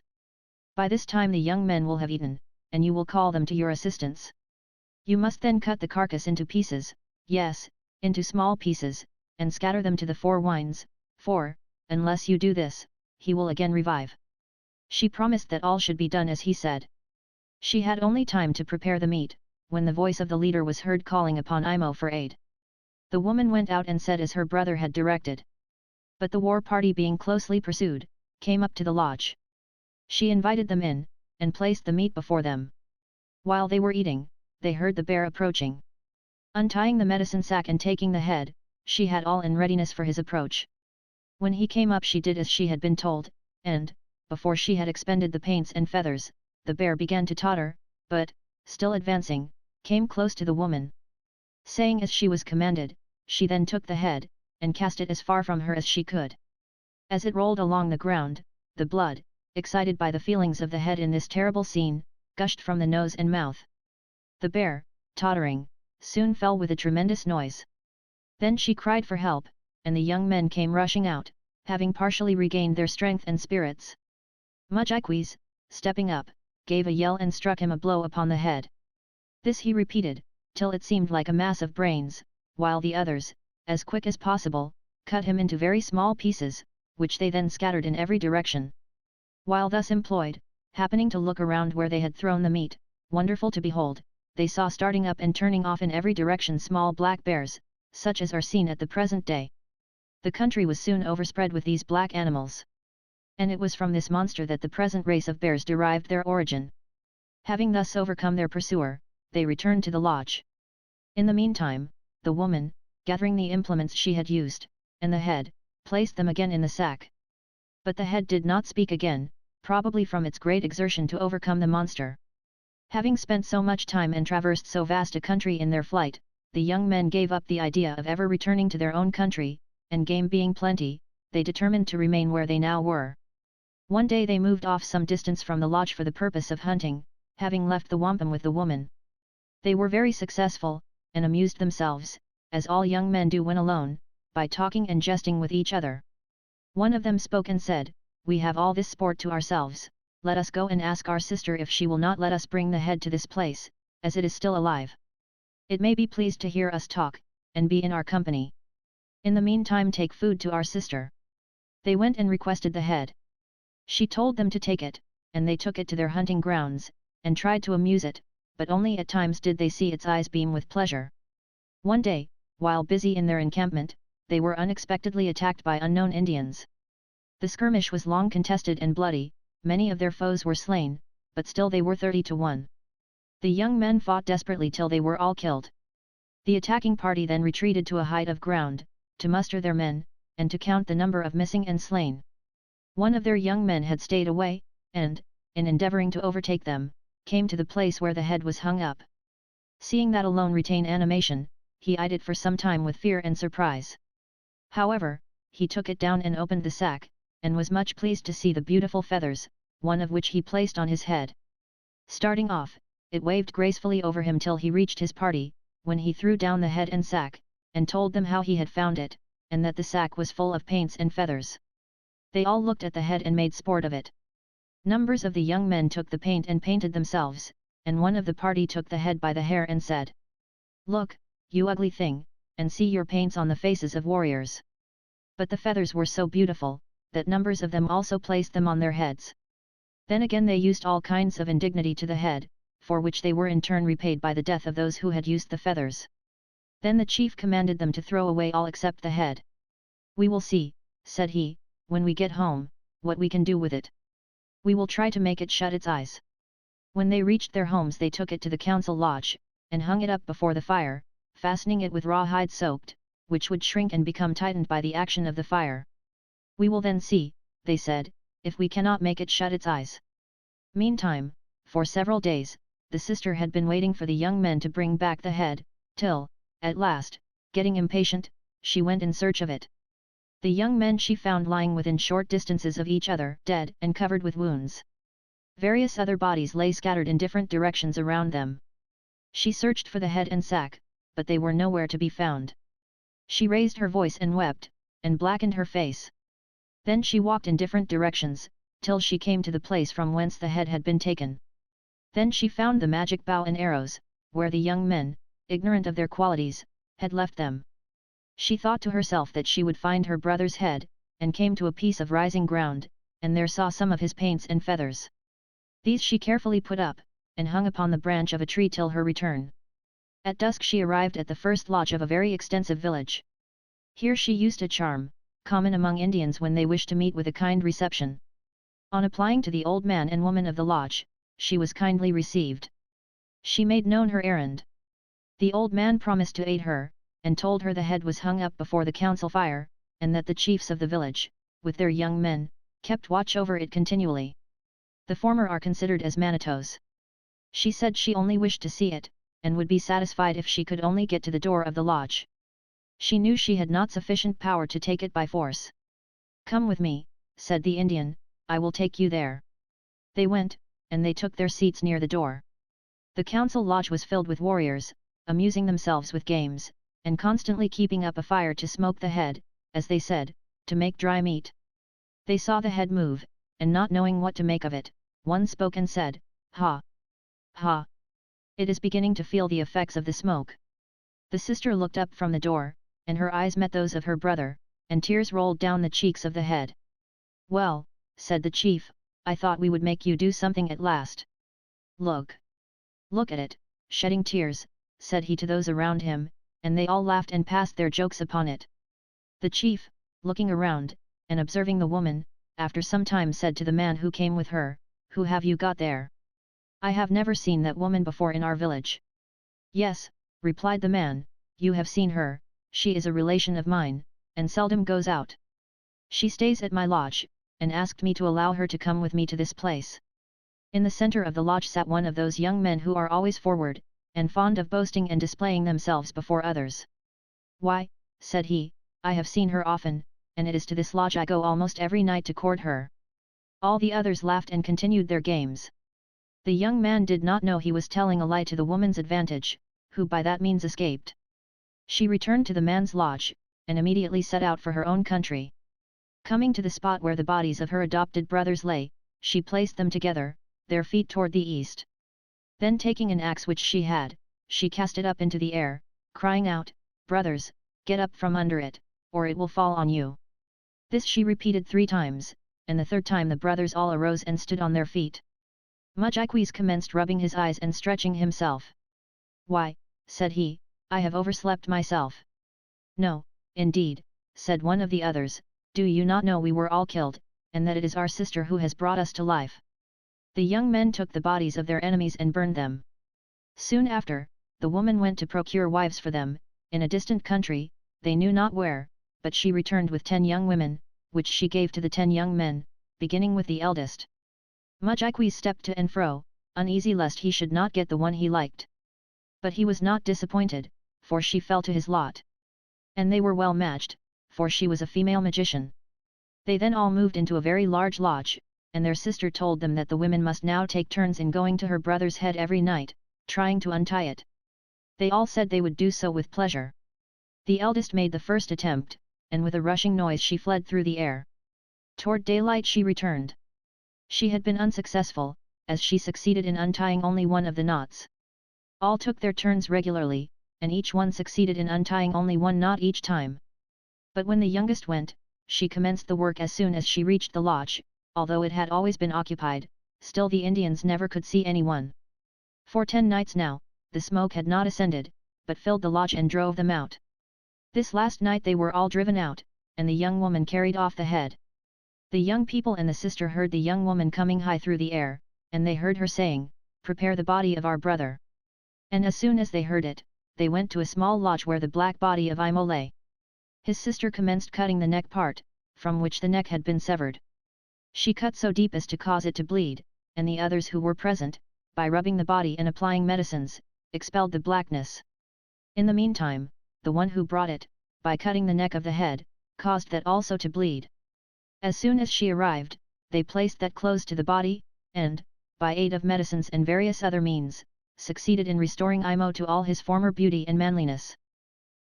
By this time the young men will have eaten, and you will call them to your assistance. You must then cut the carcass into pieces, yes, into small pieces, and scatter them to the four winds, for, unless you do this, he will again revive. She promised that all should be done as he said. She had only time to prepare the meat, when the voice of the leader was heard calling upon Imo for aid. The woman went out and said as her brother had directed. But the war party being closely pursued, came up to the lodge. She invited them in, and placed the meat before them. While they were eating, they heard the bear approaching. Untying the medicine sack and taking the head, she had all in readiness for his approach. When he came up she did as she had been told, and, before she had expended the paints and feathers, the bear began to totter, but, still advancing, came close to the woman. Saying as she was commanded, she then took the head, and cast it as far from her as she could. As it rolled along the ground, the blood, excited by the feelings of the head in this terrible scene, gushed from the nose and mouth. The bear, tottering, soon fell with a tremendous noise. Then she cried for help, and the young men came rushing out, having partially regained their strength and spirits. Mujikes, stepping up, gave a yell and struck him a blow upon the head. This he repeated, till it seemed like a mass of brains, while the others, as quick as possible, cut him into very small pieces, which they then scattered in every direction. While thus employed, happening to look around where they had thrown the meat, wonderful to behold, they saw starting up and turning off in every direction small black bears, such as are seen at the present day. The country was soon overspread with these black animals. And it was from this monster that the present race of bears derived their origin. Having thus overcome their pursuer, they returned to the lodge. In the meantime, the woman, gathering the implements she had used, and the head, placed them again in the sack. But the head did not speak again, probably from its great exertion to overcome the monster. Having spent so much time and traversed so vast a country in their flight, the young men gave up the idea of ever returning to their own country, and game being plenty, they determined to remain where they now were. One day they moved off some distance from the lodge for the purpose of hunting, having left the wampum with the woman. They were very successful, and amused themselves, as all young men do when alone, by talking and jesting with each other. One of them spoke and said, "We have all this sport to ourselves, let us go and ask our sister if she will not let us bring the head to this place, as it is still alive. It may be pleased to hear us talk, and be in our company. In the meantime take food to our sister." They went and requested the head. She told them to take it, and they took it to their hunting grounds, and tried to amuse it, but only at times did they see its eyes beam with pleasure. One day, while busy in their encampment, they were unexpectedly attacked by unknown Indians. The skirmish was long contested and bloody, many of their foes were slain, but still they were 30-1. The young men fought desperately till they were all killed. The attacking party then retreated to a height of ground, to muster their men, and to count the number of missing and slain. One of their young men had stayed away, and, in endeavouring to overtake them, came to the place where the head was hung up. Seeing that alone retain animation, he eyed it for some time with fear and surprise. However, he took it down and opened the sack, and was much pleased to see the beautiful feathers, one of which he placed on his head. Starting off, it waved gracefully over him till he reached his party, when he threw down the head and sack, and told them how he had found it, and that the sack was full of paints and feathers. They all looked at the head and made sport of it. Numbers of the young men took the paint and painted themselves, and one of the party took the head by the hair and said, "Look, you ugly thing, and see your paints on the faces of warriors." But the feathers were so beautiful, that numbers of them also placed them on their heads. Then again they used all kinds of indignity to the head, for which they were in turn repaid by the death of those who had used the feathers. Then the chief commanded them to throw away all except the head. "We will see," said he, when we get home, what we can do with it. We will try to make it shut its eyes." When they reached their homes they took it to the council lodge, and hung it up before the fire, fastening it with rawhide soaked, which would shrink and become tightened by the action of the fire. "We will then see," they said, "if we cannot make it shut its eyes." Meantime, for several days, the sister had been waiting for the young men to bring back the head, till, at last, getting impatient, she went in search of it. The young men she found lying within short distances of each other, dead and covered with wounds. Various other bodies lay scattered in different directions around them. She searched for the head and sack, but they were nowhere to be found. She raised her voice and wept, and blackened her face. Then she walked in different directions, till she came to the place from whence the head had been taken. Then she found the magic bow and arrows, where the young men, ignorant of their qualities, had left them. She thought to herself that she would find her brother's head, and came to a piece of rising ground, and there saw some of his paints and feathers. These she carefully put up, and hung upon the branch of a tree till her return. At dusk she arrived at the first lodge of a very extensive village. Here she used a charm, common among Indians when they wish to meet with a kind reception. On applying to the old man and woman of the lodge, she was kindly received. She made known her errand. The old man promised to aid her, and told her the head was hung up before the council fire, and that the chiefs of the village, with their young men, kept watch over it continually. The former are considered as Manitos. She said she only wished to see it, and would be satisfied if she could only get to the door of the lodge. She knew she had not sufficient power to take it by force. "Come with me," said the Indian, "I will take you there." They went, and they took their seats near the door. The council lodge was filled with warriors, amusing themselves with games, and constantly keeping up a fire to smoke the head, as they said, to make dry meat. They saw the head move, and not knowing what to make of it, one spoke and said, "Ha! Ha! It is beginning to feel the effects of the smoke." The sister looked up from the door, and her eyes met those of her brother, and tears rolled down the cheeks of the head. "Well," said the chief, "I thought we would make you do something at last. Look! Look at it," shedding tears, said he to those around him, and they all laughed and passed their jokes upon it. The chief, looking around, and observing the woman, after some time said to the man who came with her, "Who have you got there? I have never seen that woman before in our village." "Yes," replied the man, "you have seen her, she is a relation of mine, and seldom goes out. She stays at my lodge, and asked me to allow her to come with me to this place." In the center of the lodge sat one of those young men who are always forward, and fond of boasting and displaying themselves before others. "Why," said he, "I have seen her often, and it is to this lodge I go almost every night to court her." All the others laughed and continued their games. The young man did not know he was telling a lie to the woman's advantage, who by that means escaped. She returned to the man's lodge, and immediately set out for her own country. Coming to the spot where the bodies of her adopted brothers lay, she placed them together, their feet toward the east. Then taking an axe which she had, she cast it up into the air, crying out, "Brothers, get up from under it, or it will fall on you." This she repeated 3 times, and the third time the brothers all arose and stood on their feet. Mujikwees commenced rubbing his eyes and stretching himself. "Why," said he, "I have overslept myself." "No, indeed," said one of the others, "do you not know we were all killed, and that it is our sister who has brought us to life?" The young men took the bodies of their enemies and burned them. Soon after, the woman went to procure wives for them, in a distant country, they knew not where, but she returned with 10 young women, which she gave to the 10 young men, beginning with the eldest. Mujikwees stepped to and fro, uneasy lest he should not get the one he liked. But he was not disappointed, for she fell to his lot. And they were well matched, for she was a female magician. They then all moved into a very large lodge, and their sister told them that the women must now take turns in going to her brother's head every night, trying to untie it. They all said they would do so with pleasure. The eldest made the first attempt, and with a rushing noise she fled through the air. Toward daylight she returned. She had been unsuccessful, as she succeeded in untying only one of the knots. All took their turns regularly, and each one succeeded in untying only one knot each time. But when the youngest went, she commenced the work as soon as she reached the lodge, although it had always been occupied, still the Indians never could see anyone. For 10 nights now, the smoke had not ascended, but filled the lodge and drove them out. This last night they were all driven out, and the young woman carried off the head. The young people and the sister heard the young woman coming high through the air, and they heard her saying, "Prepare the body of our brother." And as soon as they heard it, they went to a small lodge where the black body of Imo lay. His sister commenced cutting the neck part, from which the neck had been severed. She cut so deep as to cause it to bleed, and the others who were present, by rubbing the body and applying medicines, expelled the blackness. In the meantime, the one who brought it, by cutting the neck of the head, caused that also to bleed. As soon as she arrived, they placed that close to the body, and, by aid of medicines and various other means, succeeded in restoring Imo to all his former beauty and manliness.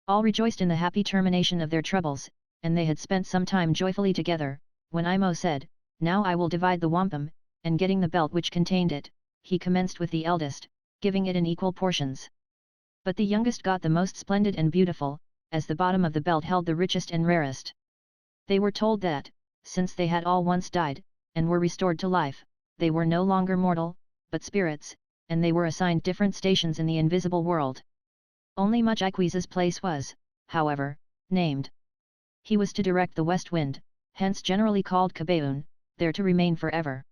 All rejoiced in the happy termination of their troubles, and they had spent some time joyfully together, when Imo said, "Now I will divide the wampum," and getting the belt which contained it, he commenced with the eldest, giving it in equal portions. But the youngest got the most splendid and beautiful, as the bottom of the belt held the richest and rarest. They were told that, since they had all once died, and were restored to life, they were no longer mortal, but spirits, and they were assigned different stations in the invisible world. Only Mujiquiz's place was, however, named. He was to direct the west wind, hence generally called Kabeun, there to remain forever.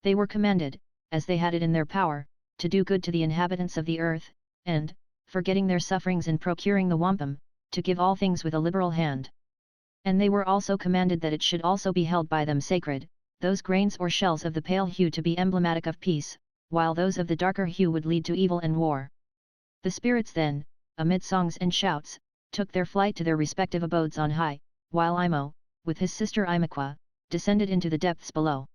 They were commanded, as they had it in their power, to do good to the inhabitants of the earth, and, forgetting their sufferings in procuring the wampum, to give all things with a liberal hand. And they were also commanded that it should also be held by them sacred, those grains or shells of the pale hue to be emblematic of peace, while those of the darker hue would lead to evil and war. The spirits then, amid songs and shouts, took their flight to their respective abodes on high, while Imo, with his sister Imiqua, descended into the depths below.